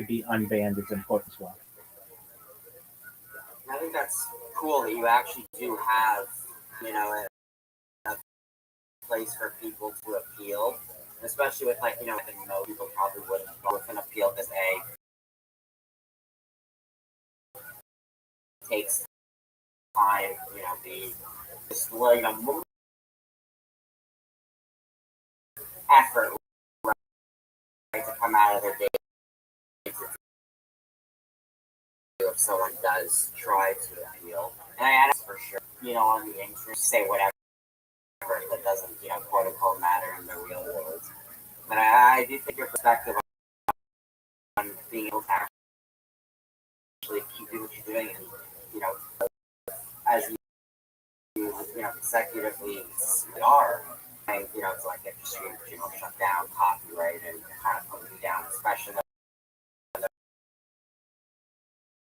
be unbanned is important as well. I think that's cool that you actually do have, a place for people to appeal, especially with I think most people probably wouldn't go with an appeal because takes time, the just effort right, to come out of their day if someone does try to appeal. And I ask for sure, on the internet, say whatever that doesn't, quote unquote matter in the real world. But I do think your perspective on being able to actually keep doing what you're doing and, as consecutively are, and, it's like if you shut down copyright and kind of put you down, especially when they're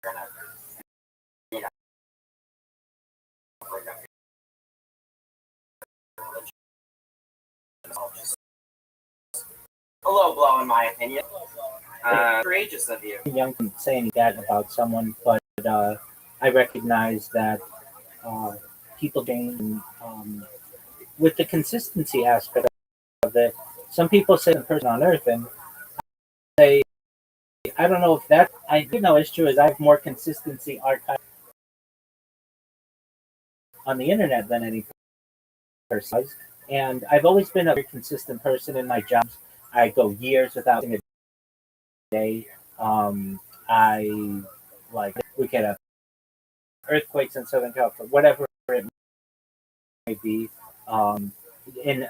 gonna, you know, bring up religion. Just a low blow in my opinion. Courageous of you. Young saying that about someone, but I recognize that people change with the consistency aspect of it. Some people say the person on earth, and they, I don't know if that, I do know it's true, is I have more consistency archive on the internet than any person does. And I've always been a very consistent person in my jobs. I go years without a day. I like we get earthquakes in Southern California, whatever it may be. Um, in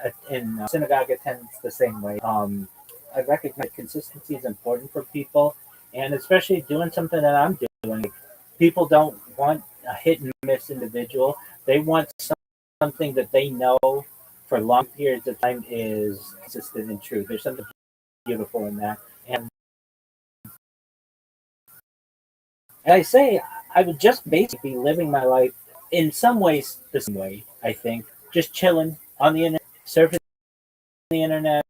synagogue attendance the same way. I recognize consistency is important for people, and especially doing something that I'm doing. People don't want a hit and miss individual. They want something that they know for long periods of time is consistent and true. There's something beautiful in that. And I say I would just basically be living my life in some ways the same way, I think. Just chilling on the internet, surfing the internet,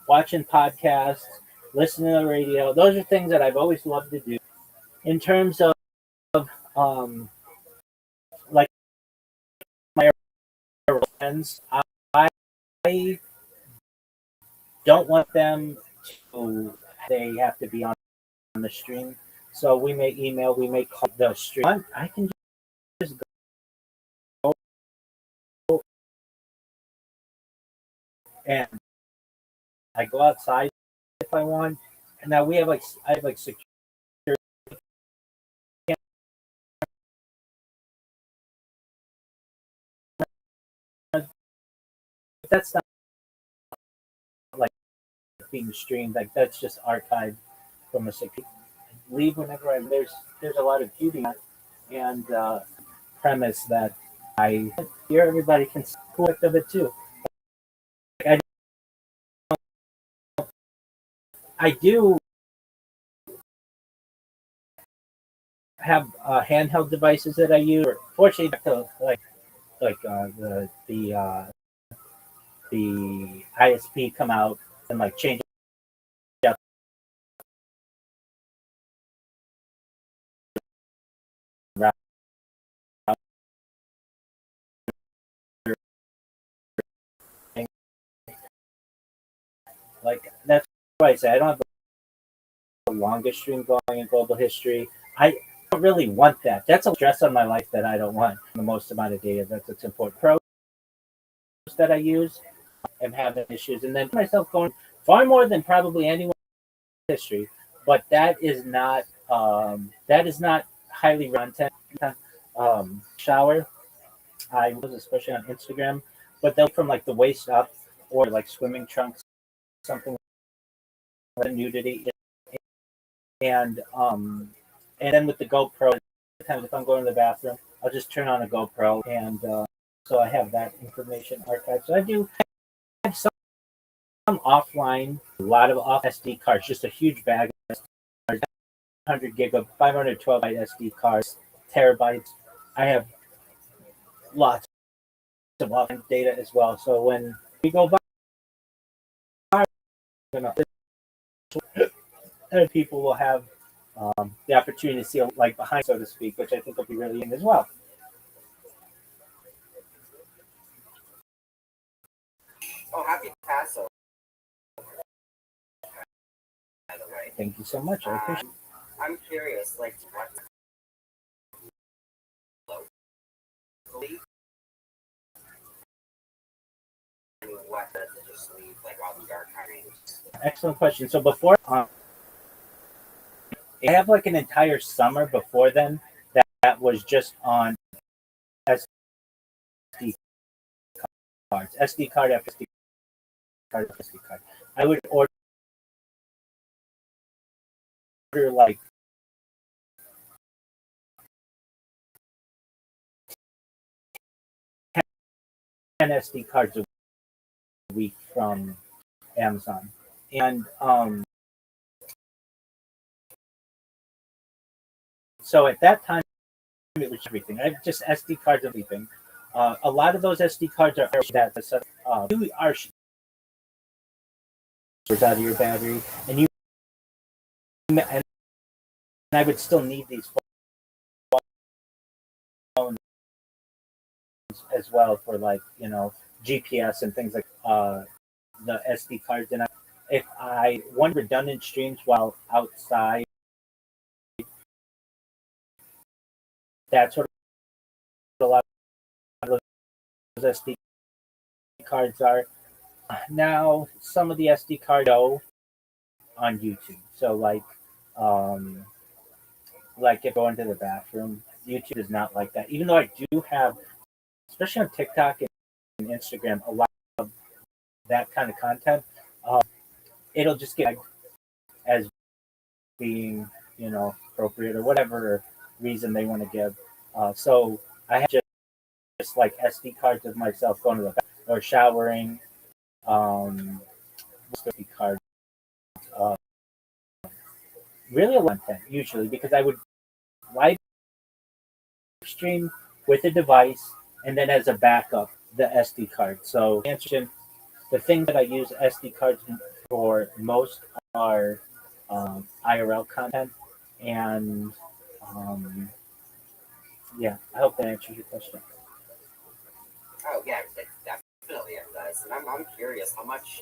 watching podcasts, listening to the radio. Those are things that I've always loved to do. In terms of um, like my friends, I don't want them to. They have to be on the stream. So we may email, we may call the stream. I can just go and I go outside if I want. And now we have I have security. That's not like being streamed. Like that's just archived from a security. Leave whenever there's a lot of beauty in that, and premise that I hear everybody can see of it too. Like I do have handheld devices that I use. Fortunately, the ISP come out and like change up like that's why I say I don't have the longest stream going in global history. I don't really want that. That's a stress on my life that I don't want. The most amount of data that's important. Pros that I use am having issues, and then myself going far more than probably anyone in history. But that is not highly content. Shower. I was especially on Instagram, but they'll from like the waist up or like swimming trunks, something like nudity, and then with the GoPro, sometimes if I'm going to the bathroom, I'll just turn on a GoPro, and so I have that information archived. So I do have some offline, a lot of off SD cards, just a huge bag of 100 gig of 512 byte SD cards, terabytes. I have lots of offline data as well. So when we go by, you know, people will have the opportunity to see like behind, so to speak, which I think will be really in as well. Oh, happy Passover, by the way. Thank you so much. I appreciate it. I'm curious, like, what does it just leave, like, all these archives? Excellent question. So before, I have like an entire summer before then that was just on SD cards, SD card after SD card after SD card. I would order like 10 SD cards a week from Amazon, and so at that time it was everything. I have just SD cards, everything. A lot of those SD cards are that you are out of your battery, and you and I would still need these phones as well for like GPS and things like the SD cards. And if I want redundant streams while outside, that's what a lot of those SD cards are. Now some of the SD cards go on YouTube. So like if I go into the bathroom, YouTube is not like that. Even though I do have, especially on TikTok and Instagram, a lot of that kind of content, it'll just get as being appropriate or whatever reason they want to give. So I have just like SD cards of myself going to the bathroom or showering. SD cards. Uh, really a lot of content usually because I would live stream with a device and then as a backup the SD card. So the things that I use SD cards for most are IRL content, and yeah, I hope that answers your question. Oh yeah, it definitely it does. And I'm curious, how much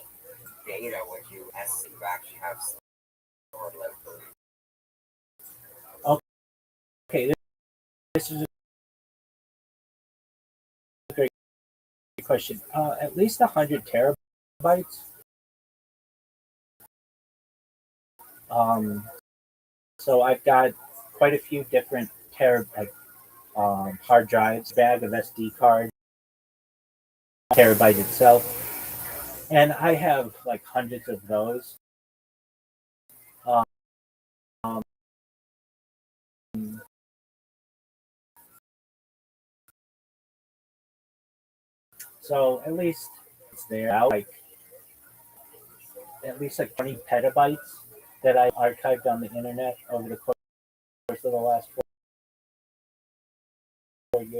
data would you estimate you actually have stored locally? Okay, this is a great question. At least 100 terabytes. So I've got quite a few different hard drives, bag of SD cards, terabyte itself, and I have like hundreds of those. Um, so at least it's there, like at least like 20 petabytes that I archived on the internet over the course of the last 4 years.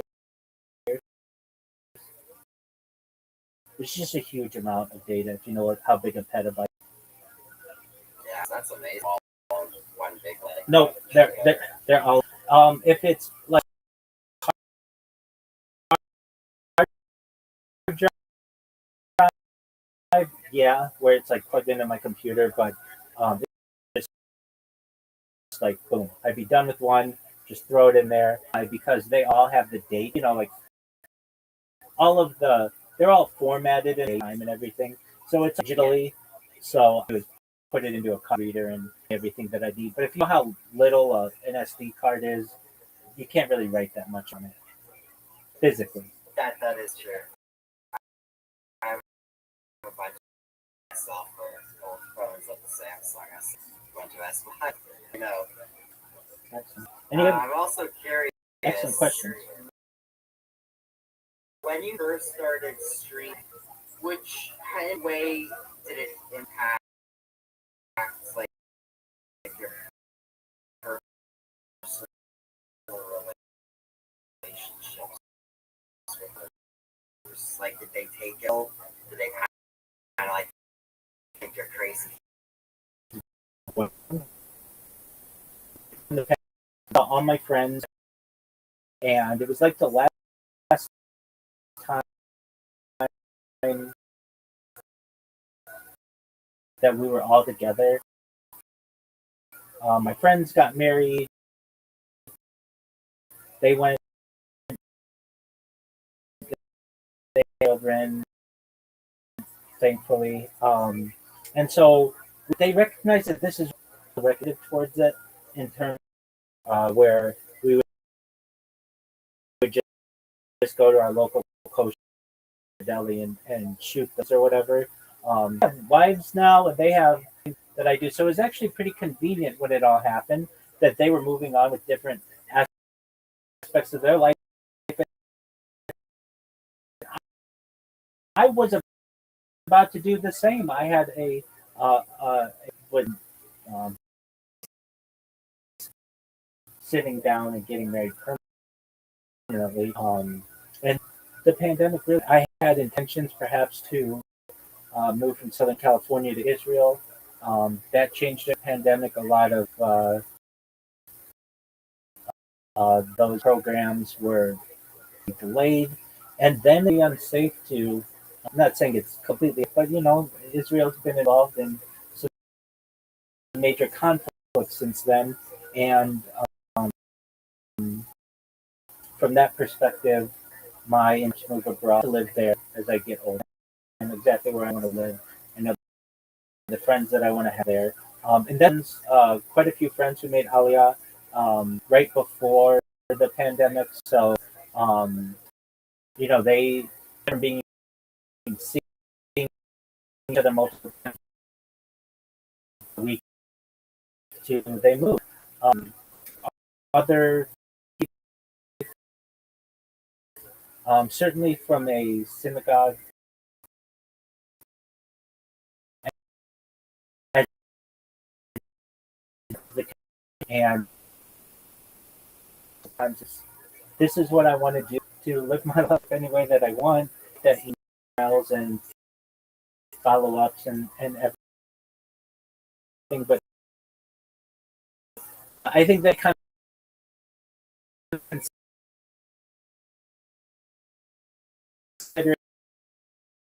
It's just a huge amount of data if you know how big a petabyte. Yeah, that's amazing. All one big like. No, they're all. If it's like hard drive, yeah, where it's like plugged into my computer, but it's like boom, I'd be done with one, just throw it in there because they all have the date. Like all of they're all formatted in time and everything, so it's digitally. So I would put it into a card reader and everything that I need. But if you know how little an SD card is, you can't really write that much on it physically. That is true. I have a bunch of software old phones of the Samsung. I went to S5. Excellent. And you have I'm also curious. excellent questions. When you first started streaming, which kind of way did it impact like your personal relationships with others? Like, did they take it? Did they kind of like think you're crazy? Well, all my friends, and it was like the last time that we were all together. My friends got married. They went children, thankfully, and so they recognized that this is directed towards it in terms where we would just go to our local kosher deli and shoot this or whatever. I have wives now, and they have that I do. So it was actually pretty convenient when it all happened that they were moving on with different aspects of their life. I was about to do the same. I had um, sitting down and getting married permanently. And the pandemic really, I had intentions perhaps to move from Southern California to Israel. That changed the pandemic. A lot of those programs were delayed, and then they unsafe to. I'm not saying it's completely, but Israel's been involved in some major conflicts since then, and um, from that perspective, my interest move abroad to live there as I get older, and exactly where I want to live, and the friends that I want to have there. And then quite a few friends who made Aliyah right before the pandemic, so they from being seeing each other multiple times a week to they moved. Other certainly from a synagogue and sometimes this is what I want to do to live my life any way that I want. That emails and follow ups and everything, but I think that kind of consider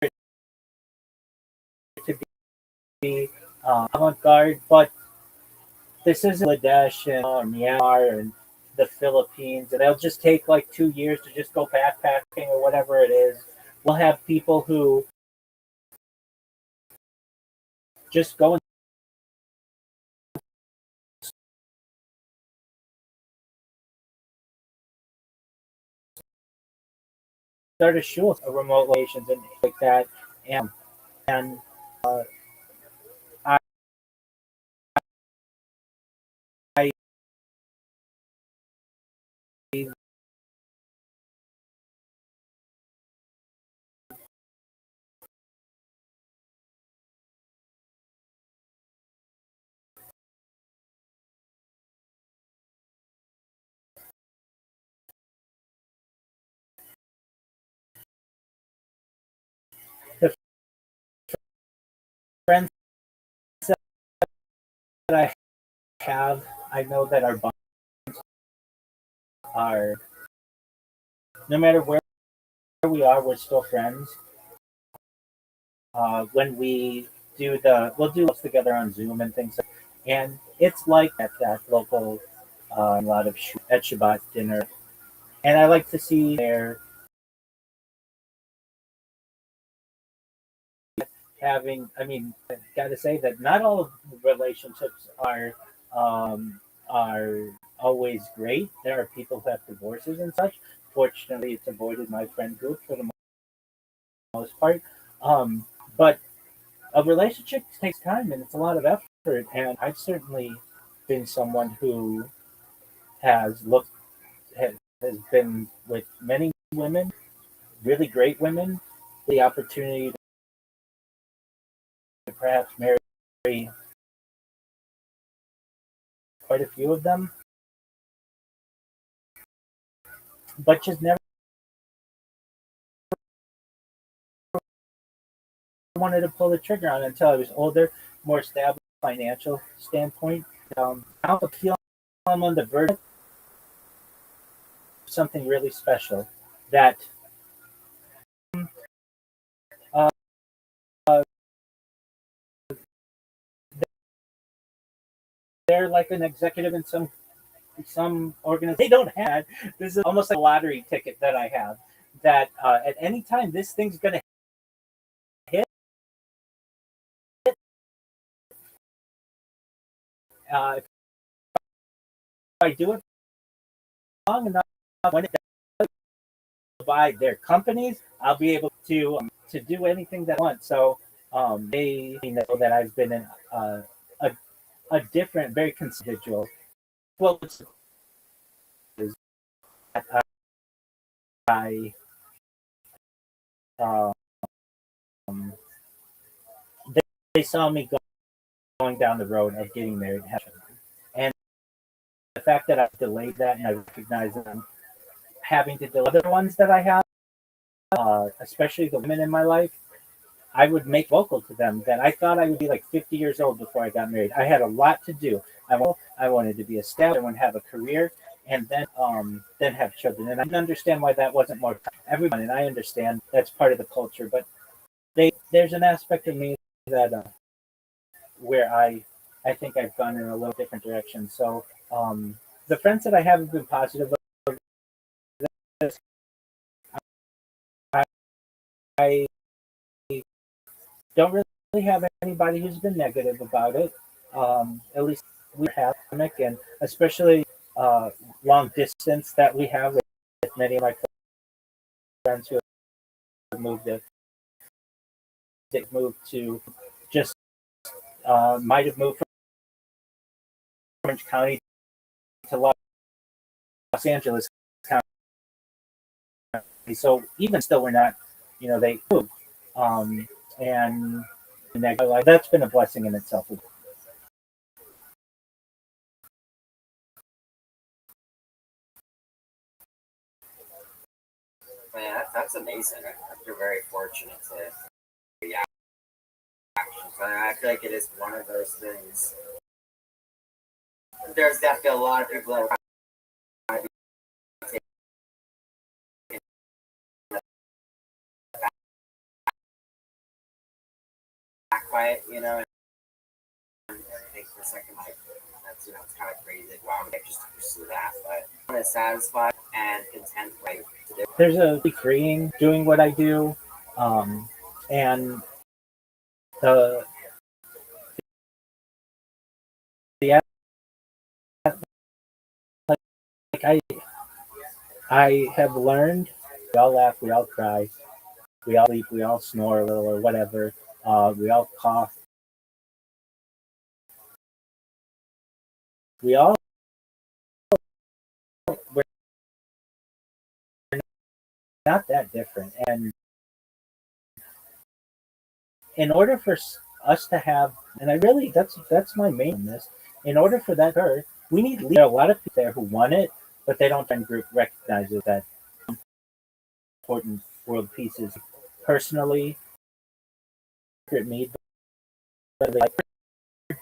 it to be avant-garde, but this isn't Bangladesh and Myanmar and the Philippines, and they'll just take like 2 years to just go backpacking or whatever it is. We'll have people who just go and start a shul, remote locations and like that, and uh, I, I the friends that I have, I know that our bonds are no matter where we are, we're still friends. When we'll do this together on Zoom and things, and it's like at that local, a lot of at Shabbat dinner, and I like to see their having. I mean, I got to say that not all relationships are always great. There are people who have divorces and such. Fortunately, it's avoided my friend group for the most part. But a relationship takes time and it's a lot of effort. And I've certainly been someone who has looked has been with many women, really great women, the opportunity to perhaps marry quite a few of them, but just never wanted to pull the trigger on it until I was older, more established financial standpoint. I feel I'm on the verge of something really special that uh, uh, they're like an executive in some organization. They don't have. This is almost like a lottery ticket that I have. That at any time this thing's gonna hit. If I do it long enough, when it does buy their companies, I'll be able to do anything that I want. So they know that I've been in a a different, very individual. Well, is that I um, they saw me going down the road of getting married, and the fact that I've delayed that and I recognize that I'm having to delay other ones that I have, especially the women in my life. I would make vocal to them that I thought I would be like 50 years old before I got married. I had a lot to do. I wanted to be established. I wanted to have a career, and then have children. And I didn't understand why that wasn't more everyone. And I understand that's part of the culture, but there's an aspect of me that where I think I've gone in a little different direction. So the friends that I have been positive. I don't really have anybody who's been negative about it. At least we have, and especially long distance that we have with many of my friends who have moved to just might have moved from Orange County to Los Angeles County. So even still, we're not, they moved, and that's been a blessing in itself. Yeah, that's amazing. You're very fortunate to be actions. I feel like it is one of those things. There's definitely a lot of people that are trying to be back by it, and I think for a second, like, that's, it's kind of crazy. Why would I just pursue that? But I'm satisfied and content with to do. There's a freeing doing what I do, and the like I have learned. We all laugh, we all cry, we all sleep, we all snore a little or whatever. We all cough. We all we're not that different, and in order for us to have, and I really that's my main on this. In order for that to occur, we need leaders. There are a lot of people there who want it, but they don't think group recognizes that important world pieces. Personally, me, but I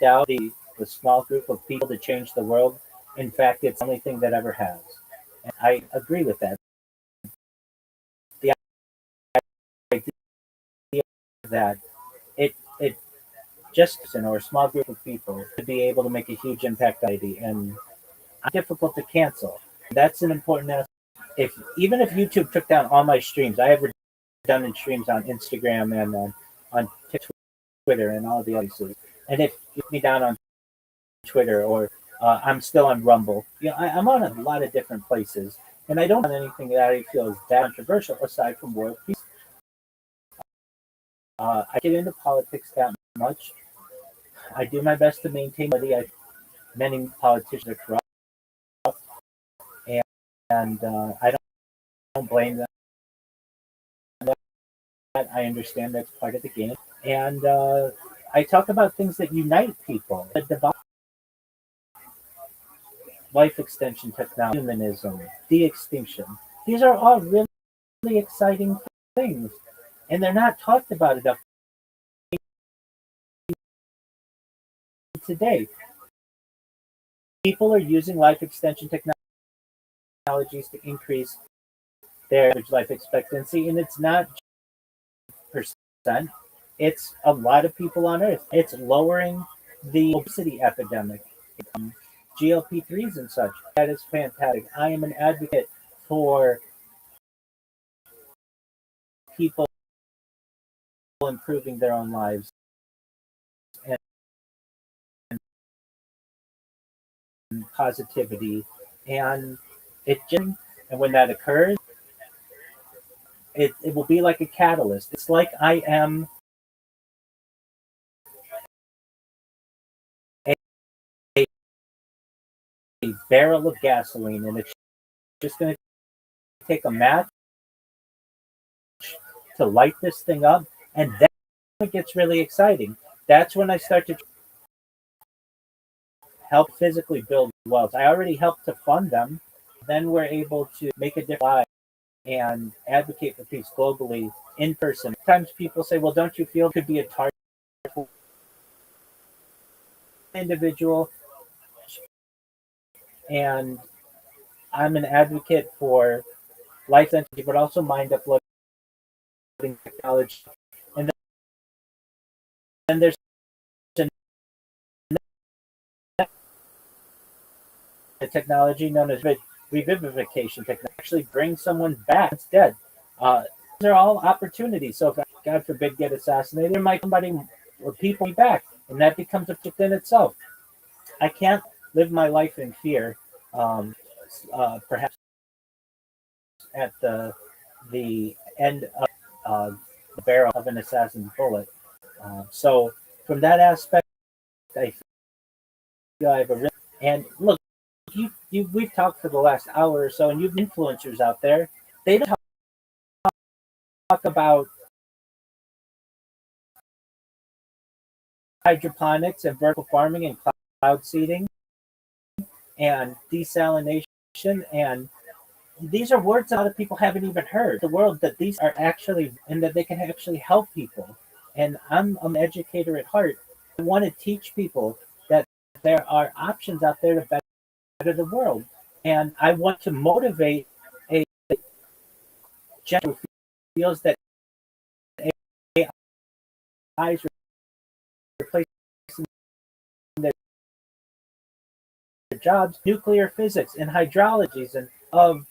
doubt the small group of people to change the world. In fact, it's the only thing that ever has. And I agree with that. The idea that it just or a small group of people to be able to make a huge impact on society and difficult to cancel. That's an important aspect. If even if YouTube took down all my streams, I have redundant streams on Instagram and on Twitter and all the others. And if you put me down on Twitter or I'm still on Rumble, I'm on a lot of different places, and I don't have anything that I feel is that controversial aside from world peace. I get into politics that much. I do my best to maintain many politicians are corrupt, and I don't blame them. I understand that's part of the game, and I talk about things that unite people, that divide. Life extension technology, humanism, de-extinction. These are all really exciting things, and they're not talked about enough today. People are using life extension technologies to increase their average life expectancy, and it's not percent. It's a lot of people on Earth. It's lowering the obesity epidemic, GLP-3s and such. That is fantastic. I am an advocate for people improving their own lives and positivity, and and when that occurs, it will be like a catalyst. It's like I am a barrel of gasoline, and it's just going to take a match to light this thing up, and then it gets really exciting. That's when I start to help physically build wealth. I already helped to fund them. Then we're able to make a difference and advocate for peace globally in person. Sometimes people say, well, don't you feel it could be a target for an individual? And I'm an advocate for life entity, but also mind uploading technology. And then there's a technology known as revivification technology, actually bring someone back that's dead. These are all opportunities. So if I, God forbid, get assassinated, there might somebody or people be back, and that becomes a project in itself. I can't live my life in fear. Perhaps at the end of the barrel of an assassin's bullet. So from that aspect, I feel I have a real, and look, we've talked for the last hour or so, and you've influencers out there. They don't talk about hydroponics and vertical farming and cloud seeding and desalination, and these are words that a lot of people haven't even heard. The world that these are actually, and that they can actually help people. And I'm an educator at heart. I want to teach people that there are options out there to better the world. And I want to motivate a general who feels that AI is replacing their jobs, nuclear physics and hydrologies and of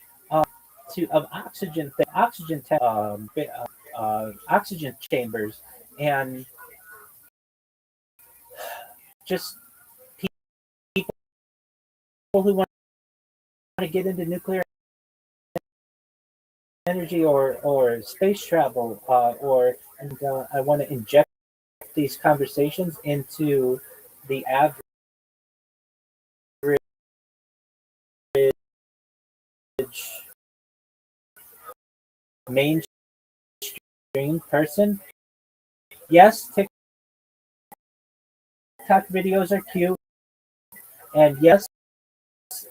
oxygen chambers, and just people who want to get into nuclear energy or space travel, and I want to inject these conversations into the average mainstream person. Yes, TikTok videos are cute, and yes,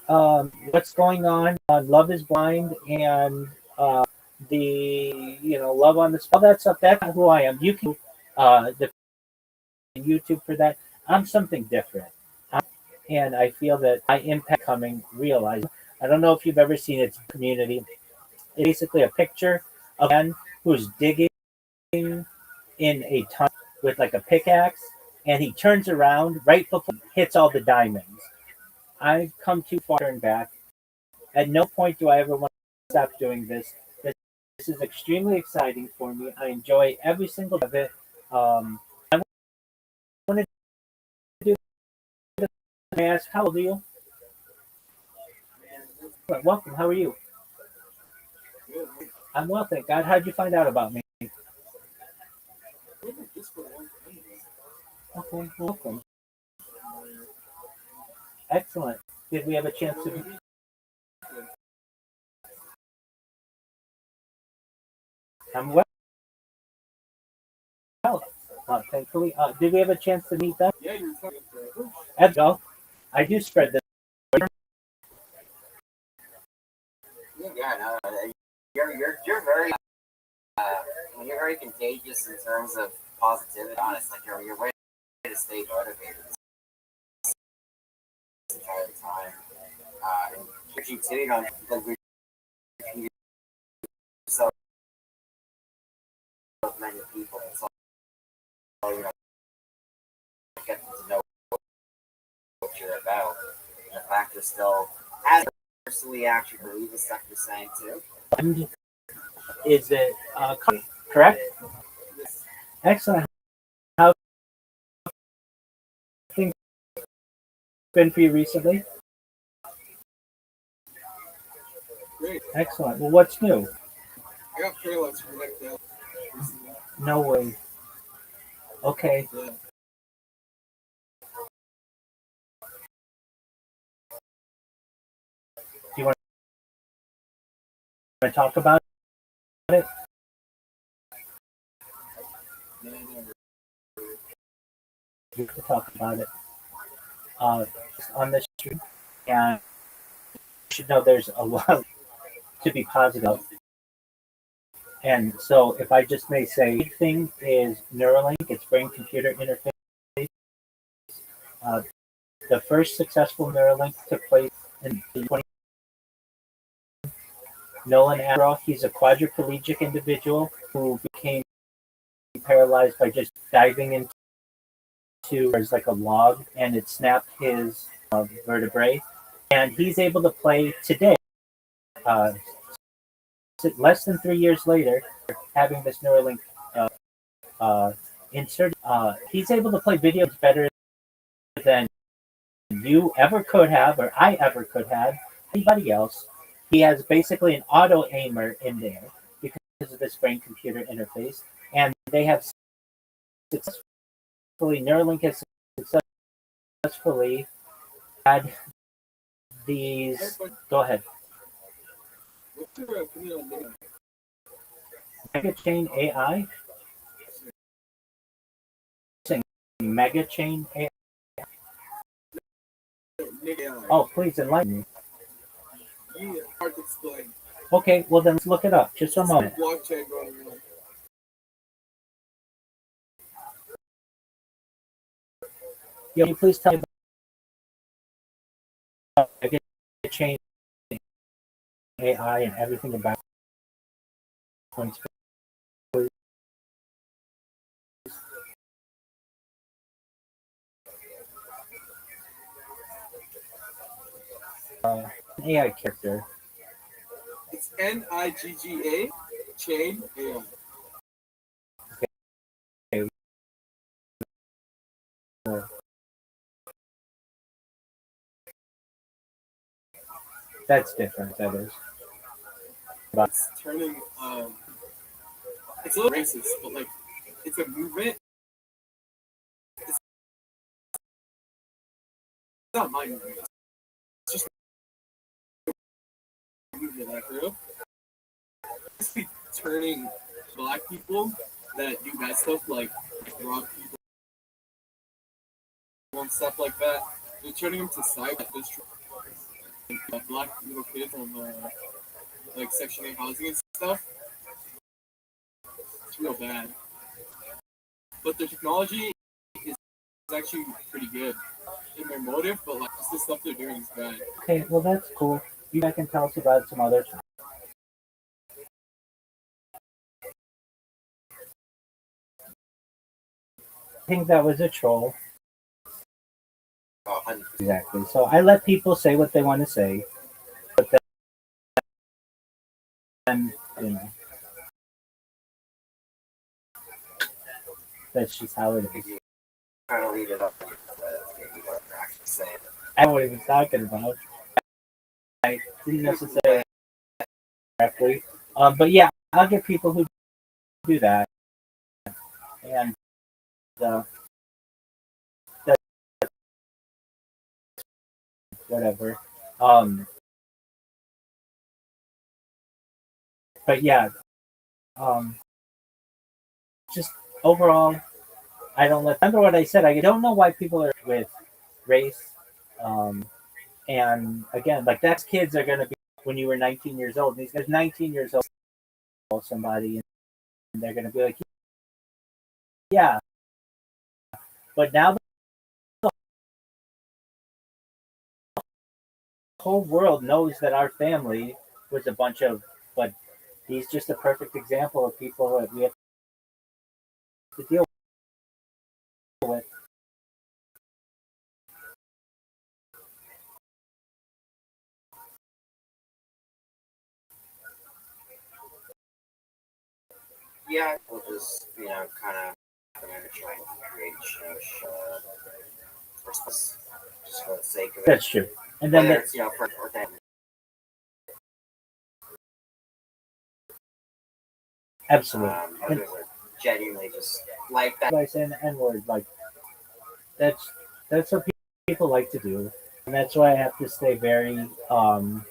what's going on Love Is Blind and the Love on the Spot, all that stuff. That's not who I am. You can the YouTube for that. I'm something different, and I feel that my impact coming realized. I don't know if you've ever seen its community. It's basically a picture of a man who's digging in a tunnel with like a pickaxe, and he turns around right before he hits all the diamonds. I've come too far to turn back. At no point do I ever want to stop doing this. This is extremely exciting for me. I enjoy every single bit of it. I want to do this. I ask, how old are you? Welcome. How are you? I'm well, thank God. How'd you find out about me? Okay, welcome. Excellent. Did we have a chance to? I'm well. Thankfully, did we have a chance to meet them? As well, I do spread this. Yeah, no, you're very you're very contagious in terms of positivity. Honest, like you're way to stay motivated this entire time. And pushing too, like we so many people. It's all get to know what you're about. And the fact you're still, as personally actually believe the stuff you're saying too. And is it correct? Excellent. How have things been for you recently? Excellent. Well, what's new? I got paralyzed from the neck down. No way. Okay. Yeah. Do you want to talk about it? You can talk about it on this stream, and you should know there's a lot to be positive. And so, if I just may say, big thing is Neuralink. It's brain-computer interface. Uh, the first successful Neuralink took place in 20. Nolan Amroth, he's a quadriplegic individual who became paralyzed by just diving into there's like a log, and it snapped his vertebrae. And he's able to play today, uh, less than 3 years later, having this Neuralink uh, inserted. He's able to play video games better than you ever could have, or I ever could have, anybody else. He has basically an auto aimer in there because of this brain computer interface, and they have successfully, Neuralink has successfully had these. Go ahead. Mega Chain AI? Mega Chain AI? Oh, please enlighten me. Hard to explain. Okay, well then let's look it up. Just a moment. Blockchain going on. Can you please tell me about Mega Chain AI and everything about it? An AI character. It's NIGGA chain AI. That's different, that is. It's turning it's a little racist, but like it's a movement. It's not my movement. It's just a movement I grew. It's basically turning black people that do bad stuff like rob people and stuff like that. They're turning them to side district. Black little kids from like Section 8 housing and stuff. It's real bad. But the technology is actually pretty good in their motive, but like just the stuff they're doing is bad. Okay, well that's cool. You guys can tell us about it some other time. I think that was a troll. Oh, 100%. Exactly. So I let people say what they want to say, but then that's just how it is. Trying to lead it up, but you know what they're actually saying. I don't know what he was talking about. I didn't necessarily correctly. But yeah, I'll get people who do that, and uh, that's whatever. But yeah, um, just overall, I don't remember what I said. I don't know why people are with race. And again, like that's kids are going to be when you were 19 years old. These guys 19 years old, somebody, and they're going to be like, yeah. But now the whole world knows that our family was a bunch of, but he's just a perfect example of people that we have to deal with. Yeah, we'll just, kind of try and create response just for the sake of it. That's true. And then Whether it's, for family. Absolutely. Others are genuinely just like that. By saying the N word, like that's what people like to do, and that's why I have to stay very. I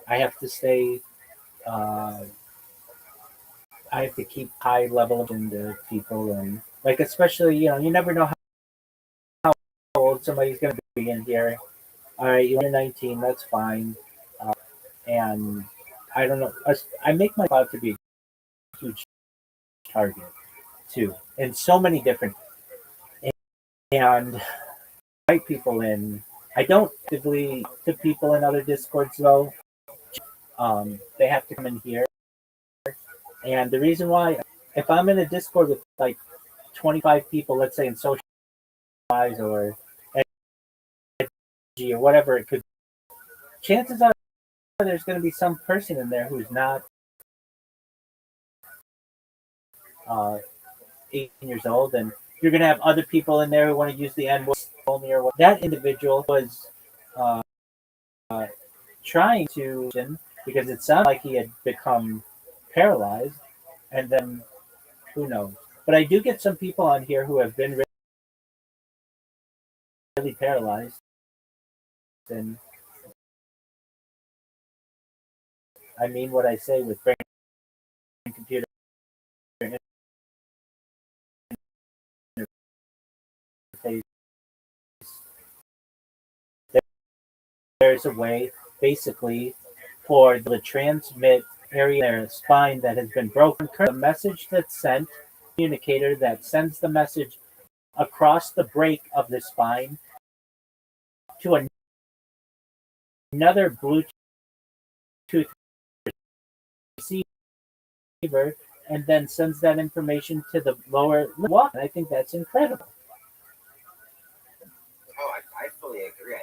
have to stay. Uh, I have to keep high level in the people, and like especially you never know how old somebody's going to be in here. All right, you're 19, that's fine, and I don't know. I make my out to be a huge target too, in so many different and invite people in. I don't actively to people in other discords though. They have to come in here, and the reason why, if I'm in a Discord with like 25 people, let's say in Socialize or Edgy or whatever it could, chances are there's going to be some person in there who's not 18 years old, and you're going to have other people in there who want to use the N word only or what. That individual was uh, trying to, because it sounded like he had become paralyzed, and then who knows. But I do get some people on here who have been really paralyzed, and I mean what I say with brain computer interface. There's a way, basically, for the transmit area in their spine that has been broken. The message that's sent, communicator that sends the message across the break of the spine to another Bluetooth receiver, and then sends that information to the lower one. I think that's incredible. Oh, I fully agree. I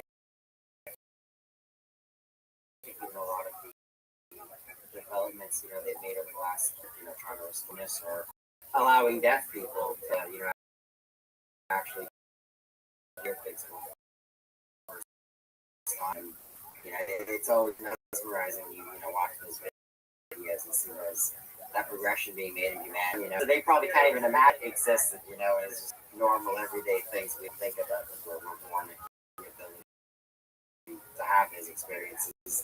think a lot of the developments, they've made over the last, trying to restore this or allowing deaf people to, actually hear things for the first time. It's always mesmerizing, watch those videos and see that progression being made in humanity. So they probably can't even imagine it existed, as just normal everyday things we think about before we're born, the ability to have these experiences.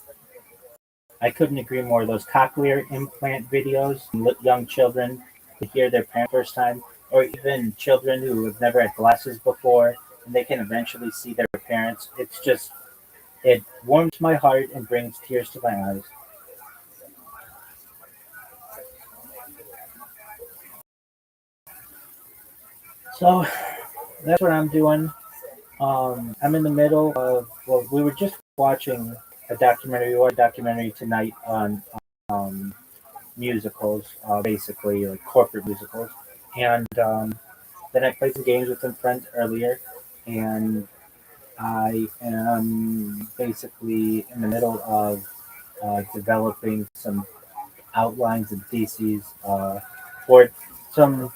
I couldn't agree more. Those cochlear implant videos, young children to hear their parents first time, or even children who have never had glasses before, and they can eventually see their parents. It's just, it warms my heart and brings tears to my eyes. So that's what I'm doing. I'm in the middle of, well, we were just watching a documentary or a documentary tonight on um, musicals, basically like corporate musicals. And then I played some games with some friends earlier, and I am basically in the middle of developing some outlines and theses for some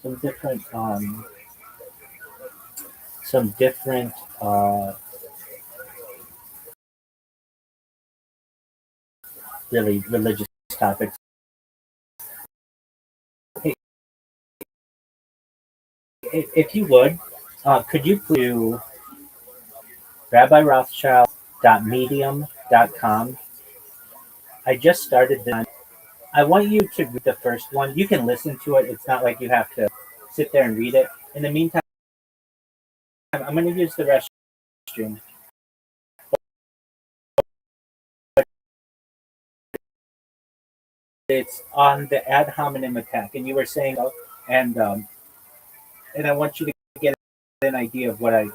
some different um, some different really religious topics. Hey, if you would, could you please do Rabbi Rothschild.medium.com? I just started this. I want you to read the first one. You can listen to it. It's not like you have to sit there and read it. In the meantime, I'm going to use the restroom. It's on the ad hominem attack, and you were saying, and and I want you to get an idea of what I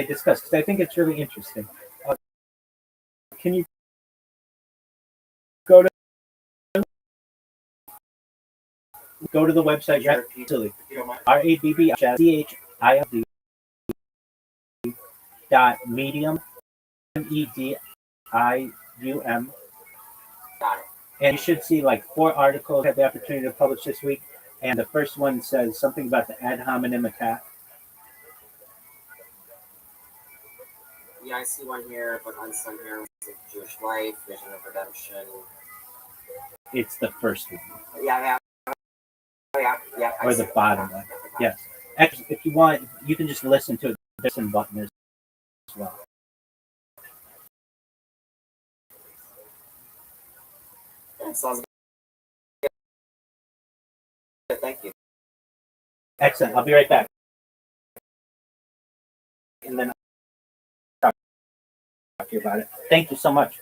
discussed because I think it's really interesting. Can you go to the website? Absolutely. RABBCHILD dot medium MEDIUM. And you should see like 4 articles I had the opportunity to publish this week. And the first one says something about the ad hominem attack. Yeah, I see one here, but unsung heroes of Jewish life, vision of redemption. It's the first one. Yeah. Or the bottom one. Yes. Actually, if you want, you can just listen to it. There's some button as well. Yeah, sounds good. Thank you. Excellent. I'll be right back. And then I'll talk to you about it. Thank you so much.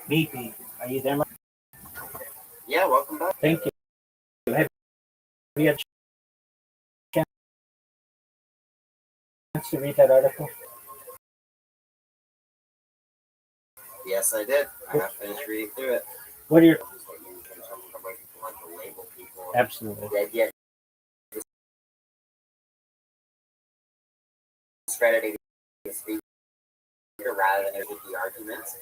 Meepy, are you there? Yeah, welcome back. Thank you. Have you had a chance to read that article? Yes, I did. I have finished reading through it. What are your... In terms of the way people like to label people. Absolutely. The idea of discrediting the speaker rather than with the arguments.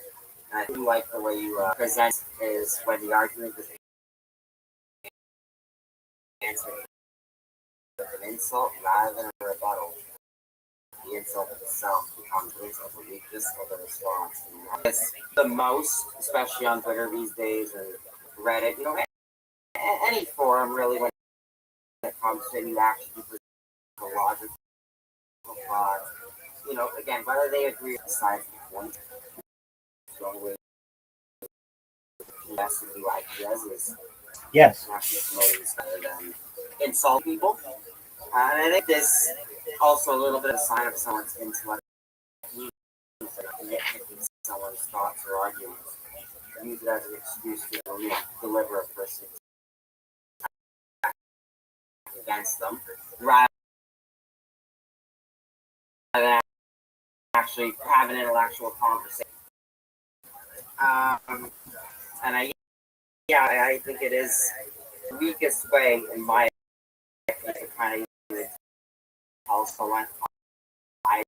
And I do like the way you present is when the argument is answered with an insult rather than a rebuttal. The insult itself becomes an insult of weakness of the response. And it's the most, especially on Twitter these days and Reddit, any forum really when it comes to you actually present the logical thought. Again, whether they agree with the sides of the point, so with investing new ideas is Yes. actually promoting this rather than insult people. And I think this also a little bit of a sign of someone's intellect. Nitpicking someone's thoughts or arguments. Use it as an excuse to deliver a person against them, rather than actually have an intellectual conversation. And I think it is the weakest way, in my opinion, to kind of tell someone I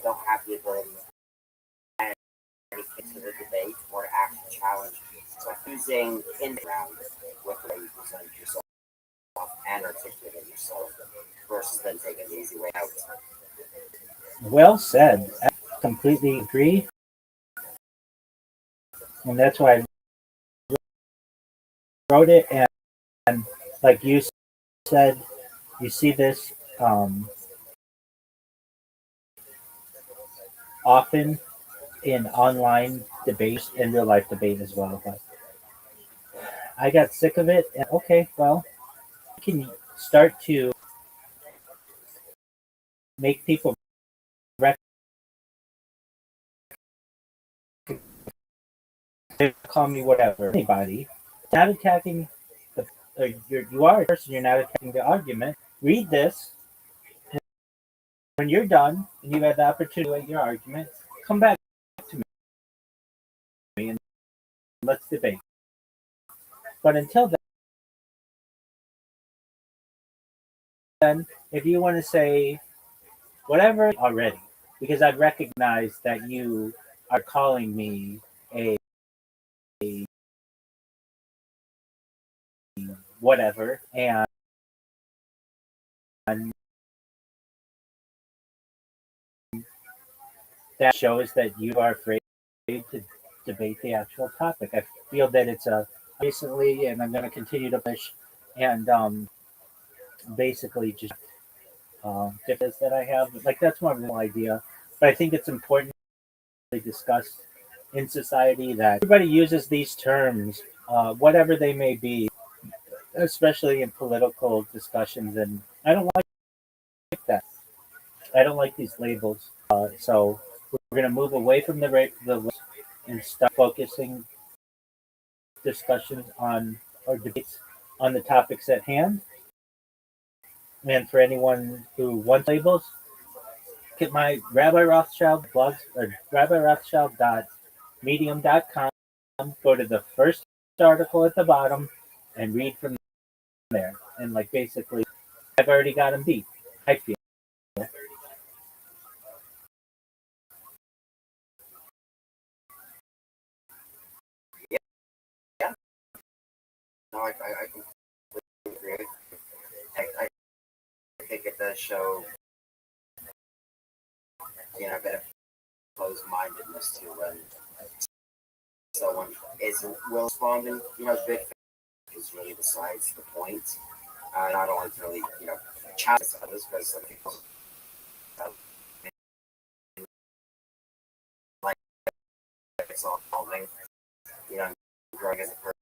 don't have the ability to add anything to the debate or to actually challenge. So using in the round with the way you present yourself and articulate yourself versus then taking the easy way out. Well said. I completely agree. And that's why I wrote it. And like you said, you see this often in online debates and real life debate as well. But I got sick of it. And okay, well, you can start to make people call me whatever, anybody. Not attacking you are a person. You're not attacking the argument. Read this. When you're done and you have the opportunity to weigh your argument, come back to me and let's debate. But until then, if you want to say whatever already, because I recognize that you are calling me a whatever, and that shows that you are afraid to debate the actual topic. I feel that it's a recently, and I'm going to continue to push and basically just differences that I have. Like that's more of an idea, but I think it's important to discuss in society that everybody uses these terms, whatever they may be, especially in political discussions, and I don't like that. I don't like these labels. So we're going to move away from the and start focusing discussions on or debates on the topics at hand. And for anyone who wants labels, get my Rabbi Rothschild blog or rabbirothschild.medium.com. Go to the first article at the bottom and read from there. And like basically, I've already got them beat. I feel. No, I completely agree. I think it does show, a bit of closed-mindedness to when someone isn't will responding, good is really besides the point. Not only to really, challenge others, because some people like solving, growing as a person.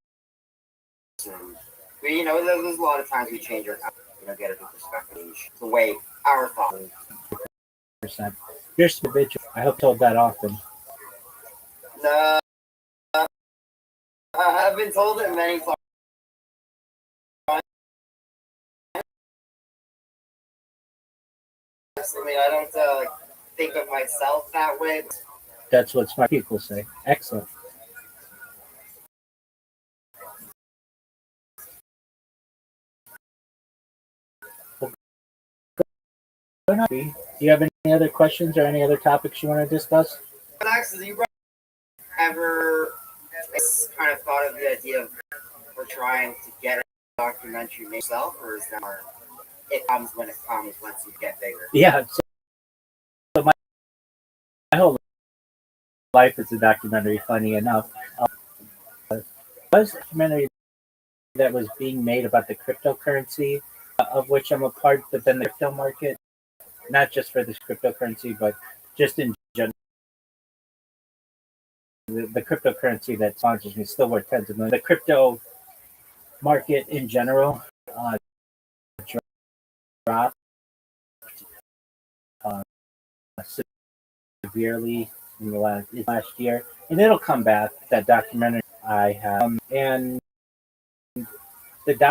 But, there's a lot of times we change our, get a new perspective, the way our thoughts. You're individual. I hope told that often. No, I've been told it many times. I mean, I don't think of myself that way. That's what smart people say. Excellent. Do you have any other questions or any other topics you want to discuss? Actually, you ever kind of thought of the idea of we're trying to get a documentary made yourself, or is that more it comes when it comes once you get bigger? Yeah. So my whole life is a documentary, funny enough. Was a documentary that was being made about the cryptocurrency, of which I'm a part, but then the crypto market, not just for this cryptocurrency, but just in general. The cryptocurrency that sponsors me still worth tens of millions. The crypto market in general dropped uh, severely in the last year, and it'll come back. That documentary I have, and the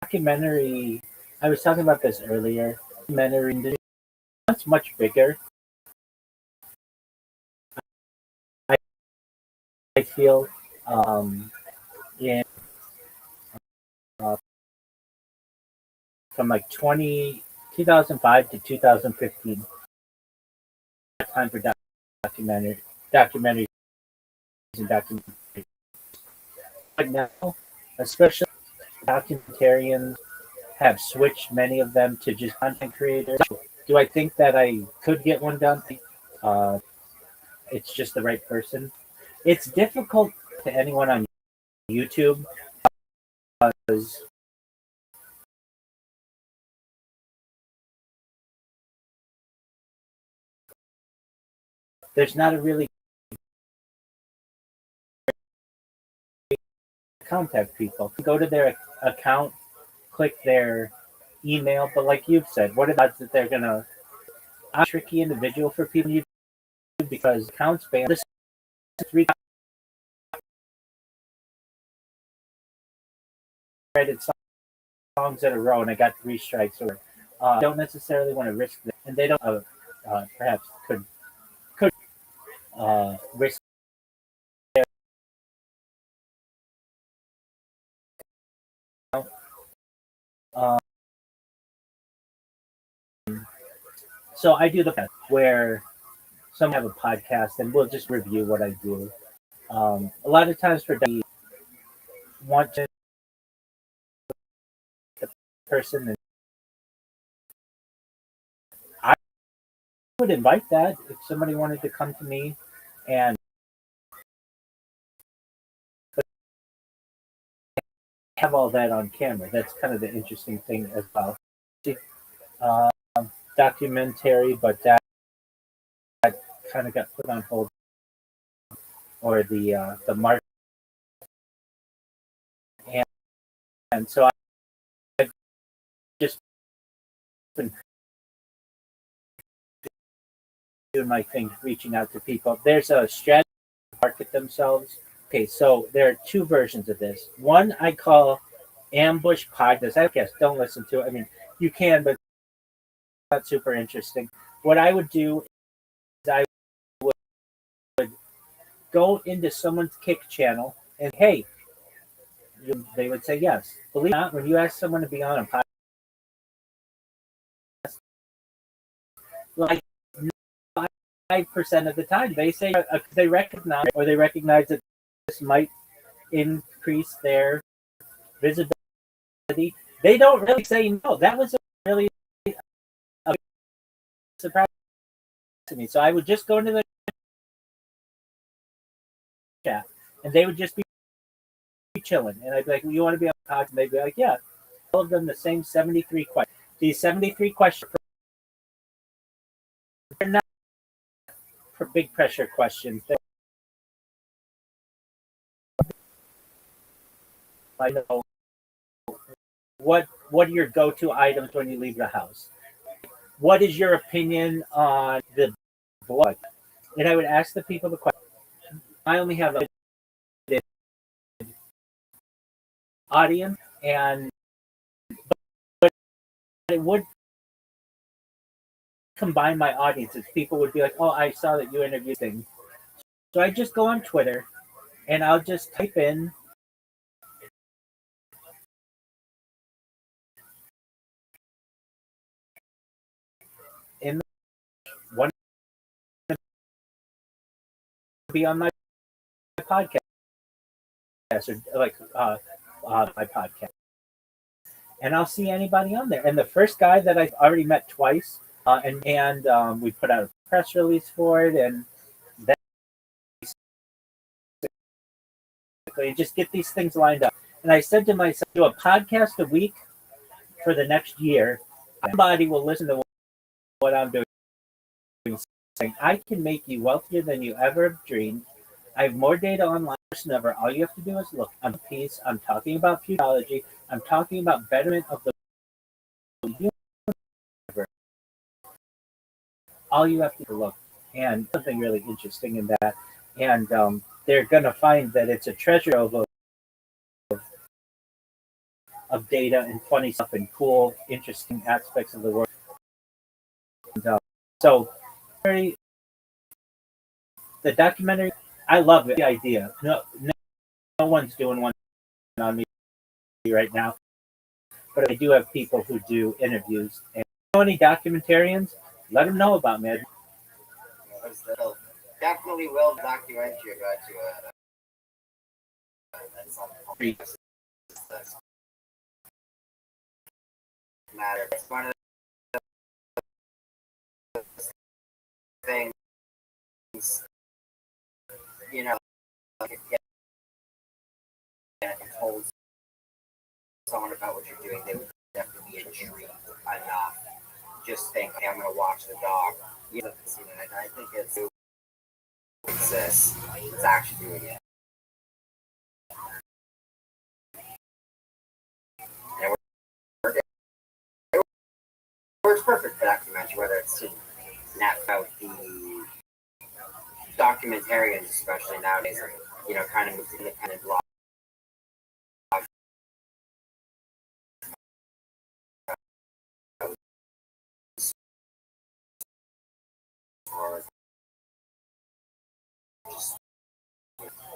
documentary I was talking about this earlier. Documentary it's much bigger. I feel in uh, from like 2005 to 2015 time for documentaries and documentaries. But now, especially documentarians have switched many of them to just content creators. Do I think that I could get one done? Uh, it's just the right person. It's difficult to anyone on YouTube because there's not a really contact people. Go to their account, click their email, but like you've said, what are the odds that they're gonna? I'm a tricky individual for people on YouTube because accounts ban. This is 3 credit songs in a row, and I got 3 strikes. Or don't necessarily want to risk that, and they don't. Perhaps could risk. Um, so I do the best where some have a podcast and we'll just review what I do. A lot of times for the want to the person, and I would invite that if somebody wanted to come to me and have all that on camera. That's kind of the interesting thing as well. Um, Documentary, but that kind of got put on hold, or the market, and so I've just been doing my thing, reaching out to people. There's a strategy to market themselves. Okay, so there are 2 versions of this. One I call ambush podcast. I guess don't listen to it. I mean, you can, but it's not super interesting. What I would do is I would go into someone's kick channel and hey, they would say yes. Believe it or not, when you ask someone to be on a podcast, like 5% of the time, they say they recognize that this might increase their visibility. They don't really say no. That was really a surprise to me. So I would just go into the chat, and they would just be chilling, and I'd be like, "You want to be on the podcast?" And they'd be like, "Yeah." All of them the same 73 questions. These 73 questions, they're not for big pressure questions. I know what are your go-to items when you leave the house? What is your opinion on the blood? And I would ask the people the question. I only have a audience, and but it would combine my audiences. People would be like, "Oh, I saw that you interviewed things." So I just go on Twitter and I'll just type in one to be on my podcast or like my podcast, and I'll see anybody on there. And the first guy that I've already met twice, and we put out a press release for it, and then basically just get these things lined up. And I said to myself, do a podcast a week for the next year. Somebody will listen to what I'm doing. Saying, I can make you wealthier than you ever have dreamed. I have more data online than ever. All you have to do is look. I'm peace. I'm talking about futurology. I'm talking about betterment of the universe. All you have to look. And something really interesting in that. And they're going to find that it's a treasure of data and funny stuff and cool, interesting aspects of the world. And, so, the documentary, I love the idea. No one's doing one on me right now, but I do have people who do interviews. And if you know any documentarians, let them know about me. Definitely will document you about you at some point. That's matter. It's one of the things, you know, like if you told someone about what you're doing, they would definitely be intrigued enough. Just think, hey, I'm going to watch the dog. You know, and I think it's exists. It's actually doing it. And it works perfect for documentary, whether it's not about the documentarians, especially nowadays, you know, kind of move to independent blog. Or just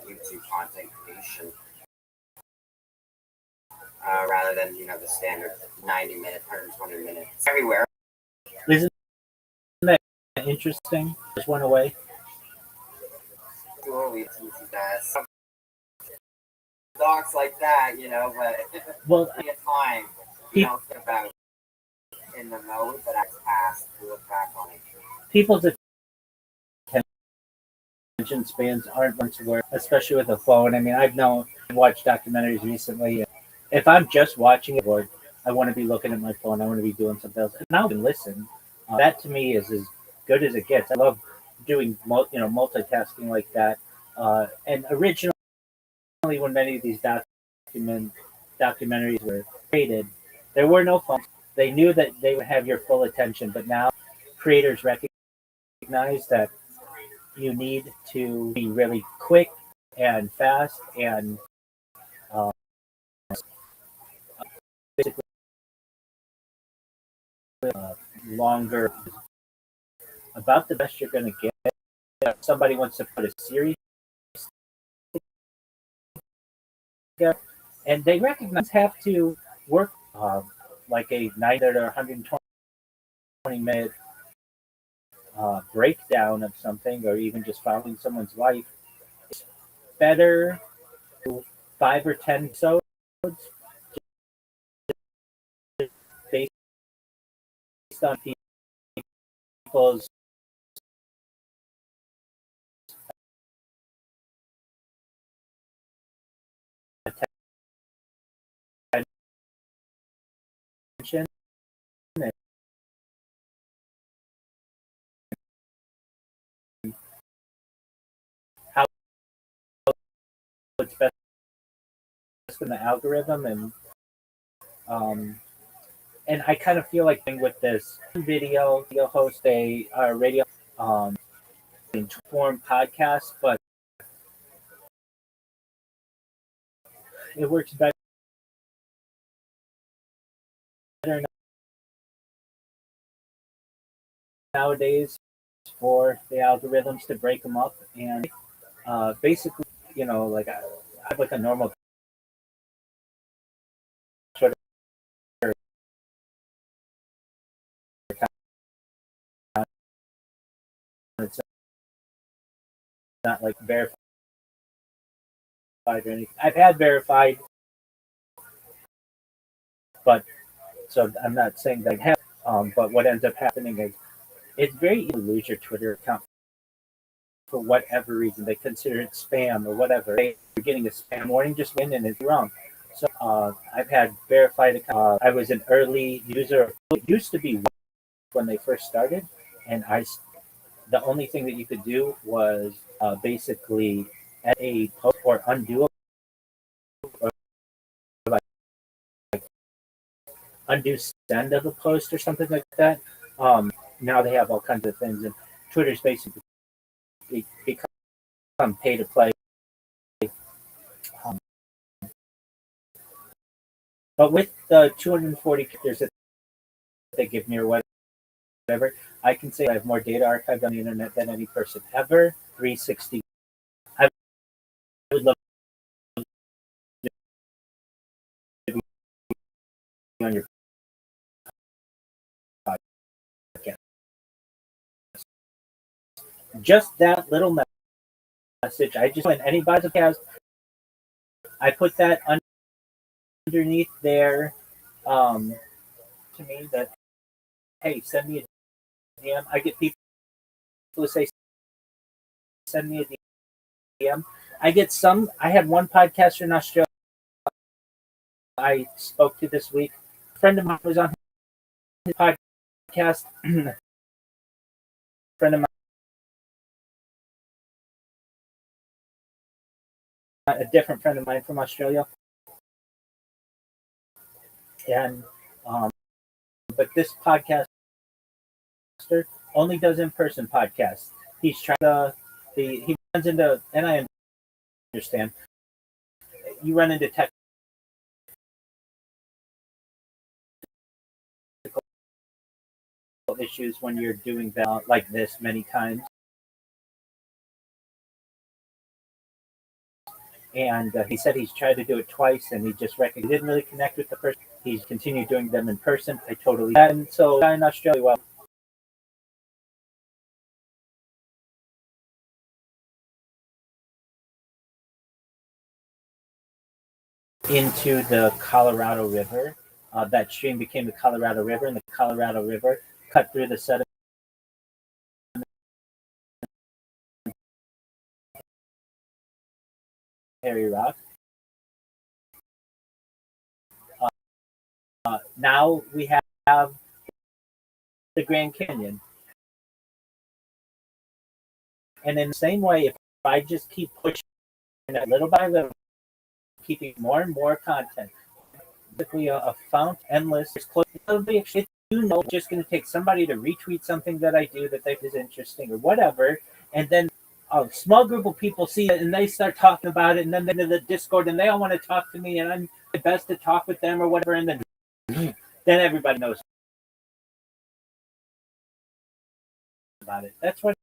YouTube content creation, rather than, you know, the standard 90-minute, 120 minutes everywhere. Isn't that interesting? Just went away. Docs like that, you know, but Well, at time, you don't think about in the mode, but I passed to look back on it. People's attention spans aren't much work, especially with a phone. I mean, I've watched documentaries recently. If I'm just watching it, I want to be looking at my phone. I want to be doing something else, and I can listen. That to me is as good as it gets. I love doing multitasking like that. And originally, when many of these documentaries were created, there were no phones. They knew that they would have your full attention, but now creators recognize that you need to be really quick and fast and basically longer. About the best you're going to get. If somebody wants to put a series together, and they recognize have to work like a 90 or 120-minute breakdown of something, or even just following someone's life. It's better 5 or 10 episodes based on people's attention and how it's best in the algorithm, and I kind of feel like with this video host a radio form podcast, but it works better nowadays for the algorithms to break them up, and basically, like I have like a normal Twitter account. It's not like verified or anything. I've had verified, but so I'm not saying that I have. But what ends up happening is it's very easy to lose your Twitter account for whatever reason. They consider it spam or whatever. You're getting a spam warning just went and it's wrong. So I've had verified accounts. I was an early user. It used to be when they first started, and the only thing that you could do was basically add a post or undo or like undo send of a post or something like that. Now they have all kinds of things, and Twitter's basically become pay to play. Um, but with the 240 characters that they give me or whatever, I can say I have more data archived on the internet than any person ever. 360. I would love to be on your podcast. Just that little message. I just, when anybody's podcast, I put that underneath there to me that, hey, send me a DM. I get people who say, send me a DM. I get some. I had one podcaster in Australia I spoke to this week. A friend of mine was on his podcast. A friend of mine, a different friend of mine from Australia, and but this podcaster only does in-person podcasts. He's trying to he runs into, and I understand, you run into technical issues when you're doing that like this many times. And he said he's tried to do it twice, and he didn't really connect with the person. He's continued doing them in person. I totally, and so in Australia, well, into the Colorado River. That stream became the Colorado River, and the Colorado River cut through the sedimentary rock. Now we have the Grand Canyon. And in the same way, if I just keep pushing it little by little, keeping more and more content, basically a fount endless, it'll be just going to take somebody to retweet something that I do that they think is interesting or whatever, and then a small group of people see it and they start talking about it, and then they're in the Discord and they all want to talk to me, and I'm the best to talk with them or whatever, and then everybody knows about it. That's what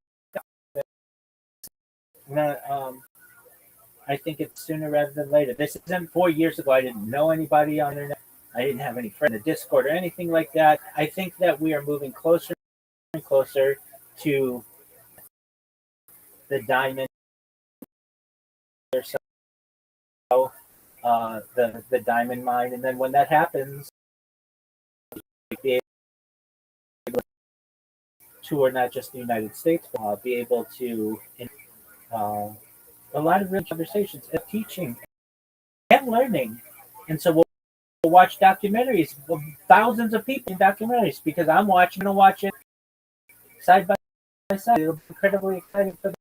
I think it's sooner rather than later. This isn't 4 years ago. I didn't know anybody on the internet. I didn't have any friends in the Discord or anything like that. I think that we are moving closer and closer to the diamond or so, the diamond mine, and then when that happens, be able to tour not just the United States, but be able to a lot of real conversations and teaching and learning, and so we'll watch documentaries. Thousands of people in documentaries because I'm going to watch it side by side. It'll be incredibly exciting for the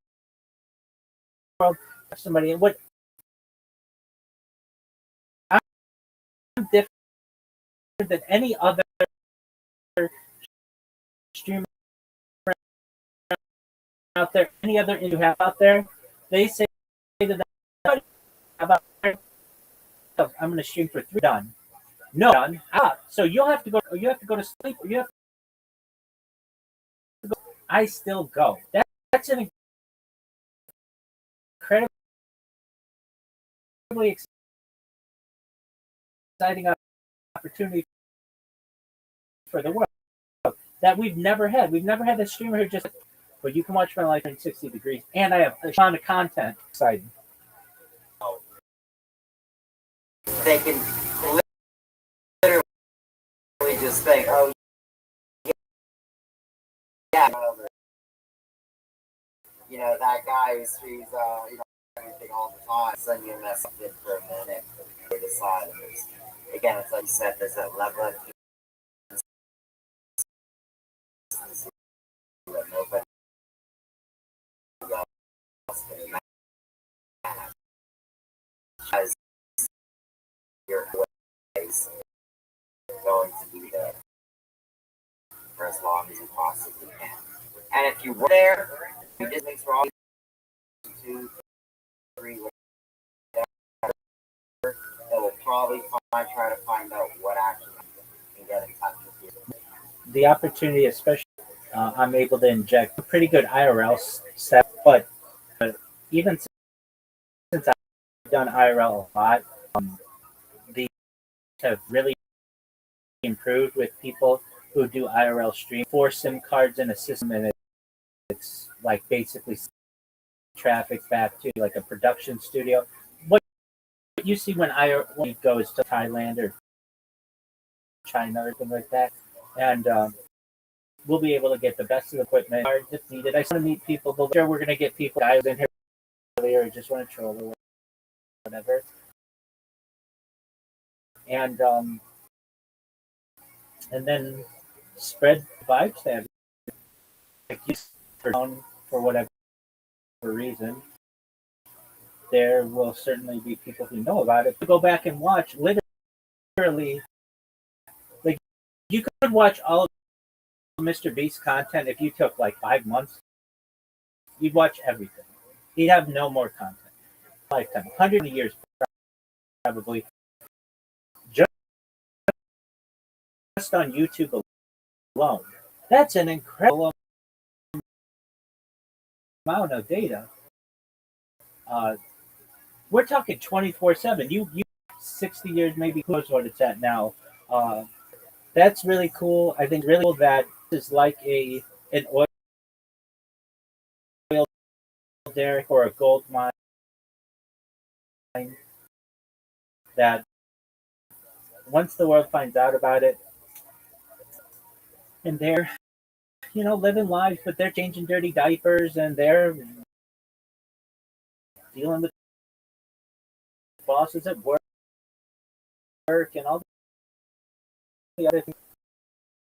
world. Somebody, and what I'm different than any other streamer out there, any other you have out there. They say that about I'm going to stream for 3 done. No, done. So you'll have to go. You have to go to sleep. Or you have to go I still go. That's an incredibly exciting opportunity for the world that we've never had. We've never had a streamer who just, but you can watch my life in 60 degrees, and I have a ton of content. Exciting. They can literally just think, oh, yeah, that guy who streams, everything all the time, send you a message for a minute, they decide. And again, it's like you said, there's that level of consistency that nobody else can match. As your ways going to be there for as long as you possibly can. And if you were there, you did things wrong, 2, 3, whatever, they will probably try to find out what actually can get in touch with you. The opportunity, especially, I'm able to inject a pretty good IRL stuff, but even since I've done IRL a lot, these have really improved with people who do IRL stream. 4 SIM cards in a system, and it's like basically traffic back to like a production studio. What you see when IRL goes to Thailand or China or anything like that, and we'll be able to get the best of the equipment if needed. I just want to meet people, but sure we're going to get people guys in here earlier who just want to troll or whatever. And then spread vibes to everyone. Like you for whatever reason, there will certainly be people who know about it. To go back and watch, literally, like you could watch all of Mr. Beast's content if you took like 5 months. You'd watch everything. He'd have no more content. Lifetime, 100 years probably. Just on YouTube alone, that's an incredible amount of data. We're talking 24/7. You 60 years, maybe close to what it's at now. That's really cool. I think really cool that is like an oil derrick or a gold mine that once the world finds out about it, and they're living lives, but they're changing dirty diapers and they're dealing with bosses at work and all the other things.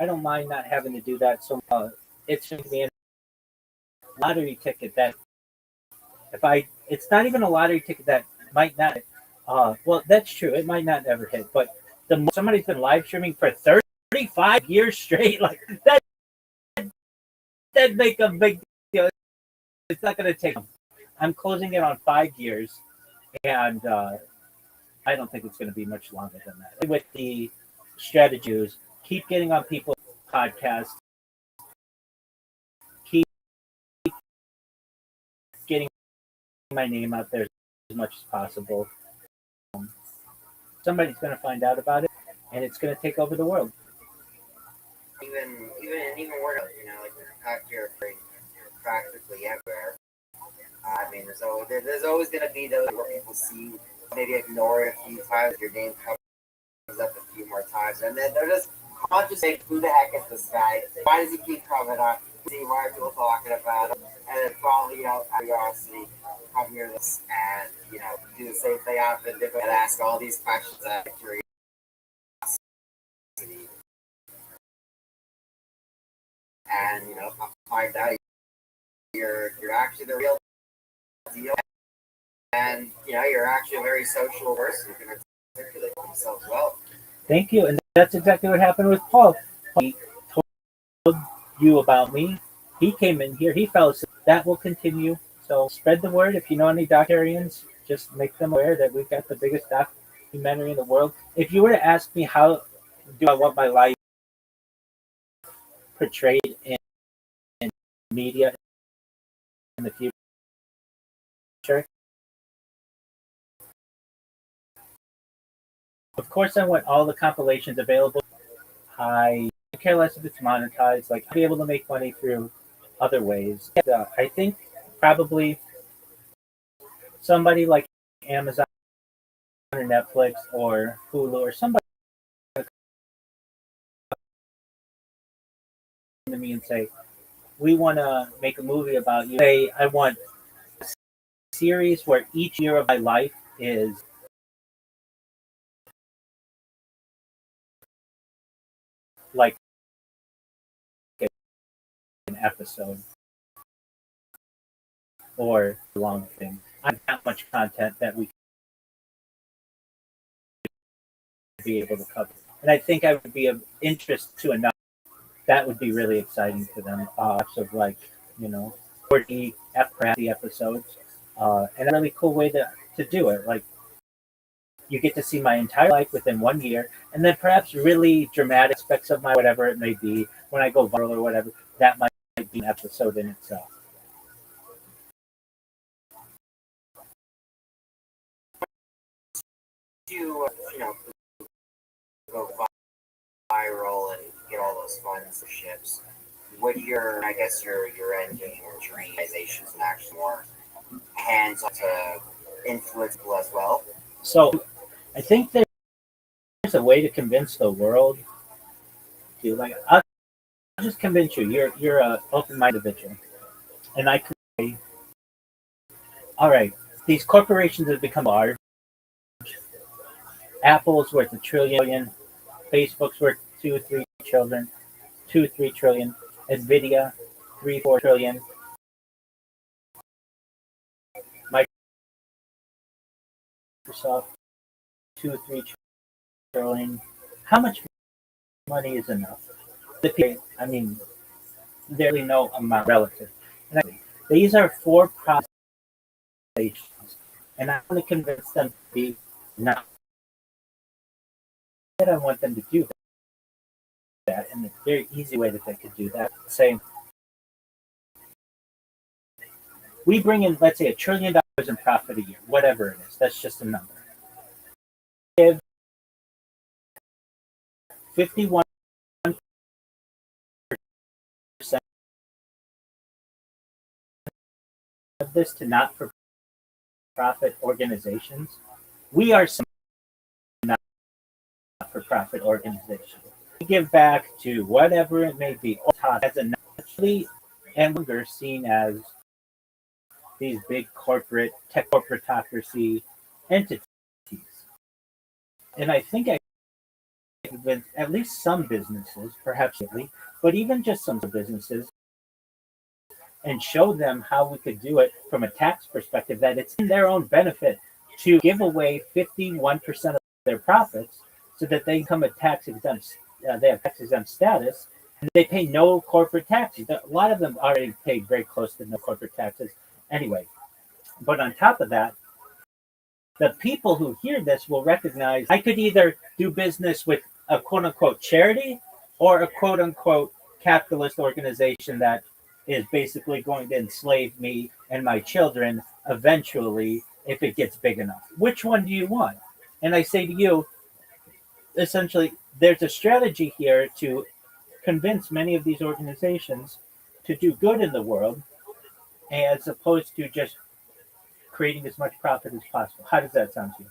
I don't mind not having to do that. So it's going to be a lottery ticket that it's not even a lottery ticket that might not. Well, that's true. It might not ever hit, but somebody's been live streaming for 35 years straight, like that make a big deal. It's not going to take. I'm closing it on 5 years, and I don't think it's going to be much longer than that. With the strategies, keep getting on people's podcasts, keep getting my name out there as much as possible. Somebody's going to find out about it, and it's going to take over the world. Even word, like the fact you're practically everywhere. I mean, there's always going to be those where people see, maybe ignore it a few times, your name comes up a few more times, and then they're just conscious saying, who the heck is this guy? Why does he keep coming up? See, why are people talking about him? And then probably, curiosity, come hear this and, do the same thing I've been doing and ask all these questions out of curiosity. And, find out you're actually the real deal. And, you're actually a very social person who can articulate themselves well. Thank you. And that's exactly what happened with Paul. He told you about me. He came in here. He fell asleep. That will continue. So spread the word. If you know any documentarians, just make them aware that we've got the biggest documentary in the world. If you were to ask me how do I want my life portrayed in media in the future. Of course, I want all the compilations available. I care less if it's monetized. Like, I'll be able to make money through other ways. I think probably somebody like Amazon or Netflix or Hulu or somebody to me and say, we want to make a movie about you. Say, I want a series where each year of my life is like an episode or a long thing. I have that much content that we could be able to cover. And I think I would be of interest to enough. That would be really exciting for them. Of like, 40 episodes. And a really cool way to do it. Like, you get to see my entire life within 1 year, and then perhaps really dramatic aspects of my whatever it may be when I go viral or whatever. That might be an episode in itself. Go viral and get all those sponsorships. What I guess your ending or dream organizations and actually more hands on to influence people as well. So I think there's a way to convince the world. I'll just convince you. You're a open-minded individual, and I could say, all right, these corporations have become large. Apple's worth $1 trillion. Facebook's worth 2-3 trillion. 2-3 trillion. Nvidia, 3-4 trillion. Microsoft, 2-3 trillion. How much money is enough? I mean, there's really no amount relative. And these are for-profit organizations, and I want to convince them to be not. I want them to do that, and a very easy way that they could do that. Say, we bring in, let's say, $1 trillion in profit a year, whatever it is. That's just a number. Give 51% of this to not-for-profit organizations. We are some not-for-profit organizations. We give back to whatever it may be, as a naturally and longer seen as these big tech corporatocracy entities. And I think I convinced at least some businesses, perhaps but even just some businesses, and show them how we could do it from a tax perspective, that it's in their own benefit to give away 51% of their profits so that they become a tax exempt, they have tax exempt status, and they pay no corporate taxes. A lot of them already pay very close to no corporate taxes anyway. But on top of that, the people who hear this will recognize I could either do business with a quote-unquote charity or a quote-unquote capitalist organization that is basically going to enslave me and my children eventually if it gets big enough. Which one do you want? And I say to you, essentially, there's a strategy here to convince many of these organizations to do good in the world as opposed to just creating as much profit as possible. How does that sound to you?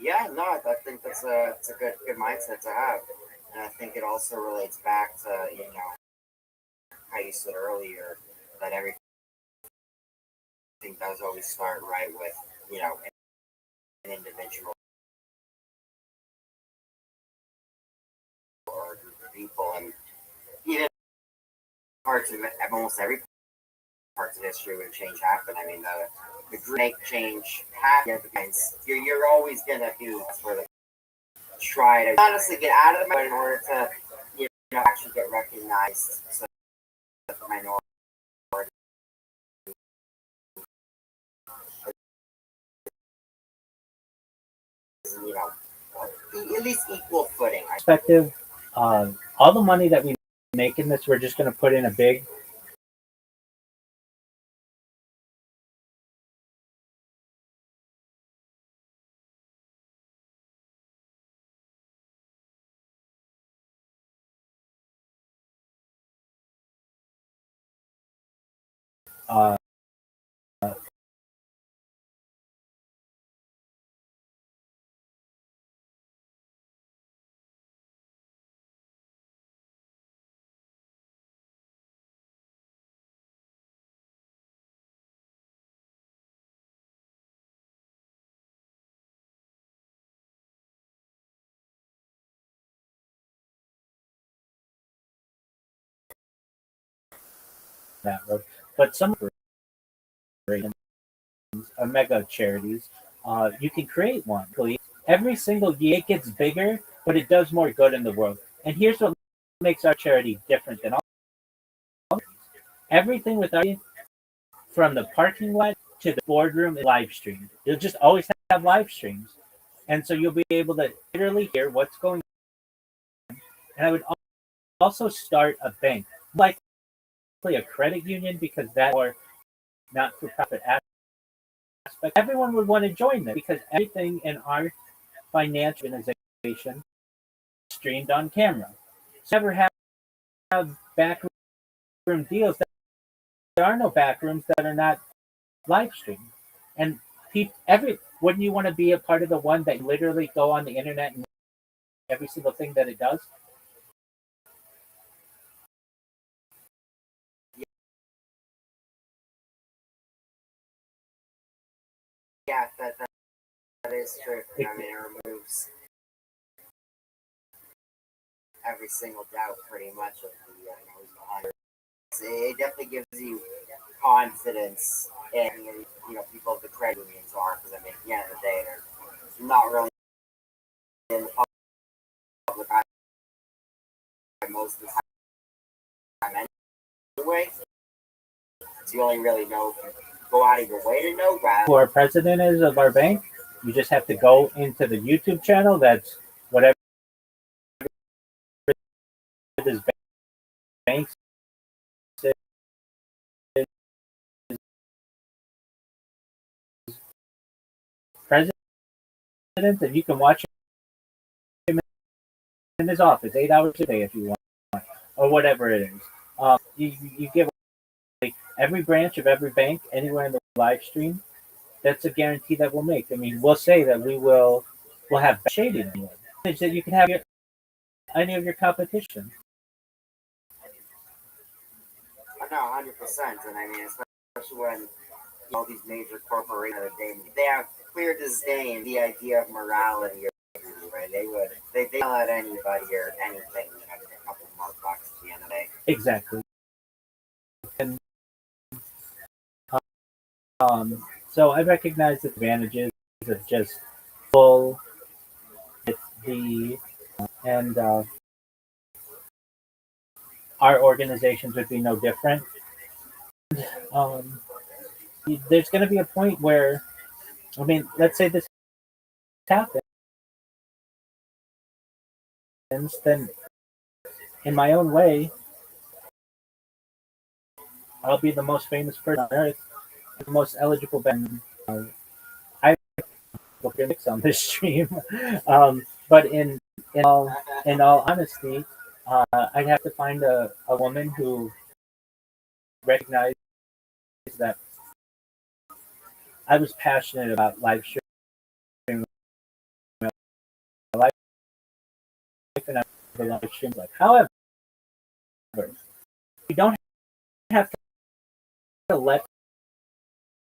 Yeah, no, I think it's a good mindset to have, and I think it also relates back to how you said earlier that everything does always start right with an individual or a group of people, and even parts of almost every parts of history when change happened. I mean, the group make change happen. You're always gonna do sort of try to honestly get out of the in order to actually get recognized. So the minority, at least equal footing. Perspective, all the money that we make in this, we're just going to put in a big uh, that road. But some mega charities, you can create one. Every single year it gets bigger, but it does more good in the world. And here's what makes our charity different than all. Everything with our from the parking lot to the boardroom is live streamed. You'll just always have live streams. And so you'll be able to literally hear what's going on. And I would also start a bank, likely a credit union, because that or not for profit aspect. Everyone would want to join them because everything in our financial organization is streamed on camera. So never have backroom deals. There are no backrooms that are not live streamed. And wouldn't you want to be a part of the one that literally go on the internet and every single thing that it does? Yeah, that is true. I mean, it removes every single doubt pretty much of the who's behind it. It definitely gives you confidence in people the credit unions are, because I mean, at the end of the day, they're not really in the public eye most of the time anyway. So you only really know if you go out of your way to know that. Who our president is of our bank, you just have to go into the YouTube channel. That's whatever this bank president, and you can watch him in his office 8 hours a day if you want, or whatever it is. You give every branch of every bank anywhere in the live stream. That's a guarantee that we'll make. I mean, we'll say that we'll have shading that you can have any of your competition. No, 100%. And I mean, especially when all these major corporations, they have clear disdain the idea of morality, right? They don't let anybody or anything get a couple more bucks at the end of the day. Exactly. And so I recognize the advantages of just full the and our organizations would be no different. Um, there's going to be a point where, I mean, let's say this happens, then in my own way, I'll be the most famous person on earth, the most eligible band. I will mix on this stream, but in all honesty, I'd have to find a woman who recognized that I was passionate about live streaming my life, and I was live streams. Like, however, you don't have to let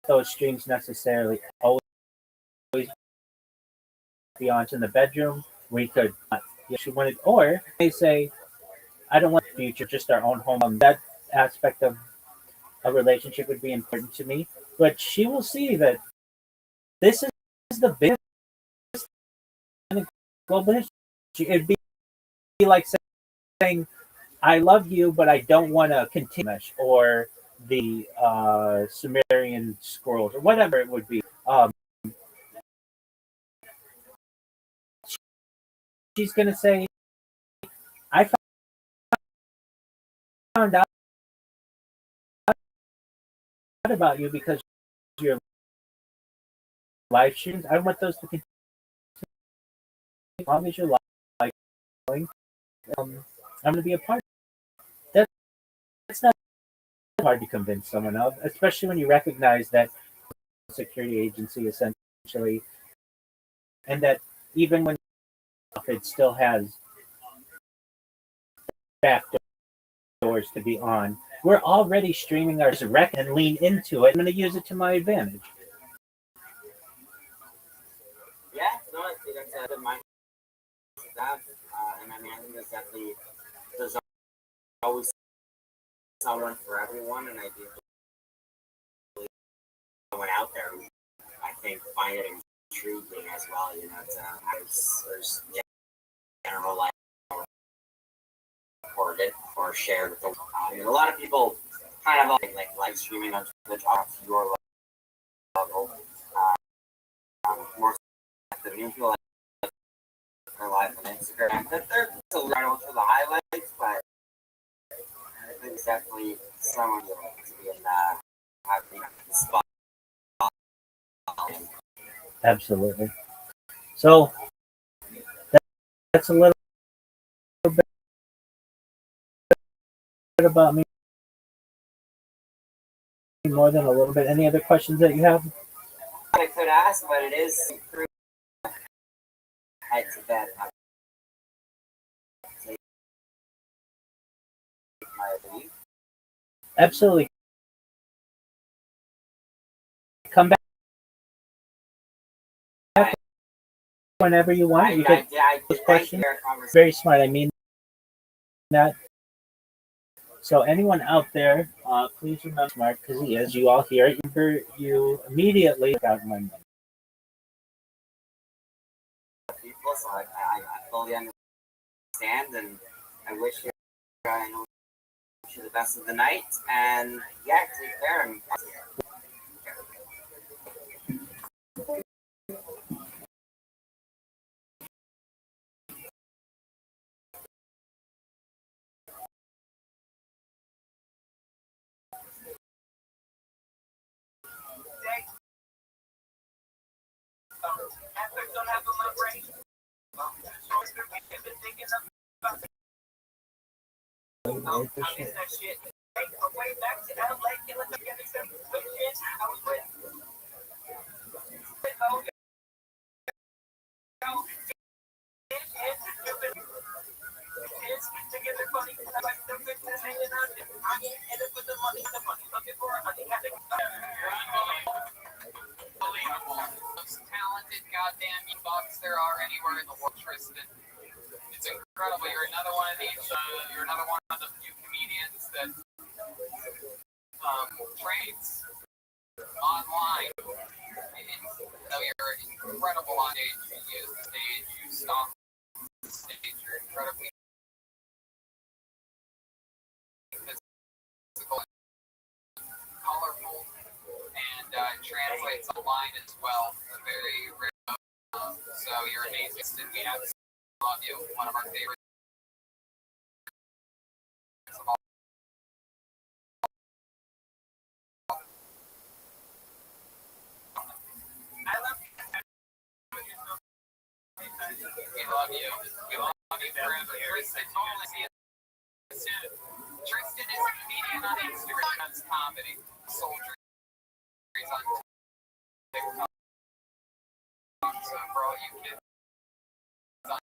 those streams necessarily always be on in the bedroom. We could, if she wanted, or they say, I don't want the future, just our own home. That aspect of a relationship would be important to me. But she will see that this is the biggest in the global history. It'd be like saying, I love you, but I don't want to continue, or the Sumerian scrolls, or whatever it would be. She's going to say, I found out about you because your live streams. I want those to continue as long as you're like going. I'm going to be a part of that. That's not hard to convince someone of, especially when you recognize that security agency essentially, and that even when it still has back doors to be on, we're already streaming our rec and lean into it. I'm going to use it to my advantage. Yeah, no, I think that's a good mindset. And I mean, I think there's always someone for everyone, and I do believe someone out there who I think find it intriguing as well. You know, there's general life recorded or shared with the. A lot of people kind of like live streaming on Twitch off your level. More the new people like are live on Instagram. They're still right for the highlights, but I think it's definitely someone to be in the spot. Absolutely. So that's a little bit about me, more than a little bit. Any other questions that you have? I could ask, but it is head to bed. Absolutely. Come back whenever you want. You get those questions. Very smart. I mean that. So anyone out there, please remember smart because he is. You all hear it. You immediately got my number. People, so I fully understand, and I wish you the best of the night. And yeah, take care. And Most talented goddamn bucks there are anywhere in the world, Tristan. It's incredible. You're another one of these. You're another one of the few comedians that trades online. So you're incredible on stage. You use the stage. You stomp the stage. You're incredibly physical, colorful, and translates online as well. Very rare. So you're amazing. We absolutely love you. One of our favorites of all. We love you. We love you forever. Tristan, totally see it soon. Tristan is a comedian on Instagram. Does comedy. Soldier. He's on TikTok. So for all you kids on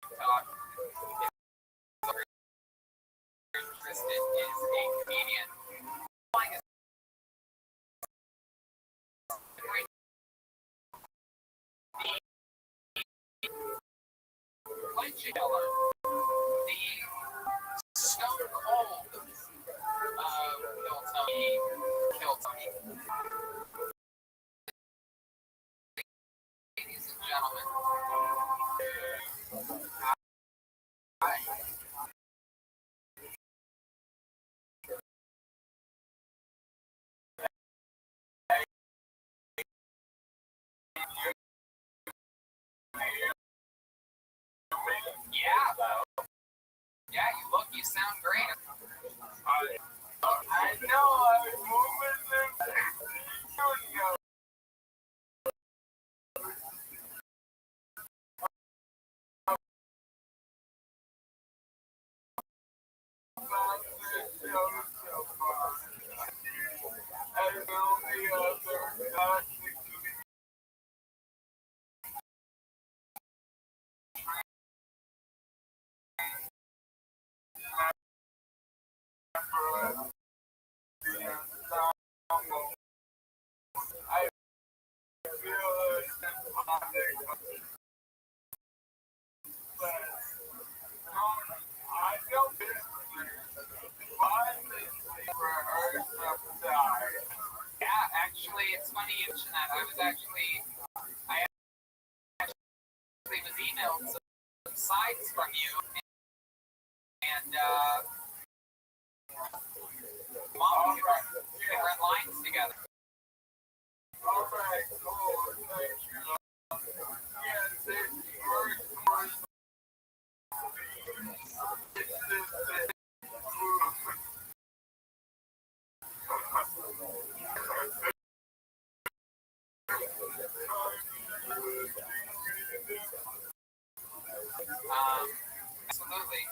TikTok, Tristan is a comedian. Legend killer. The stone cold Kill Tony. Ladies and gentlemen. Yeah, you sound great. I know, I was moving them. funny you mentioned that. I actually was emailed some sites from you, and Mom, we run lines together. All right, cool. Thank you. Yes, absolutely.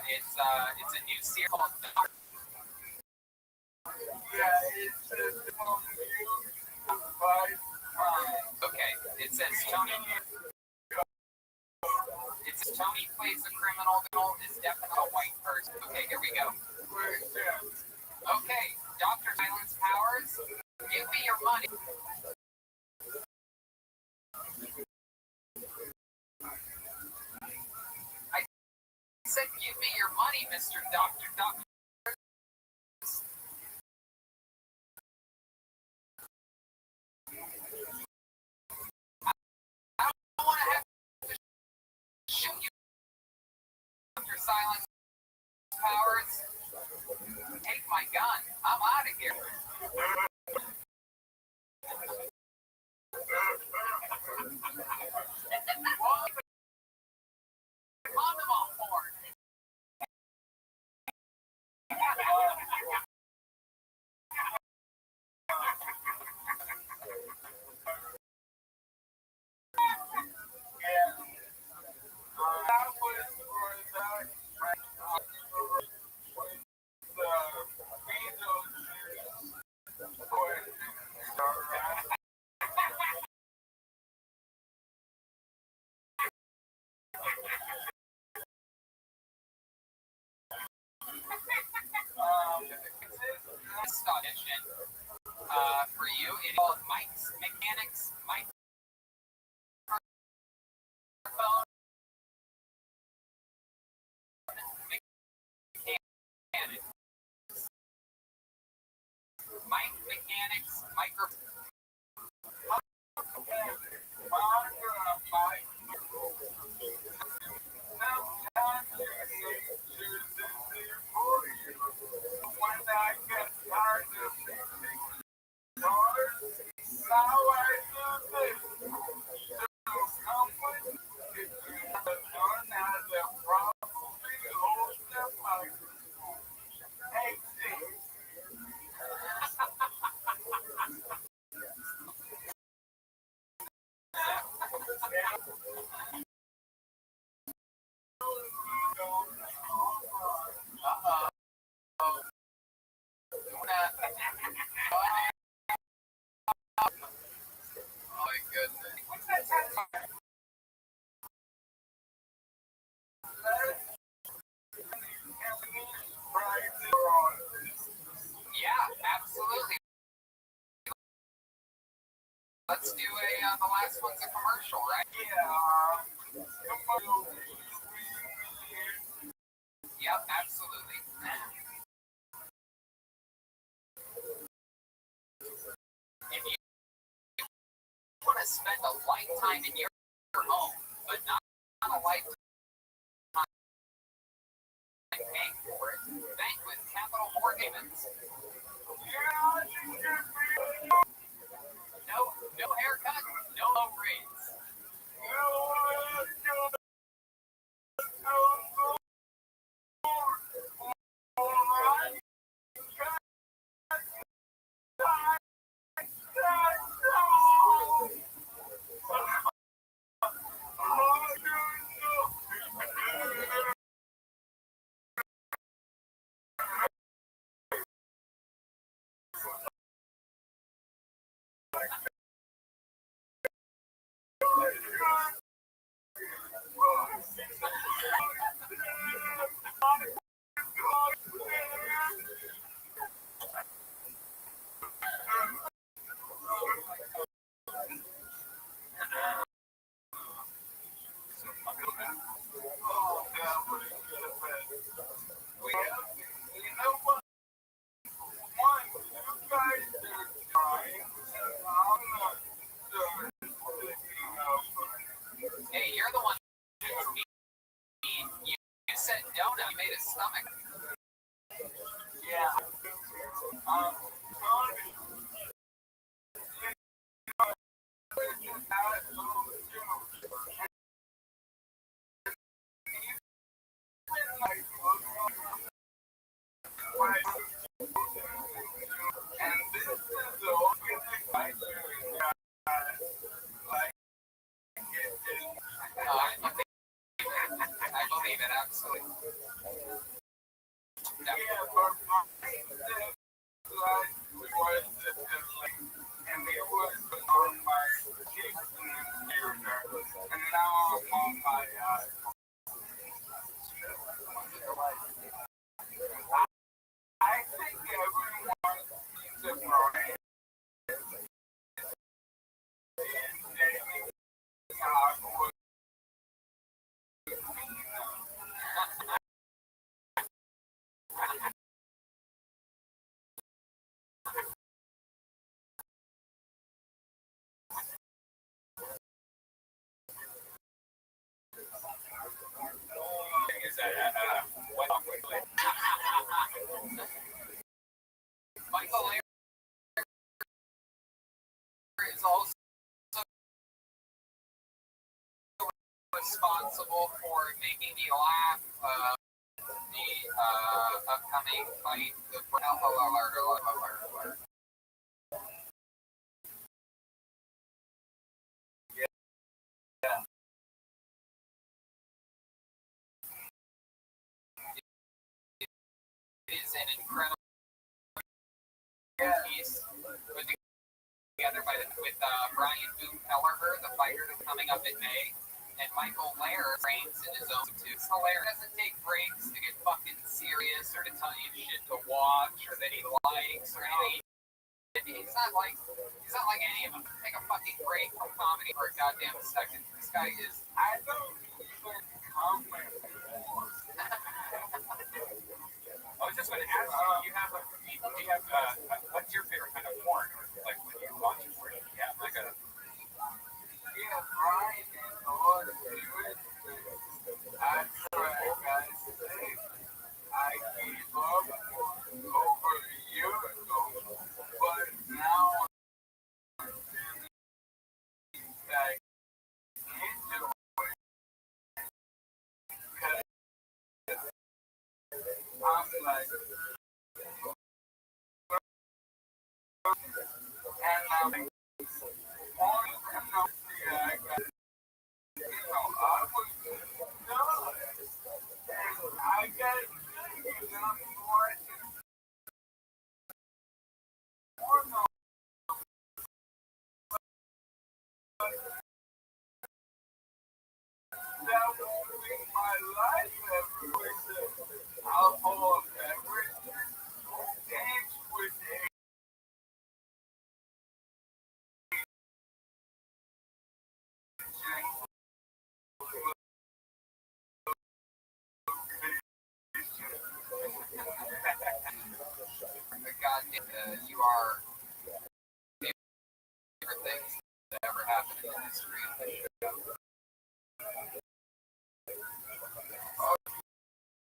It's a new series called Dark. Yeah, okay. It says Tony plays a criminal. Is definitely a white person. Okay, here we go. Okay, Dr. Silence Powers, give me your money. I said, give me your money, Mr. Doctor. I don't want to have to shoot you, Dr. Silence Powers. Take my gun. I'm out of here. Condom on porn. Audition for you. It's called Mike's Mechanics Microphone Mechanics. Mike Mechanics Microphone. Oh my goodness. Yeah, absolutely. Let's do the last one's a commercial, right? Yeah. Yep, absolutely. If you want to spend a lifetime in your home, but not a lifetime paying for it, bank with Capital Mortgages. No haircut, no low rates. comic. Yeah. I believe it absolutely. And now I'm on my I think everyone needs a break. Michael Laird is also responsible for making me laugh. The upcoming fight, the alert. It is an incredible piece put together with Brian Boom Kelleher, the fighter that's coming up in May, and Michael Laird trains in his own too. It's hilarious. He doesn't take breaks to get fucking serious or to tell you shit to watch or that he likes or anything. He's not like any of them. Take a fucking break from comedy for a goddamn second. This guy is. I don't even comment anymore. I was just going to ask you. What's your favorite kind of porn? Like when you watch porn, you have like a. Yeah, Brian is the Lord of Spirit. I try, guys. I gave up over a year ago, but now I'm feeling back into it. I'm like, and I'm like, on I got, I was done. And I got more that will make my life everywhere. I'll pull up everything. Dance with it. You are favorite things that ever happened in the history of the show.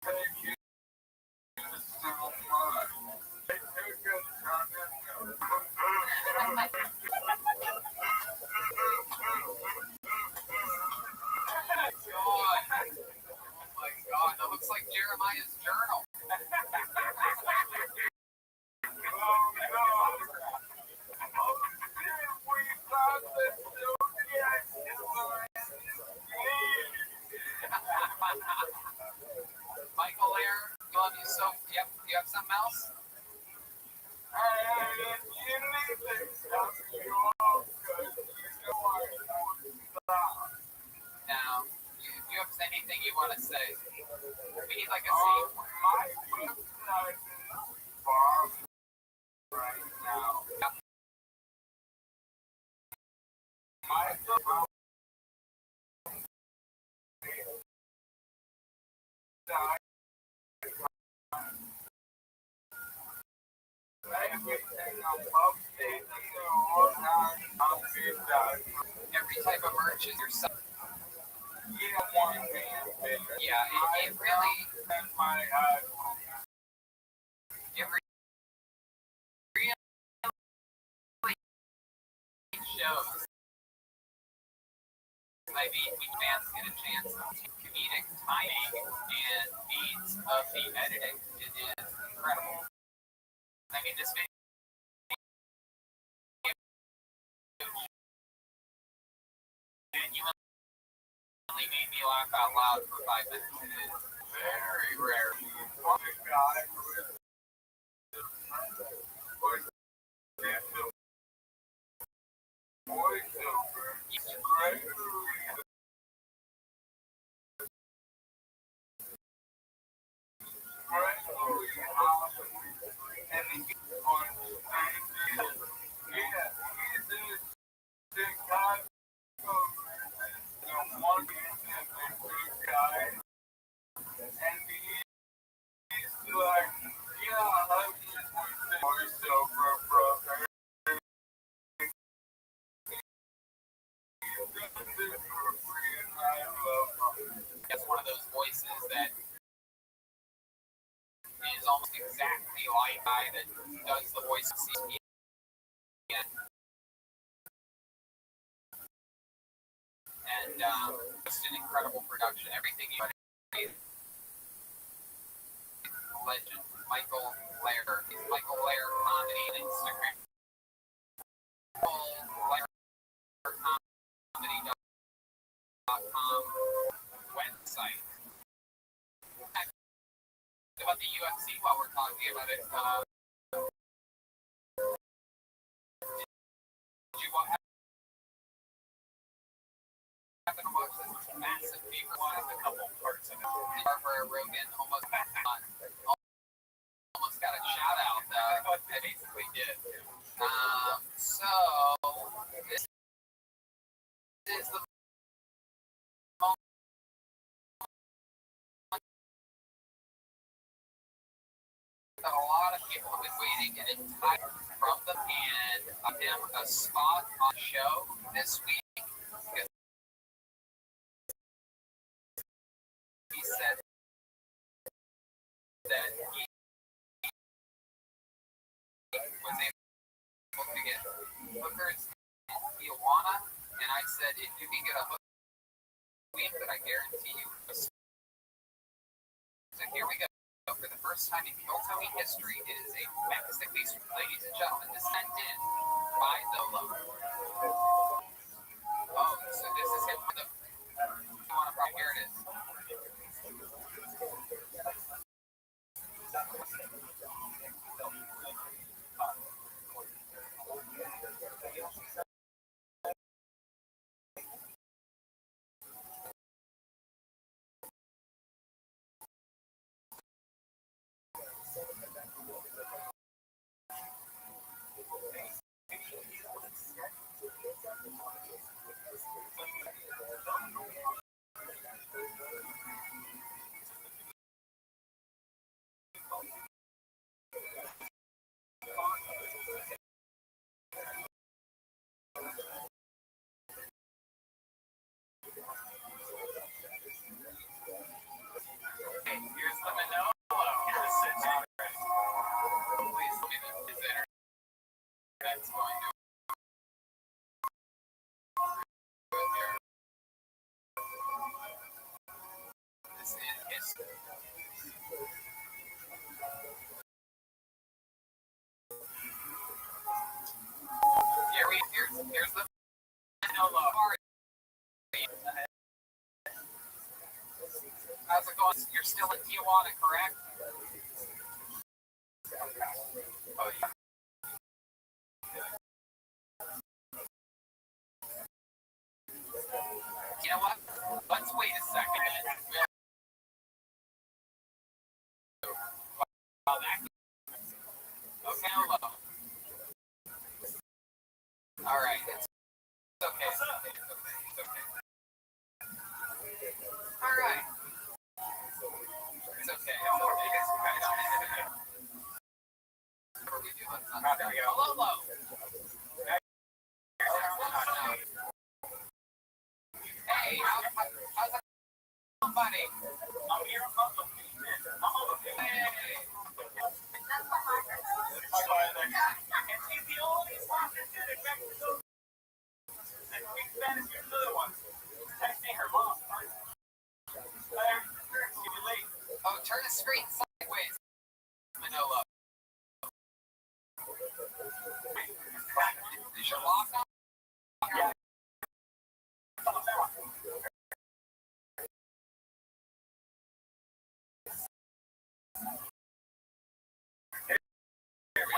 Thank you so much. It took a ton Oh my god, that looks like Jeremiah's journal. Michael Laird, love you so. Yep, you have something else? Now, if you have anything you want to say, we need like a scene. My website is far right now. Every type of merch is your site. Yeah, Yeah, it really, it really shows. I mean, we fans get a chance to comedic timing and beats of the editing. It is incredible. I mean, this video genuinely made me laugh out loud for 5 minutes. It is very rare. It's one of those voices that is almost exactly like the guy that does the voice of CPN. And just an incredible production. Everything you legend. Michael Blair comedy on Instagram. BlairComedy.com website. About the UFC while we're talking about it. Did you happen to watch this massive fever one? A couple parts of it. Barbara Rogan almost got a shout out. I basically did. So this is the moment that a lot of people have been waiting an entire from them, and him a spot on the show this week. He said that he was able to get hookers in Tijuana, and I said, if you can get a hooker week, that I guarantee you. So here we go. For the first time in Kyoto history, it is a Mexican, ladies and gentlemen, this sent in by Dolo. Oh, so this is him for the. Here it is. Here's the Manolo. Here's the please tell me that his internet's going to. This is history. Here's the Manolo. How's it going? You're still in Tijuana, correct? Oh, yeah. You know what? Let's wait a second. Okay, hello. All right. It's okay. It's okay. All right. It's okay. Hello. Hey, how's it somebody. Hey. Oh, turn the screen sideways, Manolo. Is your lock on? Hey!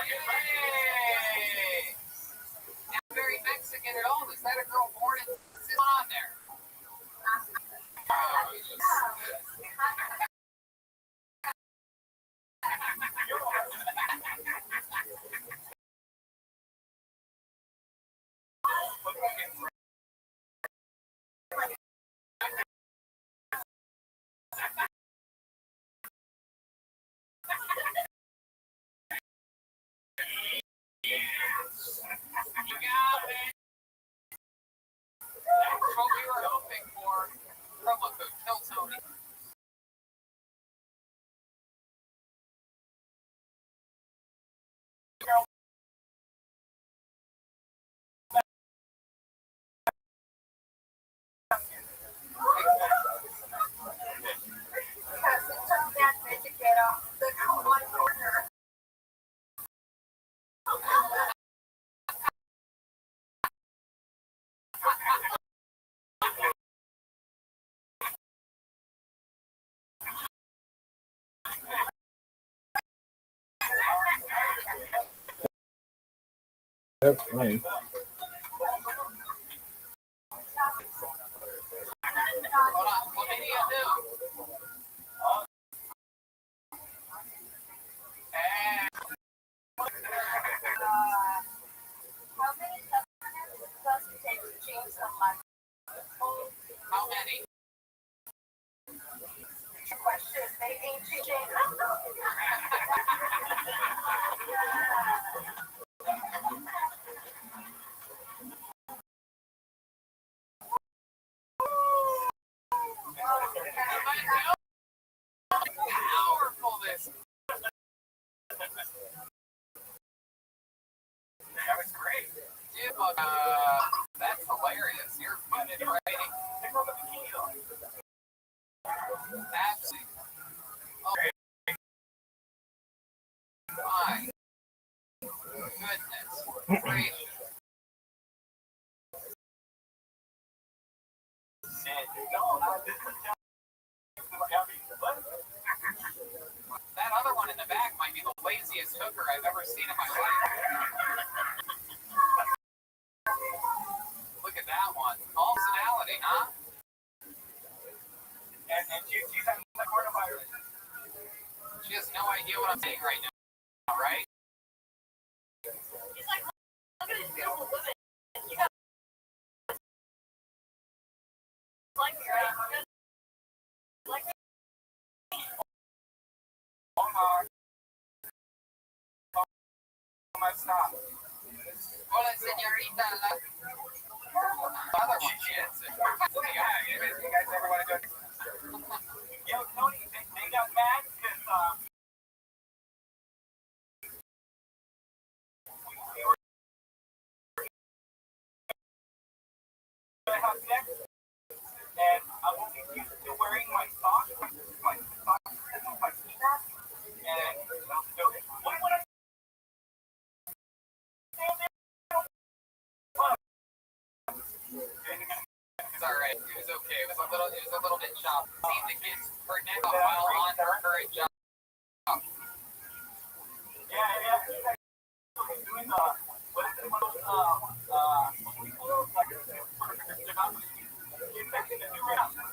Not very Mexican at all. Is that a girl born in what's on there? You got it. That's what we were hoping for. Promo code Kill Tony. That's funny. Hold on. What did he do? Hey. How many? Powerful this. That was great. Dude, that's hilarious. You're good at writing. Absolutely. Oh, my goodness. Great. That other one in the back might be the laziest hooker I've ever seen in my life. Look at that one. All personality, huh? And she's on the coronavirus. She has no idea what I'm saying right now, right? He's like, look at this beautiful woman. You got like me, right? Like me. Stop. Hola, señorita. Other one, she is. Yeah, you guys ever want to go? Yo, Tony, they got mad because we were gonna have sex, and I wasn't used to wearing my socks, my sneakers, and so what would I It's alright. It was okay. It was a little bit choppy. See the kids her neck while on her current job. Yeah. Doing what is it? One of those like infecting the new round. And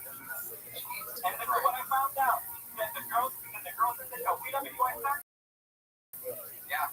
then what I found out that the girls said, "Oh, we don't be going back." Yeah.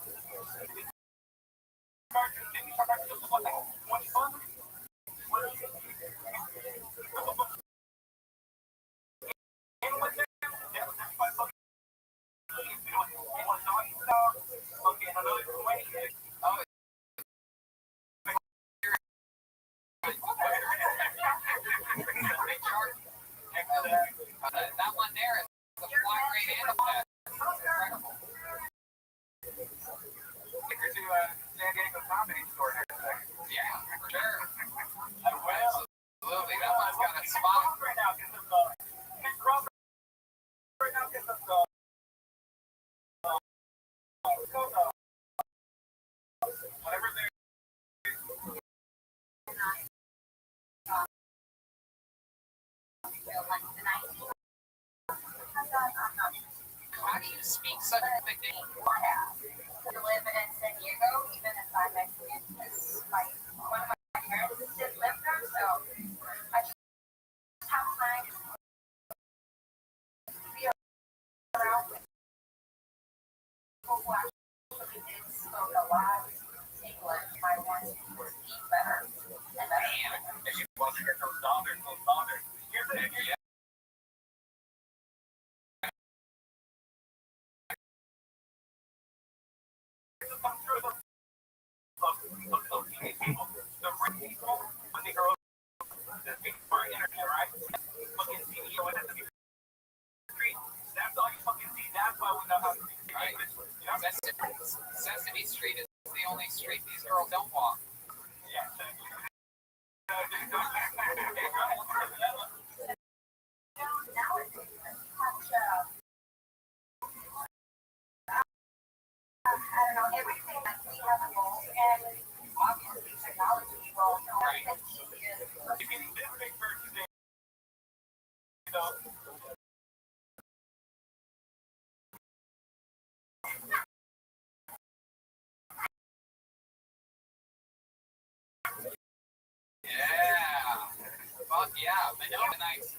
to speak such a big thing. To live in San Diego, even if I'm Mexican, because one of my parents did live there, so I just have time to be around with people who actually did spoke a lot English. I want to speak better and better. If you want to hear those dollars, here's the idea. Sesame Street is the only street these girls don't walk. I don't know, everything that we have evolved, and obviously technology will make it easier. Yeah. Fuck yeah. I know. Nice.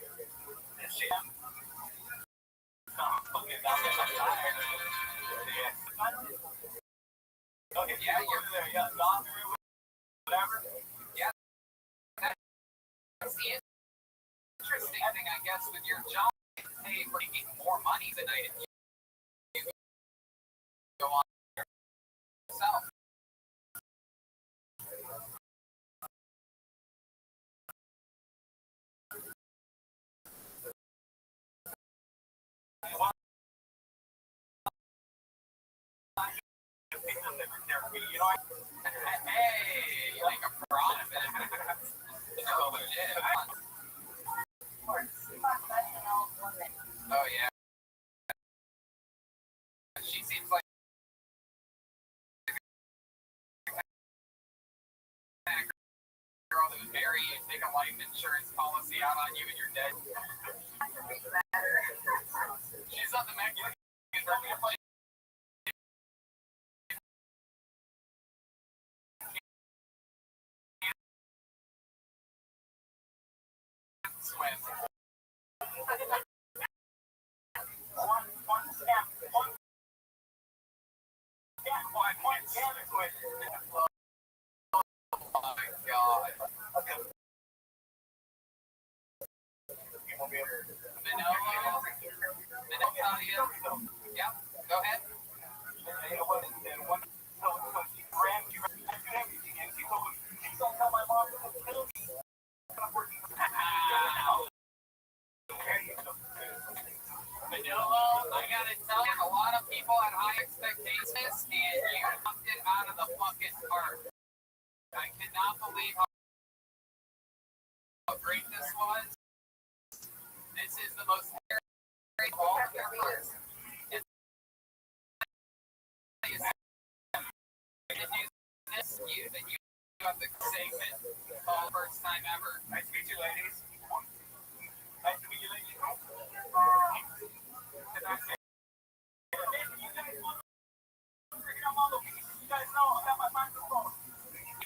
Yeah, you're there. Yeah, whatever. Yeah. That's the interesting thing, I guess, with your job. Hey, for making more money than I did. You go on yourself. Hey, you make a profit. Oh, legit. Oh, yeah. She seems like a girl that would marry you, take a life insurance policy out on you and you're dead. She's on the Mexican plane. Swim. One step. Oh my god. Manila. Yeah, go ahead. Manila, I gotta tell you, a lot of people had high expectations, and you knocked it out of the fucking park. I cannot believe how great this was. This is the most great ball of your parts. It's this you that you have the segment all first time ever. Nice to meet you, ladies. Nice to meet you, ladies. You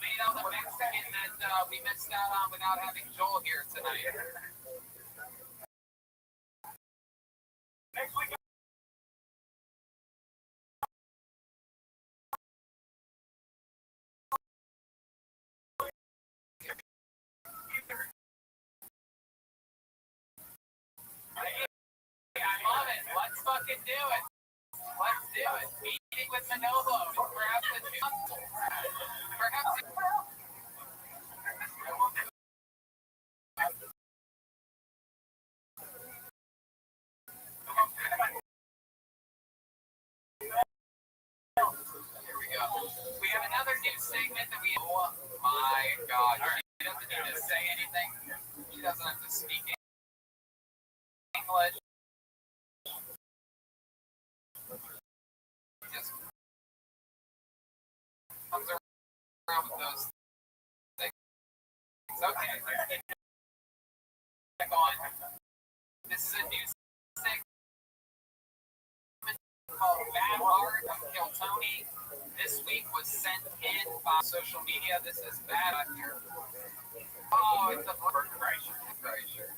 made out the Mexican that we missed out on without having Joel here tonight. Next week. I love it. Let's fucking do it. Let's do it. Meeting with Manolo. Perhaps the perhaps. Here we go. We have another new segment that we. Oh my god. She doesn't need to say anything. She doesn't have to speak English. Just comes around with those things. Okay, let's get back on. This is a new segment social media. This is bad on here. Oh, it's a Berkshire.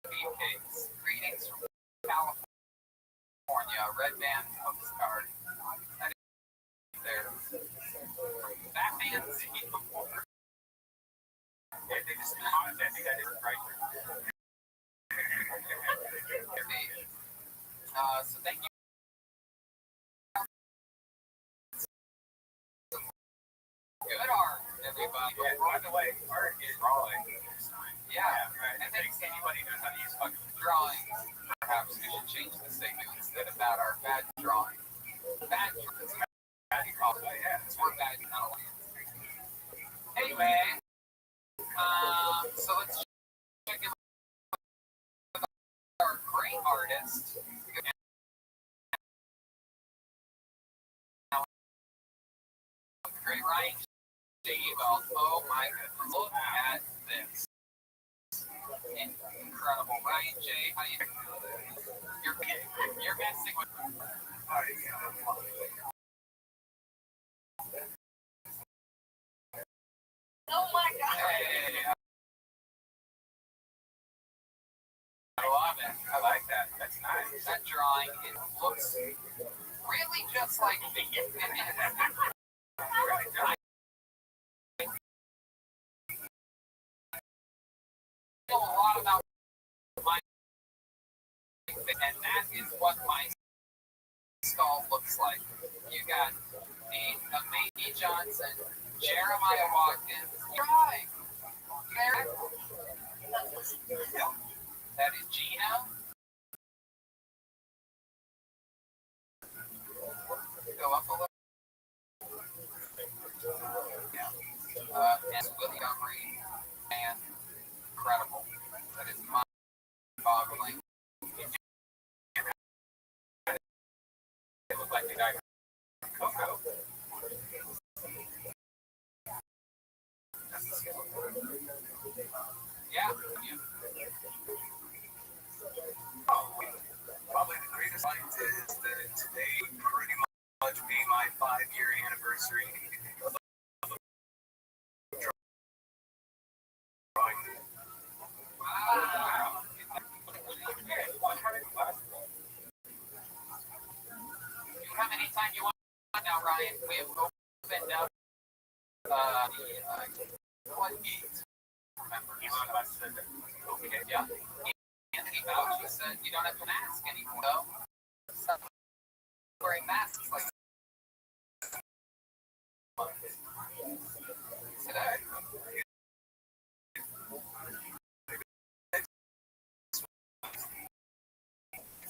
Beefcakes. Greetings from California. Red band postcard. That is there. Batman Z. They just honestly, I think that is Berkshire. So thank you. Good art, everybody. Yeah, by the way, art is drawing. Yeah, I think anybody knows how to use fucking drawing. Perhaps we should change the segment instead of that, our bad drawing. Bad drawing. yeah. We're bad drawing. Anyway, so let's check in with our great artist. Great Ryan J-Belt. Oh my goodness. Look at this. Incredible. Ryan J, how you you're messing with oh my god. Hey, I love it. I like that. That's nice. That drawing, it looks really just like the I know a lot about my and that is what my skull looks like. You got me, Mamie Johnson, Jeremiah Watkins, drawing. That is Gina. Go up a little. And Montgomery, and incredible. That is mind-boggling. It looked like the guy from Coco. Yeah. Probably the greatest find is that today would pretty much be my 5-year anniversary of drawing. Wow. You can come anytime you want now, Ryan. We have opened up what gate? Remember? Okay, yeah. Anthony Fauci said you don't have to mask anymore, though. Stop wearing masks like today.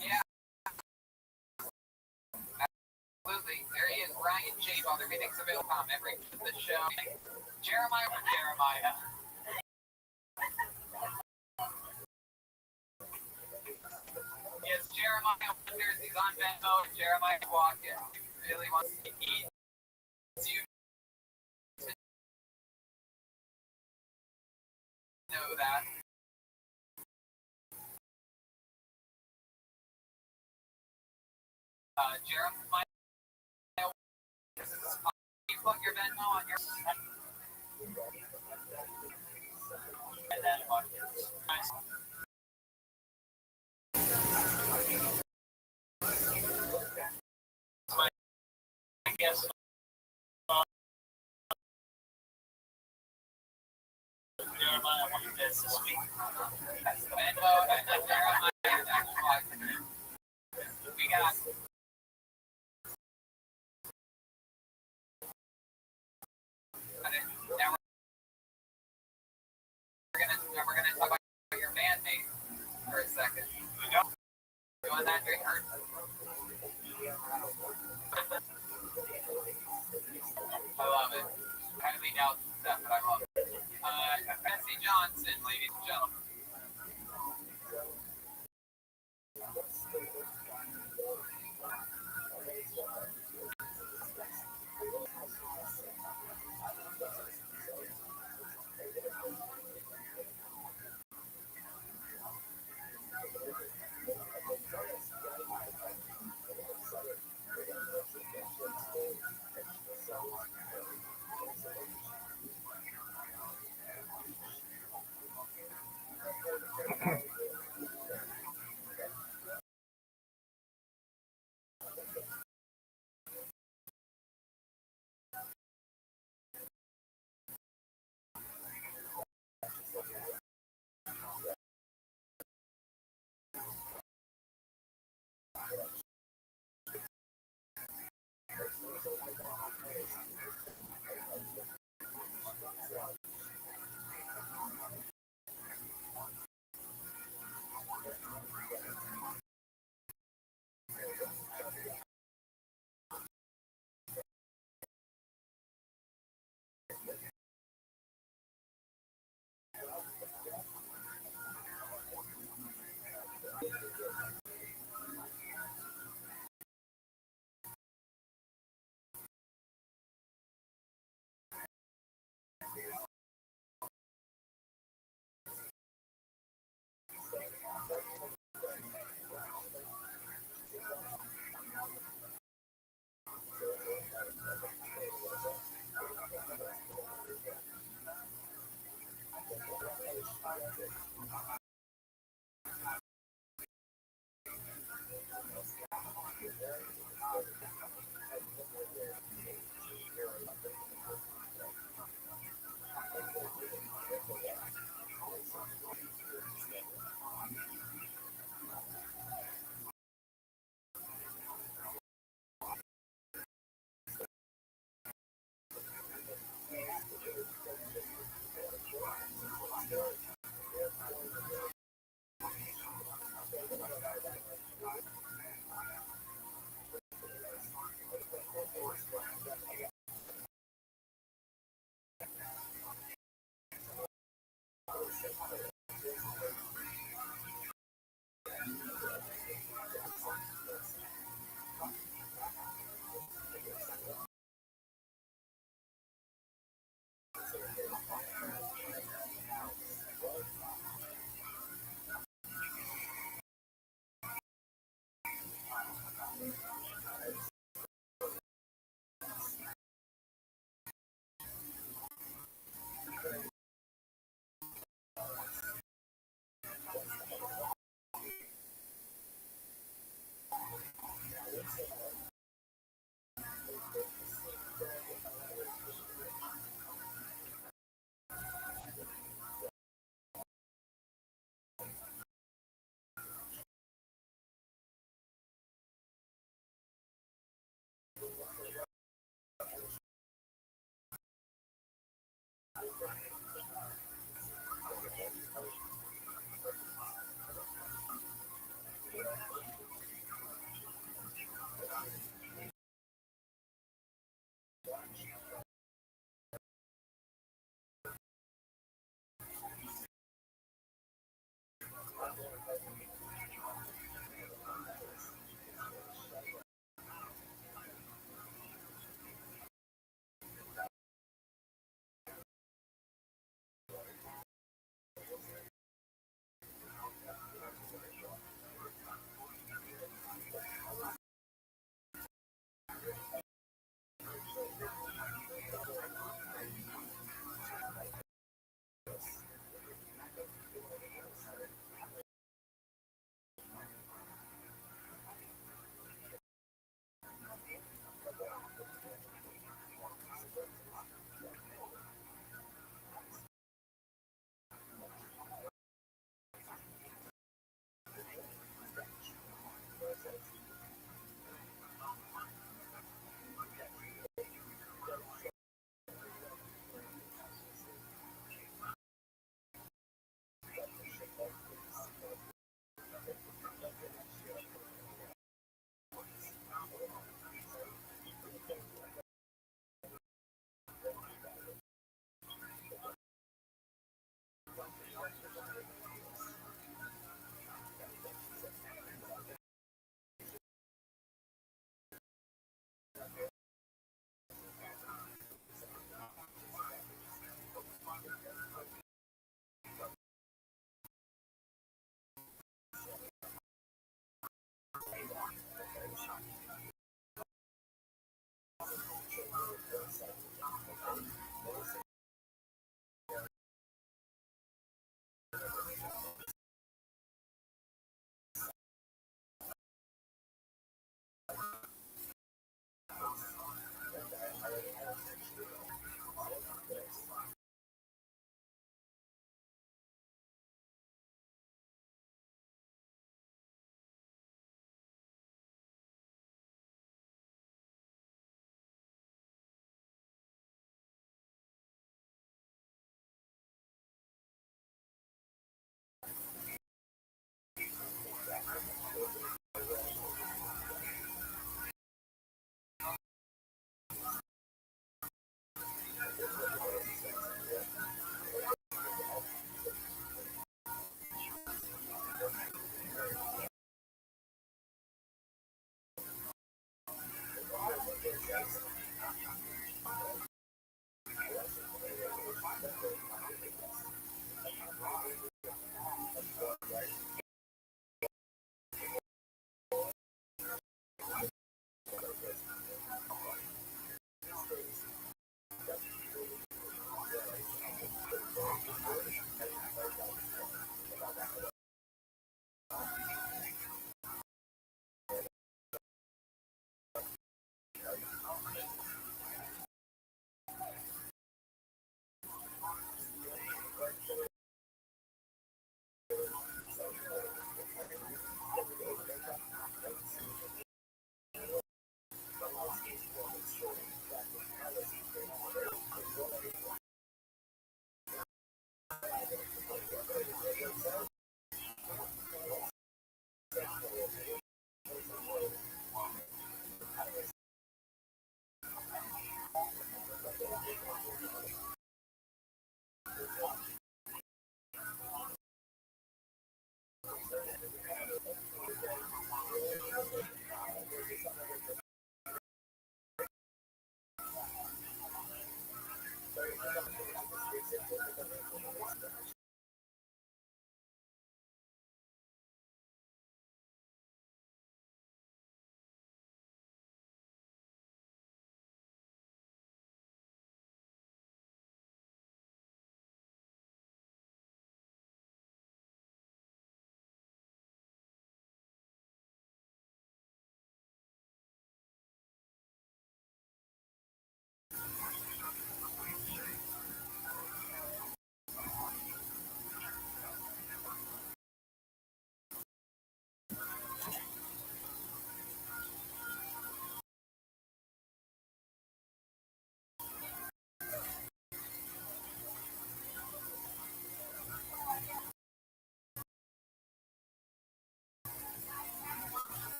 Yeah, absolutely. There he is, Ryan J. While everything's available on every the show. Jeremiah. Yes, Jeremiah wonders he's on Venmo. Jeremiah Watkins really wants to eat you to know that. Jeremiah, you plug your Venmo on your and then nice. I guess Jeremiah wanted this week. That's the Venmo and then Jeremiah. We got now we're gonna talk about your band name for a second. You want that drink hurt? I love it. Highly doubt that, but I love it. Betsy Johnson, ladies and gentlemen.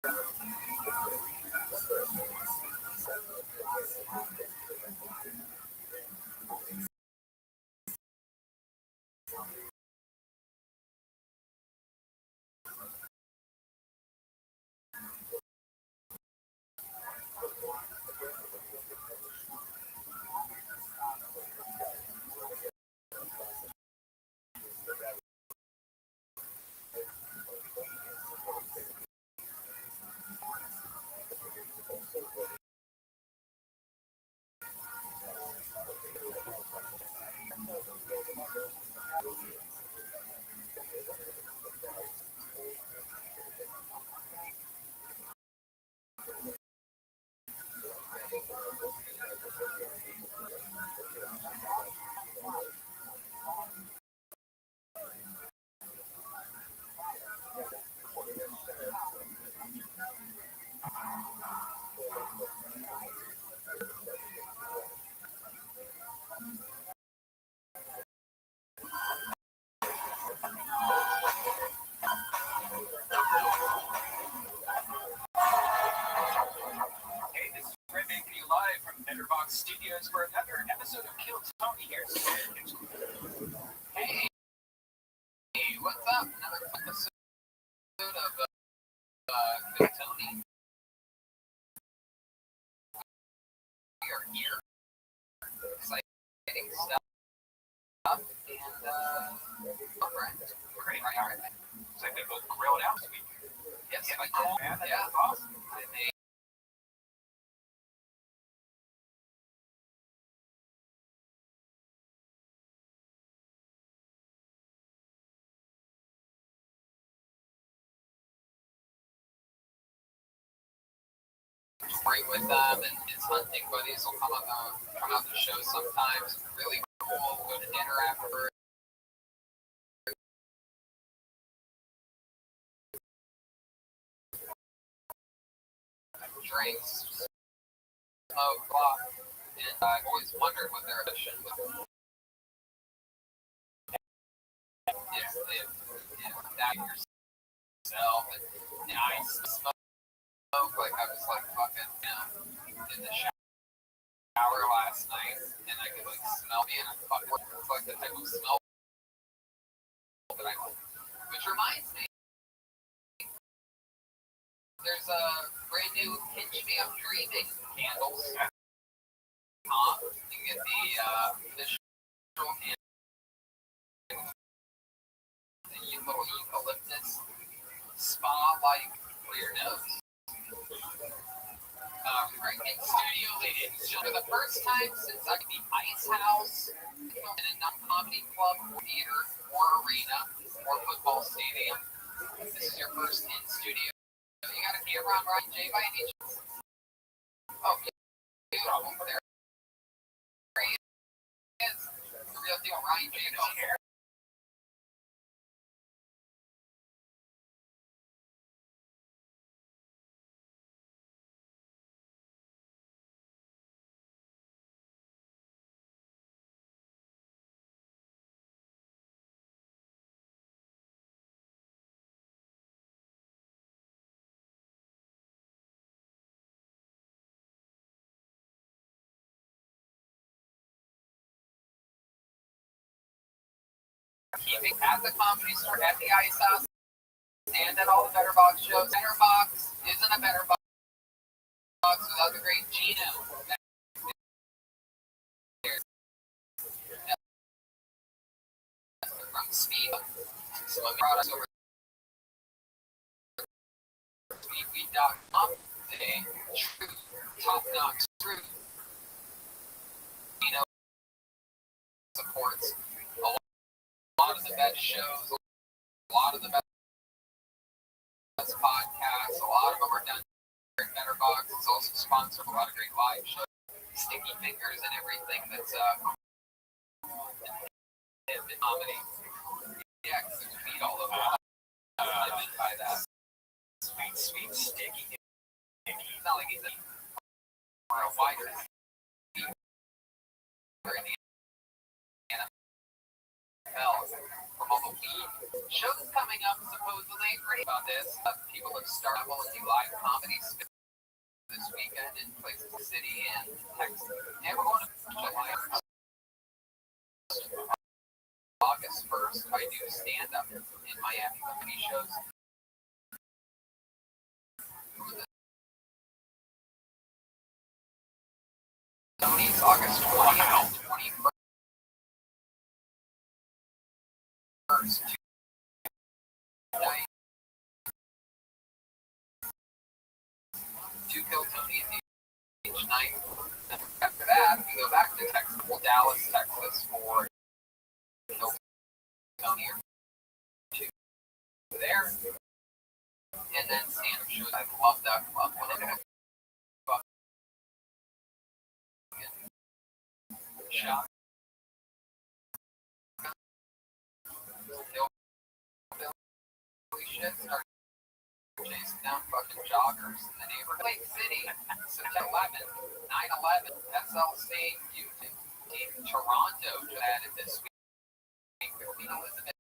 Hey, this is Red making you live from Betterbox Studios for another episode of Kill Tony here. Hey, what's up? Another episode of Kill Tony. We are here. Exciting stuff. And, great, right? So they both grilled out this week. Yes, I did, man. Yeah, awesome. And they great with them, and his hunting buddies will come out to show sometimes. Really cool. Go to dinner afterwards. Drinks, smoke, blah. And I've always wondered what their mission with if that yourself and I smoke like I was like fucking in the shower last night and I could like smell being a fucking it's like the type of smell that I like. Which reminds me there's a brand new Pinch Me I'm Dreaming candles. You get the visual candle, the little eucalyptus spa like for your nose. Right in studio, ladies. For the first time since I the Ice House in a non-comedy club, or theater, or arena, or football stadium. This is your first in studio. You got a camera on Ryan J by any chance? Oh, beautiful. There he is. The real deal, Ryan J. Here. Keeping at the Comedy Store, at the Ice House, and at all the Better Box shows. Better Box isn't a Better Box without the great Gino. From Speed, some of the products over speedweed.com. They true, top-notch, true. Gino supports a lot of the best shows, a lot of the best podcasts, a lot of them are done here at Better Box. It's also sponsored a lot of great live shows, Sticky Fingers and everything that's in comedy. Yeah, because there's meat all over it. I meant by that. Sweet, sticky. It's not like he's a fighter. We're in the NFL from all the weed shows coming up. supposedly pretty about this. People have started to live comedy this weekend in places in the city and Texas. And we're going to July August 1st. I do stand up in Miami comedy shows. Tony's August 20th and 21st. Two Kill Tonys each night. After that, we go back to Texas, Dallas, Texas for Kill Tony or two there. And then stand-up shows. I love that club. When I shop. Shit, start chasing down fucking joggers in the neighborhood. Lake City, September 11th, 9/11, SLC, in Toronto, just added this week. Queen Elizabeth,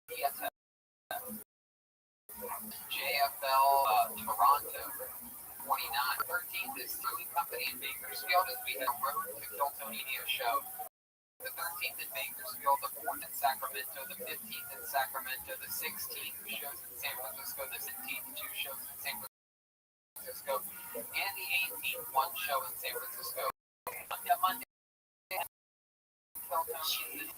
PSF, JFL, Toronto, 29. 13th is Tony Company in Bakersfield as we have Road to Kill Tony show. The 13th in Bakersfield, the 4th in Sacramento, the 15th in Sacramento, the 16th, 2 shows in San Francisco, the 17th, 2 shows in San Francisco, and the 18th, 1 show in San Francisco. Monday, Kill Tony,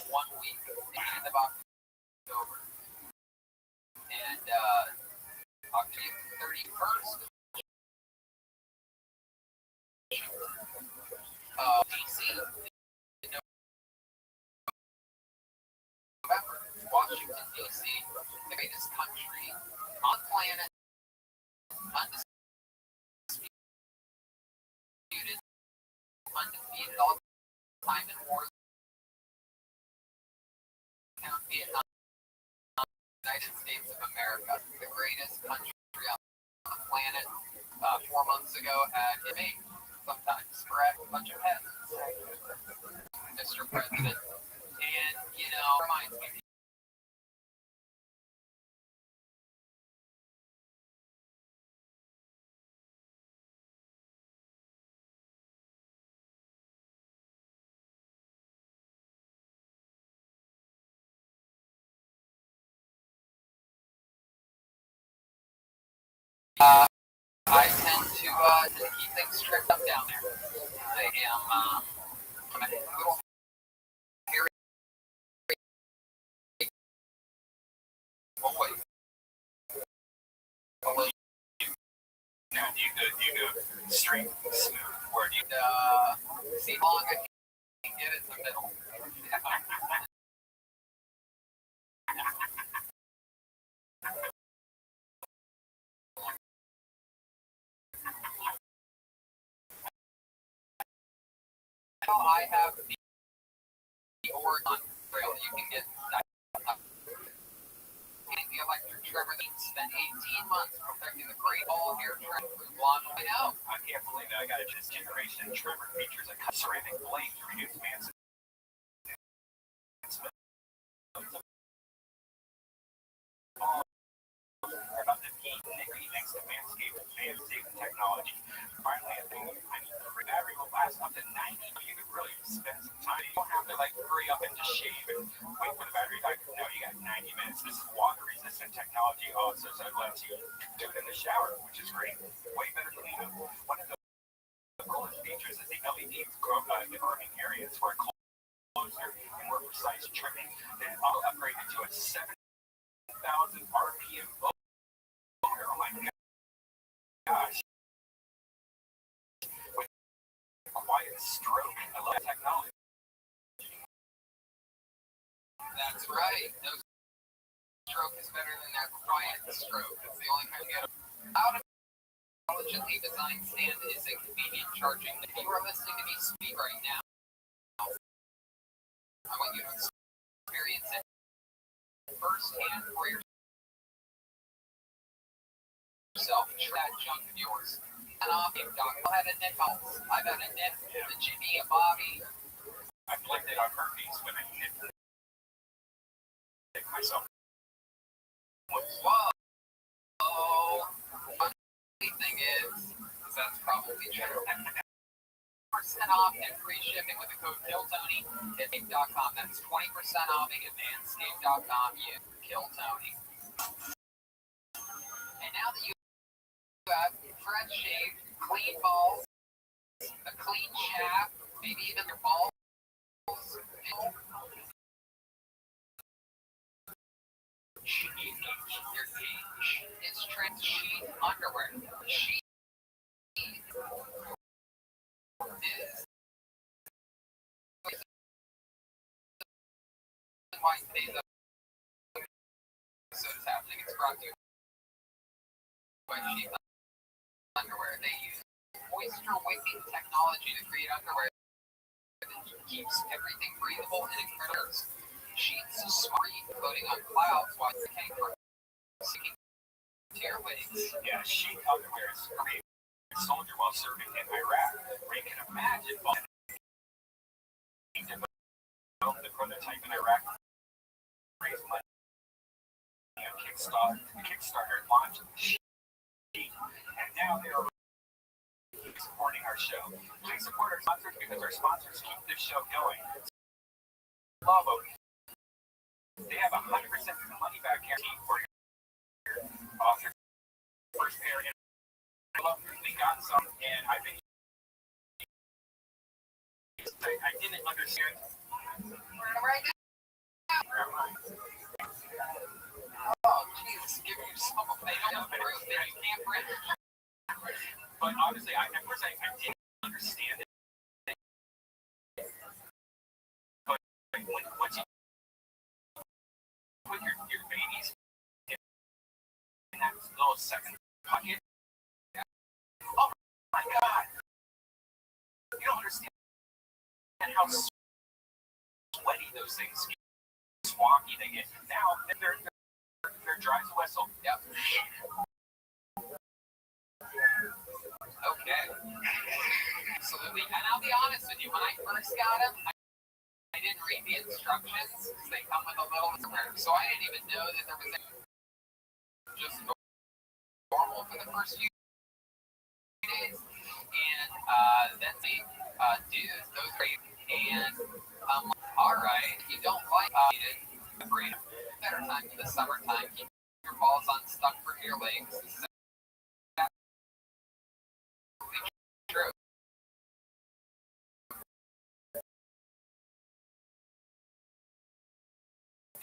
1 week, end of October. And October 31st, DC, November, Washington, D.C., the greatest country on the planet, undefeated all time in wars, Vietnam, United States of America, the greatest country on the planet. 4 months ago had me, sometimes spread a bunch of heads, Mr. President, and reminds me. I tend to keep things stripped up down there. I am I'm a little hairy. Oh wait. You go straight, smooth. Where do you see how long I can get it in the middle? I have the Oregon Trail. You can get that. The electric tremor that spent 18 months perfecting the Great Hall here trail through blonde. I know. I can't believe it. I got this generation tremor features a ceramic blade to reduce man's about the key next to Manscaped technology. Finally, a thing the battery will last up to 90. You could really spend some time. You don't have to hurry up and just shave and wait for the battery to die. No, you got 90 minutes. This is water-resistant technology also, so it lets you do it in the shower, which is great. Way better cleanup. One of the coolest features is the LED burning areas for closer and more precise trimming. Then I'll upgrade it to a 7,000 RPM motor. Oh my gosh. With quiet stroke. I love technology. That's right. No stroke is better than that quiet stroke. It's the only kind you get out of intelligently designed stand is a convenient charging. If you are listening to me speak right now, I want you to experience it firsthand for yourself. That junk of yours. And I've had a nip. I've had a nip, a Jimmy, a Bobby. I've blended on herpes when I nip. myself. Whoa. Funny thing is that's probably true. 20% off and free shipping with the code KILLTONY at Manscaped.com. That's 20% off at Manscaped.com. You KILLTONY. And now that you have fresh shaved, clean balls, a clean shaft, maybe even your balls, your gauge is trans sheet underwear. Sheet is why today's episode is happening. It's brought to you by Sheet Underwear. They use moisture wicking technology to create underwear that keeps everything breathable and incredible. Sheets smart floating on clouds while the tank for sticking to your legs. Yeah, sheet underwear is great. Soldier while serving in Iraq, where you can imagine the prototype in Iraq raised money on Kickstarter launched Sheet, and now they're supporting our show. Please support our sponsors because our sponsors keep this show going. Lavo, they have 100% money back guarantee for your author first pair. We got some, and I think I didn't understand. Right now. Oh, Jesus, give you some of they don't prove that you can't print. But honestly, at first I didn't understand it. But once you put your babies in that little second pocket, oh my God, you don't understand how sweaty those things get, swampy they get. Now they're dry as a whistle. Yep. Okay. Absolutely. And I'll be honest with you, when I first got them, I didn't read the instructions because they come with a little square. So I didn't even know that there was just normal for the first few days. And then they do those great. And all right, if you don't like it, great. Better time for the summertime. Keep your balls unstuck from your legs. This is true.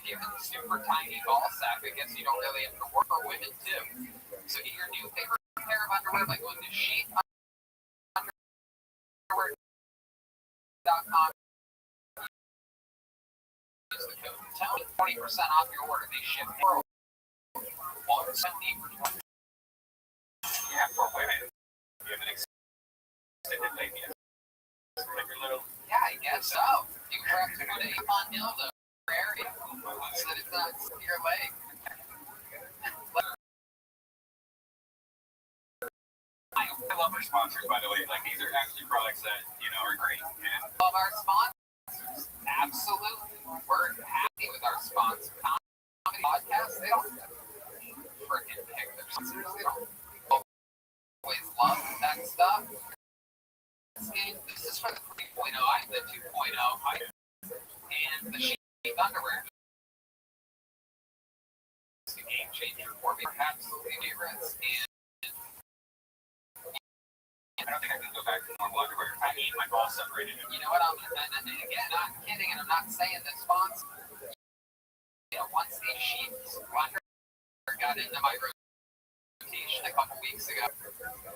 Even super tiny ball sack, I guess you don't really have to work for women too. So get your new favorite pair of underwear by going to sheetunderwear.com. Use the code TONY 20% off your order. They ship worldwide. Yeah, for women, you have an extended labia. Like your little. Yeah, I guess so. You have to put a on dildo area so that it's not your leg. I love our sponsors, by the way. Like, these are actually products that, are great. And Love our sponsors. Absolutely. We're happy with our sponsors. Comedy podcasts, they don't freaking pick their sponsors. They don't always love that stuff. This is for the 3.0. I'm the 2.0. And the sheet underwear. It's a game changer for me. Absolutely favorites. I don't think I can go back to normal underwear. I need my balls separated. You know what? And again, not kidding, and I'm not saying this sponsor. Once these sheets underwear got into my rotation a couple weeks ago,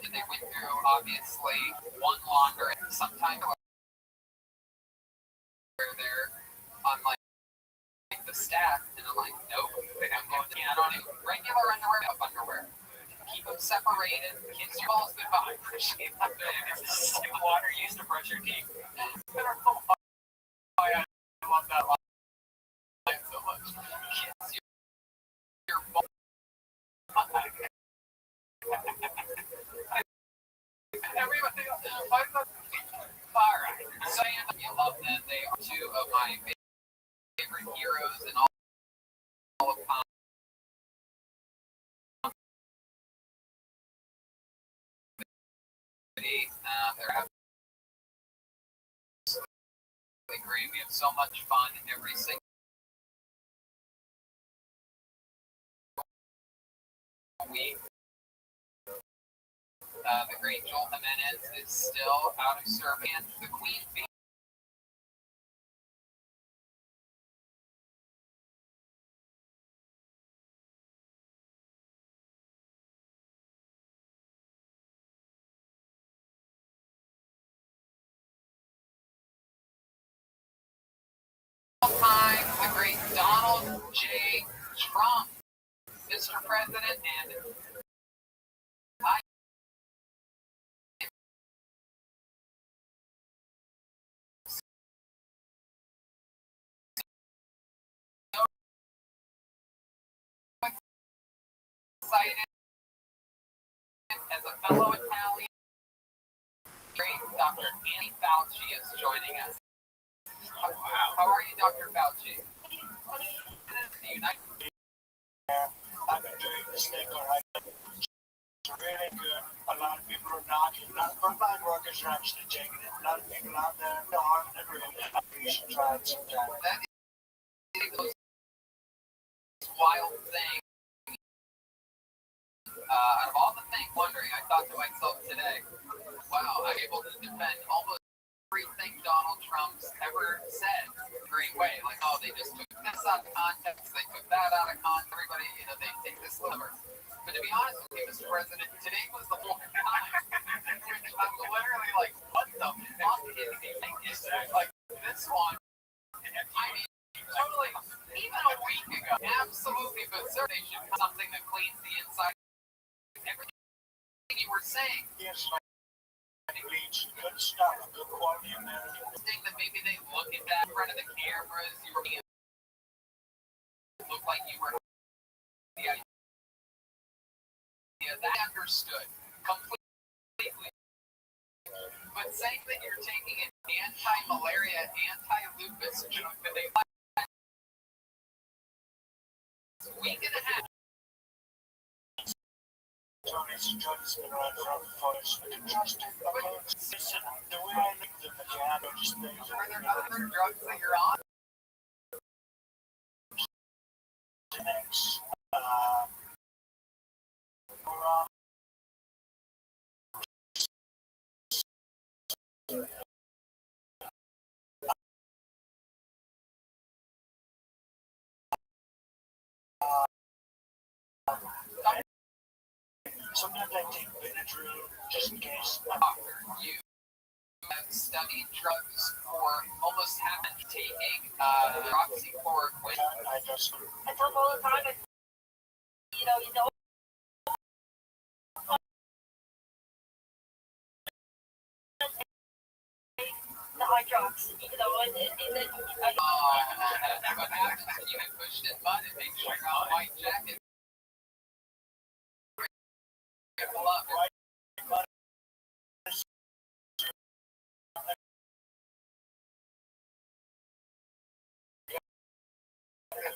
and they went through obviously one launder and sometime there on like the staff, and I'm like, nope, I'm going to regular underwear. Keep them separated. Kiss your balls goodbye. Appreciate that. It's like water used to brush your teeth. I love that line so much. Kiss your balls. Everybody, alright. Saying you love them. They are two of my favorite heroes in all They're absolutely great. We have so much fun every single week. The great Joel Jimenez is still out of service. The Queen Bee. Time, the great Donald J. Trump, Mr. President, and I am so excited as a fellow Italian. Great Dr. Annie Fauci is joining us. How are you, Dr. Fauci? The United I've been doing this thing all right. It's really good. A lot of people are not frontline workers are actually taking it. A lot of people out there are harming it really. You should try it sometime. That is the most wild thing. Out of all the things wondering, I thought to myself today, wow, I'm able to defend almost everything Donald Trump's ever said in a great way. Like, oh, they just took this out of context, they took that out of context, everybody, they take this number. But to be honest with you, Mr. President, today was the whole time. I'm literally like, what the fuck is he thinking? Like, this one, I mean, totally, even a week ago, absolutely bizarre. They should have something that cleans the inside. Everything you were saying. Yes, bleach, good stuff, good quality American. Think that maybe they look at that in front of the cameras, you were being look like you were the idea that understood completely. But saying that you're taking an anti-malaria, anti-lupus drug that they week and a half. Tony's drugs been around for years. I can trust it. Listen, the way I look at them, I can't understand. Are there other drugs that you're on? Genetics, sometimes I take Benadryl just in case. You have studied drugs for almost half taking hydroxychloroquine. I just I tell them all the time, you know, the hydrox, and then What happens? You had pushed it button, make sure you're on white jacket. Love it.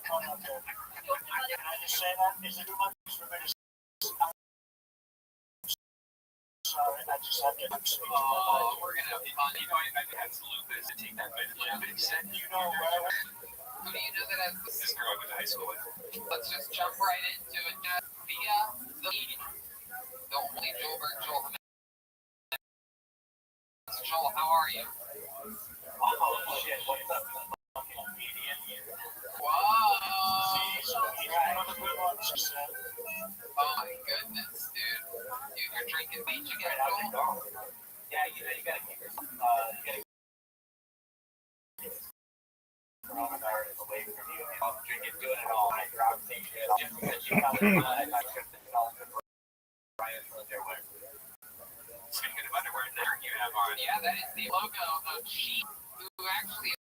Can I just say that? Is it too much for me to sorry, I just have to speak to my Oh, we're gonna have fun. You know, I had some lupus and take that lupus. And You know where? who do you know that has this girl I went to high school with? Let's just jump right into it. Via the meeting. The only Joel Jimenez. Joel, how are you? Oh shit, what's up? Fucking median. Whoa! See, so he's one of the good ones, she said. Oh my goodness, dude. You're drinking beach again, Joel? Yeah, you gotta keep yourself, you gotta keep coronavirus away from you. Drinking, doing it all, hydroxy shit, just because you probably I should have told Brian from their way. Speaking of underwear, there you have on. Yeah, that is the logo of Sheep, who actually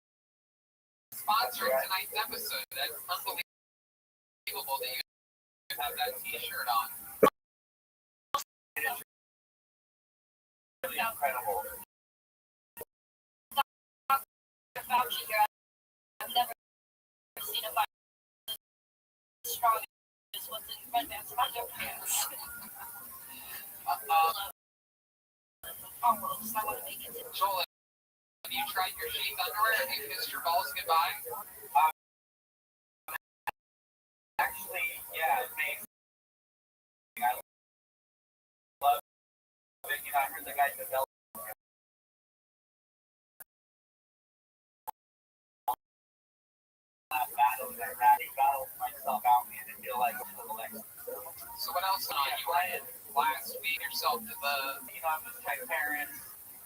sponsored tonight's episode. That's unbelievable that you have that t-shirt on. Really incredible. Fauci here. I've never seen a fight as strong as what's in Red Man's underpants. Joel, have you tried your sheath underwear? Have you kissed your balls goodbye? Actually, yeah, it makes. I love it. You know, I heard the guy develop that battle, that Rabbbi battle myself out, man, and feel like I'm the next. So what else on you went last week yourself to the I'm just my parents.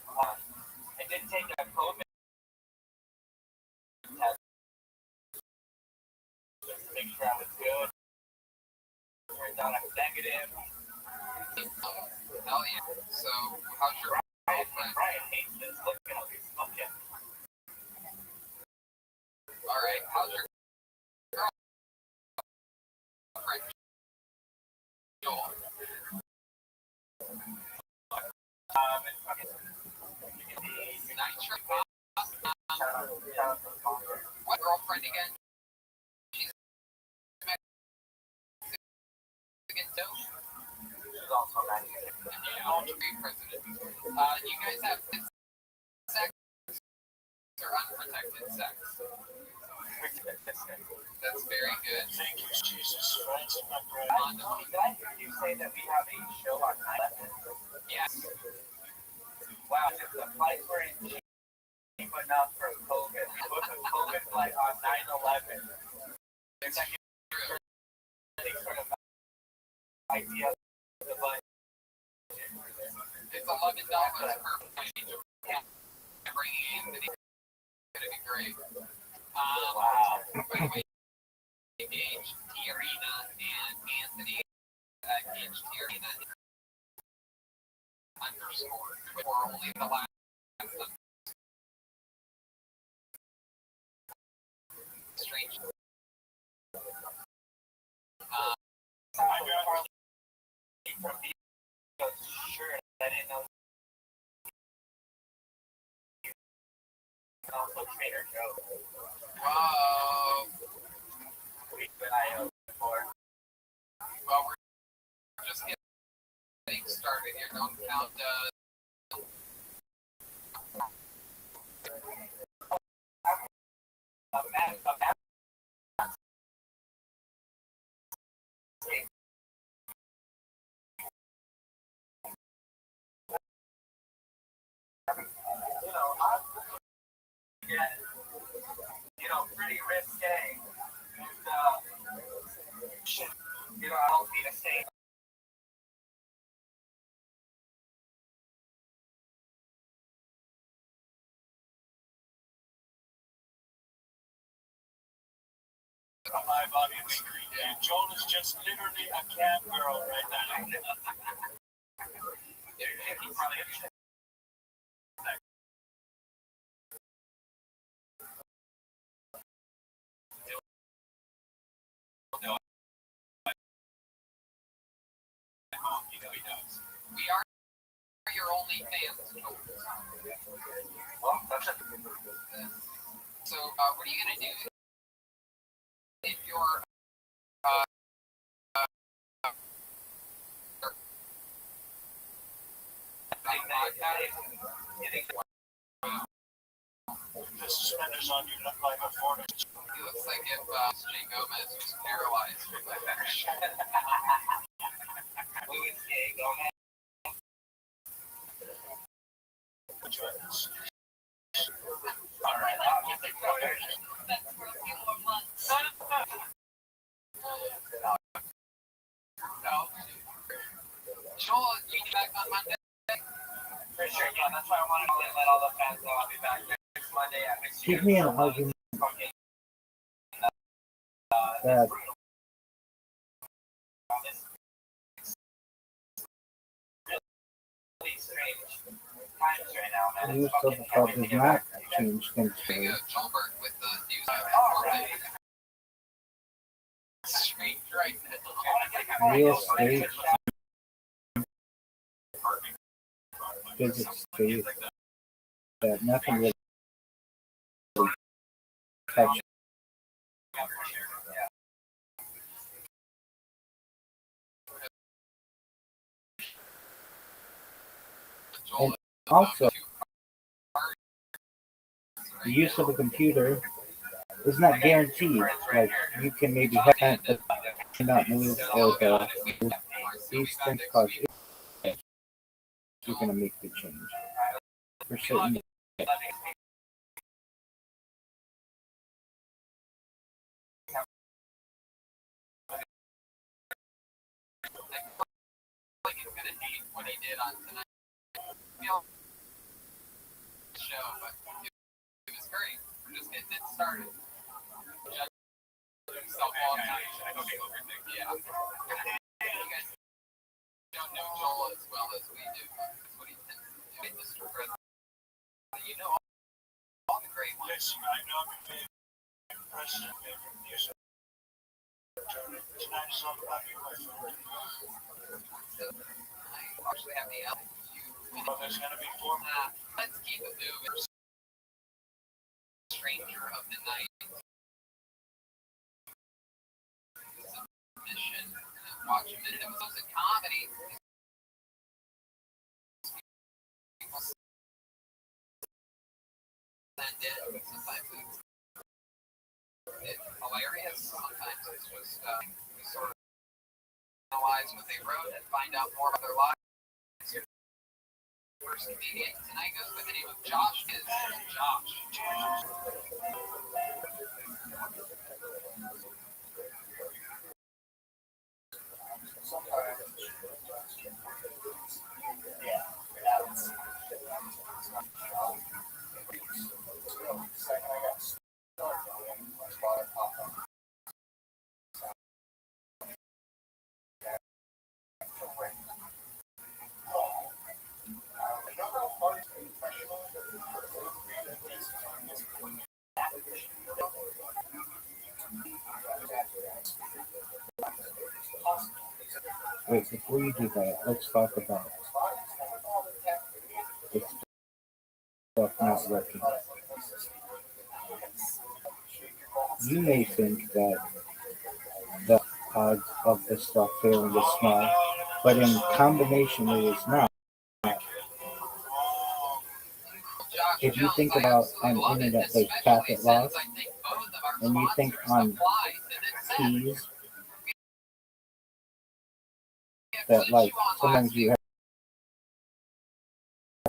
I did take a COVID test just to make sure I was good. Turns out I was negative. hell yeah. So how's your girlfriend? Brian hates this. Look at him, he's smoking. All right, how's your girlfriend? Joel. It's fucking Nice. What girlfriend again? She's Mexican too? She's also Mexican. And you know, to be president. You guys have sex or unprotected sex? That's very good. Thank you, Jesus. Friends and my bread. Did I hear you say that we have a show on 9/11? Yes. Wow, if the flights were in cheap enough for COVID, we booked a COVID flight on 9/11. It's like any sort of idea of the budget. It's $11 per plane. Yeah. Bringing in the gonna be great. Wow. By the way, Gage Tiarina and Anthony Gage Tiarina underscore or only the last strange. I got from the sure I didn't know. Also Trader Joe. Whoa. We've been IO before. Well, we're just getting started here. Don't count. Pretty risque. I don't need to say. My body is green. And Joel is just literally a cam girl right now. He probably He does. We are your only fans. well, that's a So, what are you gonna do if your The suspenders on you look like a forest. He looks like if Jay Gomez was paralyzed with that action. Louis J. Gomez. Alright, That's for a few more months. No. Joel, you back on Monday? for sure, yeah, that's why I wanted to let all the fans know I'll be back next Monday at Mixed Give me an argument fucking that really strange times right now, man. use It's of fucking how can't wait to does get not back. change things for Big you. Joelberg with the news. Alright. Strange right now. Real estate, physics state, that nothing really touches. Joel Also, the use of a computer is not guaranteed. Like you can maybe have it, but not move or these things cause issues. You're gonna make the change for certain. Like he's gonna hate what he did on tonight. Show, but it was great. We're just getting it started. Himself all night. Yeah. You guys don't know Joel as well as we do. That's what he tends to do. Mr. President, you know all the great ones. Yes, I know the president favorite music. Tonight is all about you, my friend. I actually have the album. Well, there's going to be 4 more. Let's keep it moving. Stranger of the Night. Mission. Watch him. It was a comedy. Sometimes it's hilarious. Sometimes it's just we sort of analyze what they wrote and find out more about their lives. First comedian tonight goes by the name of Josh. Is Josh. Wait, before you do that, let's talk about this stuff not working. You may think that the odds of this stuff failing is small, but in combination it is not. If you think about an internet-based packet loss, and you think on keys that like sometimes you have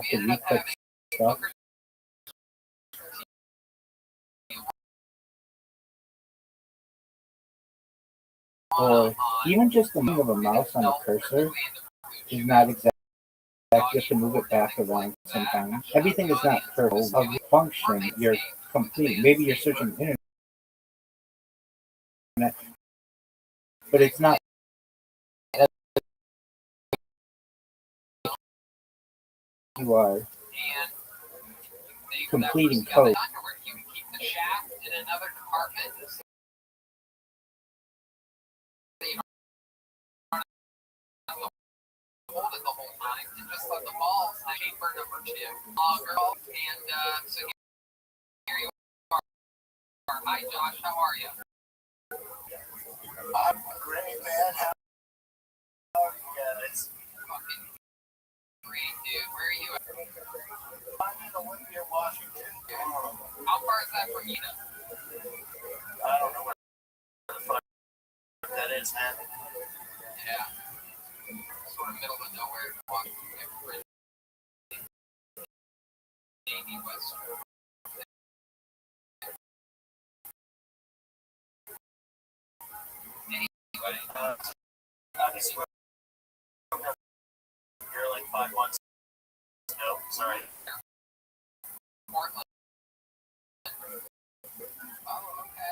to re-click stuff, or even just the moving of a mouse on a cursor is not exact. You have to move it back around sometimes. Everything is not perfect. Of function, you're complete. Maybe you're searching the internet, but it's not. You are completing code. You can keep the shaft in another compartment. Hold it the whole time and just let the balls chamber number 2 girl, and so here you are. Hi Josh, how are you? I'm great, man. How are you guys? Fucking great, dude. Where are you at? I'm in Olympia, Washington. How far is that from you? I don't know where the fuck that is, man. Yeah. Sort of middle of nowhere. Navy West. Anyway, I just spoke up here like 5 months ago. Sorry. Portland. Oh, okay.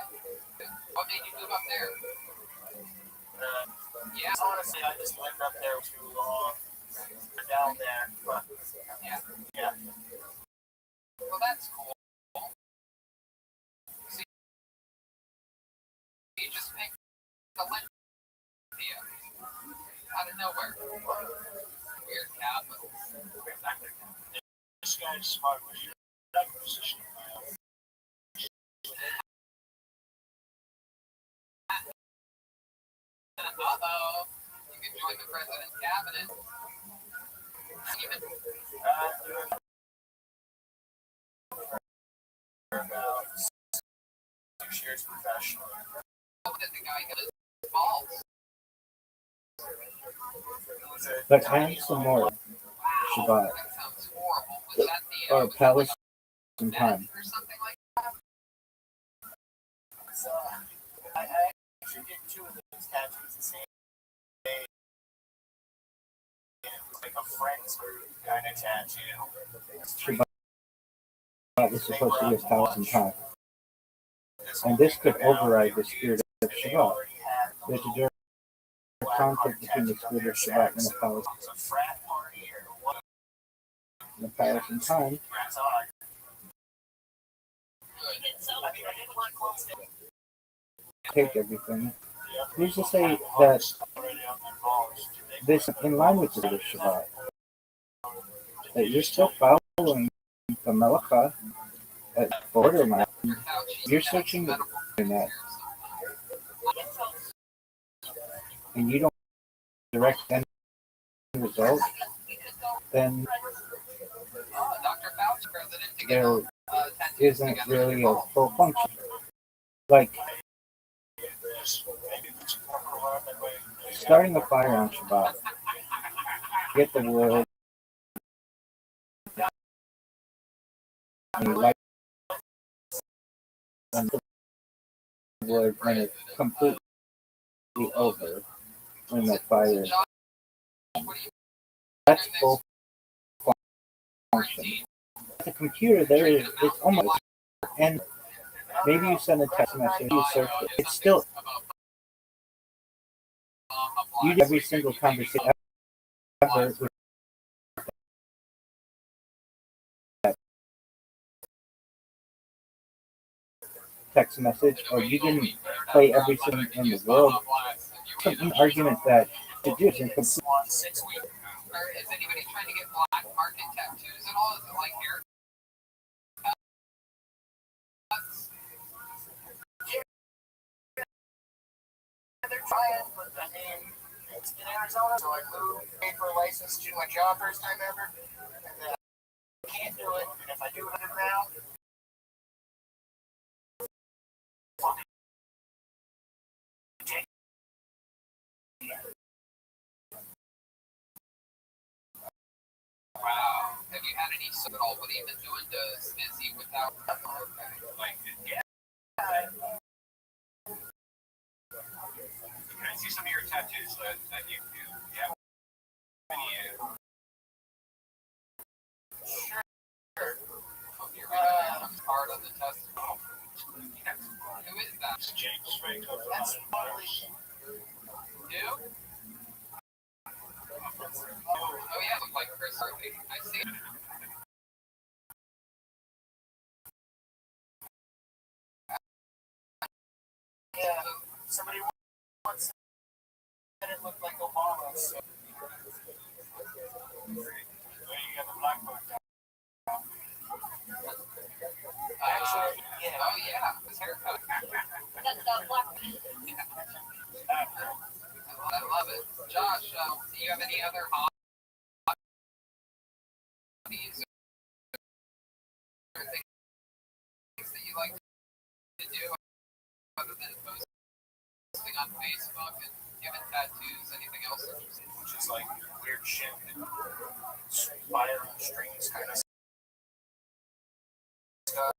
What made you move up there? Yeah. Honestly, I just lived up there too long. Down there, but yeah. Well, that's cool. So you just picked Olympia out of nowhere. Weird cat, but This guy is smart. Was your that position? uh-oh. You can join the president's cabinet. Even about 6 years professionally. The guy got his balls. But I have some more Shabbat That sounds horrible. Was that the or Palestine time. or something like So, I actually did 2 of those tattoos the same day. It was like a friend's kind of tattoo. Shabbat is supposed to be a Palestine time. And this could override the spirit of Shabbat. There's a direct conflict between the spirit of Shabbat and the Palestine time. Take everything. Who's to say that this is in line with the spirit of Shabbat? That you're still following the Melacha at borderline. You're searching the internet and you don't direct end result, then there isn't really a full function. Like starting a fire on Shabbat, get the wood, and you light the wood, and it's completely over when the fire is. That's full function. The computer there is it's almost, and maybe you send a text message, you search it, it's still, you do every single conversation ever with that text message, or you didn't play everything in the world. Some argument that to do is incomplete. Is anybody trying to get black market tattoos at all? Is it like hair? They're trying, but I mean, it's in Arizona, so I moved, paid for a license to do my job first time ever, and then I can't do it, and if I do it underground, Wow. Have you had any at all? What have you been doing to busy without like yeah. Can I see some of your tattoos that you do? Yeah. Sure. I'm hard on the test. Who is that? It's James Franco. That's probably Who? Oh yeah, look like Chris Harvey. I see. yeah. Somebody once said it looked like Obama. So. You got the black book. Actually, yeah. Oh yeah, his haircut. I love it. Josh, do you have any other hobbies or things that you like to do other than posting on Facebook and giving tattoos? Anything else interesting? Which is like weird shit and spider and strings kind of stuff.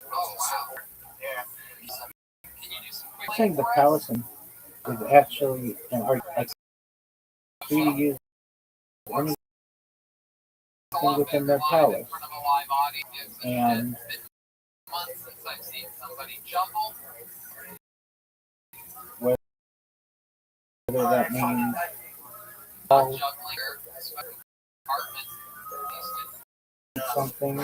Oh wow. Yeah. Can you do some quick? I think the Palestine is actually an art. Like, free to use anything within their palace. And months since I've seen somebody jumble. whether that means Juggling apartment. something I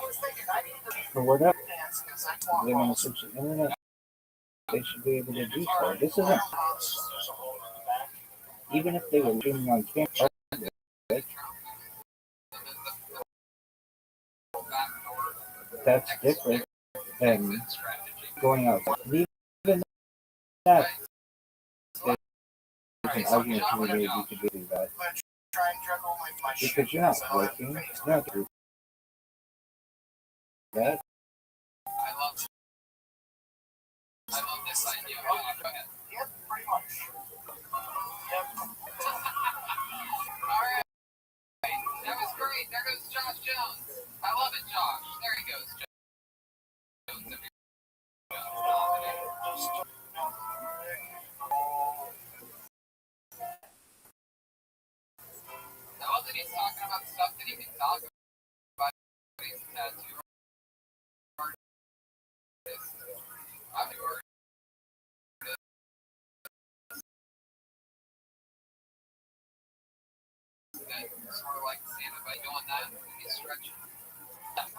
was thinking I need to or whatever, dance because I if they want to search the internet, they should be able to do so. This isn't, there's a hole in the back. even if they were streaming on camera, that's different than going out. Even that, there's an argument to be made you could do that. try and check all my shit. Because you're not So I don't have working. to face You're not doing that. I love this idea. Oh, go ahead. Yep, pretty much. Yep. All right. That was great. There goes Josh Jones. I love it, Josh. There he goes. Jones. Now that he's talking about stuff that he can talk about, he's a tattoo artist. I'm an artist. That sort of like Santa by doing that, he's stretching.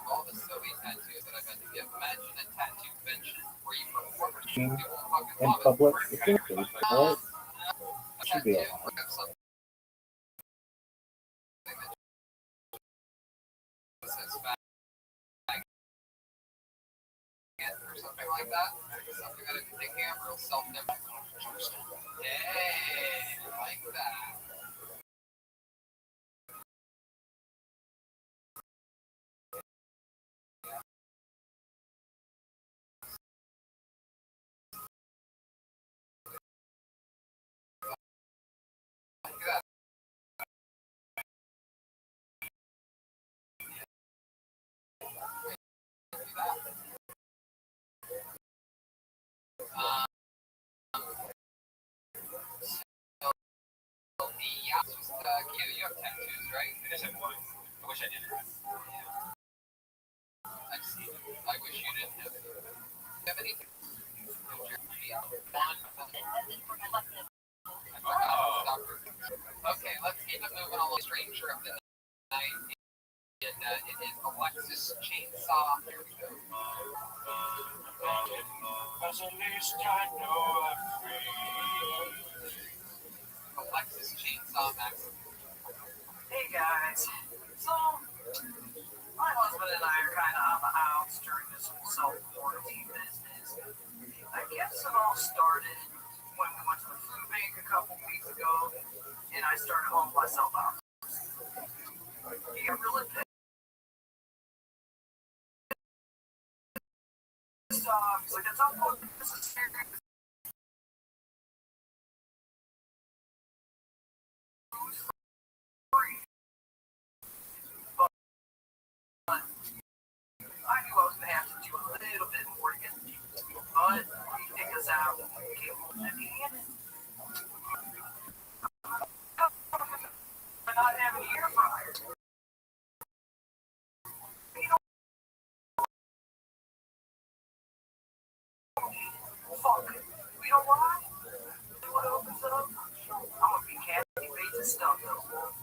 All the silly tattoos that I've had to get. Imagine a tattoo convention where you perform In public, it's okay. Right? Should be allowed. Or something like that. Something that I can take care of real self-deprecating. Hey, I like that. Yeah, just, you have tattoos, right? I just have one. I wish I didn't have. I see. I wish you didn't have. Do you have anything? Okay, let's keep it moving on. Stranger of the night. And it is Alexis Chainsaw. Here we go. Cause at least I know I'm free. Alexis Chainsaw Max. Hey guys, so my husband and I are kind of on the outs during this whole self-quarantine business. I guess it all started when we went to the food bank a couple weeks ago, and I started hauling myself out. You get really pissed off. He's like, it's unnecessary. I knew I was going to have to do a little bit more to get the people, but he picked us out and came home empty-handed. By not having an air fryer. You know, fuck. You know why? What opens up? I'm going to be Kathy Bates' stuff, though.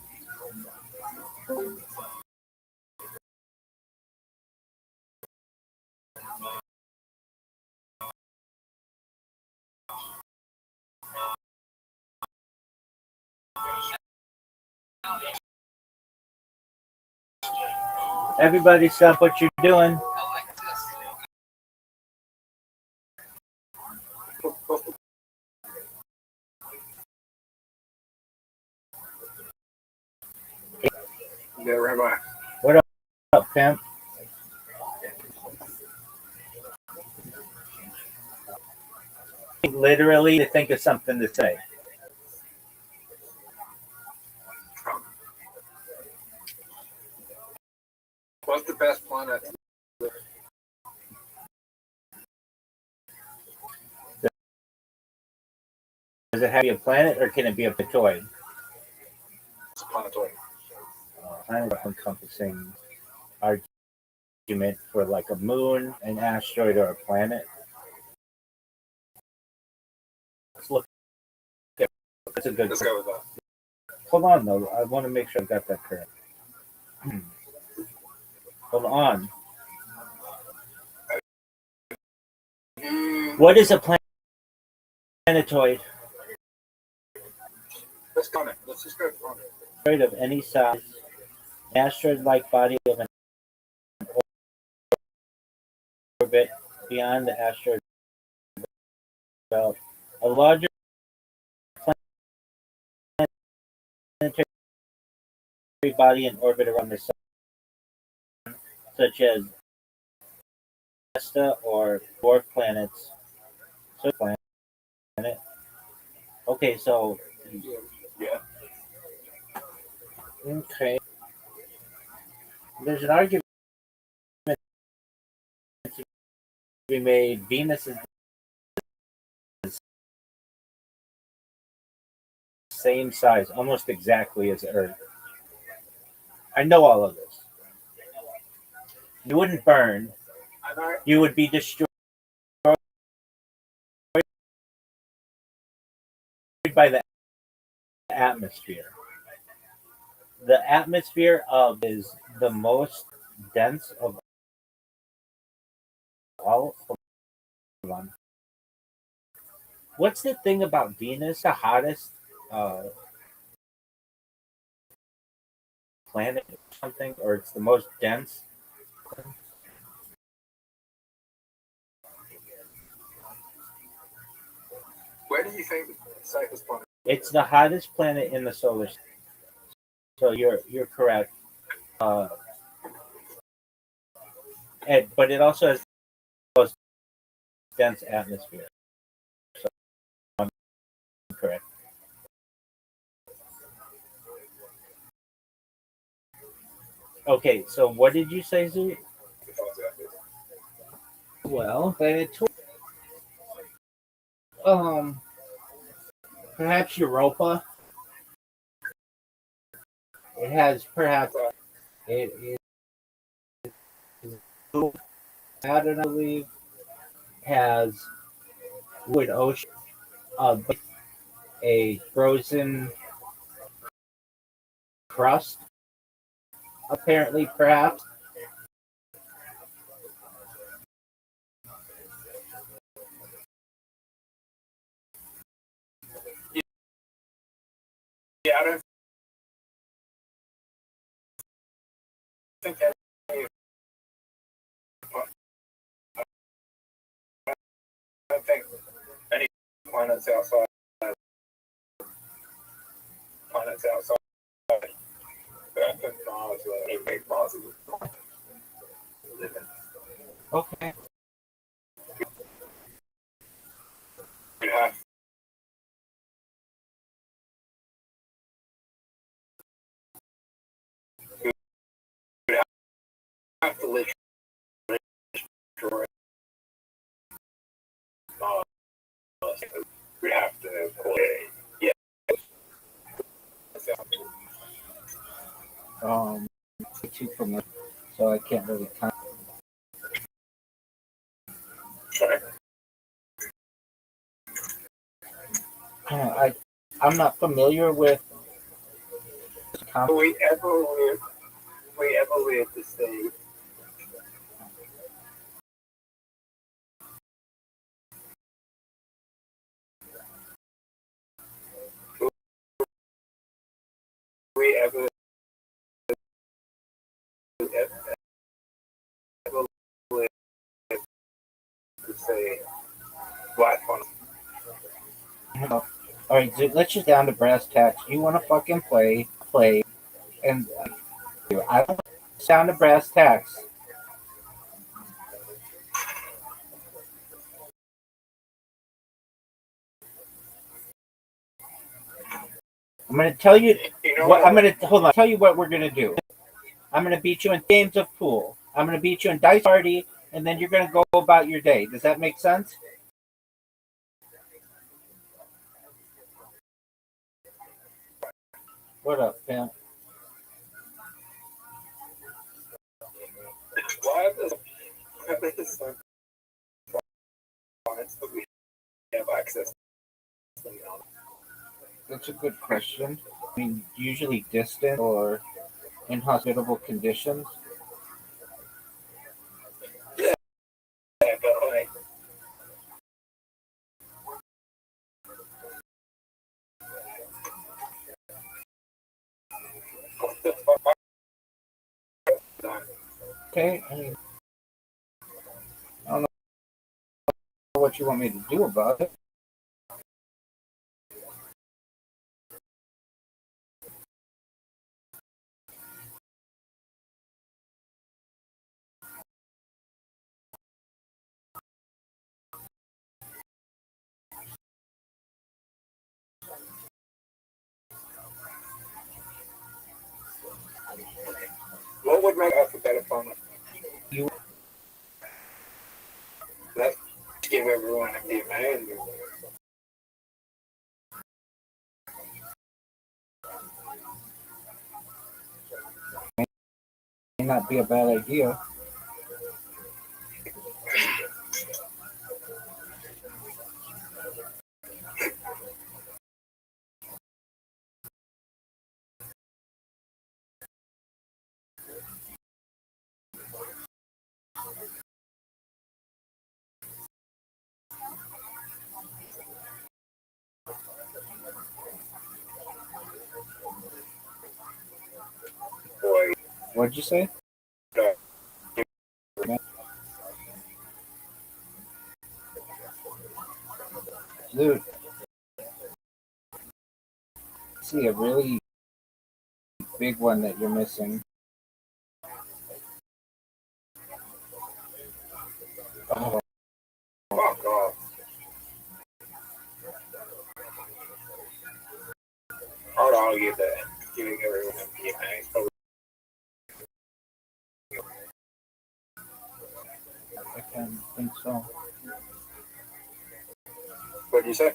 Everybody stop what you're doing. Yeah, Rabbi. What up, pimp? Literally to think of something to say. What's the best planet? Does it have to be a planet or can it be a toy? It's a planetoid. Kind of encompassing argument for like a moon, an asteroid, or a planet. Let's look. That's a good. Let's go with that. Hold on though. I want to make sure I got that correct. Hold on. What is a planetoid? Let's go on it. Let's just go on it. Asteroid of any size, an asteroid-like body of an orbit beyond the asteroid belt. A larger planetary body in orbit around the sun, such as Vesta or dwarf planets. So planet. Okay, so Yeah. okay. There's an argument to be made. Venus is the same size, almost exactly as Earth. I know all of this. You wouldn't burn. You would be destroyed by the atmosphere. The atmosphere of is the most dense of all of them. What's the thing about Venus? The hottest planet or something, or it's the most dense. Where do you think the safest planet? It's the hottest planet in the solar system. So you're correct. But it also has the most dense atmosphere. So I'm correct. Okay, so what did you say, Zoo? Well, then it took perhaps Europa. It has perhaps it is Saturn, I believe, has wood ocean, but a frozen crust, apparently, perhaps. Yeah, I don't think any. I don't think any planets outside. Planets outside. Earth and Mars are big positive. Living. Okay. You have to literally destroy Mars. We have to play. Yeah. Too familiar, so I can't really comment. Sorry. I'm not familiar with. We ever live to see. We ever live to see black on. All right, dude, let's just down to brass tacks. You want to fucking play, and I don't down to brass tacks. I'm gonna tell you what I'm gonna hold on. Tell you what we're gonna do. I'm gonna beat you in games of pool. I'm gonna beat you in dice party, and then you're gonna go about your day. Does that make sense? What up, fam? Why are this planets that we have access to? That's a good question. I mean, usually distant or inhospitable conditions. Yeah, but like, what the fuck? Okay, I mean, I don't know what you want me to do about it. fun. You Let's give everyone MDMA and may not be a bad idea. boy. What'd you say? Dude, see a really big one that you're missing. Oh, Fuck off. I'd argue that giving everyone MDMA is probably I can't think so. what do you say?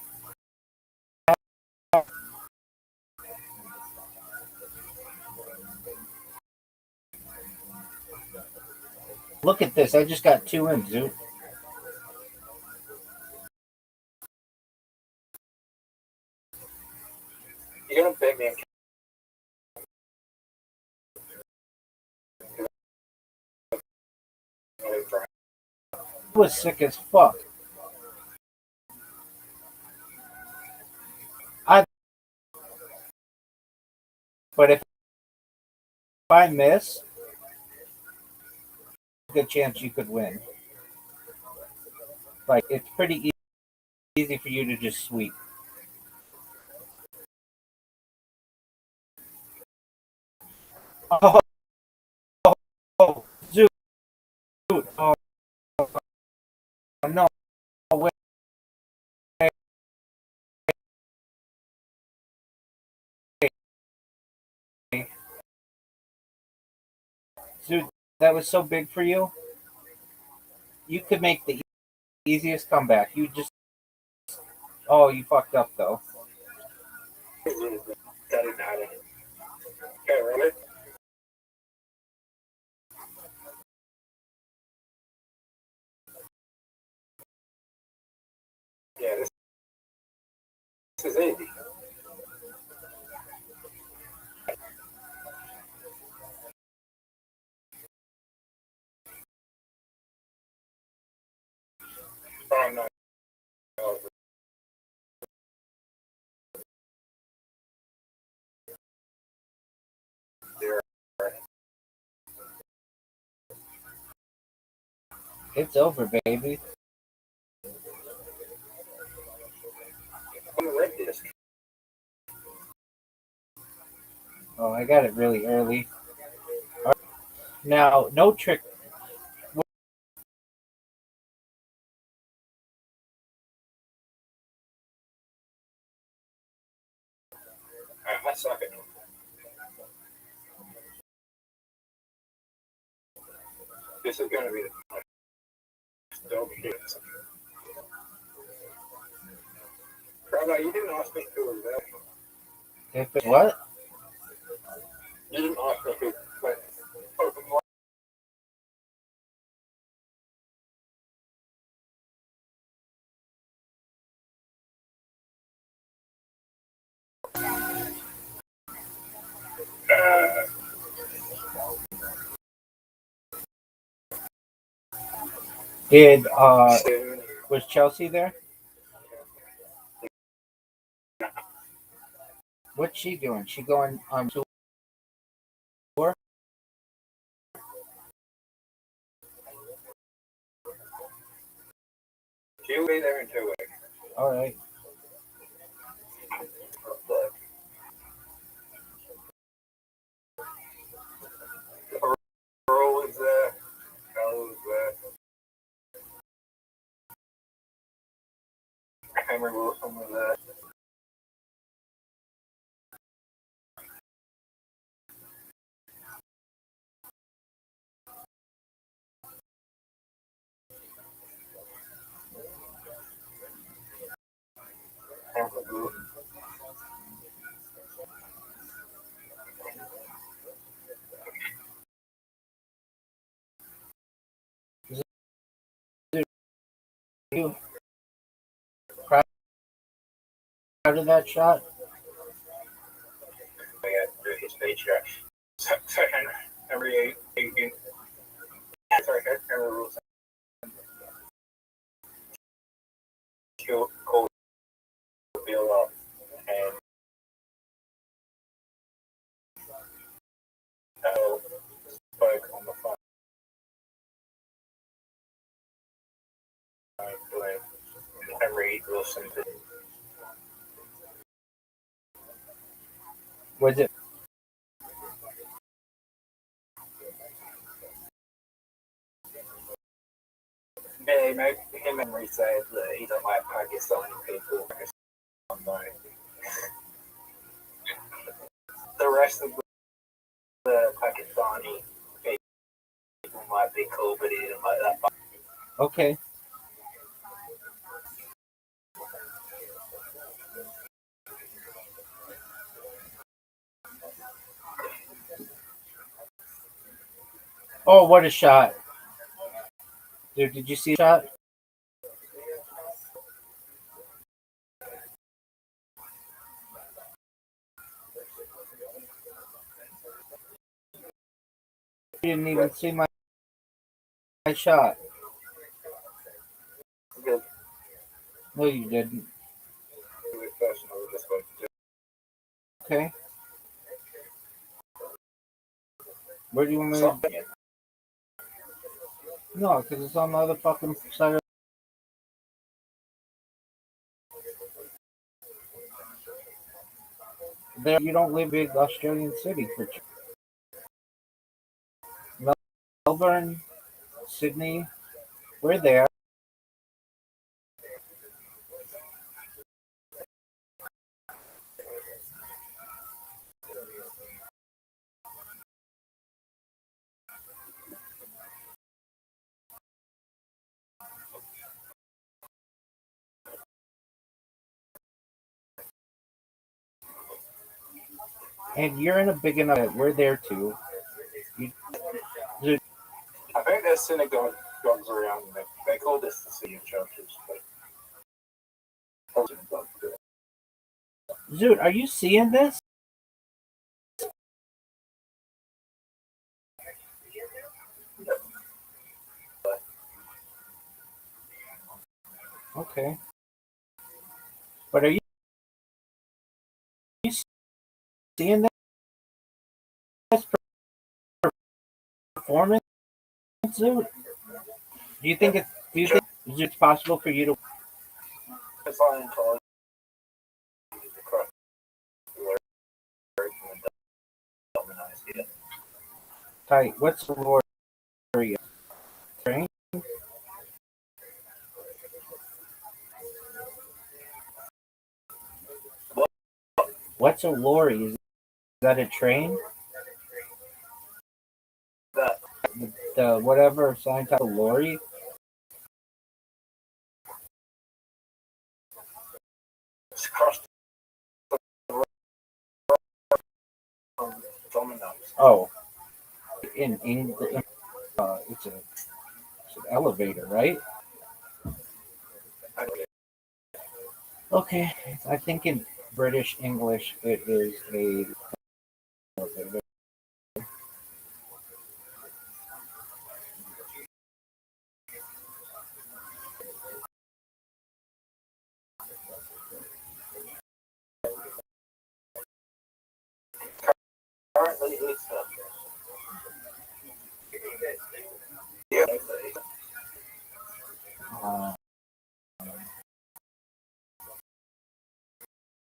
Look at this. I just got 2 in, dude. You're gonna bet me I was sick as fuck. But if I miss, good chance you could win. Like, it's pretty easy for you to just sweep. Oh, oh, oh, dude. Oh, no. Wait. Dude, that was so big for you. You could make the easiest comeback. You just. Oh, you fucked up, though. that didn't happen. Okay, really? Yeah, this is easy. Oh no. It's over, baby. On the red disc. Oh, I got it really early. Now, no trick. I suck at it. This is gonna be the dope shit. Rabbi, you didn't ask me who was there. If it, what? You didn't ask me who went open wide. Did Soon. was Chelsea there? What's she doing? She going on tour? She'll be there in 2 weeks. All right. Earl was there. Carol was there. Henry Wilson was there. You proud of that shot? I got through his paycheck. Second, every 18. Sorry, Henry rules. Cold feel up and spike on the phone. Doing Henry Wilson. Was it? They make him and Henry said that he don't like Pakistani people. The rest of the Pakistani people might be cool, but he didn't like that. Okay. Oh, what a shot. Dude, did you see the shot? You didn't even see my shot. Good. No, you didn't. Okay. Where do you want me to... No, because it's on the other fucking side of... There, you don't live in a big Australian city. Melbourne, Sydney, we're there. And you're in a big enough... We're there too. I think there's synagogues around. They call this the city of churches. Dude, are you seeing this? Okay. But are you seeing this performance, dude? Do you think it's possible for you to... It's all in college. Tight. What's the lorry? Train? What's a lorry? Is that a train? The whatever sign type of lorry? It's across the Domino's. Oh, in English, it's an elevator, right? Okay, I think in British English it is a elevator. Currently, it's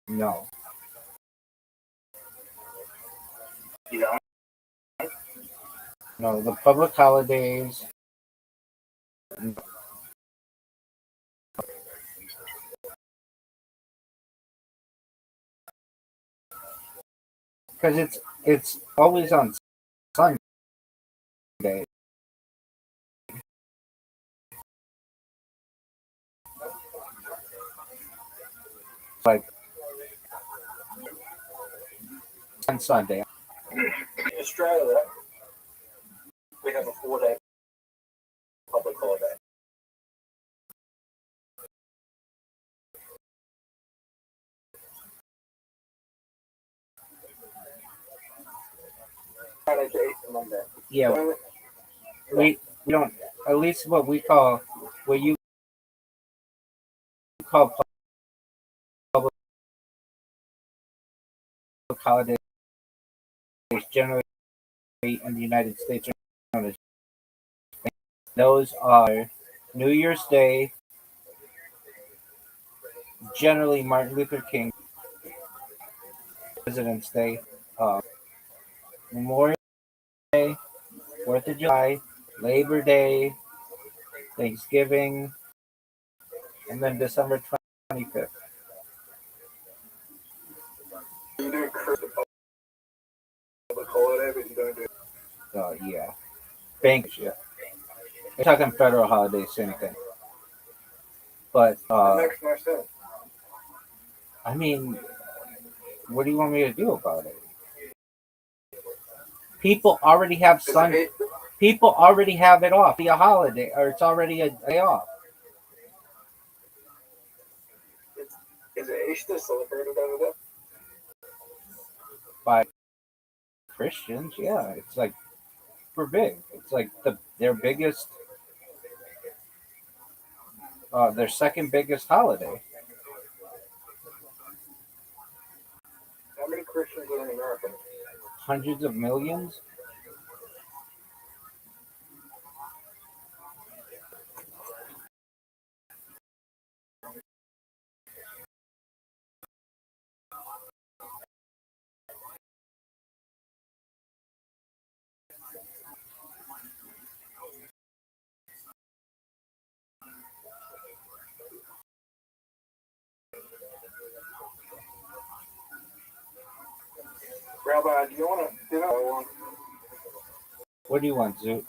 No. yeah. No, the public holidays. Because it's always on Sunday. Like on Sunday. In Australia, we have a 4-day public holiday. Friday to Easter Monday. Yeah, we don't, at least what you call public holidays generally in the United States are known as, those are New Year's Day, generally Martin Luther King, President's Day, Memorial Day, 4th of July, Labor Day, Thanksgiving, and then December 25th. You do Christmas public holiday, but you don't do. Yeah. Banks, yeah. We're talking federal holidays, same thing. But, That makes no sense. I mean, what do you want me to do about it? People already have People already have it off. Be a holiday, or it's already a day off. Is it Easter celebrated over there? By Christians, yeah. It's like super big. It's like their biggest, their second biggest holiday. How many Christians are in America? Hundreds of millions. Rabbi, do you want to do that one? What do you want, Zoot?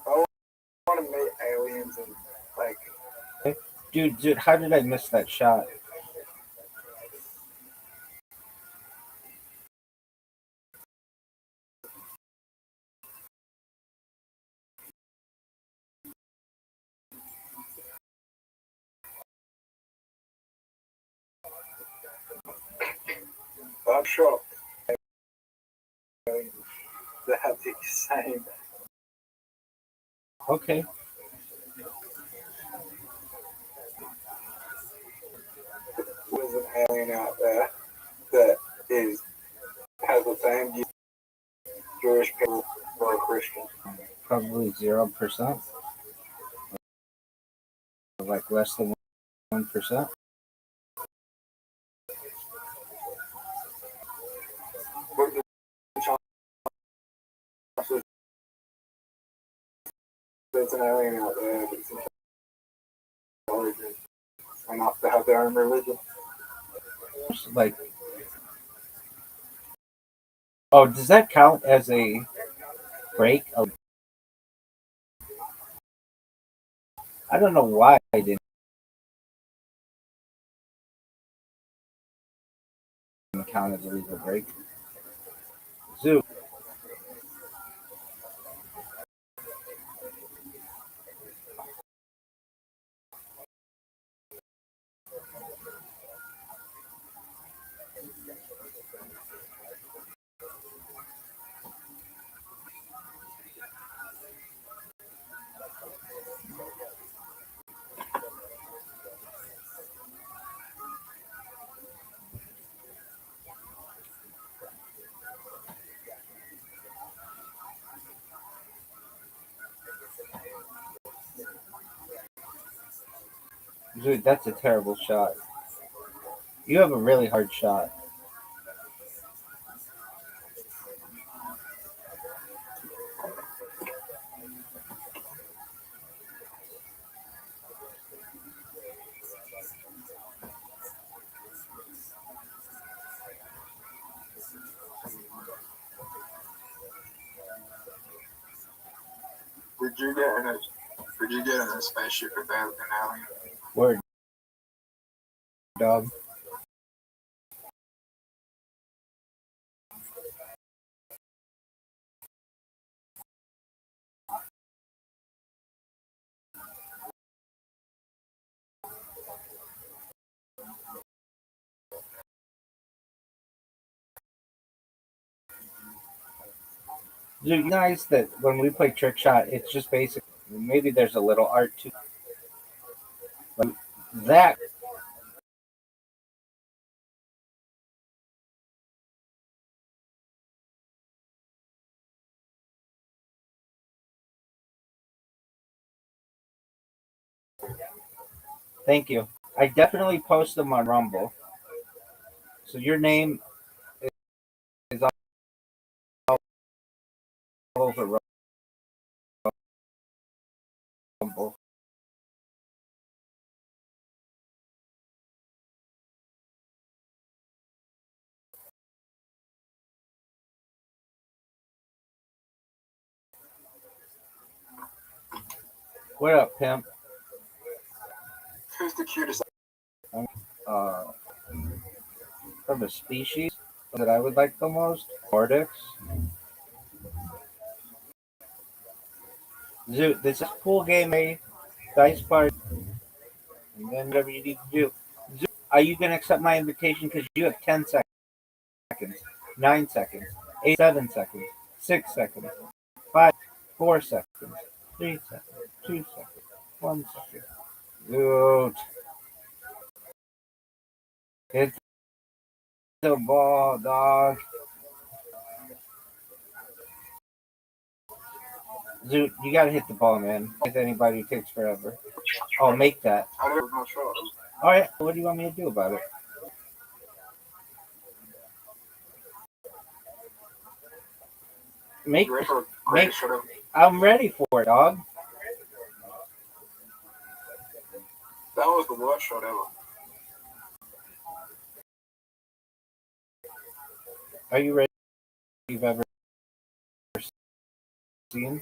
I want to meet aliens and like. Dude, how did I miss that shot? I'm shocked. They have the same. Okay. There's an alien out there that has the same Jewish people or a Christian. Probably 0%. Like less than 1%. What are the chances there's an alien out there that's intelligent enough to have their own religion? Like, oh, does that count as a break? I don't know why I didn't count as a legal break. Zoo. Dude, that's a terrible shot. You have a really hard shot. Did you get in a spaceship with an alien? Word, dog. You realize that when we play trick shot, it's just basic. Maybe there's a little art to that. Thank you. I definitely post them on Rumble. So your name is all over Rumble. What up, pimp? Who's the cutest? Uh, from the species that I would like the most, Cortex. Zoo, this is a cool game, eh? Dice party, and then whatever you need to do. Zoo, are you gonna accept my invitation? Because you have 10 seconds, 9 seconds, 8, 7 seconds, 6 seconds, 5, 4 seconds, 3 seconds, 2 seconds, 1 second. Dude, hit the ball, dog. Zoot, you gotta hit the ball, man. If anybody takes forever. I'll make that. I don't know. Sure. Alright, what do you want me to do about it? Make, I'm ready for it, dog. That was the worst shot ever. Are you ready? You've ever seen?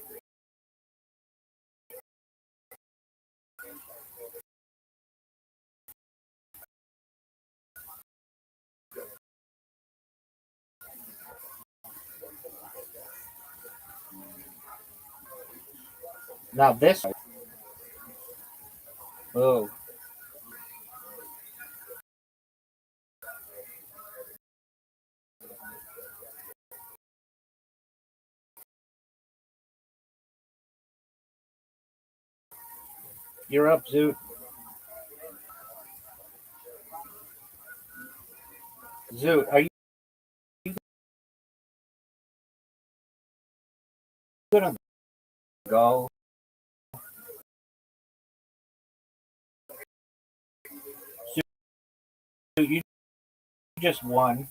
Now this. Oh. You're up, Zoot. Zoot, are you gonna go? Zoot, you just won.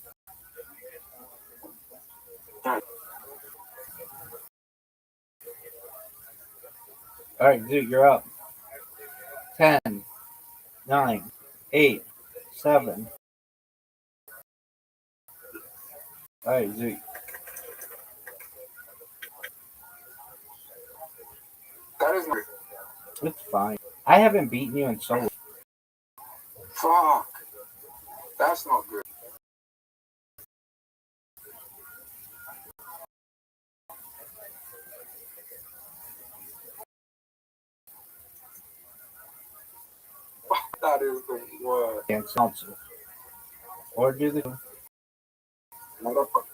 Alright, Zoot, you're up. 10, 9, 8, 7. Alright, Zoot. That is not. It's fine. I haven't beaten you in so long. Fuck. That's not good. That is the worst. Can't sponsor. Or do the Motherfucker.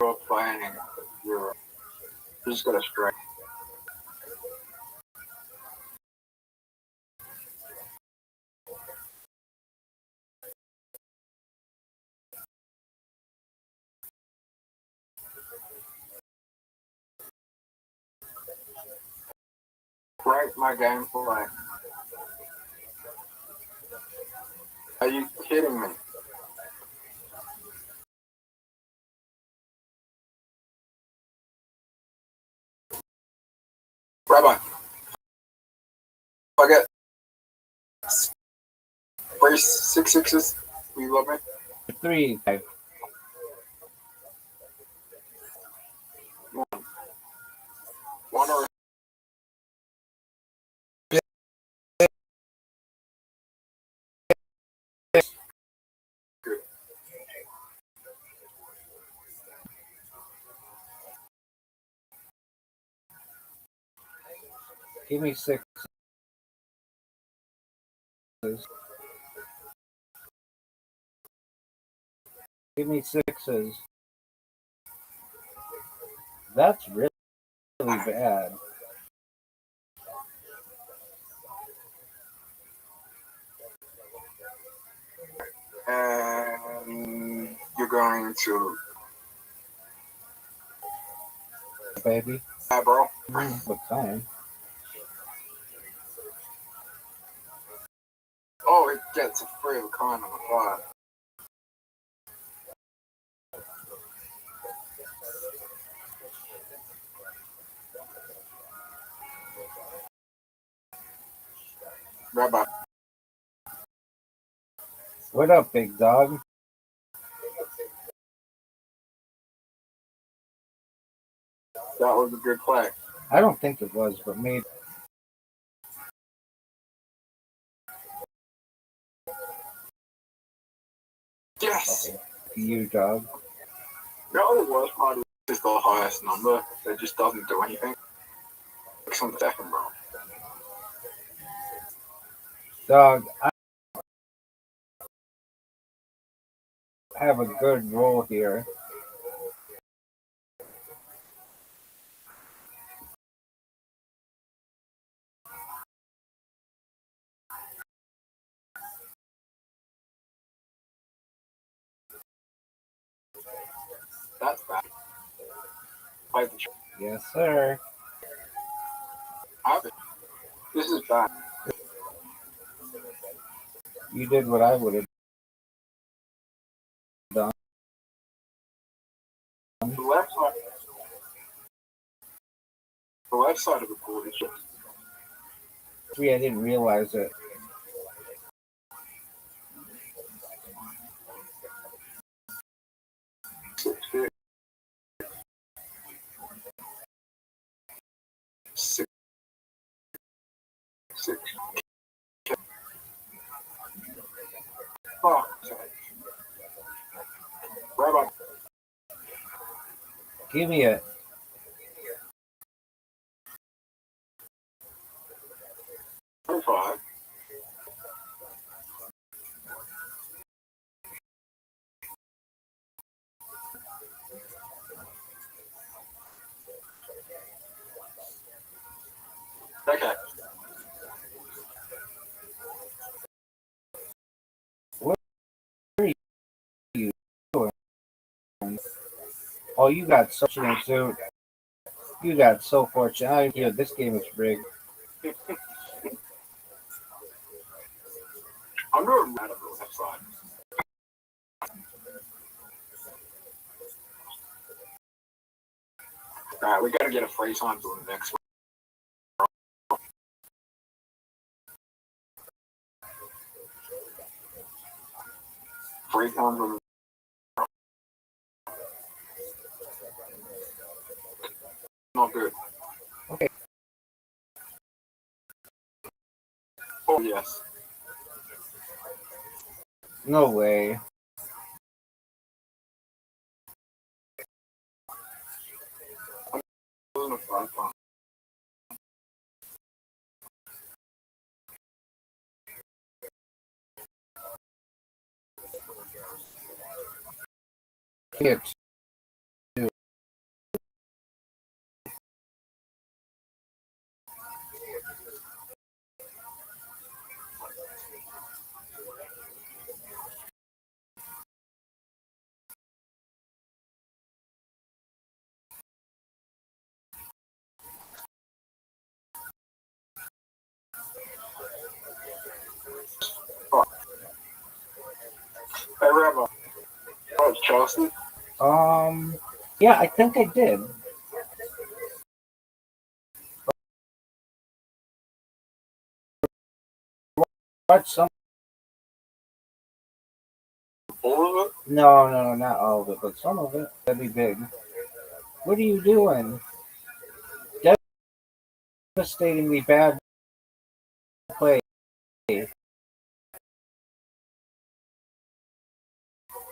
You're playing. You're just gonna strike. Break my game play. Are you kidding me? Rabbi, if I get 6 sixes, will you love me? 3, 5. one or Give me sixes. Give me sixes. That's really bad. and you're going to Baby. yeah, bro. But fine. Oh, it gets a free con on the fly. Rabbi, What up, big dog? that was a good play. I don't think it was, but maybe. Yes. You, dog. No, the worst part is the highest number that just doesn't do anything. Like some second, bro. Dog, I have a good roll here. That's bad. Play the Yes, sir. have it. This is bad. You did what I would have done. The left side. The left side of the board is just See, I didn't realize it. six. Oh, Rabbi, Give me it. 25. Okay. What are you doing? Oh, you got such an suit. You got so fortunate. I hear this game is rigged. I'm doing mad at the left side. Alright, we gotta get a free time to the next one. Free time to not good. Okay. Oh, yes. No way. Wasn't a fun time. It's Oh. Hey, Rabbi. Oh, it's Chelsea. yeah, I think I did. Watch some. All of it? No, not all of it, but some of it. That'd be big. What are you doing? devastatingly bad play.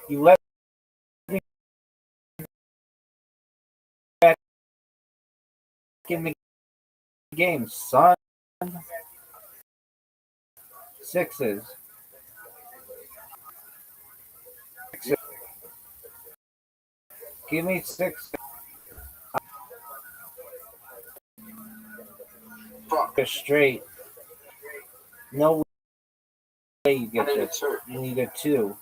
You let me back in the game, son. Sixes. Give me six. Straight. No way you get this. You need a two.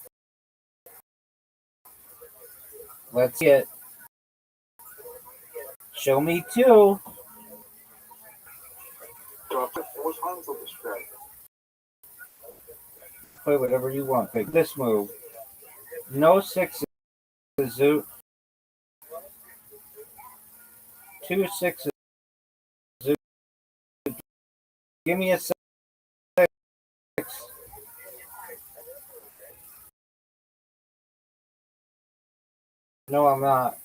Let's get. Show me two. Do I put 4 times on the strike? Play whatever you want. Pick this move. No sixes, Zoot. 2 sixes, Zoot. Give me a 6. No, I'm not.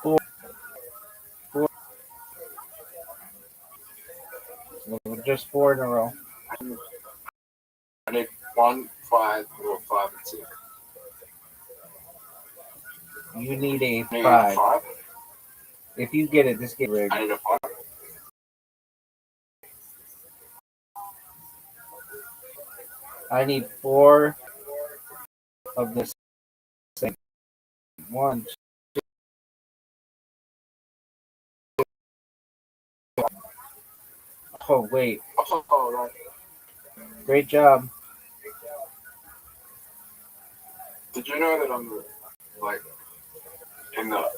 Four. Just 4 in a row. I need 1, 5, or 5 and 6. You need a I need 5. 5. If you get it, just get rigged. I need a 5. I need 4 of this thing. 1, 2. Oh, wait. Oh, right. Great job. Did you know that I'm like in the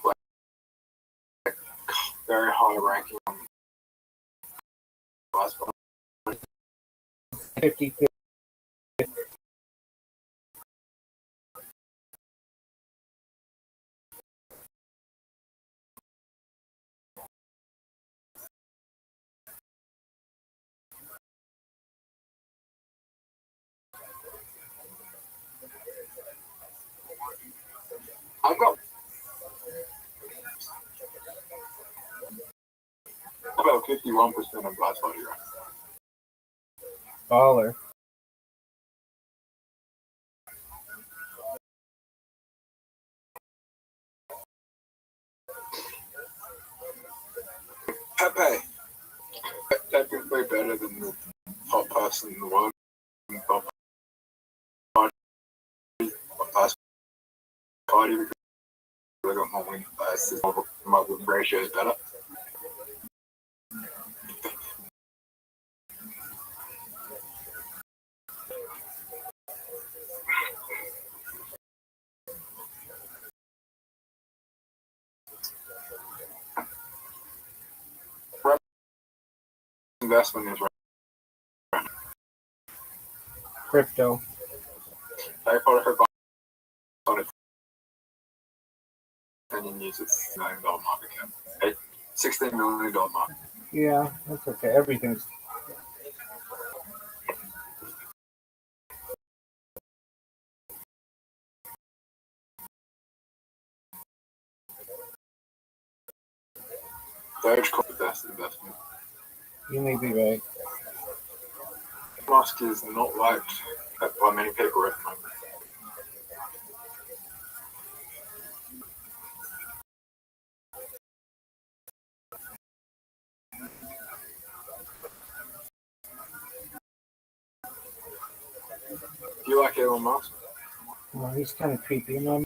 like very high ranking on basketball? 50. I've got about 51% of basketball right. Baller. Pepe, technically better than the top person in the world. Top party because I got more wins. My win ratio is better. Investment is right. Crypto. I put her on it 10 years. It's $9 market cap. $16 million market. Yeah, that's okay. Everything's. Dogecoin is the best investment. You may be right. Musk is not liked by many people at the moment. Do you like Elon Musk? Well, he's kind of creepy, man.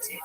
it.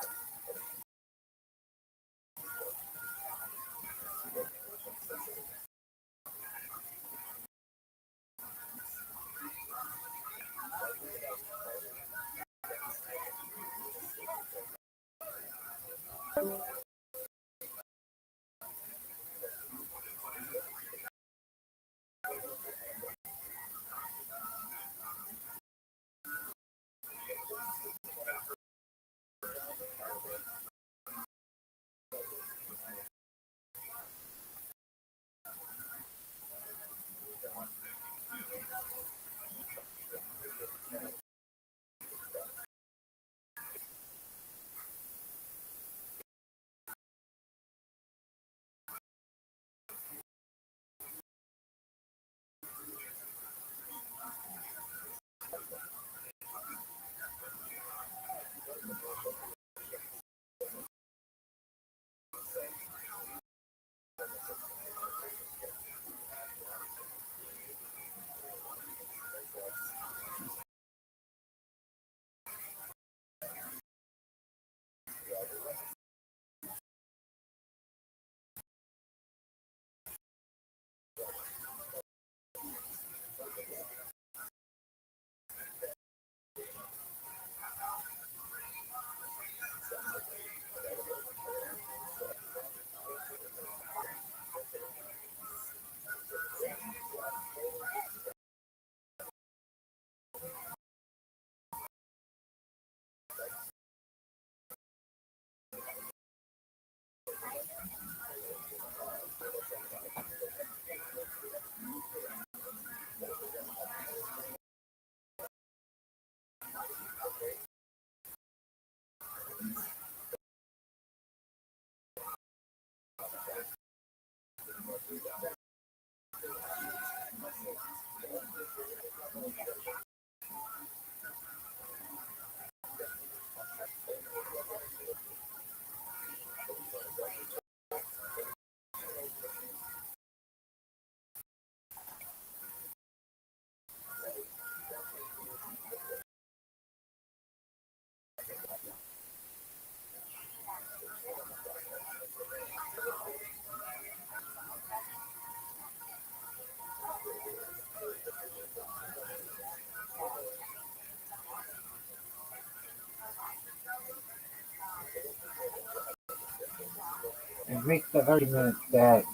And make the argument that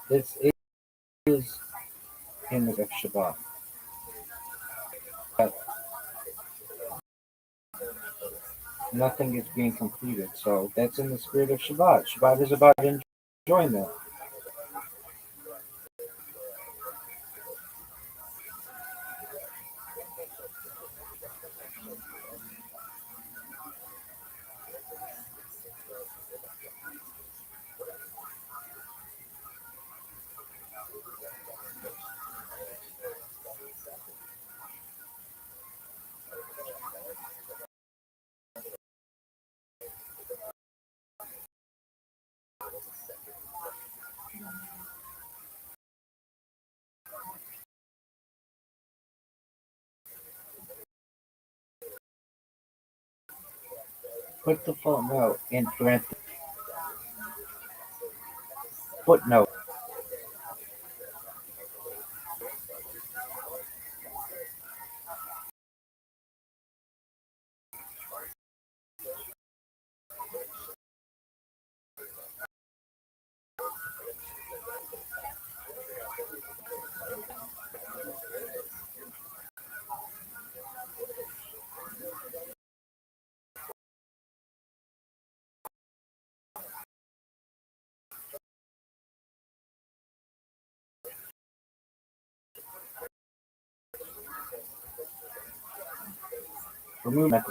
this is in the Shabbat. But nothing is being completed. So that's in the spirit of Shabbat. Shabbat is about enjoyment. Put the footnote in parentheses. Footnote. Remove that.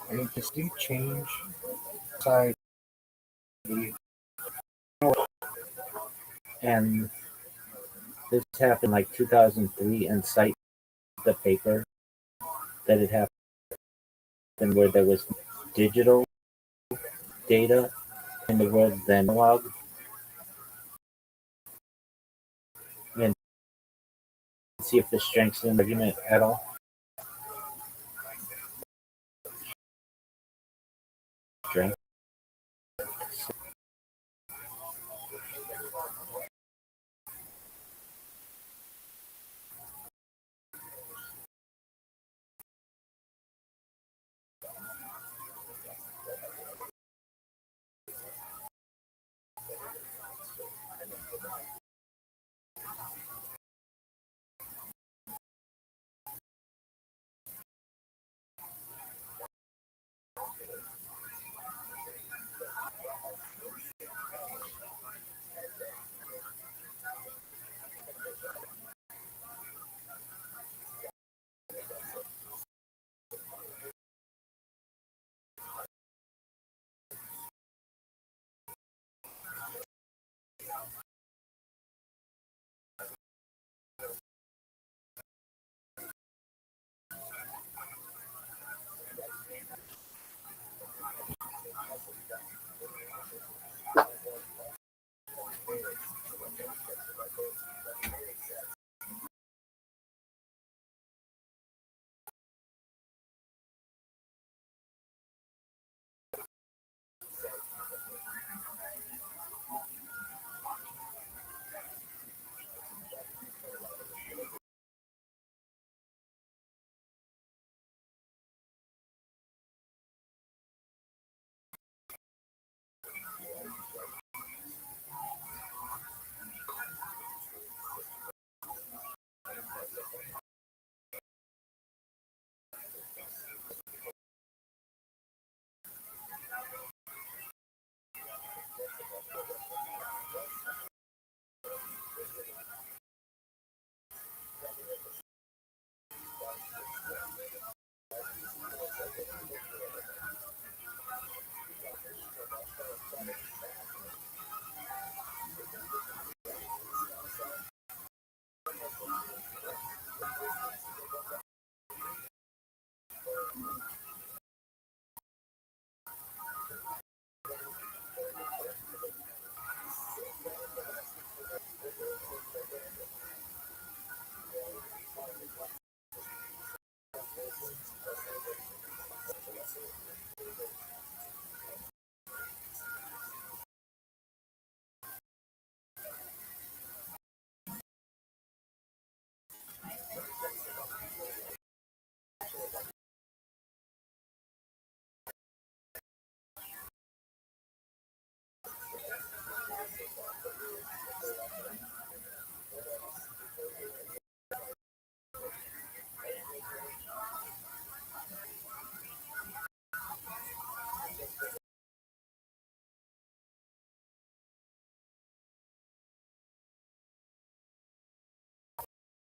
And just do change side. And this happened like 2003 and cite the paper that it happened where there was digital data in the world than analog, and see if this strengthens the argument at all. Strength.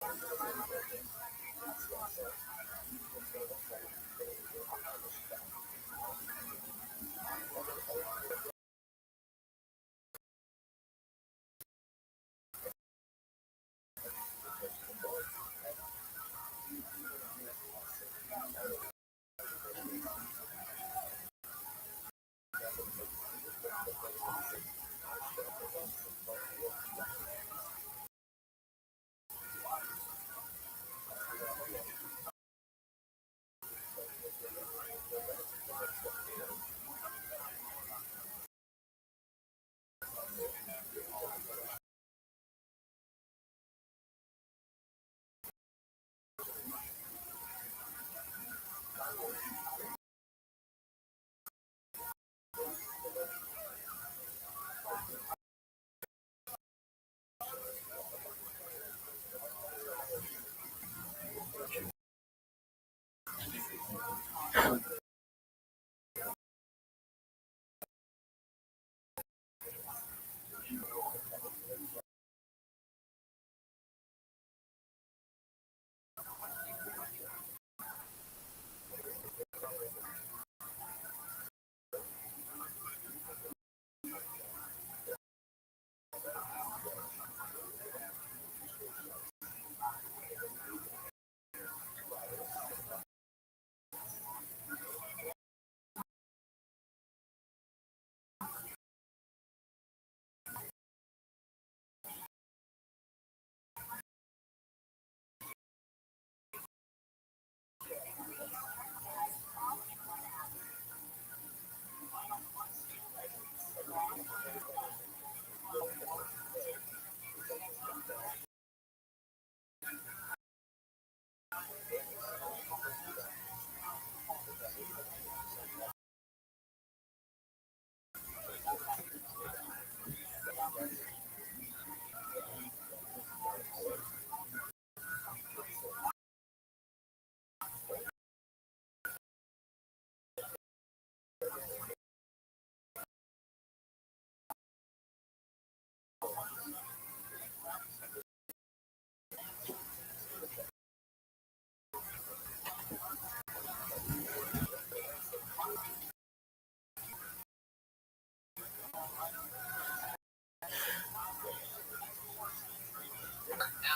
Now,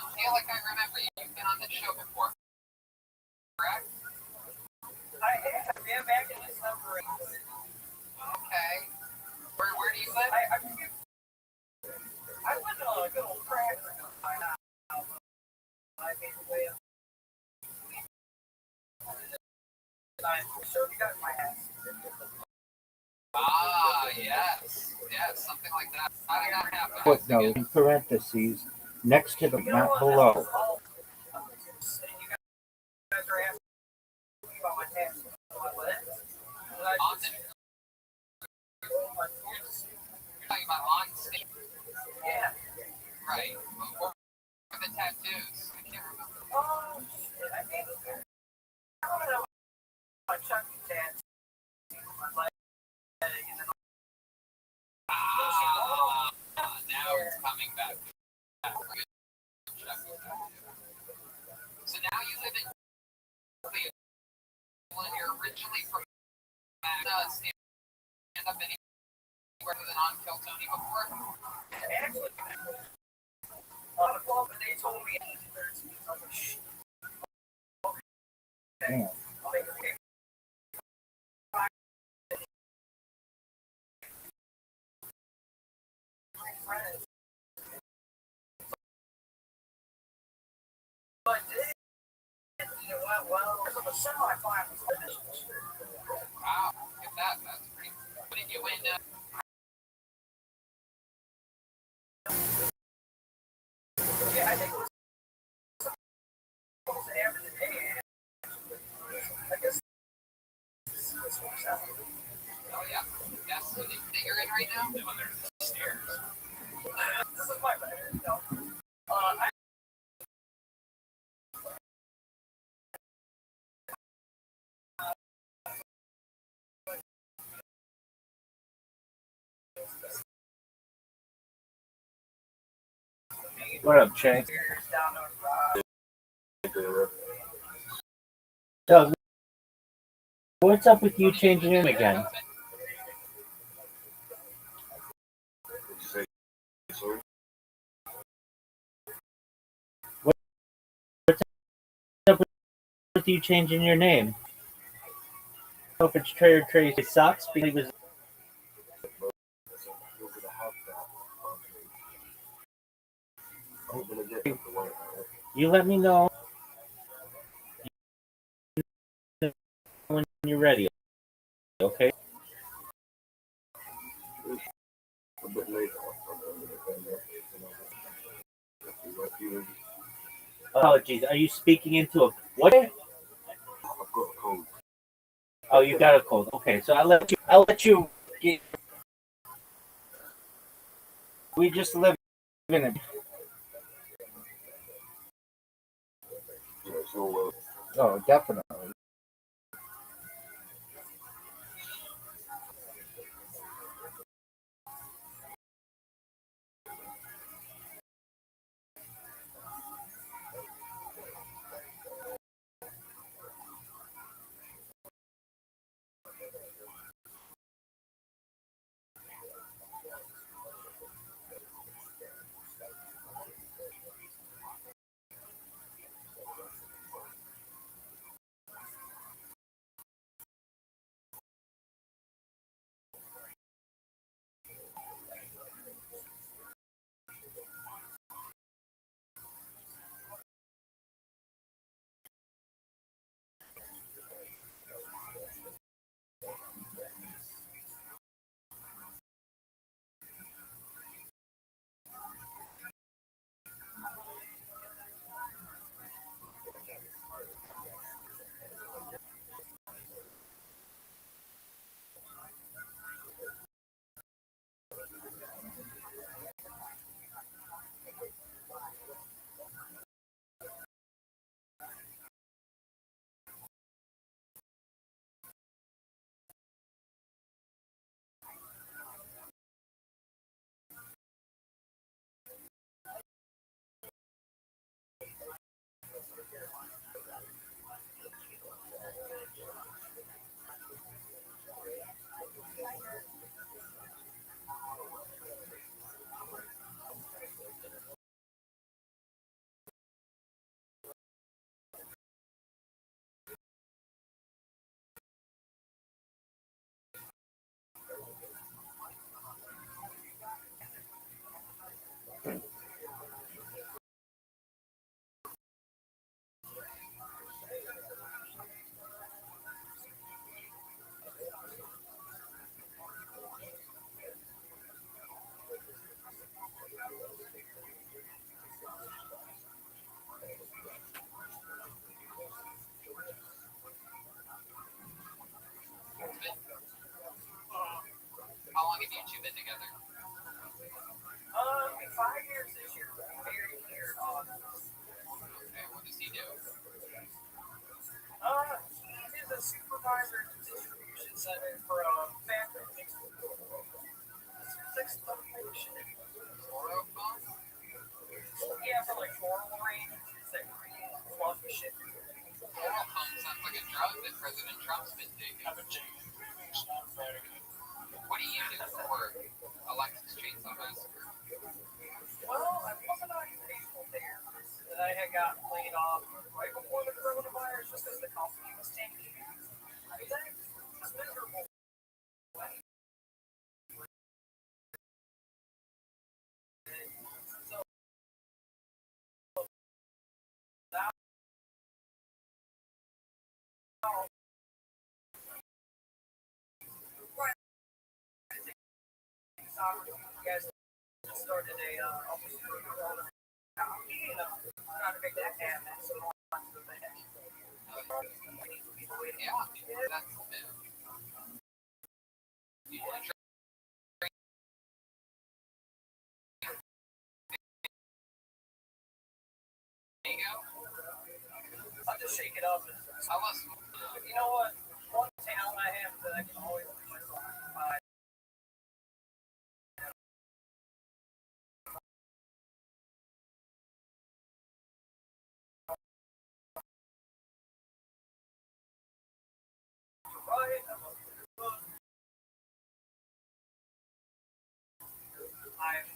I feel like I remember you've been on the show before, correct? I have been back in the summer. Okay. Where do you live? I live in a good old cracker. I made the way up. I'm sure you got my ass. Ah, yes. Yes, something like that. How did that happen? Footnote in parentheses next to the map below. You guys are asking me about my tax. You're talking about on stage. Yeah. Right. Or the tattoos. I can't remember. Oh, shit. I don't know. My chunky tats. Now it's coming back. So now you live in Cleveland. You're originally from stand up anywhere than on Kill Tony before. Actually, they told me. Damn. But it went well. The semifinals. Wow, look at that. That's pretty. What did you win? Yeah, I think it was after the day. I guess this works out. Oh, yeah. That's the thing that you're in right now? There's the stairs. This is my bed. No. What up, Che? Doug, what's up with you changing your name again? What's up with you changing your name? I don't know if it's Trey or Tracy sucks because he was. You let me know when you're ready, okay? A bit later. Apologies. Are you speaking into a what? I've got a cold. Oh, you got a cold. Okay, so I'll let you get. We just live in it. Oh, definitely. How long have you two been together? 5 years this year. Married here in August. Okay, what does he do? He is a supervisor at the distribution center for a factory mixed with 6 location. Yeah, for like floral arrangements that create fluffy shit. Floral sounds like a drug that President Trump's been taking. I've been taking it 3 weeks now. Very good. What do you do for work? Alexis Chainsaw Massacre. Well, I wasn't occupational therapist, and I had gotten laid off right before the coronavirus just because the company was tanking. I was miserable. So now, you guys started a almost trying to make that happen. So yeah, that's it. I'll just shake it up. You know what? One talent I have that I can always do myself. I've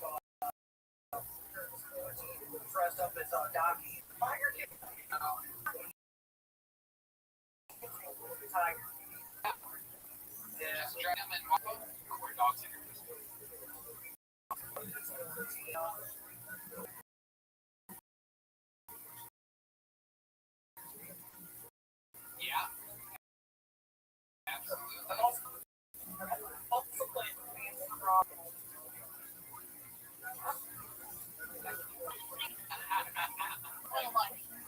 dressed up as Donkey Tiger King. Tiger. Yeah. Just try them and wear dogs in your business. Yeah. Absolutely. Also played Fancy Rock.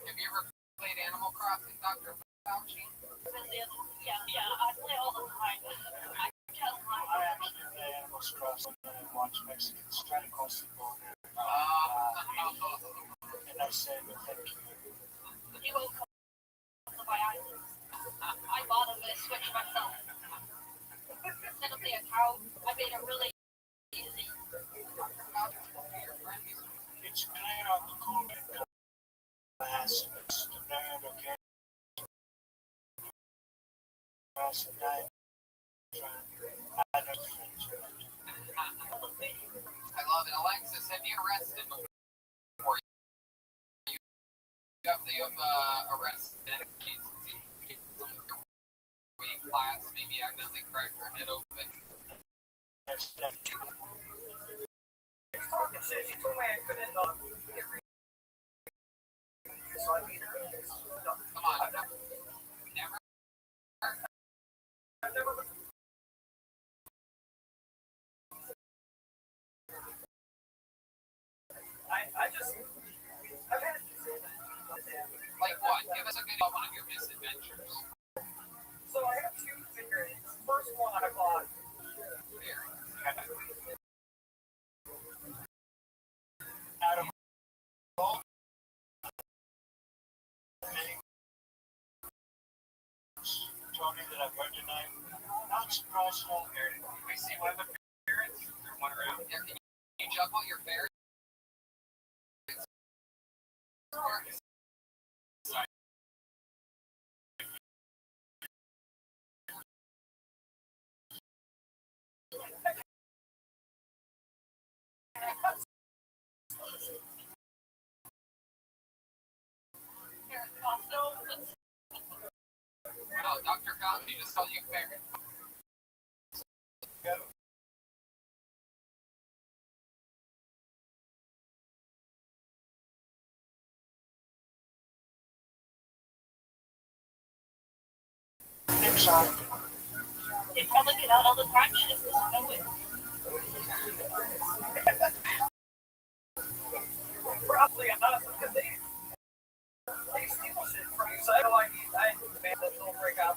Have you ever played Animal Crossing, Dr. Fauci? Yeah, I play all the time. I can't lie. I actually play Animals Crossing and watch Mexicans try to cross the border. And I say, well, thank you. You won't come to my island. I bought a Switch myself. Instead of the account, I made it really easy. It's clear on the corner. Last nerd, okay? Last night, I don't think so. I love it. Alexis, have you arrested before you have arrested week class, maybe accidentally cracked her head open? Yes, thank you. She told me I couldn't get read. So I mean, Come on, never. I've never. I've had Like what? Give us a good one of your misadventures. so I have two figurines. First one I bought. Out of all Tony that I've heard tonight, not surprised at all. We see one of the ferrets. There's one around. Yeah, can you juggle your ferrets? Oh, Dr. Fauci just called you ferret. Next time. They probably get out all the time. She just doesn't know it. Probably us because they steal shit from you. So I don't like these. I man that don't break out.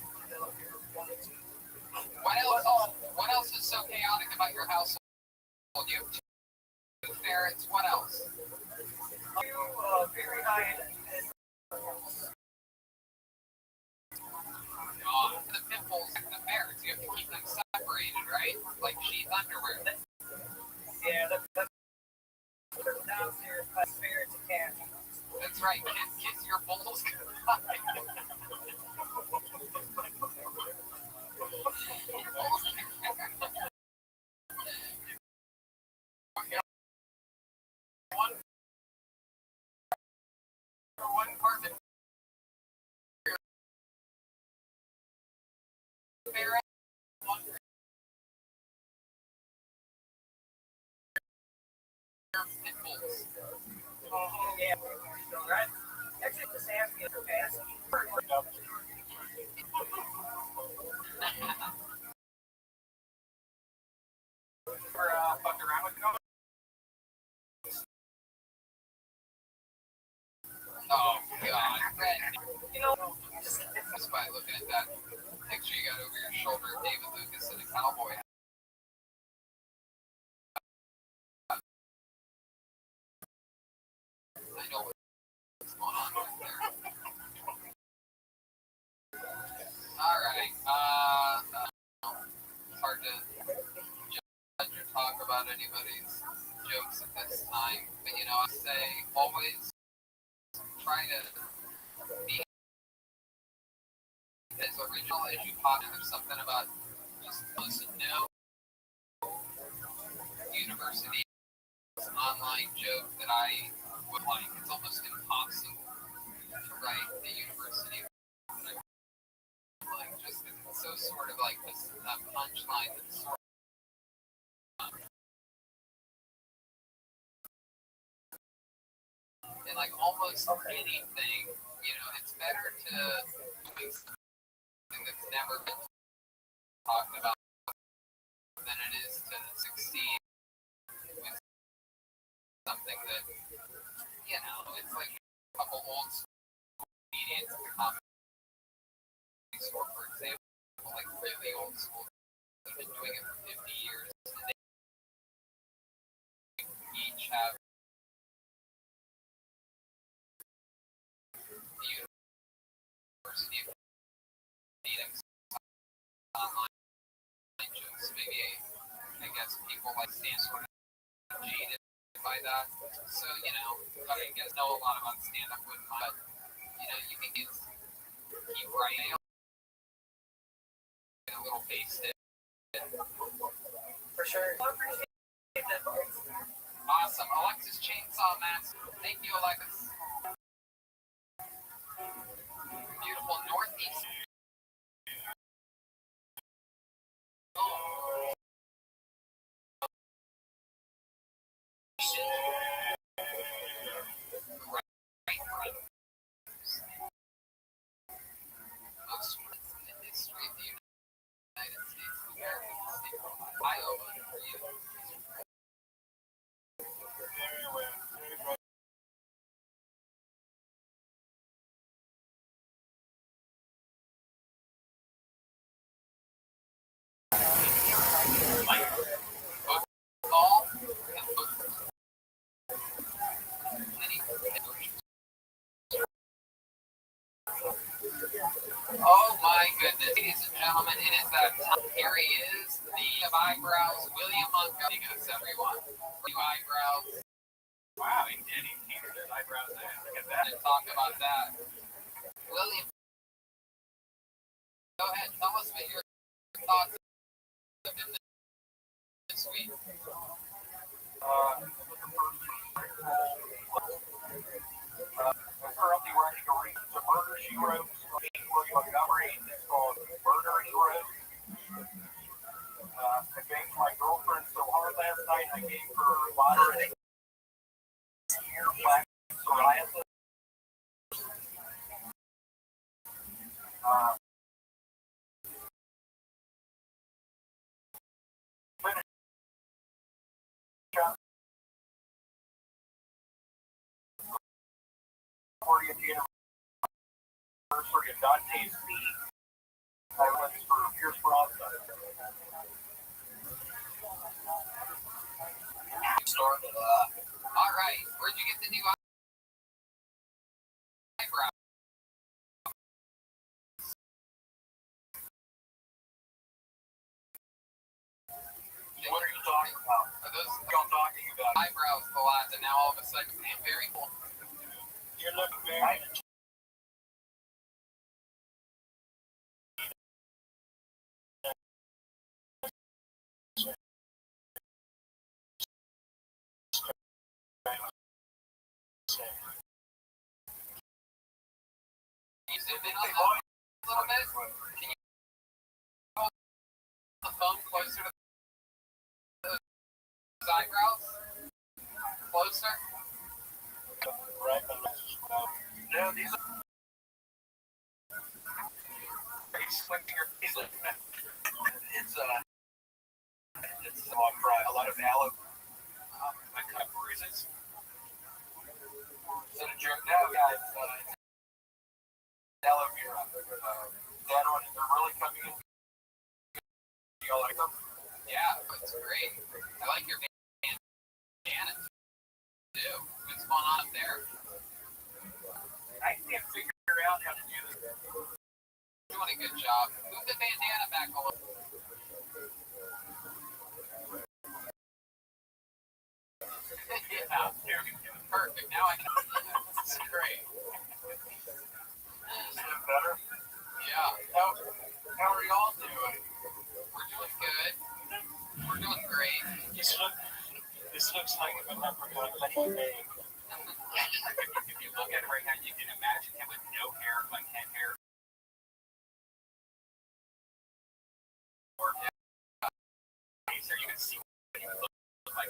What else is so chaotic about your household? You have two ferrets. What else? Very high end. The pit bulls and the ferrets. You have to keep them separated, right? Like sheath underwear. Yeah, that's downstairs. My spirits and cats. That's right. Kiss your bulls. One carpet ferret, one pit bulls. Yeah, right. Actually, just ask me for pass. For fucked around with you. Oh God, Red. You know, Just by looking at that picture you got over your shoulder of David Lucas in a cowboy hat. I know what's going on right there. All right. It's hard to judge or talk about anybody's jokes at this time, but you know, I say always try to be as original as you possibly. There's something about just listen, no university punchline joke that I would like. It's almost impossible to write the university. Like, just it's so sort of like this punchline that's sort of, and like almost anything, it's better to do something that's never been talked about than it is to succeed with something that, it's like a couple old school comedians at the comedy store, for example, like really old school, have been doing it for 50 years, and they each have the University of Phoenix online jokes. Maybe, I guess people like Stan sort of jaded by that. So, I guess know a lot about stand-up with but, you can keep writing a little based it. For sure. Awesome. Alexis Chainsaw Master. Thank you, Alexis. Beautiful Northeast. Most in the history of the United States of America, the state of Iowa, for you. Football and football. Oh my goodness, ladies and gentlemen, it is that time. Here he is, the of eyebrows, William Montgomery. Yes, everyone. You eyebrows. Wow, he did. He painted his eyebrows in. Look at that. And talk about that. William, go ahead, tell us what your thoughts have been this week. I'm currently writing a murder she wrote. William Montgomery. It's called Murder She Wrote. I banged my girlfriend so hard last night I gave her moderate black psoriasis. Anniversary of Dante's Peak. I went for Pierce Brosnan. Started all right, where'd you get the new eyebrow? What are you talking about? Are those I'm talking about eyebrows the last, and now all of a sudden, very cool. you're looking very Can you zoom in on that a little bit? Can you hold the phone closer to those eyebrows? Closer? no, these are it's a lot of aloe. I cut bruises. Is that a joke? No, guys. Aloe vera. That one, they're really coming in. Do you like them? Yeah, that's great. I like your bandana too. What's going on up there? I can't figure out how to do this. Doing a good job. Move the bandana back a little. Yeah, Perfect. Now I can. This is great. is that better? Yeah. How are y'all doing? We're doing good. We're doing great. You look This looks like a leprechaun Lenny May. If you look at it right now, you can imagine him with no hair, like head hair. Or so you can see what he would look like.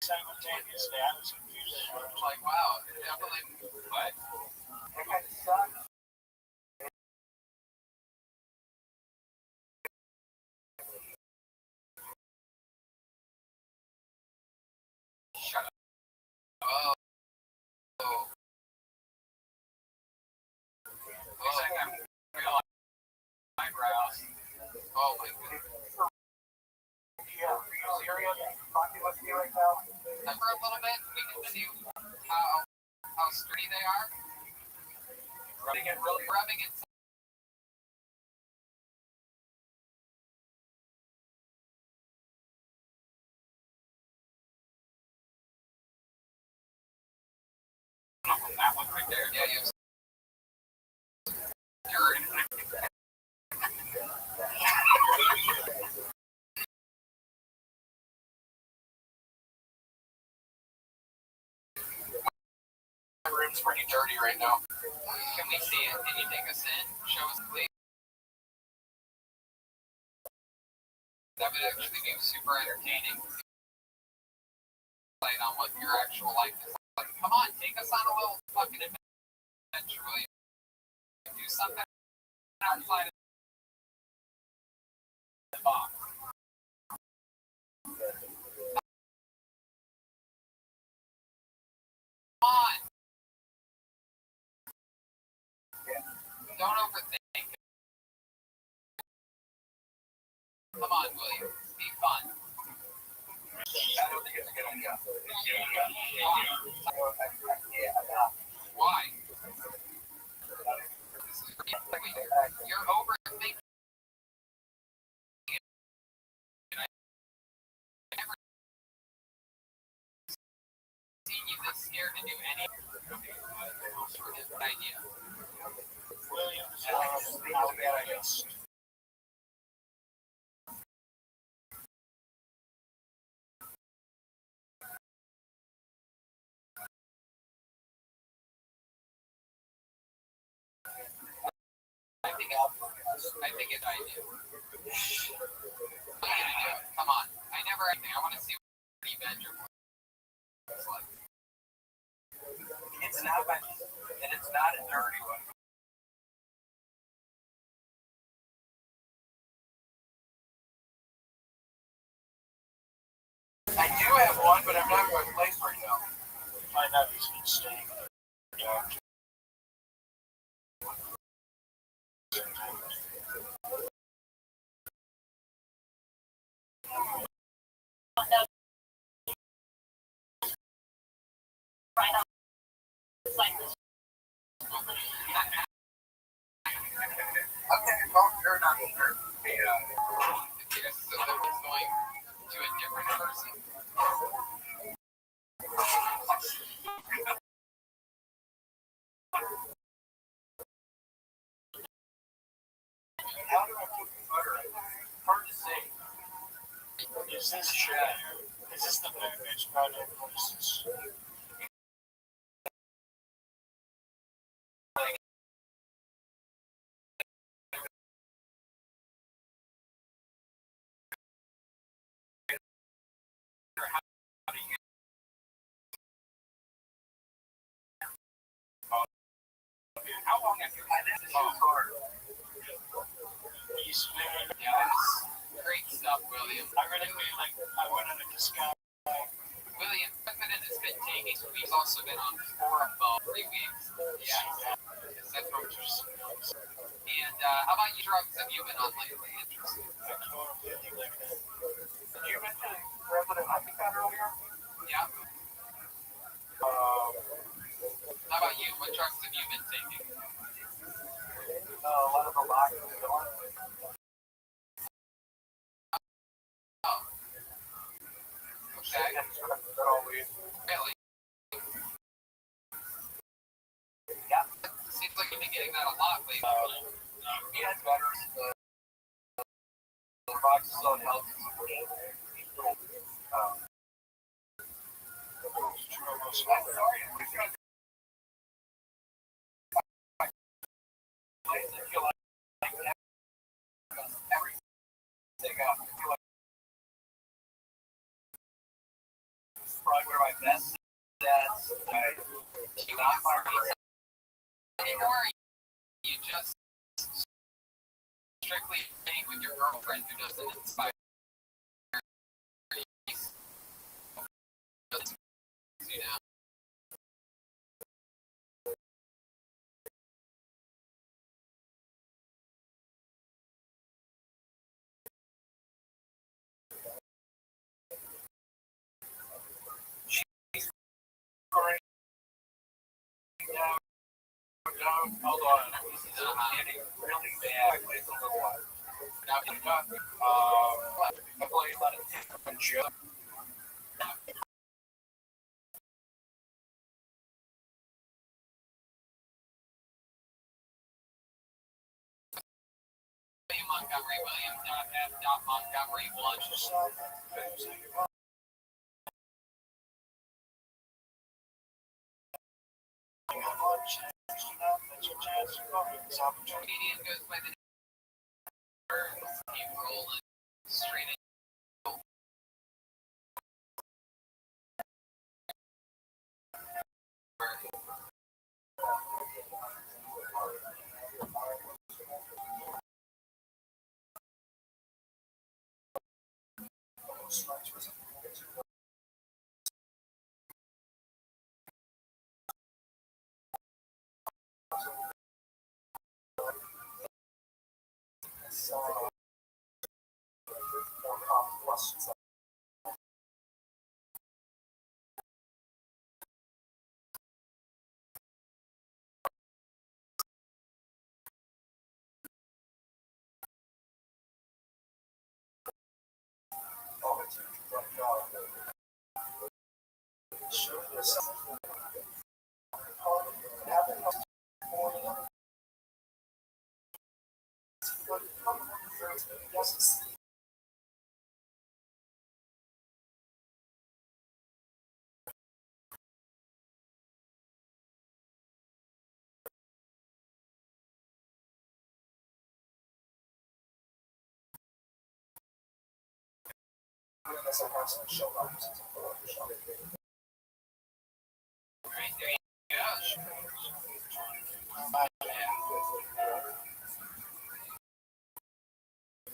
Simultaneously, I was confused. Like, wow, definitely. What? Shut up. Oh. Eyebrows. Oh my goodness. Yeah, are you serious? Talking with me right now? For a little bit, we can see how sturdy they are. Rubbing it. That one right there. Yeah, you. My room's pretty dirty right now. Can we see it? Can you take us in? Show us, please. That would actually be super entertaining. Light on what your actual life is like. Come on, take us on a little fucking adventure, will you? Do something outside of the box. Come on. Don't overthink it. Come on, William. Be fun. I don't think it's a good idea. Why? You're overthinking. I've never seen you this scared to do anything. Good idea. Williams, not bad, I guess. I think it's idea. What are you gonna do? Come on. I never anything. I want to see what the Avenger looks like. It's not bad, and it's not a dirty one. I do have one, but I'm not in my place right now. Find out he's been staying there. Okay, well, you're not sure. Yes, so that was going to a different person. How do I put the butter in? Hard to say. Is this the movement project? What is this? How long have you had this car? He's very, Yeah, that's great stuff, William. I really feel like I went on a discount. William, President has been taking. We've also been on for about 3 weeks. Yeah, that's what we're just. And how about you drugs have you been on lately? Interesting. I can't really like that. You've been Probably one of my best sets. Anymore, you just strictly date with your girlfriend who doesn't inspire you know. She's great. Hold on. This is getting really bad. It's a little while. Now, I play a lot of different jokes. Montgomery Williams Montgomery Comedian goes by the name April Street.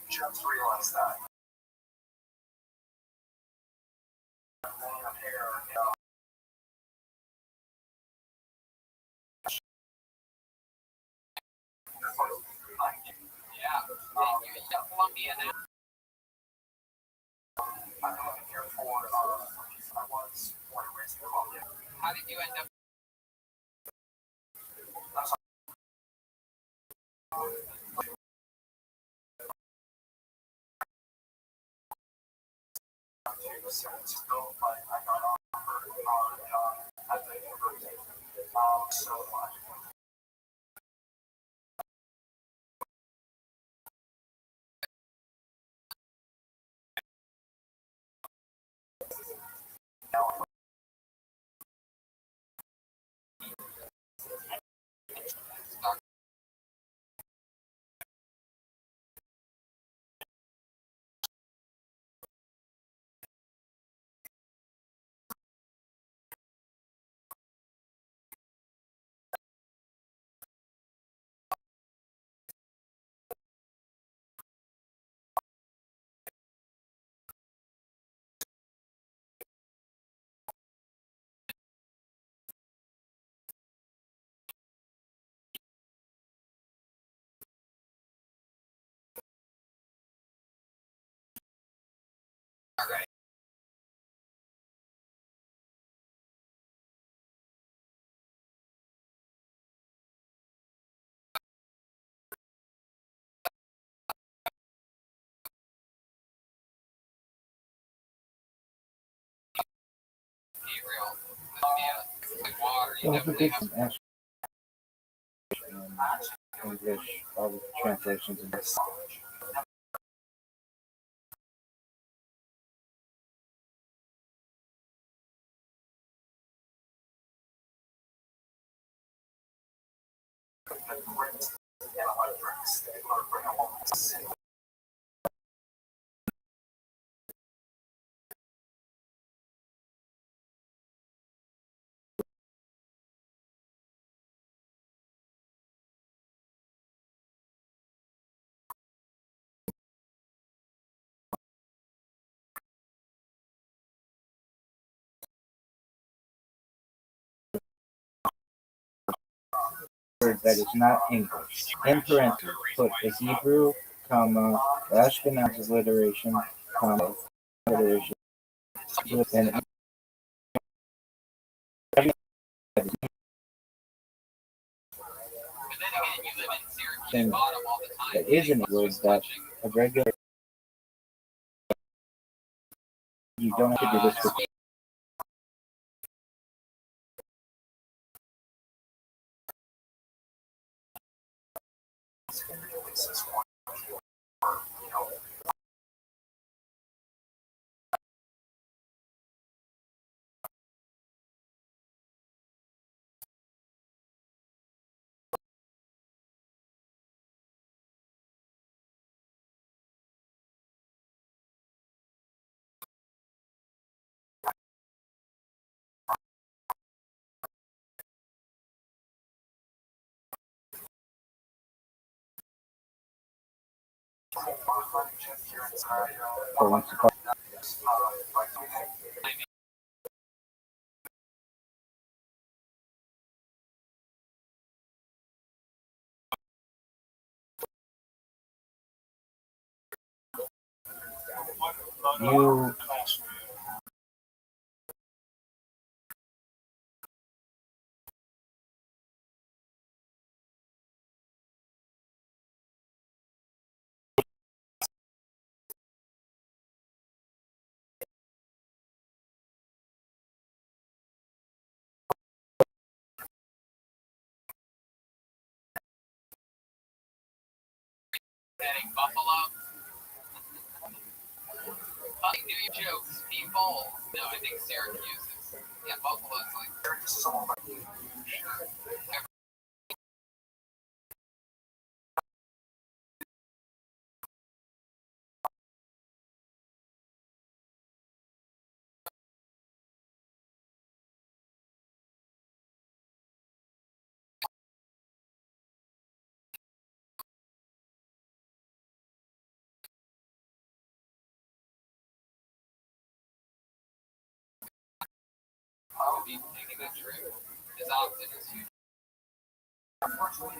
Just realized that. Yeah, Columbia now. I'm not here for I was born and raised in Columbia. How did you end up? San Francisco, but I got offered at the university. So I Don't forget some English, all the translations in this. Word that is not English. In parentheses, put the Hebrew, comma, the Ashkenazi alliteration, comma, alliteration, and thing that isn't a word that a regular you don't have to do this for once upon you Heading Buffalo. Funny New Year jokes, people. No, I think Syracuse is. Yeah, Buffalo's like. I'll be taking that trip as often as you. Unfortunately,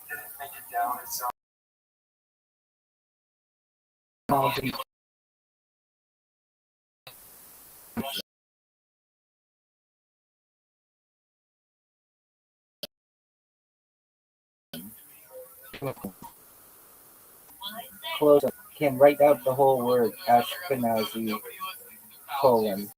didn't make it down. It's close up can write out the whole word Ashkenazi colon.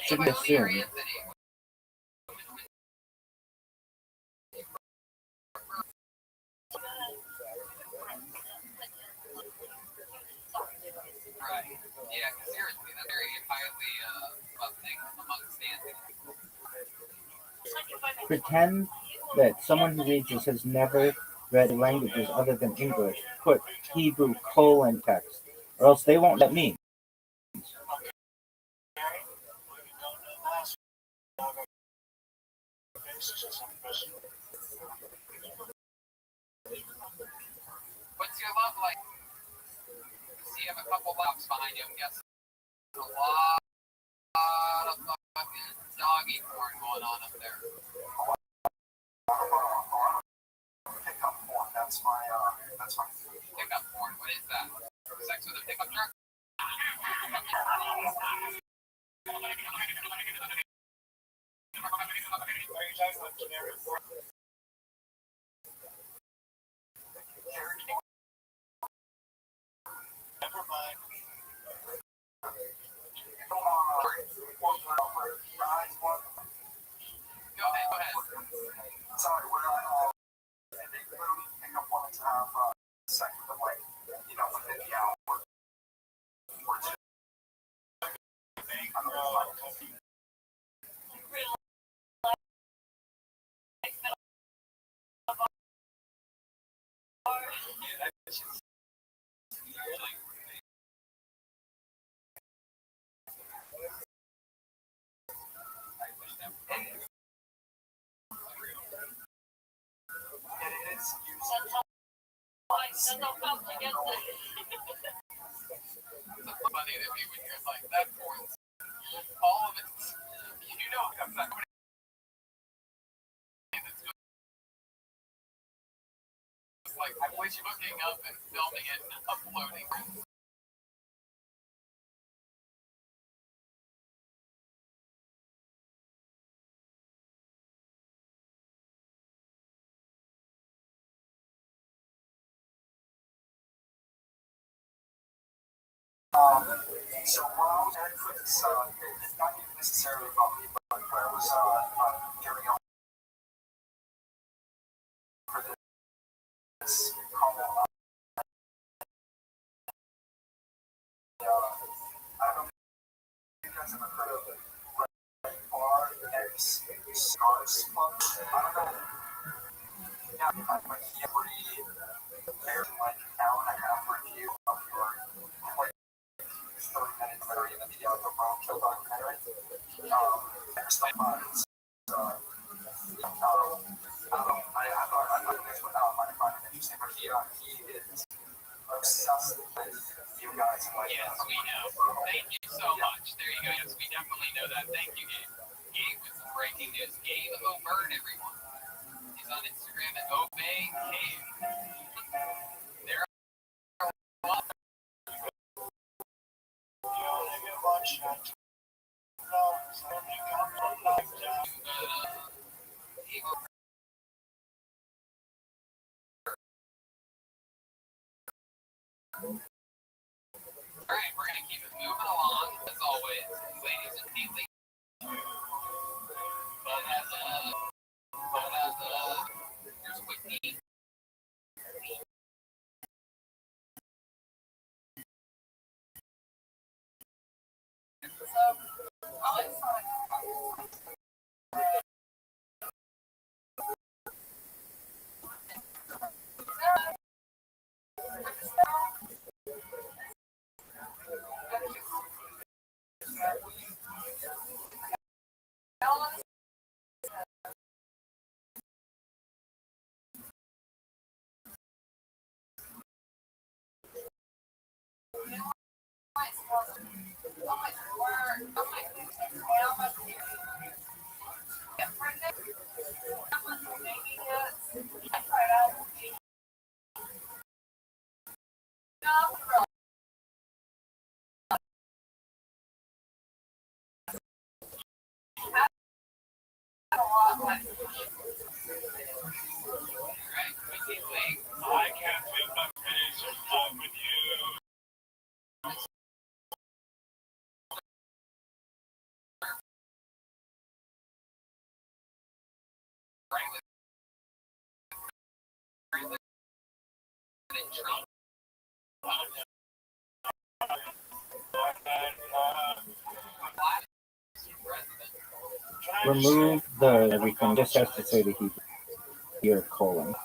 Shouldn't assume. Right. Yeah, because seriously, that's very highly thing among standing. Pretend that someone who reads this has never read languages other than English. Put Hebrew colon text, or else they won't let me. What's your love like? See, you have a couple laps behind you. I'm guessing there's a lot of fucking doggy porn going on up there. pickup porn. That's my Pickup porn. What is that? Sex with a pickup truck? Go ahead. Sorry, we're they literally pick up one of funny to me when you're like that point. All of it, you know, I'm not going to. It's like I wish hooking up and filming it and uploading. So what I was hearing for this, it's not even necessarily about me, but where I was giving out for this call, I don't know if you guys ever heard of RX Stars Fund. I don't know. Yeah, like every there's like an hour and a half review of your quick 30-minute summary of the video of the Rothschild documentary. Next time, I don't know. I thought this one out. I find it interesting, but he is obsessed with you guys. And like, Yes, we know. Thank you so much. There you go. Yes, we definitely know that. Thank you, Gabe. Gabe with some breaking news. Gabe O'Byrne, everyone. He's on Instagram at Obey Gabe. There all right, we're gonna keep it moving along as always, ladies and gentlemen. Here's a quick peek. I can't wait to finish some time with you. Remove the everything. Just has to say the Hebrew colon.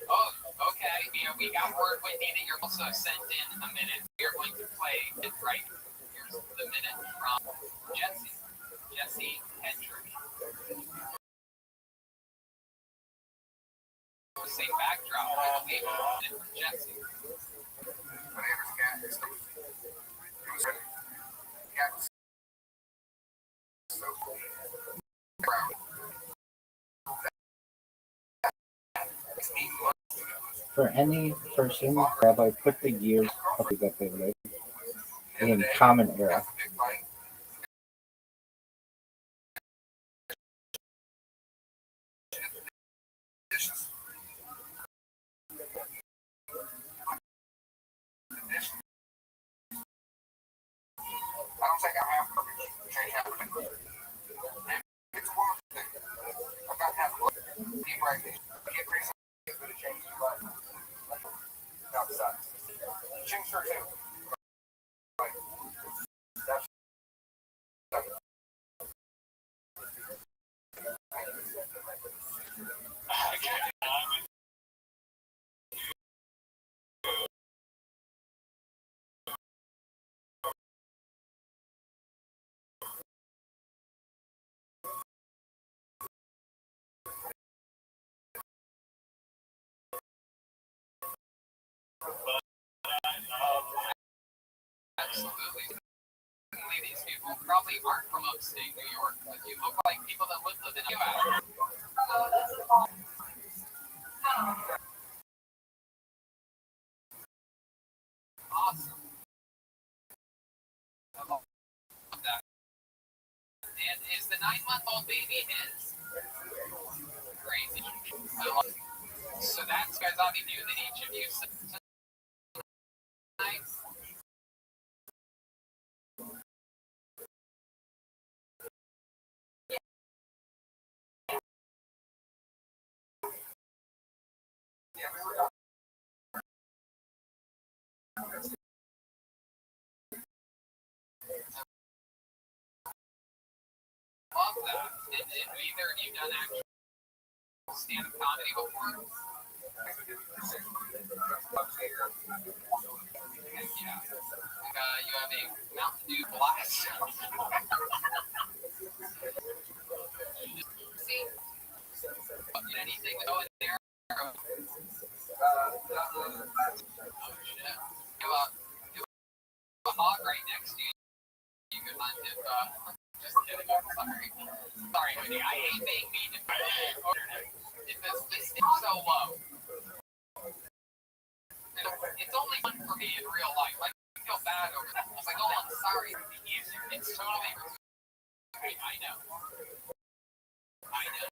Oh, okay. Yeah, we got word, Whitney, that you're also sent in a minute. We're going to play it right. Here's the minute from Jesse Hendrick. The same backdrop, which we did for Jesse. my name is Cat. It was ready. Cat was so proud. For any person, Rabbi, put the years of that they live in common era. I don't think I have coverage. Change happening. It's one thing. I've got half a look. Deep right there. Get pretty good to change your life. No, it sucks. Change for two. Right. That's absolutely. These people probably aren't from upstate New York, but you look like people that live in the U.S. Awesome. I love that. And is the 9-month-old baby his? Crazy. I love it. So that's guys I'll be new that each of you tonight. Love that. And either of you done actual stand-up comedy before? Yeah. You have a Mountain Dew blast. See? Anything to go in there? Oh, shit. You have a hog right next to you. You could hunt if, just kidding. I'm sorry. Sorry, Woody. I hate being mean to people. If this is so low. It's only fun for me in real life. I feel bad over that. It's like, oh, I'm sorry. It's totally. I know. I know.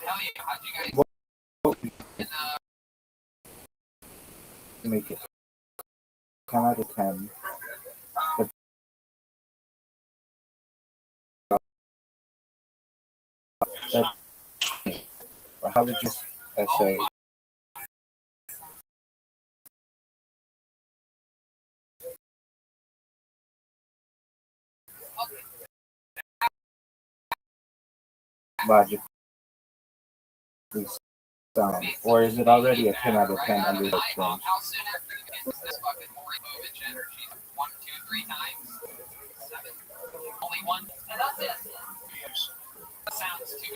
Hell yeah. How'd you guys? Make it 10 out of 10. How did you say? Logically sound, or is it already a 10 out of 10 under the thing? How soon after you get this fucking Movich energy? 1, 2, 3 times? 7. Only one? And that's it. That sounds too.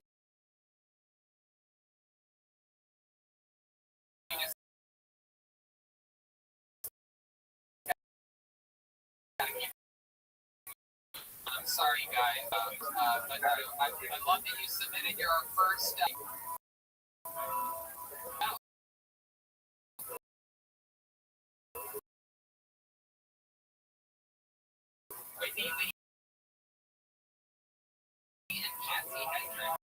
I'm sorry, guys, but I love that you submitted your first. Whitney Lee and Jesse Hendricks.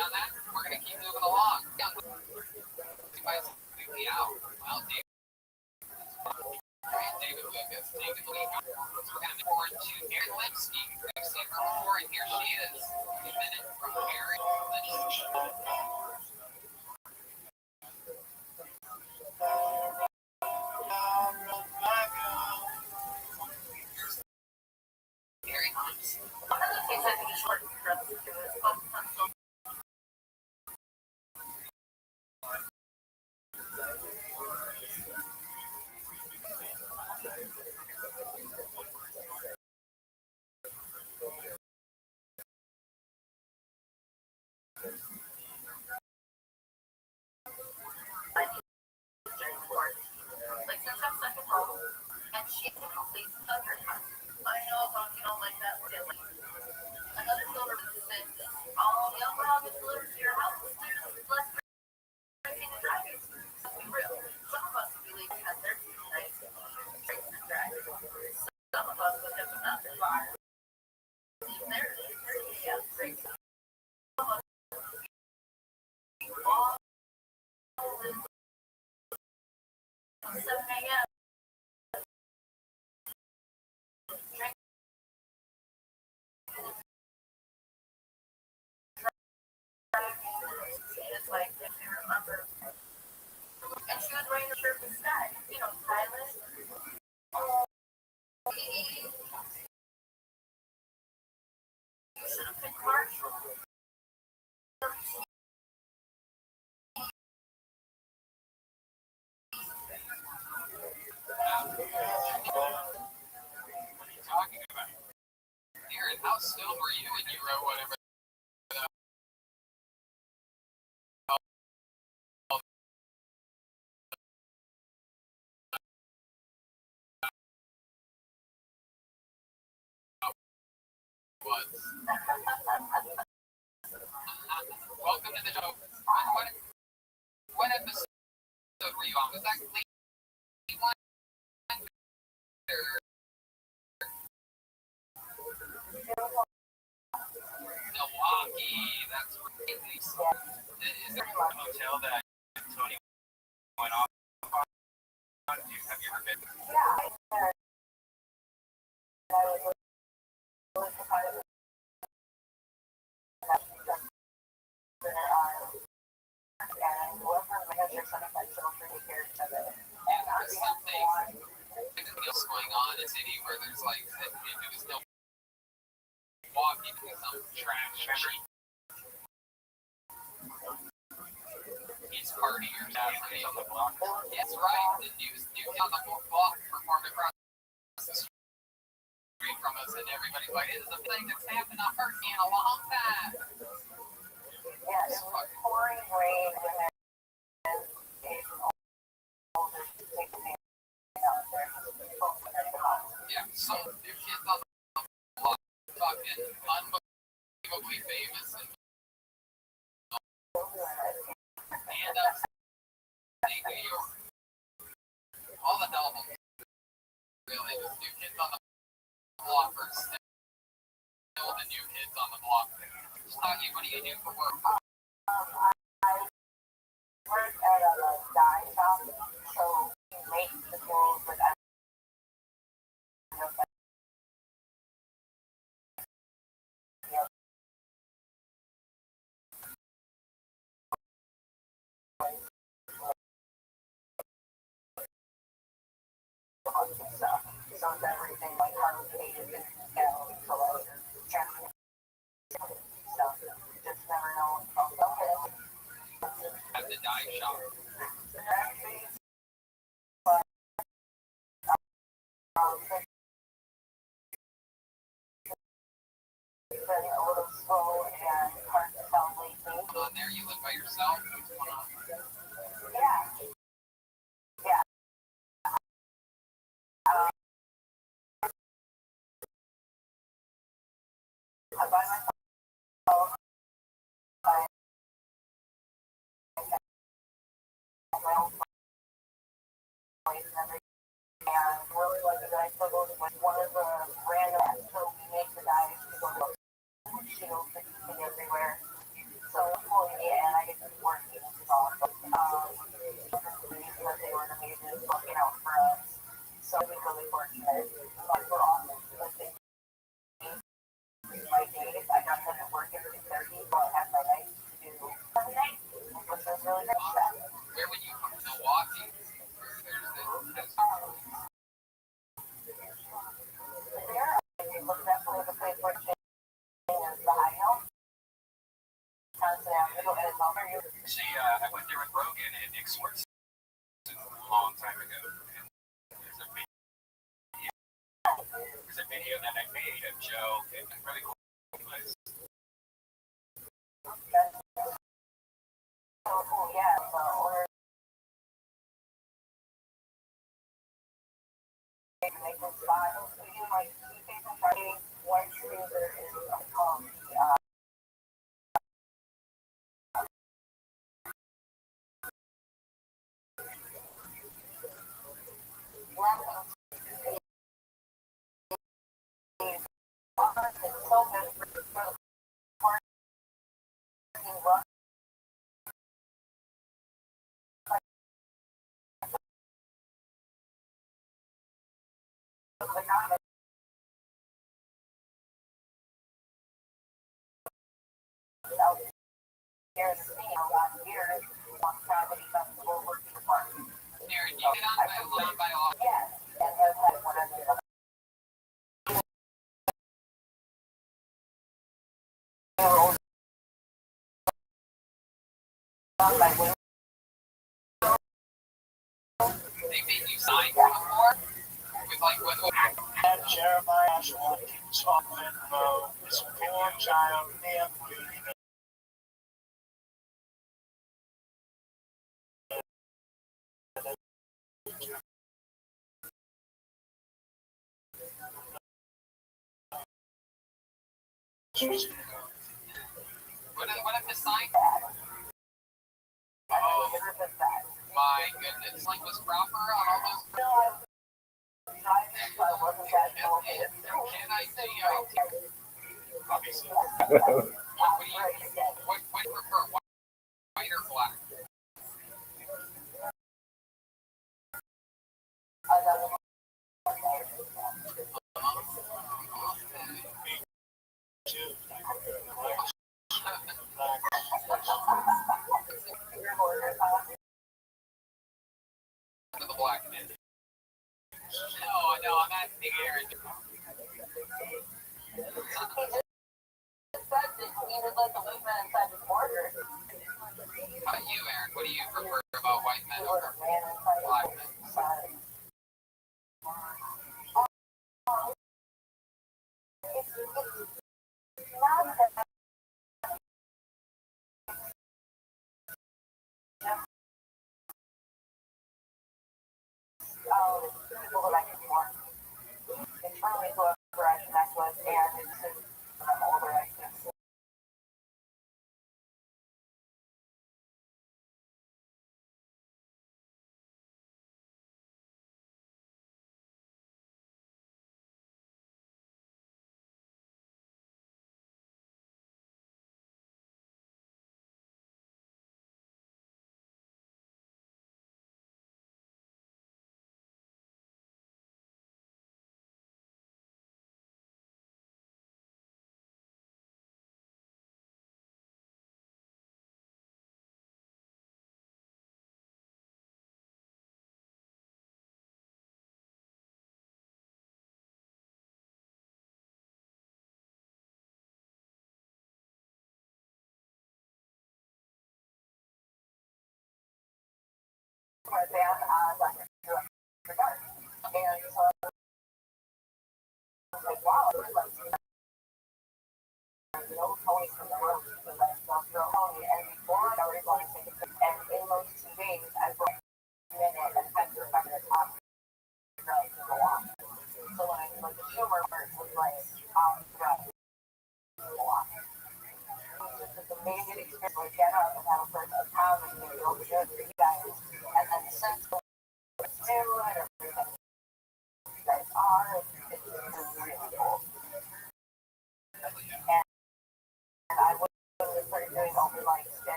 On that, we're gonna keep moving along. You guys completely out. Well, David Lucas, David Lee. We're gonna move forward to Erin Lipsky. We've seen her before, and here she is. A minute from Erin Lipsky. Very nice. One of the things I think is short for us to do is focus on social. Like since I'm second home, and she completes under time. I know about you don't like that word. Another silver said, "Oh, yeah, well, this delivers to your house. There's less drinking and driving." Let's be real. Some of us believe because they're too nice drinking and driving. Some of us would have nothing. They're yeah, great. Some of us all 7 a.m. It's like if you remember, and she was wearing a shirt with sky, you know, stylish. What are you talking about? Aaron, how stoned were you when you wrote whatever was? Welcome to the show. What episode were you on? Was that Cleveland or Milwaukee? That's right. Is there a hotel that Tony went off on? Have you ever been? Yeah, there's something else going on in the city where there's like, if it was Milwaukee, there's some trash cheap. It's party or something on the block. That's right. The new kid on the block performed across the street from us, and everybody's like, "This is the thing that's happened. I've heard in a long time." Yeah, it was pouring rain when there was Yeah, so new kids on the block, fucking unbelievably famous and upstate New York. All the novels, really, just new kids on the block are still the new kids on the block. Just talking, what do you do for work? I work at a dye shop, so we make the clothes with stuff. So it's everything like hard-painted and colors, traffic stuff. Just never know. Okay. At the dye shop. Been a little slow and hard to tell lately. On there, you live by yourself. What's going on? Yeah. Yeah. I buy myself my own place and everything. And really like the dye struggles with one of the random, so we make the dyes to go to shields that you see everywhere. So and I get to work with awesome. Because they were amazing looking out for us. So we really fortunate. But we're awesome. Like they my days, I got them at work at 2:30, but I had my nights to do every night, which was really nice. Where would you come to Milwaukee? There, it was definitely the place where change is the high hill. See, I went there with Rogan and Nick Swartz a long time ago. And there's a video that I made of Joe. It's really cool place. So cool, yeah. So we're making styles. We do like Tuesdays and Fridays. Wednesday there is called the it's so good for the parking lot. Here in the city, last year, on Saturday festival, working the park. Aaron, you get on by a lot. Yes, and then like whatever. They made you sign before? With like with And Jeremiah Watkins of Venmo is a four-child named William. what if the sign? Oh my goodness. Like was proper on all those. Can I say obviously. What do you prefer, white or black? To the black man. No, I'm asking Aaron. How about you, Aaron? What do you prefer about white men over black men?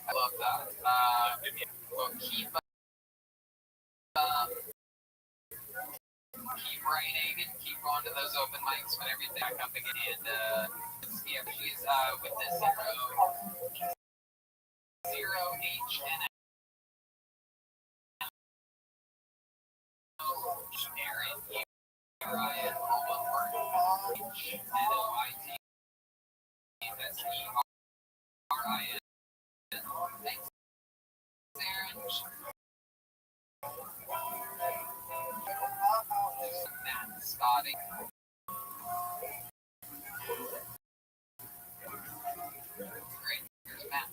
I love that. Well, keep writing and keep going to those open mics when everything back up again. And yeah, she's with the zero HN. Aaron, Ryan, all one word. NOIT. That's ERIN. Thanks, Aaron. Matt Scotty. Great. Here's Matt.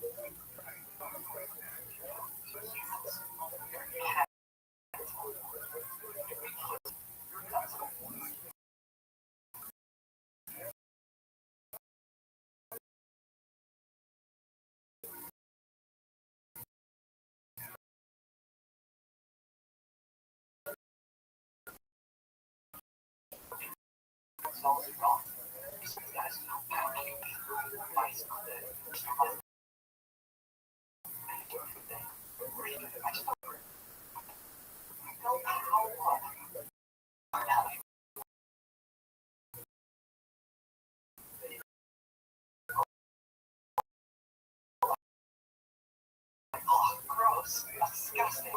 disgusting.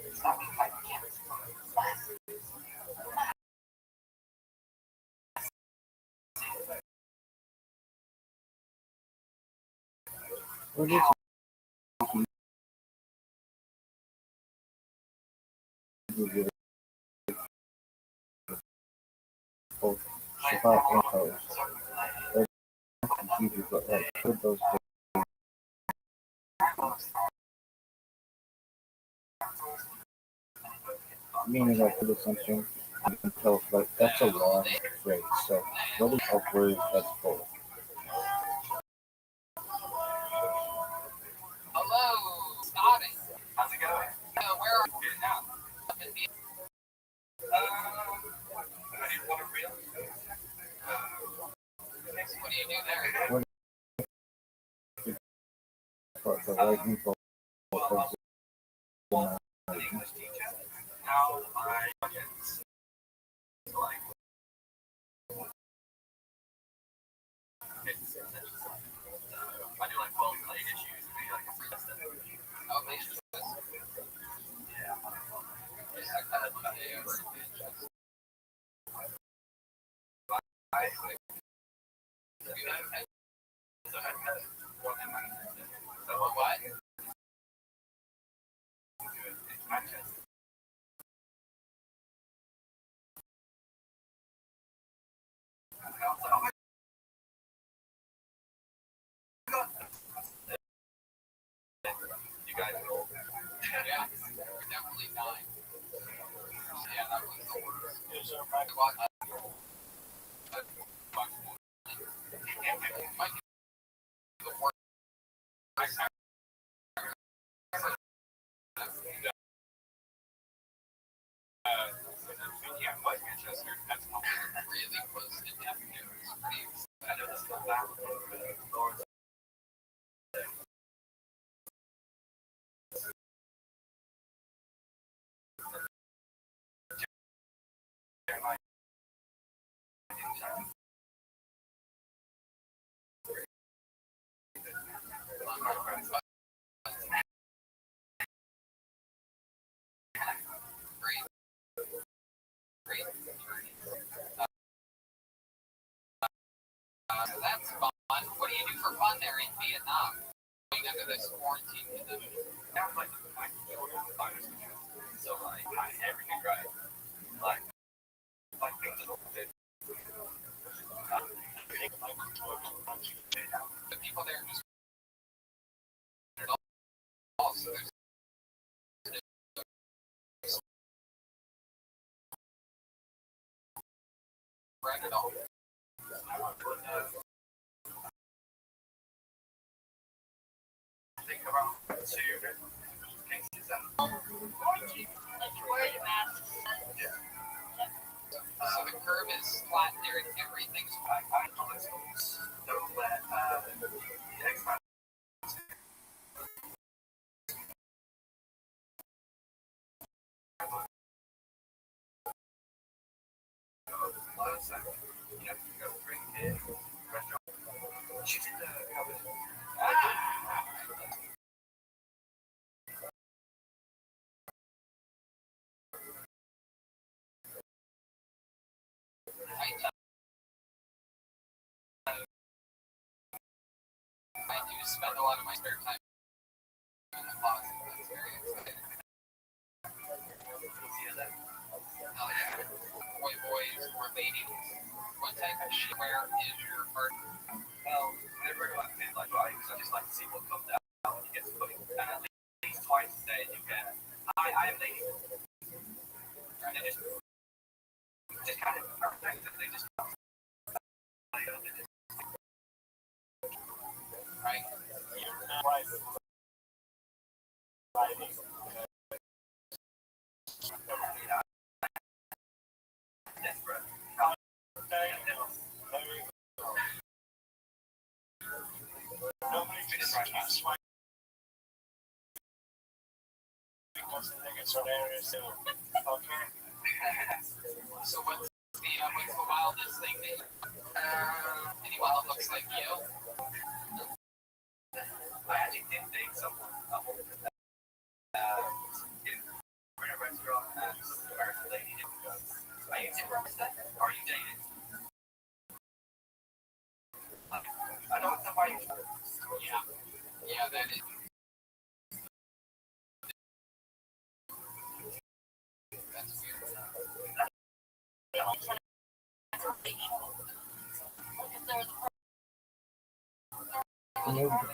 It's not because I can't. What is both Shabbat and Kosher? But like, put those meaning like put something and tell like that's a long phrase. So what is a word that's both? Hello, Scotty. How's it going? Where are you now? What do you do there? For the lightning bolt of the English teacher. Now my audience like I do like well played issues, maybe like a free lesson. Oh, man. Yeah. What? You guys will. Yeah, we're definitely not. Yeah, that was the worst. Is there a Yeah, like Manchester. That's not Really close to death. It was pretty. I know this goes back. So that's fun. What do you do for fun there in Vietnam? Going under this quarantine condition. Now, like, so like, everything right. Like things that The people there just also there's spread it all. think about two cases and So the curve is flat there and everything's flat. public schools don't let expat you know, go drink in restaurant. She's in the cover. I do spend a lot of my spare time in the closet. That's very exciting. Oh yeah. Boys or ladies. What type of shapewear is your partner? Well, never like things like right, so I just like to see what comes out when you get to putting and at least twice a day you can. I am ladies. They just kind of are things that they just Right? desperate. nobody can swipe because they think it's an area still. Okay. So what's the wildest thing that anyone that looks like you? I actually did date someone We're in a restaurant and the American lady goes, "Are you interested? Are you dating?" I don't know why. Yeah, that is. That's weird. Remove the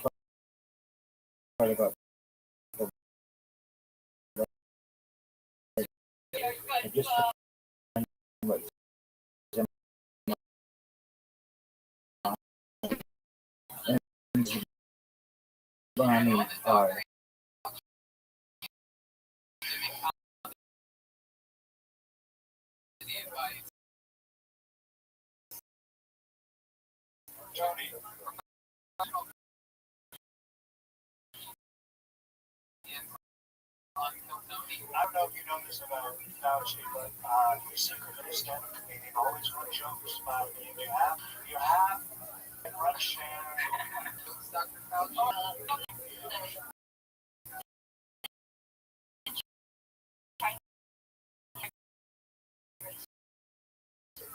part about I just what Bonnie are. Tony, I don't know if you know this about Fauci, but the secret of the stand-up comedian always run jokes about you have and run share.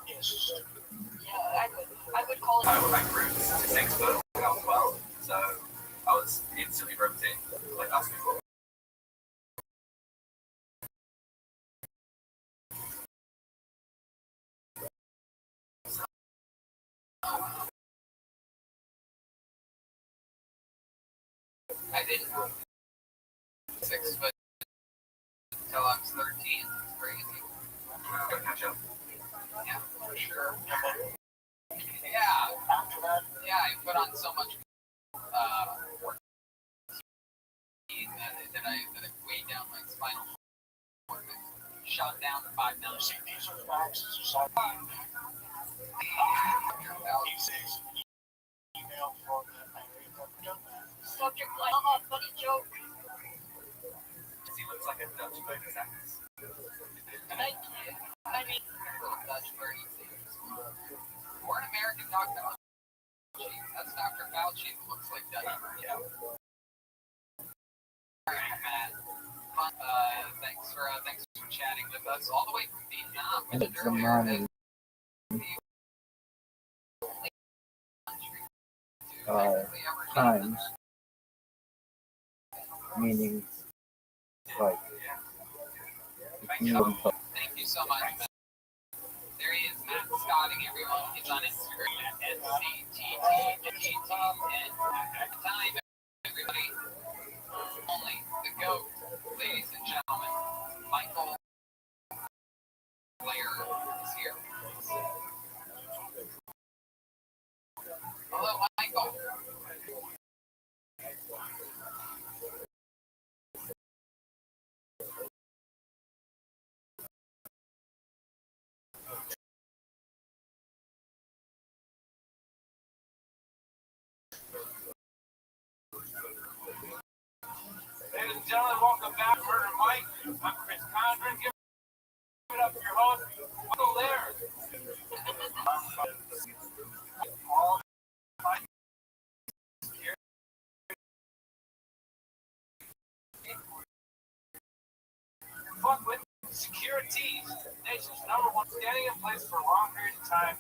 Yes. I would call it. I grew to six foot when I was 12, so I was instantly roped in, like asking for. I didn't 6 foot until I was 13. It's crazy. Go catch up. Yeah, for sure. Yeah. After that, Yeah, I put on so much work that I weighed down my spinal cord. Shot down to 5 million. see, these are facts. These are something. He says email from that. I have never done that. Subject line. Oh, funny joke. He looks like a Dutch bonus actress. Thank you. I mean, Little Dutch birdie things. Or an American Dr. Fauci. That's Dr. Fauci who looks like Dutch birdie. Yeah. Alright, Matt. Thanks for chatting with us all the way from Vietnam. And it's the Earlier, times, meaning like Thank you so much, Matt. There he is, Matt Scotting, everyone. He's on Instagram at NCTTGTN. At the time, everybody, only the GOAT, ladies and gentlemen, Michael Blair is here. Hello, Michael. Ladies and gentlemen, welcome back, Murder Mike. I'm Chris Condren. Give it up for your host, Michael Laird. All fuck with securities, nation's #1 standing in place for a long period of time.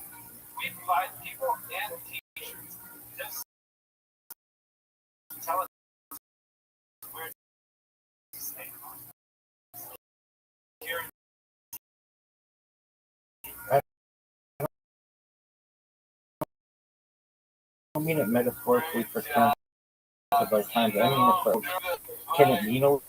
We provide people and t-shirts. Just tell us where to stay. I don't mean it metaphorically for terms of our times. I mean it for can it mean a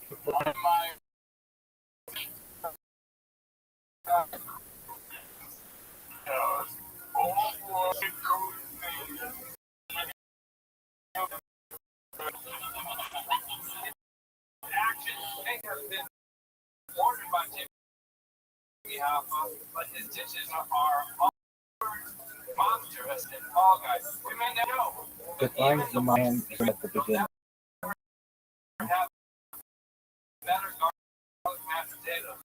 Action has been ordered by Jimmy Hoffa, but his dishes are monstrous and Fall Guys. We may never know. defines the mind at the beginning? Have better garlic mashed potatoes.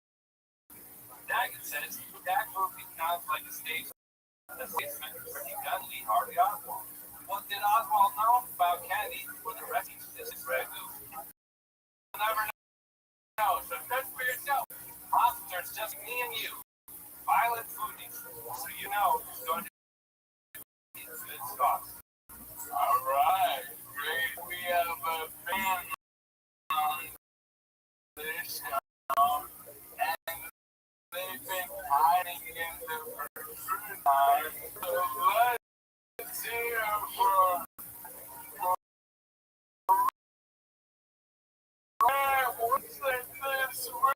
Daggett says that movie sounds like a stage assessment where he got Lee Harvey Oswald. What did Oswald know about Kennedy when the rest of this is ragu? never know, so judge for yourself. Officers, just me and you. Violent foodies, so you know who's going to eat good stuff. Alright, great. We have a fan on this town, and they've been hiding in the time. So let's hear from what's that this week?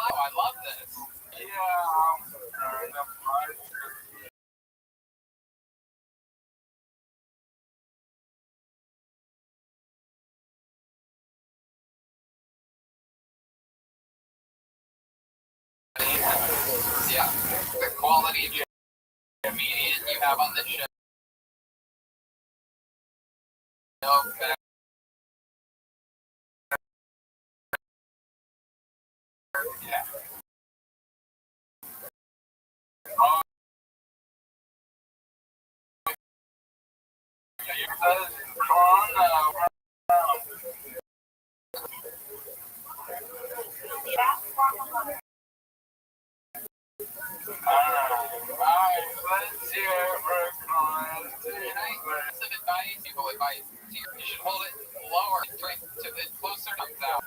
I love this. Yeah, the quality of comedian you have on the show. Okay. Yeah. Oh, let's hear some advice. People advise you should hold it lower, drink to the closer comes out.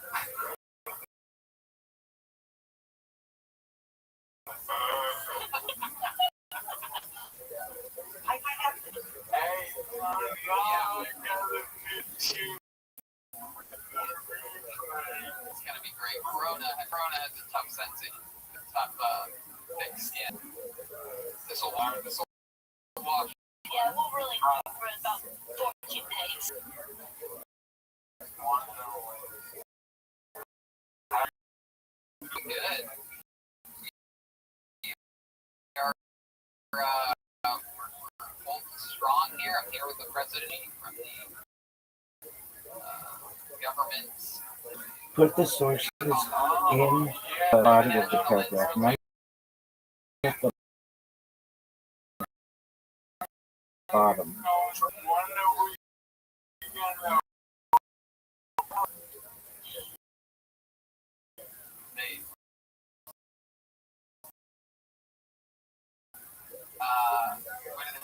It's gonna be great. Corona has a tough sensing, tough thick skin. This will wash. Yeah, we'll really go for about 14 days. Good. both strong here. I'm here with the president from the government's. Put the sources in the body of the paragraph, not at the bottom. What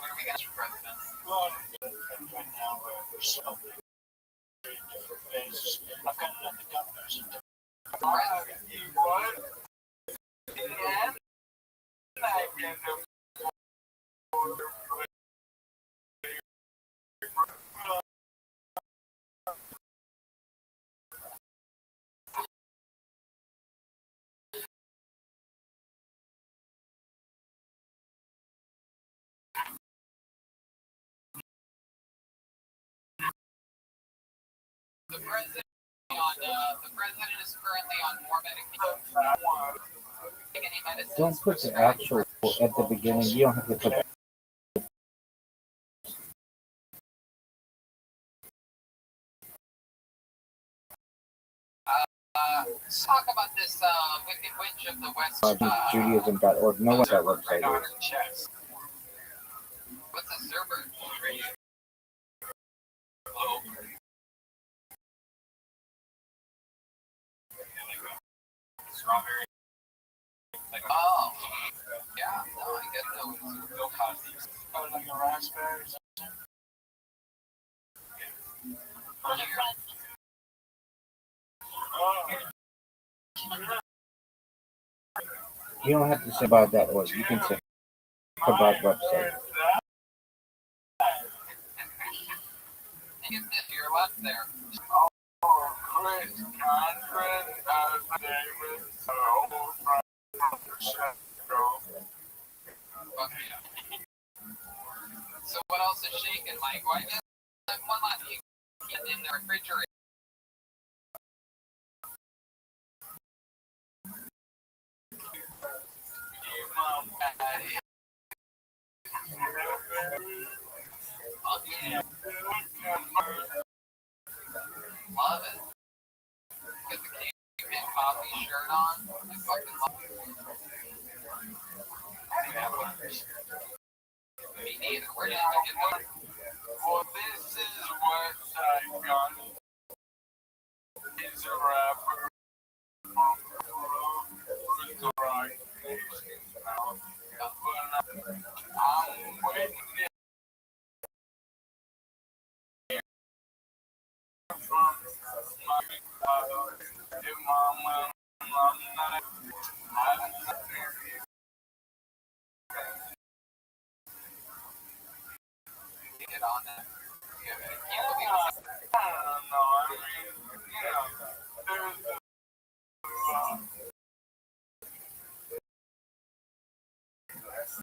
do we got for president? I've got another governors. The president is currently on more medication. Don't put the actual at the beginning. You don't have to put that. Let's talk about this Wicked Witch of the West. Judaism.org. No one that website is. What's a server? Strawberry. Oh, yeah. No, I get no coffee. Oh, like a raspberry. You don't have to say about that org. You can say about website. You get your left there. So what else is shaking, Mike? Why just one last you get in the refrigerator? Love it. Get the caveman coffee shirt on. I fucking love it. Me neither. Where did you get that? Well, this is what I got. He's a rapper. With the right I'm waiting from my mama. Get on that. I don't know. I mean, there's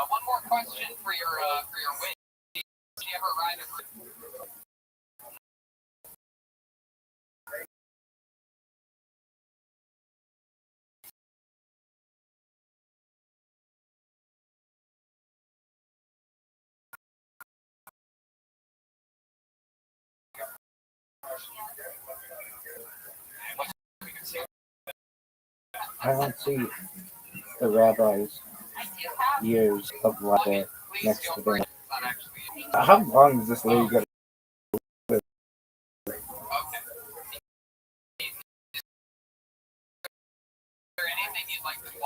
one more question for your win. Did you ever ride a I don't see the rabbi's years of life there next to them. How long is this lady going to live?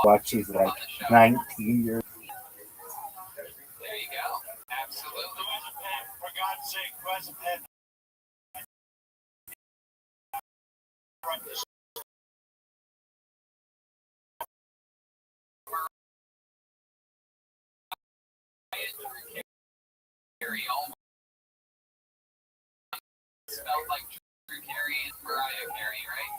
Watch, she's like 19 years. There you go. Absolutely. for God's sake, wasn't it? Spelled like Drew Carey and Mariah Carey, right?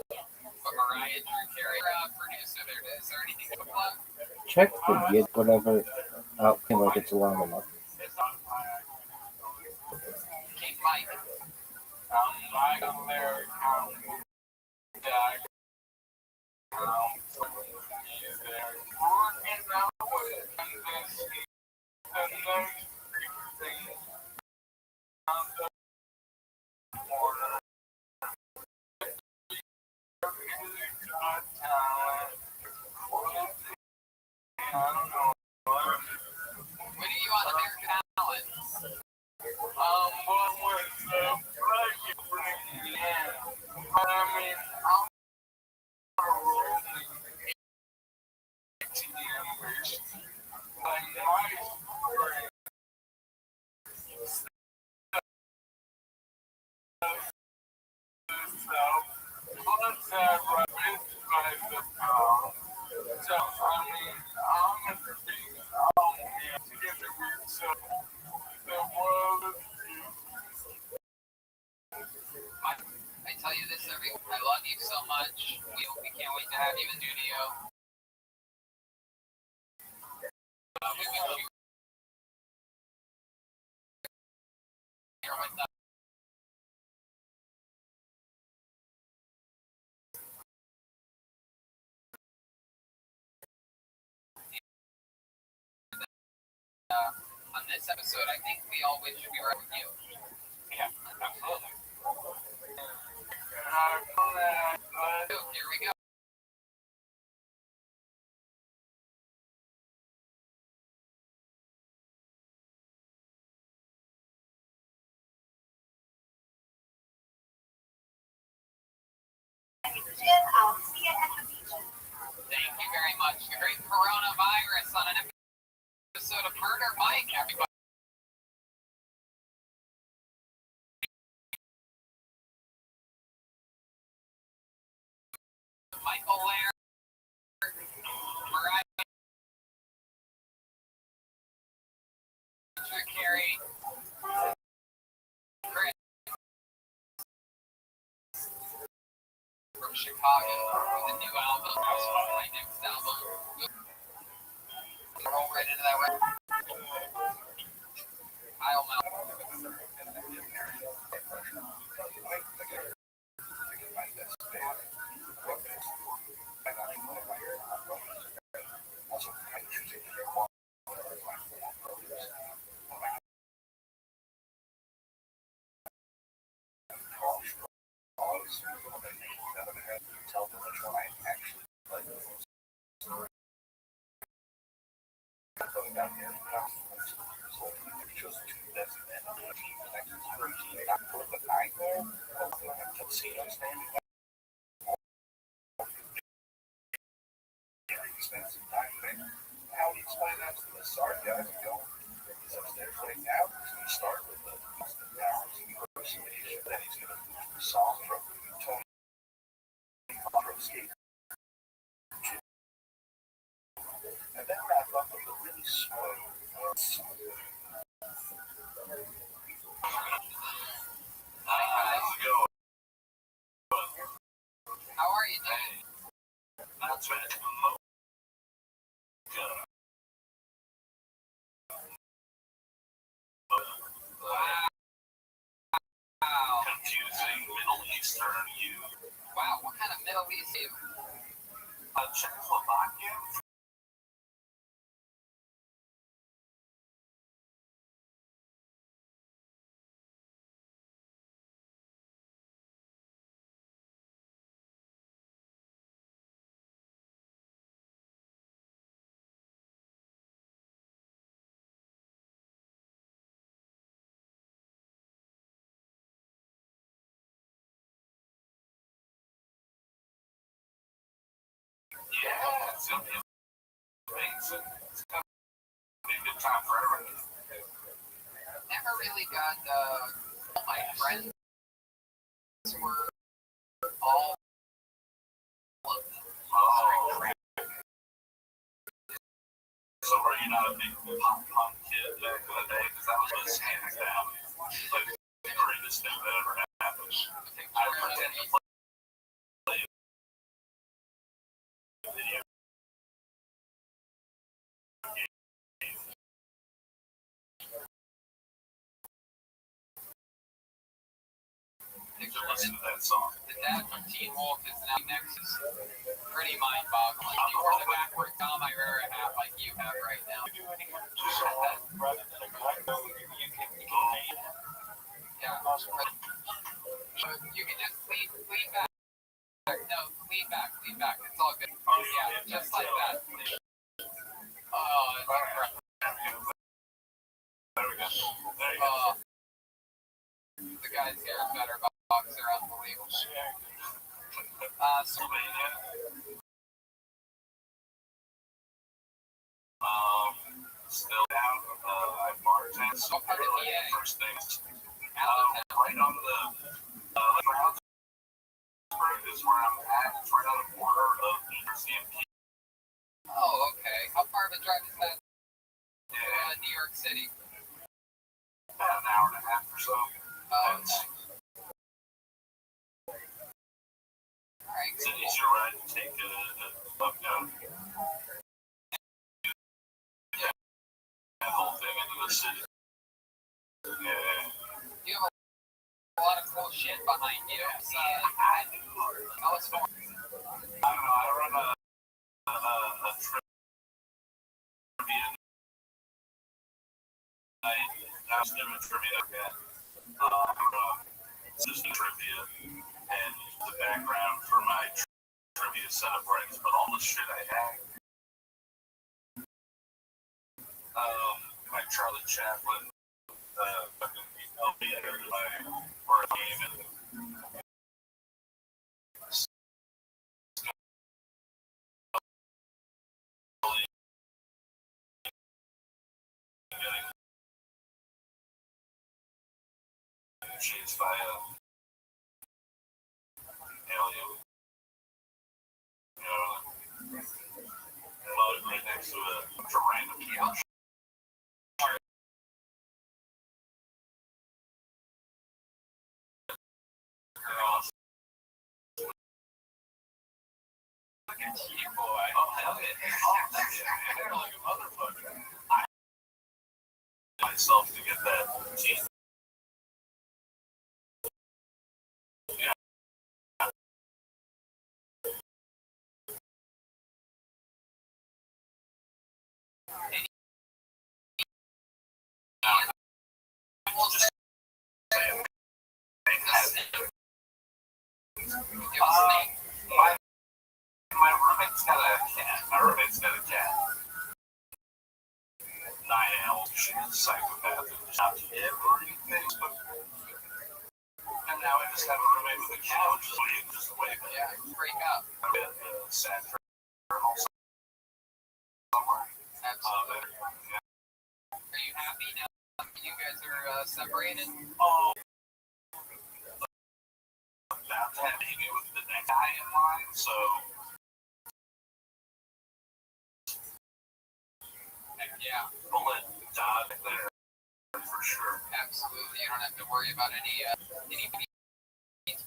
But Mariah Drew Carey, producer there. Is there anything to plug? Check the gig, whatever. Oh, like it's long enough. King Mike. Like American. Yeah. What do you want American Talent? I tell you this every week. I love you so much. We can't wait to have you in studio. We wish you were here with us. On this episode, I think we all wish we were with you. Yeah, absolutely. Here we go. I'll see you at the beach. Thank you very much. The great coronavirus on an episode of Murder Mike, everybody. Michael Laird, Mariah Carey, Chris from Chicago with a new album. That's my next album. We'll roll right into that record. Kyle Mel. How do you explain that to the sarcasm? He's upstairs right now. We start with the impersonation. Then he's going to move the song from Tony Rothschild. And then wrap up with a really slow. How are you doing? That's right. Wow. Confusing Middle Eastern you. Wow, what kind of Middle East you? Czechoslovakia? Yeah, it's going to be amazing. It's going to be a good time for everyone. Never really got all my friends were all of them. Oh. So are you not a big pop punk kid back in the day? Because that was just hands down like the greatest thing that ever happened. I pretend to play a video game. to listen to that song. The dad from Teen Wolf is now next. Is pretty mind-boggling. He wore the backward Tom Herrera hat like you have right now. You do any kind of song rather than a cut, you can name it. Yeah. You can just lean back. No, lean back. It's all good. Yeah, just like that. Oh, it's incredible. There we go. There you go. The guys here are better boxers. They're unbelievable. So Still down. I bartend. So first things. Right on the ground is where I'm at. It's right on the border of New Jersey and P. oh, okay. How far of a drive is that to New York City? About an hour and a half or so. Okay. Alright, It's an easier ride to take up down. Yeah. That whole thing into the city. Yeah. You have a lot of cool shit behind you. So, I do. How it's going? I don't know. I run a trivia night. I was doing trivia again. System trivia and the background for my trivia setup rights, but all the shit I had. Like Charlie Chaplin, fucking helped me out of my work game and getting chased by a alien. You know, loaded right next to a bunch of random people. Look at you, boy. Oh, hell yeah. Oh, yeah. Like a motherfucker. I myself to get that teeth. Yeah. My roommate's got a cat. My roommate's got a cat. 9 years. She's a psychopath. Not everything. And now I just have a roommate with a cat, which is weird. Just the way it Yeah, break up. sad journal somewhere. Absolutely. Yeah. Are you happy now that you guys are separated? Oh, about to have a baby with the next guy in line, so. Yeah, We'll let Dodd there for sure. absolutely. You don't have to worry about any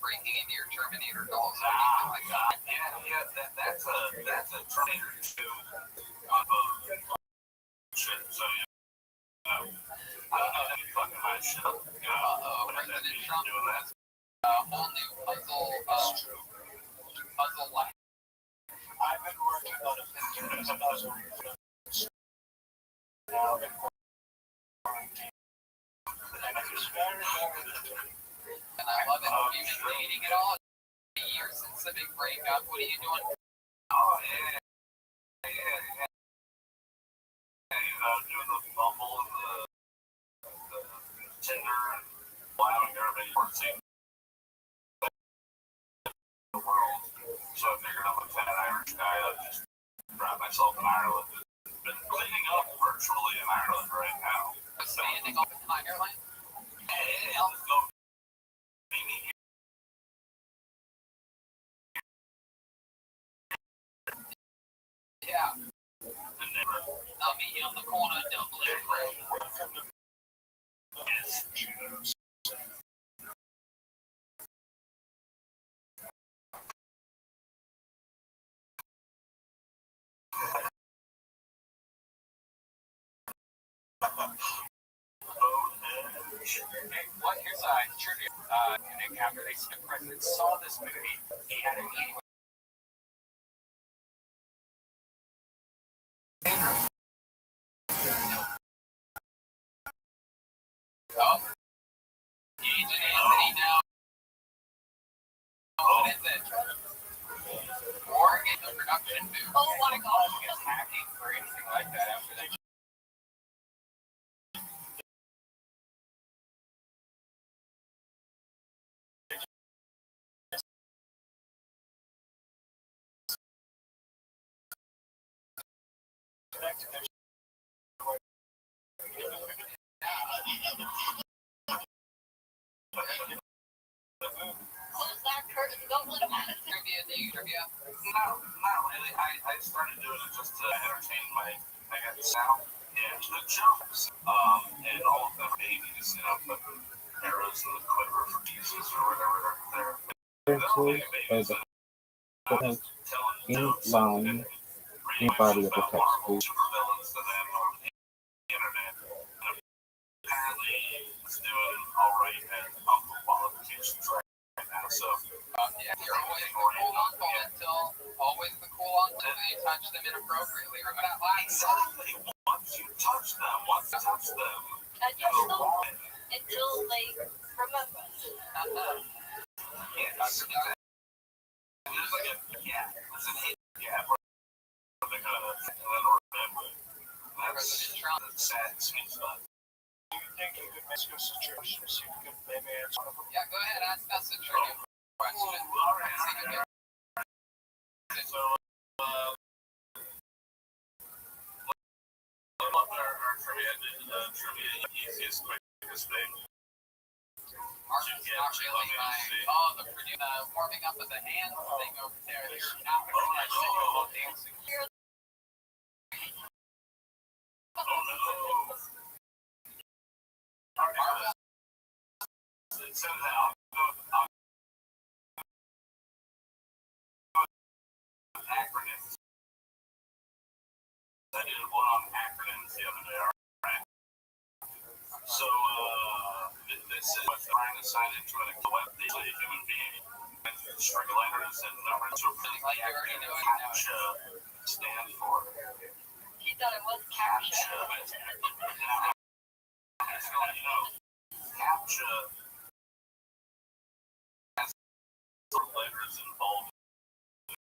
breaking into your Terminator dolls or Ah, anything like that. yeah, that's a Terminator 2 of shit. So I don't know any fucking high shit. President Trump doing that. Whole new puzzle life. I've been working on a puzzle now in quarantine. And it's very, very And I love it. Have you been dating at all? A year since the big breakup. What are you doing? Oh, yeah. You know, doing the Bumble and the Tinder and allowing everybody to see the world. So I figured I'm a fat Irish guy. I'll just grab myself in Ireland. I've been cleaning up virtually in Ireland right now. Standing up in Ireland? Yeah, let's go. Maybe Yeah. I'll meet you on the corner of Dublin. What? Here's trivia. And after the president saw this movie, he had a meeting with Anthony now. What is it? Oregon, the production booth. Oh my God! Is hacking or anything like that after they. Trivia. Not really. I started doing it just to entertain I got the sound and the jokes. And all of them babies, put arrows in the quiver for pieces or whatever they're Differences are the footnotes in line in the body of the text, please. supervillains to them on the internet. Apparently, it's doing all right at uncle qualifications right now. So, you're always the cool uncle until you touch them inappropriately. Remember that line? Exactly. Once you touch them. Until they remember. That's sad and sweet stuff. Do you think you could ask us a question so you could maybe answer one of them? Yeah, go ahead. Ask us a trivia question. All right. So, our trivia easiest, quickest thing. Mark's not really the warming up of the hand thing over there. You're not dancing. Oh no. Somehow, acronyms. I did one on acronyms the other day. Right? So, this is what trying to sign into an elected human being. String letters and numbers are really like CAPTCHA stand for. He thought it was CAPTCHA. CAPTCHA has letters involved in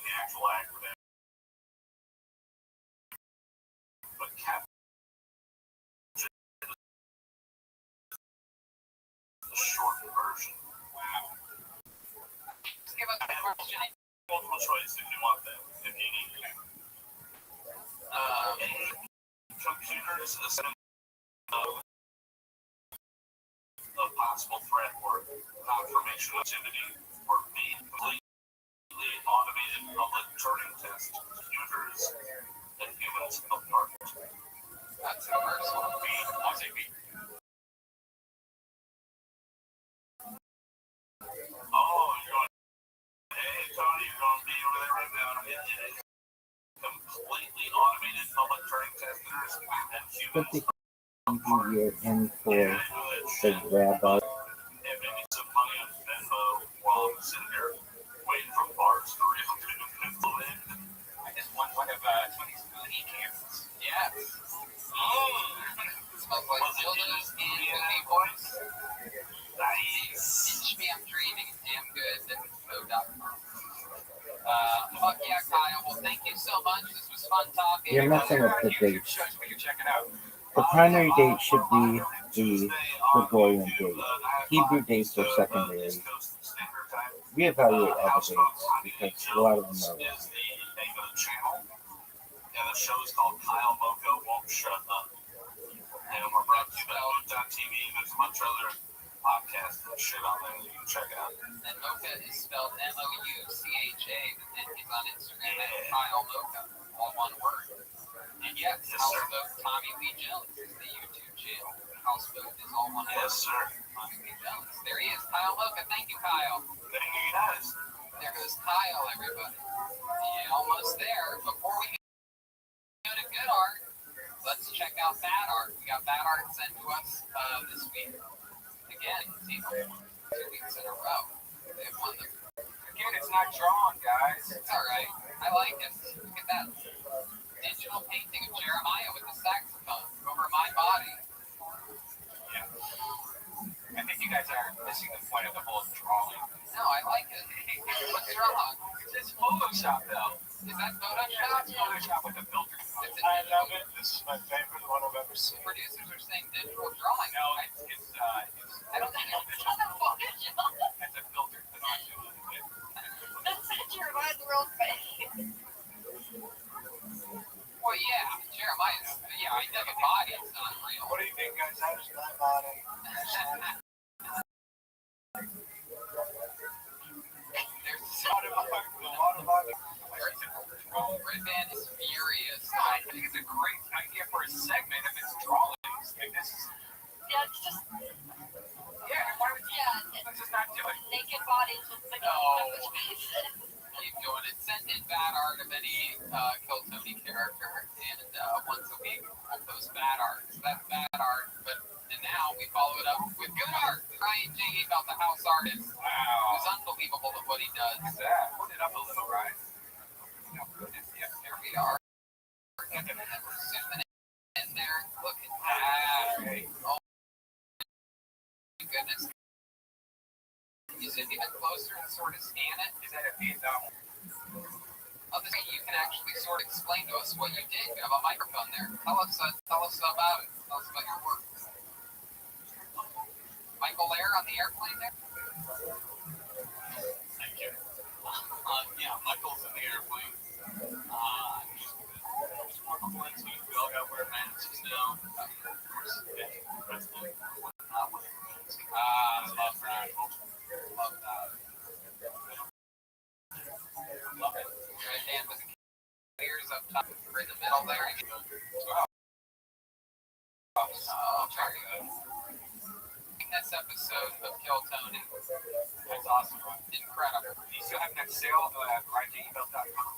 the actual acronym. But CAPTCHA is the short version. Wow. Give us a question. Multiple choice if you want them, if you need to. Computers assemble a possible threat or confirmation activity, or B, completely automated public Turing test computers and humans apart. That's the first one. B. I'll say B. Oh, you're going, hey, Tony, you're going to be over there right now. It is completely automated public Turing testers and humans. You're in for the Rabbbi. And maybe some money on Venmo while I'm sitting here waiting for bars to flow in. I just want one of Tony's movie cameras. Yeah. Smells like dildos and movie boys. Nice. Pinch me, I'm dreaming. Damn good. Mo.com. Fuck yeah, Kyle. Well, thank you so much. This was fun talking. You're messing with the dates. We can check it out. The primary date should be the Gregorian date. Hebrew dates are secondary. We evaluate all the dates because a lot of them are wrong. Is the name of the channel, and the show is called Kyle Moco Won't Shut Up. And we're brought to you by Moot.tv. There's a bunch of other podcasts and shit on there that you can check out. And Mocha is spelled Moucha, and he's on Instagram at Kyle Mocha, all one word. And yes, Houseboat Tommy Lee Jones is the YouTube channel. Houseboat is all one word. Yes, sir. Tommy Lee Jones. There he is, Kyle Mocha. Thank you, Kyle. Thank you, guys. There goes Kyle, everybody. Yeah, almost there. Before we go to good art, let's check out bad art. We got bad art sent to us this week. again. 2 weeks in a row. They've won the. Again, it's not drawn, guys. It's all right. I like it. Look at that digital painting of Jeremiah with the saxophone over my body. Yeah. I think you guys are missing the point of the whole drawing. No, I like it. What's wrong? It's Photoshop, though. Is that Photoshop? It's Photoshop with a filter. I love it. This is my favorite one I've ever seen. Producers are saying digital drawing. No, it's I don't think it's It's not a Photoshop. It's a filter put onto it. That's not Jeremiah's real face. Well, yeah, Jeremiah's. Yeah, I think a body is not real. What do you think, guys? How does my body? There's a watermark. Red Band is furious. I think it's a great idea for a segment if it's drawings. Like this is. Yeah, it's just. Yeah, why would let's just not do it. Naked bodies with the faces. Keep doing it. Send in bad art of any Kill Tony character, and once a week we'll post bad art. So that's bad art, and now we follow it up with good art. Ryan J. about the house artist. Wow. It's unbelievable at what he does. Put it up a little, right? Yes, here we are. Zooming in there. Look at that. Oh, my goodness. Can you zoom even closer and sort of scan it? Is that a Vietnam? Other thing, you can actually sort of explain to us what you did. You have a microphone there. Tell us about it. Tell us about your work. Michael Lair on the airplane there? Thank you. Yeah, Michael's in the airplane. He's more quarantine. We all got to wear masks now. Of course, president. I love that. Love that. Love it. Right hand with the ears up top, right in the middle there. Oh, very good. This episode of Kill Tony. That's awesome. Incredible. Do you still have that sale at RyanJemail.com?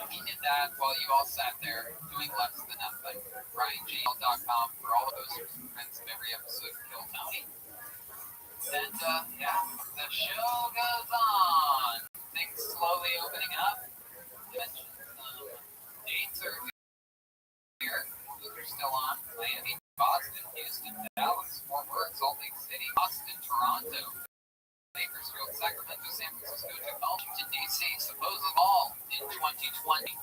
He did that while you all sat there doing less than nothing. RyanJemail.com for all the posters and prints of every episode of Kill Tony. And the show goes on. Things slowly opening up. Mentioned dates earlier. Those are still on. Miami, Boston, Houston, Dallas, Fort Worth, Salt Lake City, Austin, Toronto, Bakersfield, Sacramento, San Francisco, Washington, D.C., supposedly all in 2020.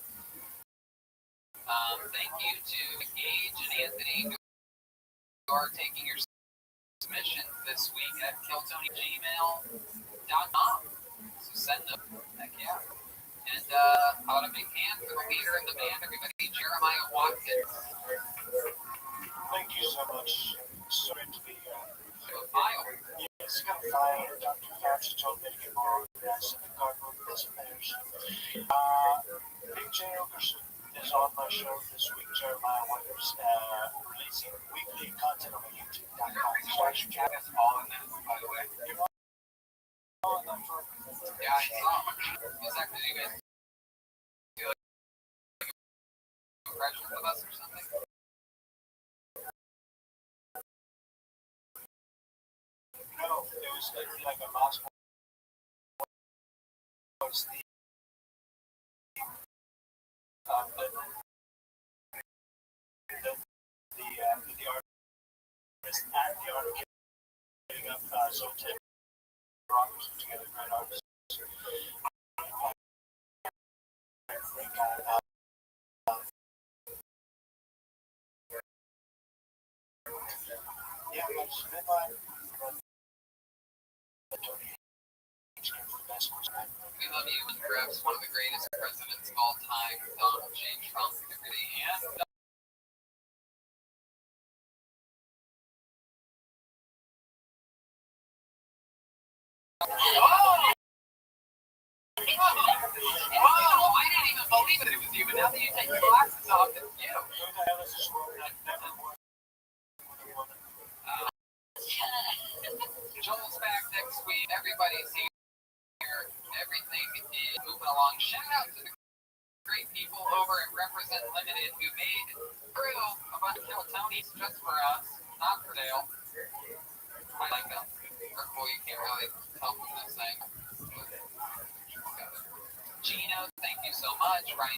Thank you to Gage and Anthony who are taking your submissions this week at killtonygmail.com. So send them. Heck yeah. And how to make hands for the leader in the band, everybody, Jeremiah Watkins. Thank you so much. Sorry to be File. Yes, got a file. Dr. Fauci told me to get more organized in the cardboard listeners. Big J. Okerson is on my show this week. Jeremiah Watkins releasing weekly content on YouTube.com. Watch Jackass all in this, by the way. Yeah, I saw. Is that because you guys do like impressions of us or something? No, it was literally like a mouse voice theme. The artist and the artist getting up Zoltan rockers together, great artists. Great guy. Yeah, but midline. We love you, and perhaps one of the greatest presidents of all time, Donald J. Trump, and Oh, I didn't even believe it was you, but now that you take your glasses off, it's you. Joel's back next week. Everybody's here. Everything is moving along. Shout out to the great people over at Represent Limited who made through a bunch of Kill Tonys just for us, not for Dale. I like them. Boy, you can't really help with this thing. Gino, thank you so much. Ryan